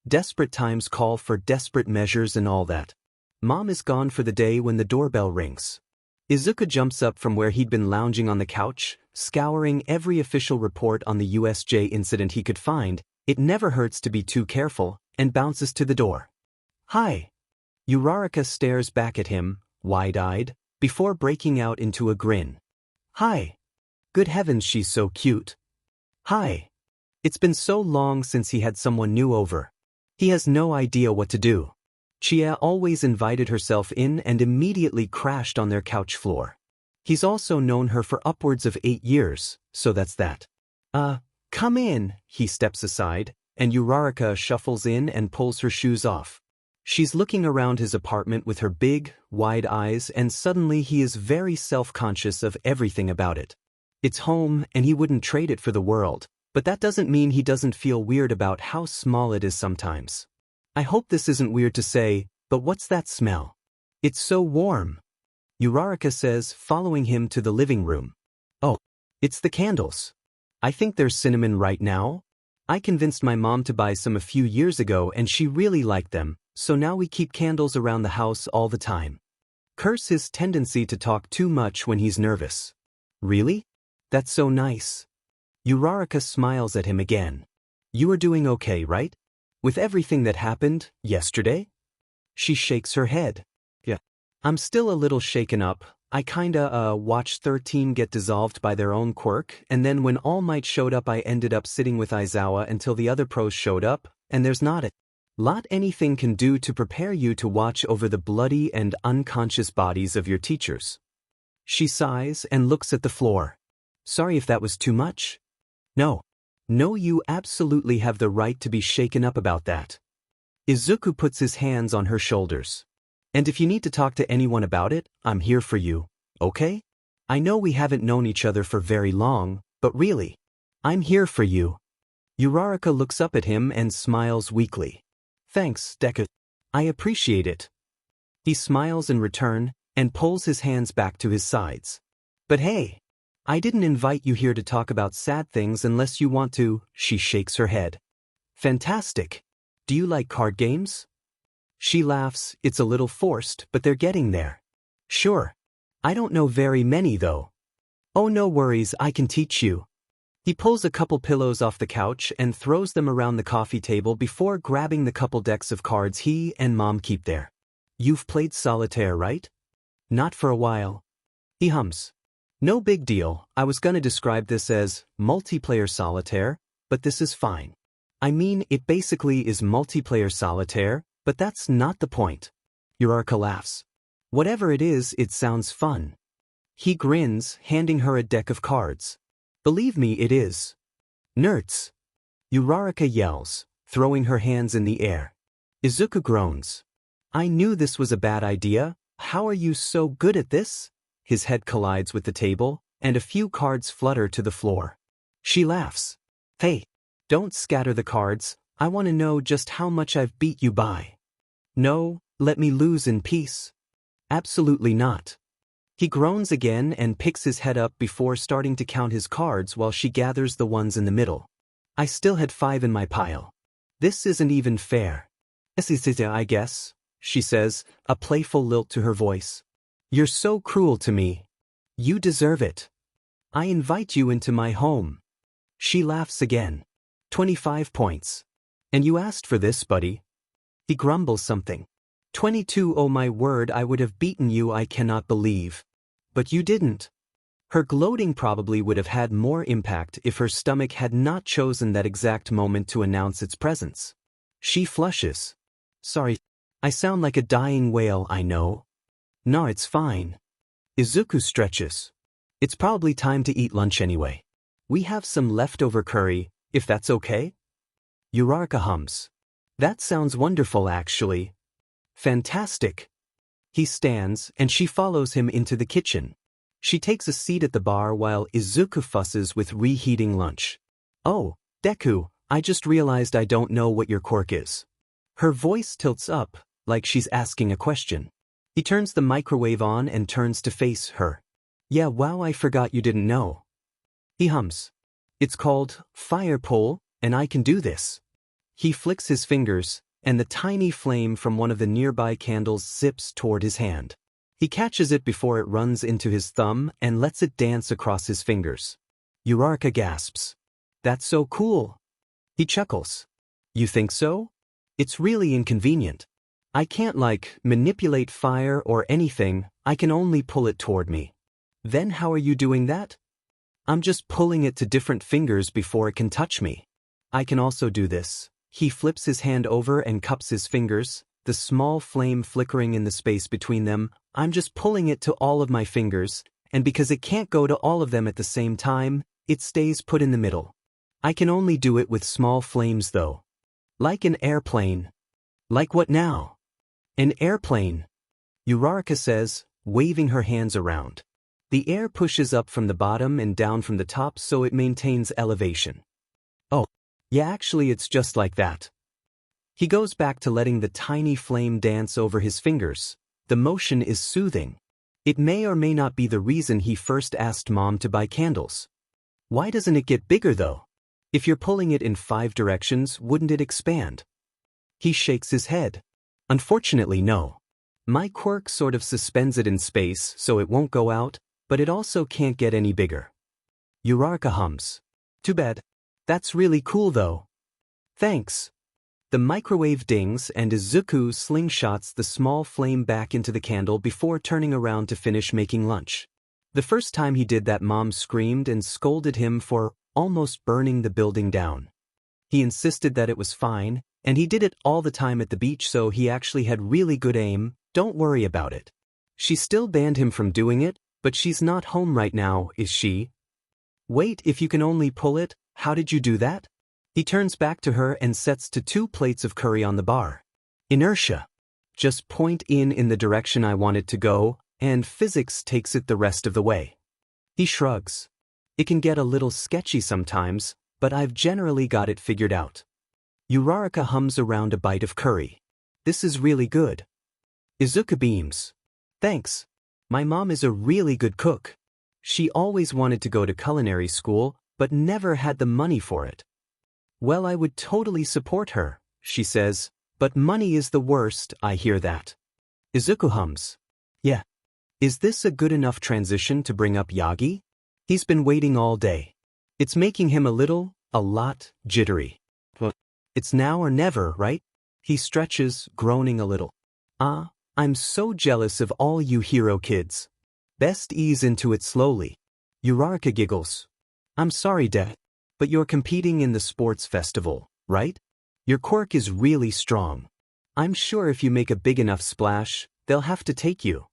Desperate times call for desperate measures and all that. Mom is gone for the day when the doorbell rings. Izuku jumps up from where he'd been lounging on the couch, scouring every official report on the USJ incident he could find. It never hurts to be too careful, and bounces to the door. Hi. Uraraka stares back at him, wide-eyed, before breaking out into a grin. Hi. Good heavens, she's so cute. Hi. It's been so long since he had someone new over. He has no idea what to do. Chia always invited herself in and immediately crashed on their couch floor. He's also known her for upwards of 8 years, so that's that. Come in, he steps aside, and Uraraka shuffles in and pulls her shoes off. She's looking around his apartment with her big, wide eyes, and suddenly he is very self-conscious of everything about it. It's home, and he wouldn't trade it for the world, but that doesn't mean he doesn't feel weird about how small it is sometimes. I hope this isn't weird to say, but what's that smell? It's so warm. Uraraka says, following him to the living room. Oh, it's the candles. I think there's cinnamon right now. I convinced my mom to buy some a few years ago and she really liked them, so now we keep candles around the house all the time. Curse his tendency to talk too much when he's nervous. Really? That's so nice. Uraraka smiles at him again. You are doing okay, right? With everything that happened yesterday? She shakes her head. Yeah. I'm still a little shaken up. I kinda watched 13 get dissolved by their own quirk, and then when All Might showed up I ended up sitting with Aizawa until the other pros showed up, and there's not a lot anything can do to prepare you to watch over the bloody and unconscious bodies of your teachers. She sighs and looks at the floor. Sorry if that was too much. No, you absolutely have the right to be shaken up about that. Izuku puts his hands on her shoulders. And if you need to talk to anyone about it, I'm here for you, okay? I know we haven't known each other for very long, but really, I'm here for you. Uraraka looks up at him and smiles weakly. Thanks, Deku. I appreciate it. He smiles in return and pulls his hands back to his sides. But hey, I didn't invite you here to talk about sad things unless you want to. She shakes her head. Fantastic. Do you like card games? She laughs. It's a little forced, but they're getting there. Sure. I don't know very many though. Oh, no worries, I can teach you. He pulls a couple pillows off the couch and throws them around the coffee table before grabbing the couple decks of cards he and Mom keep there. You've played solitaire, right? Not for a while. He hums. No big deal. I was gonna describe this as multiplayer solitaire, but this is fine. I mean, it basically is multiplayer solitaire, but that's not the point. Uraraka laughs. Whatever it is, it sounds fun. He grins, handing her a deck of cards. Believe me, it is. Nerds. Uraraka yells, throwing her hands in the air. Izuku groans. I knew this was a bad idea. How are you so good at this? His head collides with the table, and a few cards flutter to the floor. She laughs. Hey, don't scatter the cards. I want to know just how much I've beat you by. No, let me lose in peace. Absolutely not. He groans again and picks his head up before starting to count his cards while she gathers the ones in the middle. I still had 5 in my pile. This isn't even fair. I guess, she says, a playful lilt to her voice. You're so cruel to me. You deserve it. I invite you into my home. She laughs again. 25 points. And you asked for this, buddy. He grumbles something. 22. Oh my word, I would have beaten you, I cannot believe. But you didn't. Her gloating probably would have had more impact if her stomach had not chosen that exact moment to announce its presence. She flushes. Sorry, I sound like a dying whale, I know. No, it's fine. Izuku stretches. It's probably time to eat lunch anyway. We have some leftover curry, if that's okay? Uraraka hums. That sounds wonderful actually. Fantastic. He stands and she follows him into the kitchen. She takes a seat at the bar while Izuku fusses with reheating lunch. Oh, Deku, I just realized I don't know what your quirk is. Her voice tilts up, like she's asking a question. He turns the microwave on and turns to face her. Yeah, wow, I forgot you didn't know. He hums. It's called fire pole, and I can do this. He flicks his fingers, and the tiny flame from one of the nearby candles zips toward his hand. He catches it before it runs into his thumb and lets it dance across his fingers. Uraraka gasps. That's so cool. He chuckles. You think so? It's really inconvenient. I can't manipulate fire or anything, I can only pull it toward me. Then how are you doing that? I'm just pulling it to different fingers before it can touch me. I can also do this. He flips his hand over and cups his fingers, the small flame flickering in the space between them. I'm just pulling it to all of my fingers, and because it can't go to all of them at the same time, it stays put in the middle. I can only do it with small flames though. Like an airplane. Like what now? An airplane, Uraraka says, waving her hands around. The air pushes up from the bottom and down from the top so it maintains elevation. Oh, yeah, actually it's just like that. He goes back to letting the tiny flame dance over his fingers. The motion is soothing. It may or may not be the reason he first asked Mom to buy candles. Why doesn't it get bigger though? If you're pulling it in 5 directions, wouldn't it expand? He shakes his head. Unfortunately, no. My quirk sort of suspends it in space so it won't go out, but it also can't get any bigger. Uraraka hums. Too bad. That's really cool though. Thanks. The microwave dings and Izuku slingshots the small flame back into the candle before turning around to finish making lunch. The first time he did that, Mom screamed and scolded him for almost burning the building down. He insisted that it was fine, and he did it all the time at the beach, so he actually had really good aim. Don't worry about it. She still banned him from doing it, but she's not home right now, is she? Wait, if you can only pull it, how did you do that? He turns back to her and sets to 2 plates of curry on the bar. Inertia. Just point in the direction I want it to go, and physics takes it the rest of the way. He shrugs. It can get a little sketchy sometimes, but I've generally got it figured out. Uraraka hums around a bite of curry. This is really good. Izuku beams. Thanks. My mom is a really good cook. She always wanted to go to culinary school, but never had the money for it. Well, I would totally support her, she says, but money is the worst, I hear that. Izuku hums. Yeah. Is this a good enough transition to bring up Yagi? He's been waiting all day. It's making him a lot, jittery. Well, it's now or never, right? He stretches, groaning a little. I'm so jealous of all you hero kids. Best ease into it slowly. Uraraka giggles. I'm sorry, Dad, but you're competing in the sports festival, right? Your quirk is really strong. I'm sure if you make a big enough splash, they'll have to take you.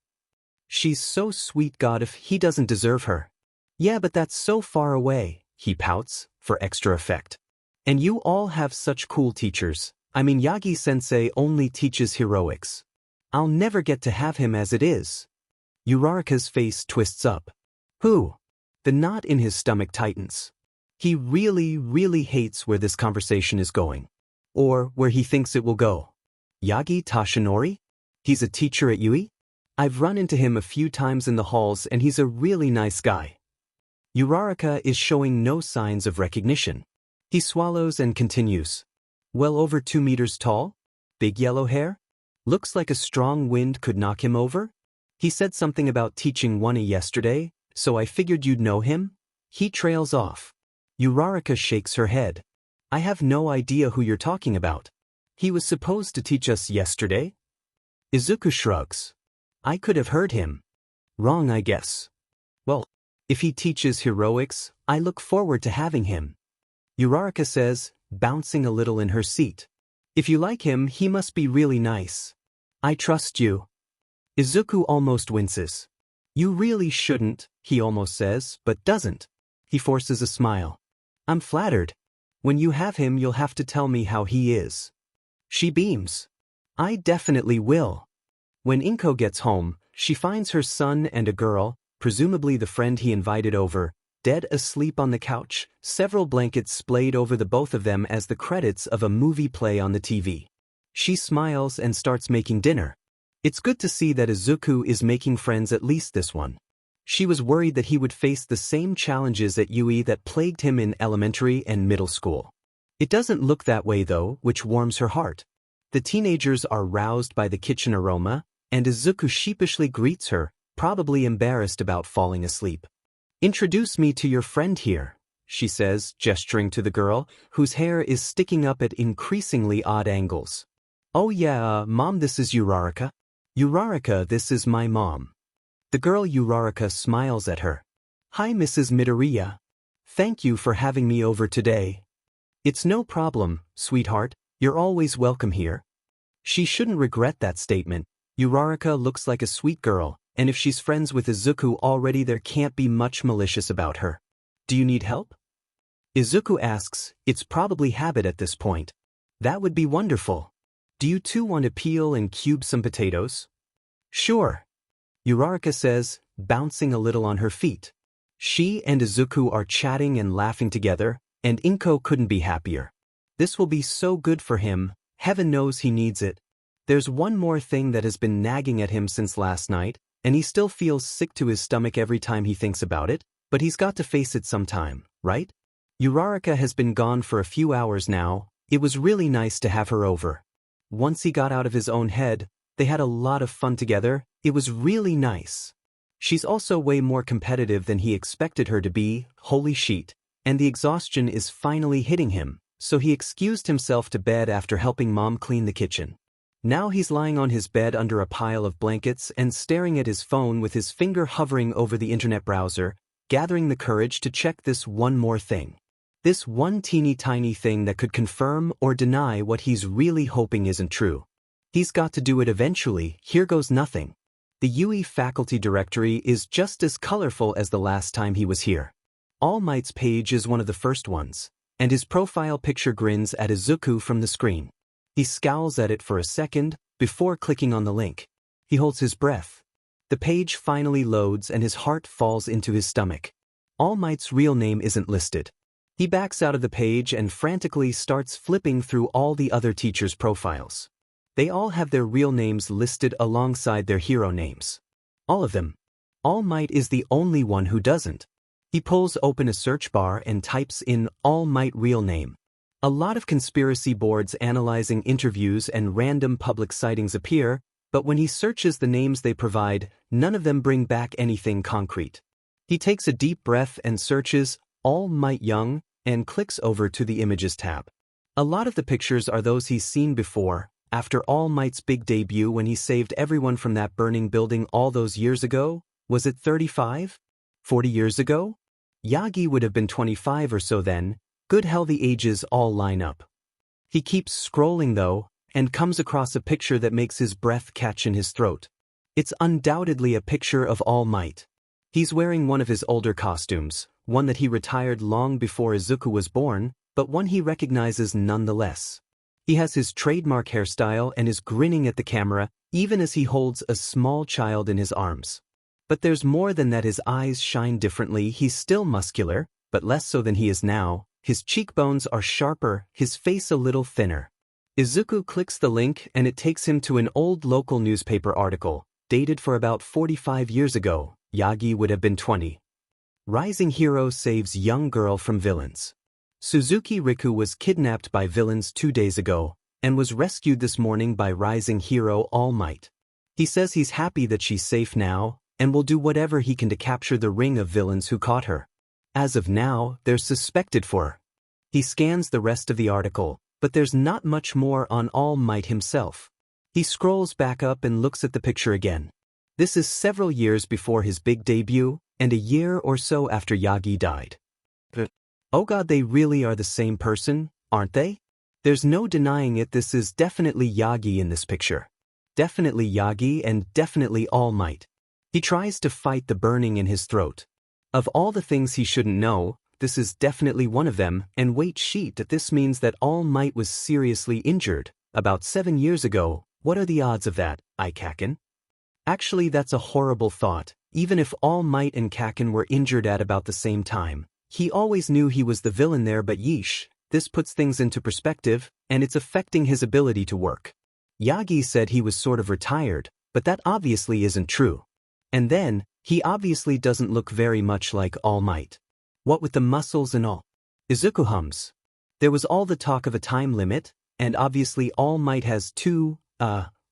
She's so sweet, God, if he doesn't deserve her. Yeah, but that's so far away, he pouts, for extra effect. And you all have such cool teachers. I mean, Yagi-sensei only teaches heroics. I'll never get to have him as it is. Uraraka's face twists up. Who? The knot in his stomach tightens. He really, really hates where this conversation is going. Or where he thinks it will go. Yagi Tashinori? He's a teacher at Yui? I've run into him a few times in the halls and he's a really nice guy. Uraraka is showing no signs of recognition. He swallows and continues. Well over 2 meters tall? Big yellow hair? Looks like a strong wind could knock him over? He said something about teaching Wani yesterday, so I figured you'd know him? He trails off. Uraraka shakes her head. I have no idea who you're talking about. He was supposed to teach us yesterday? Izuku shrugs. I could have heard him. Wrong, I guess. Well, if he teaches heroics, I look forward to having him. Uraraka says, bouncing a little in her seat. If you like him, he must be really nice. I trust you. Izuku almost winces. You really shouldn't, he almost says, but doesn't. He forces a smile. I'm flattered. When you have him, you'll have to tell me how he is. She beams. I definitely will. When Inko gets home, she finds her son and a girl, presumably the friend he invited over, dead asleep on the couch, several blankets splayed over the both of them as the credits of a movie play on the TV. She smiles and starts making dinner. It's good to see that Izuku is making friends, at least this one. She was worried that he would face the same challenges at UE that plagued him in elementary and middle school. It doesn't look that way though, which warms her heart. The teenagers are roused by the kitchen aroma, and Izuku sheepishly greets her, probably embarrassed about falling asleep. Introduce me to your friend here, she says, gesturing to the girl, whose hair is sticking up at increasingly odd angles. Oh yeah, Mom, this is Uraraka. Uraraka, this is my mom. The girl Uraraka smiles at her. Hi, Mrs. Midoriya. Thank you for having me over today. It's no problem, sweetheart, you're always welcome here. She shouldn't regret that statement. Uraraka looks like a sweet girl, and if she's friends with Izuku already, there can't be much malicious about her. Do you need help? Izuku asks, it's probably habit at this point. That would be wonderful. Do you two want to peel and cube some potatoes? Sure. Uraraka says, bouncing a little on her feet. She and Izuku are chatting and laughing together, and Inko couldn't be happier. This will be so good for him, heaven knows he needs it. There's one more thing that has been nagging at him since last night, and he still feels sick to his stomach every time he thinks about it, but he's got to face it sometime, right? Uraraka has been gone for a few hours now. It was really nice to have her over. Once he got out of his own head, they had a lot of fun together. It was really nice. She's also way more competitive than he expected her to be, holy shit, and the exhaustion is finally hitting him, so he excused himself to bed after helping Mom clean the kitchen. Now he's lying on his bed under a pile of blankets and staring at his phone with his finger hovering over the internet browser, gathering the courage to check this one more thing. This one teeny tiny thing that could confirm or deny what he's really hoping isn't true. He's got to do it eventually. Here goes nothing. The UE faculty directory is just as colorful as the last time he was here. All Might's page is one of the first ones, and his profile picture grins at Izuku from the screen. He scowls at it for a second, before clicking on the link. He holds his breath. The page finally loads and his heart falls into his stomach. All Might's real name isn't listed. He backs out of the page and frantically starts flipping through all the other teachers' profiles. They all have their real names listed alongside their hero names. All of them. All Might is the only one who doesn't. He pulls open a search bar and types in All Might real name. A lot of conspiracy boards analyzing interviews and random public sightings appear, but when he searches the names they provide, none of them bring back anything concrete. He takes a deep breath and searches All Might Young and clicks over to the Images tab. A lot of the pictures are those he's seen before, after All Might's big debut when he saved everyone from that burning building all those years ago. Was it 35? 40 years ago? Yagi would have been 25 or so then. Good hell, the ages all line up. He keeps scrolling though, and comes across a picture that makes his breath catch in his throat. It's undoubtedly a picture of All Might. He's wearing one of his older costumes, one that he retired long before Izuku was born, but one he recognizes nonetheless. He has his trademark hairstyle and is grinning at the camera, even as he holds a small child in his arms. But there's more than that. His eyes shine differently. He's still muscular, but less so than he is now. His cheekbones are sharper, his face a little thinner. Izuku clicks the link and it takes him to an old local newspaper article, dated for about 45 years ago. Yagi would have been 20. Rising hero saves young girl from villains. Suzuki Riku was kidnapped by villains 2 days ago, and was rescued this morning by rising hero All Might. He says he's happy that she's safe now, and will do whatever he can to capture the ring of villains who caught her. As of now, they're suspected for. He scans the rest of the article, but there's not much more on All Might himself. He scrolls back up and looks at the picture again. This is several years before his big debut, and a year or so after Yagi died. Oh god, they really are the same person, aren't they? There's no denying it, this is definitely Yagi in this picture. Definitely Yagi and definitely All Might. He tries to fight the burning in his throat. Of all the things he shouldn't know, this is definitely one of them, and wait sheet that this means that All Might was seriously injured, about 7 years ago. What are the odds of that, Kaken? Actually, that's a horrible thought. Even if All Might and Kaken were injured at about the same time, he always knew he was the villain there, but yeesh, this puts things into perspective, and it's affecting his ability to work. Yagi said he was sort of retired, but that obviously isn't true. And then, he obviously doesn't look very much like All Might. What with the muscles and all? Izuku hums. There was all the talk of a time limit, and obviously All Might has two,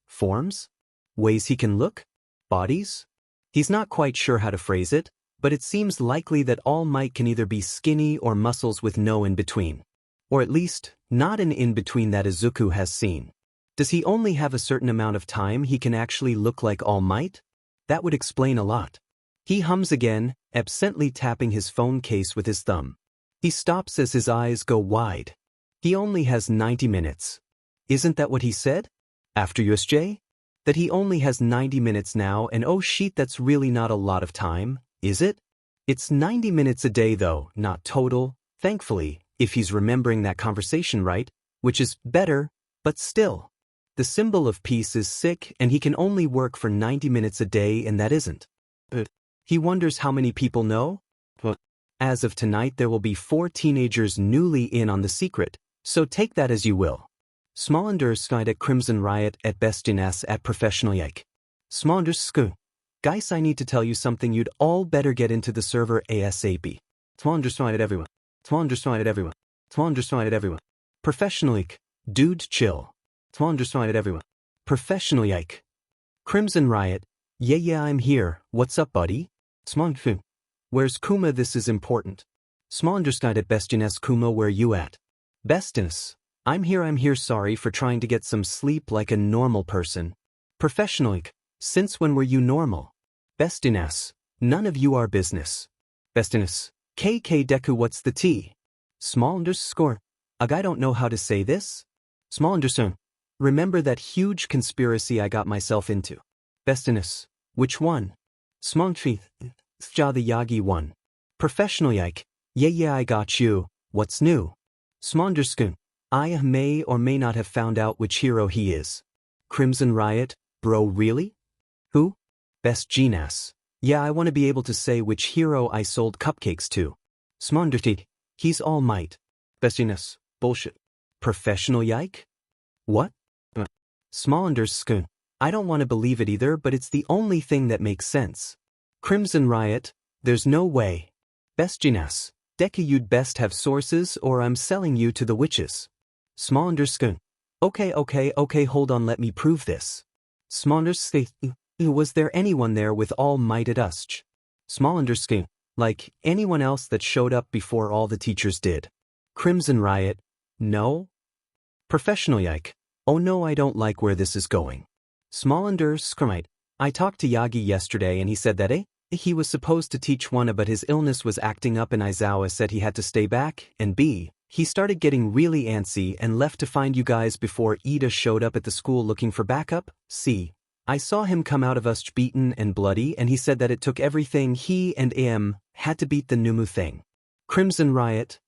forms? Ways he can look? Bodies? He's not quite sure how to phrase it, but it seems likely that All Might can either be skinny or muscles with no in-between. Or at least, not an in-between that Izuku has seen. Does he only have a certain amount of time he can actually look like All Might? That would explain a lot. He hums again, absently tapping his phone case with his thumb. He stops as his eyes go wide. He only has 90 minutes. Isn't that what he said? After USJ? That he only has 90 minutes now, and oh shit, that's really not a lot of time, is it? It's 90 minutes a day though, not total, thankfully, if he's remembering that conversation right, which is better, but still. The symbol of peace is sick and he can only work for 90 minutes a day, and that isn't. He wonders how many people know? As of tonight there will be 4 teenagers newly in on the secret, so take that as you will. Smallenders at Crimson Riot at Bestiness at Professional Yike. Smallenders Guys, I need to tell you something, you'd all better get into the server ASAP. Smallenders at everyone. Smallenders at everyone. Smallenders at everyone. Professional Yike. Dude chill. Smallenders at everyone. Professional Yike. Crimson Riot. Yeah, I'm here, what's up buddy? Smallenders. Where's Kuma? This is important. Smallenders at Bestiness. Kuma, where you at? Bestiness. I'm here, sorry for trying to get some sleep like a normal person. Professional. Since when were you normal? Bestiness. None of you are business. Bestiness. KK Deku, what's the tea? Smallenders. I don't know how to say this. Smallenders. Remember that huge conspiracy I got myself into? Bestiness. Which one? Smallenders. The Yagi one. Professional. Yeah, I got you. What's new? Smallenders. I may or may not have found out which hero he is. Crimson Riot, bro, really? Who? Best Genius. Yeah, I want to be able to say which hero I sold cupcakes to. Smallenders. He's All Might. Best Genius. Bullshit. Professional Yike? What? Smallenders. I don't want to believe it either, but it's the only thing that makes sense. Crimson Riot, there's no way. Best Genius. Deku, you'd best have sources or I'm selling you to the witches. Smallenders. Okay, hold on, let me prove this. Smallenders. Was there anyone there with All Might at USJ? Smallenders. Like anyone else that showed up before all the teachers did. Crimson Riot. No? Professional Yike. Oh no, I don't like where this is going. Smallenders. I talked to Yagi yesterday and he said that he was supposed to teach one, but his illness was acting up and Aizawa said he had to stay back, and B, he started getting really antsy and left to find you guys before Ida showed up at the school looking for backup. C, I saw him come out of us beaten and bloody, and he said that it took everything he and AM had to beat the Numu thing. Crimson Riot,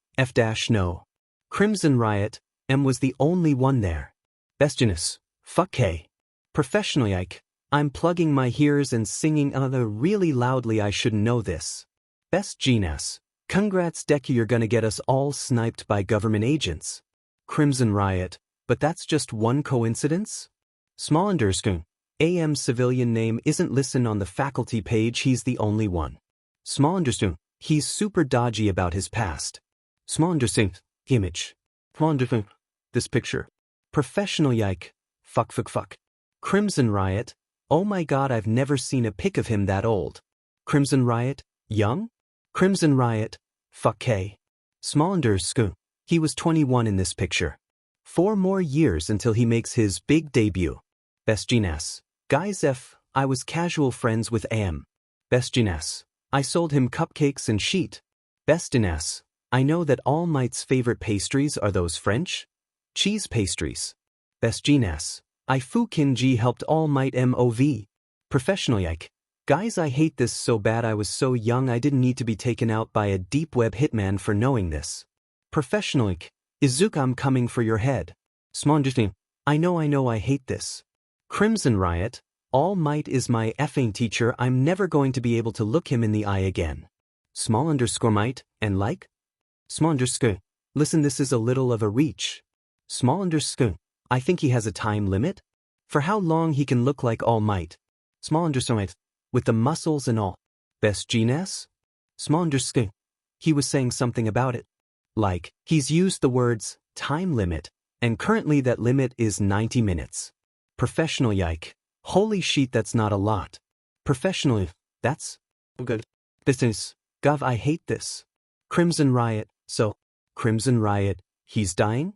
no. Crimson Riot, M was the only one there. Bestiness, fuck K. Professional Yike. I'm plugging my ears and singing really loudly, I should know this. Best Genius. Congrats Deku, you're gonna get us all sniped by government agents. Crimson Riot, but that's just one coincidence? Smallenders. AM's civilian name isn't listed on the faculty page, he's the only one. Smallenders. He's super dodgy about his past. Smallenders. Image. Smallenders. This picture. Professional Yike. Fuck. Crimson Riot. Oh my god, I've never seen a pic of him that old. Crimson Riot, young? Crimson Riot, Fuck K. Smollender's. He was 21 in this picture. 4 more years until he makes his big debut. Best Jeaness. Guys I was casual friends with Am. Best Jeaness. I sold him cupcakes and sheet. Best Jeaness. I know that All Might's favorite pastries are those French cheese pastries. Best Jeaness. I Fukinji helped All Might MOV. Professional yike. Guys, I hate this so bad. I was so young I didn't need to be taken out by a deep web hitman for knowing this. Professional yike. Izuku, I'm coming for your head. Smondishing. I know I hate this. Crimson Riot. All Might is my effing teacher. I'm never going to be able to look him in the eye again. Small_might, and like? Small_. Listen, this is a little of a reach. Small_. I think he has a time limit? For how long he can look like All Might? Small_. With the muscles and all. Best Jeaness? Small_. He was saying something about it. Like, he's used the words, time limit, and currently that limit is 90 minutes. Professional yike. Holy shit, that's not a lot. Professional, that's good. Business. Gov, I hate this. Crimson Riot, so, Crimson Riot, he's dying?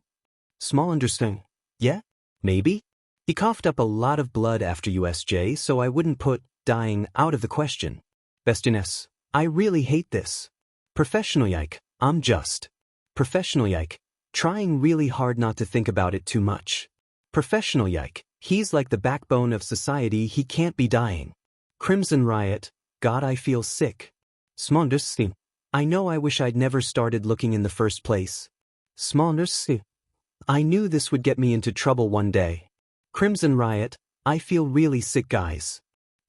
Small_. Yeah? Maybe? He coughed up a lot of blood after USJ, so I wouldn't put dying out of the question. Bestiness. I really hate this. Professional yike. I'm just. Professional yike. Trying really hard not to think about it too much. Professional yike. He's like the backbone of society, he can't be dying. Crimson Riot. God, I feel sick. Smondus. I know I wish I'd never started looking in the first place. Smondus. I knew this would get me into trouble one day. Crimson Riot. I feel really sick, guys.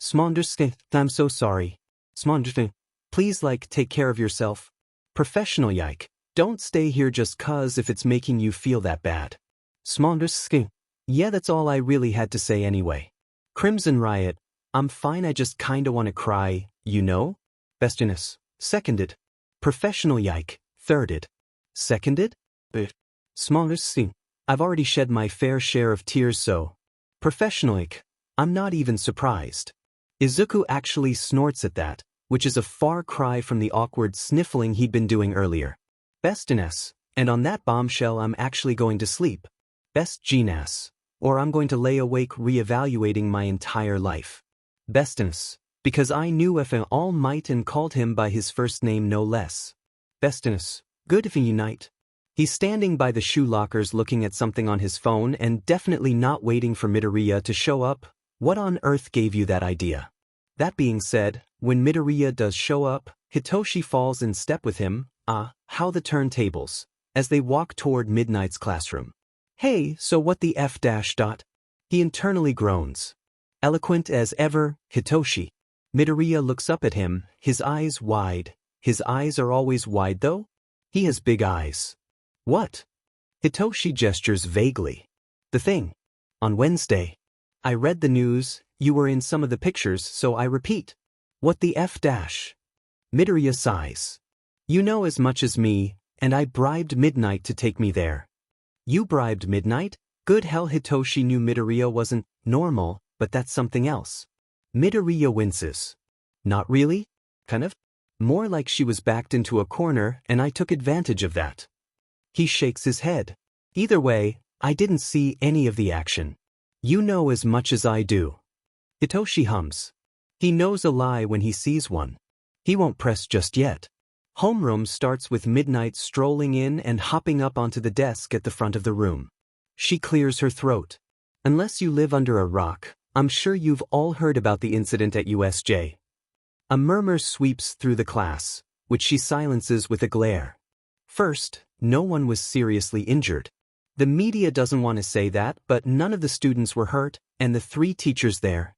Smondus. I'm so sorry. Smondus. Please take care of yourself. Professional yike. Don't stay here just 'cause if it's making you feel that bad. Smondus. Yeah, that's all I really had to say anyway. Crimson Riot. I'm fine, I just kinda wanna cry, you know? Bestiness. Seconded. Professional yike. Thirded. Seconded? Smallest. I've already shed my fair share of tears, so. Professional yike. I'm not even surprised. Izuku actually snorts at that, which is a far cry from the awkward sniffling he'd been doing earlier. Bestiness. And on that bombshell I'm actually going to sleep. Best Jeaness. Or I'm going to lay awake re-evaluating my entire life. Bestiness. Because I knew F.A. All Might and called him by his first name no less. Bestiness. Good if we unite. He's standing by the shoe lockers looking at something on his phone and definitely not waiting for Midoriya to show up. What on earth gave you that idea? That being said, when Midoriya does show up, Hitoshi falls in step with him. How the turntables. As they walk toward Midnight's classroom. Hey, so what the F dash dot? He internally groans. Eloquent as ever, Hitoshi. Midoriya looks up at him, his eyes wide. His eyes are always wide though? He has big eyes. What? Hitoshi gestures vaguely. The thing. On Wednesday. I read the news, you were in some of the pictures, so I repeat. What the F dash? Midoriya sighs. You know as much as me, and I bribed Midnight to take me there. You bribed Midnight? Good hell, Hitoshi knew Midoriya wasn't normal, but that's something else. Midoriya winces. Not really? Kind of? More like she was backed into a corner and I took advantage of that. He shakes his head. Either way, I didn't see any of the action. You know as much as I do. Hitoshi hums. He knows a lie when he sees one. He won't press just yet. Homeroom starts with Midnight strolling in and hopping up onto the desk at the front of the room. She clears her throat. Unless you live under a rock, I'm sure you've all heard about the incident at USJ. A murmur sweeps through the class, which she silences with a glare. First, no one was seriously injured. The media doesn't want to say that, but none of the students were hurt, and the 3 teachers there,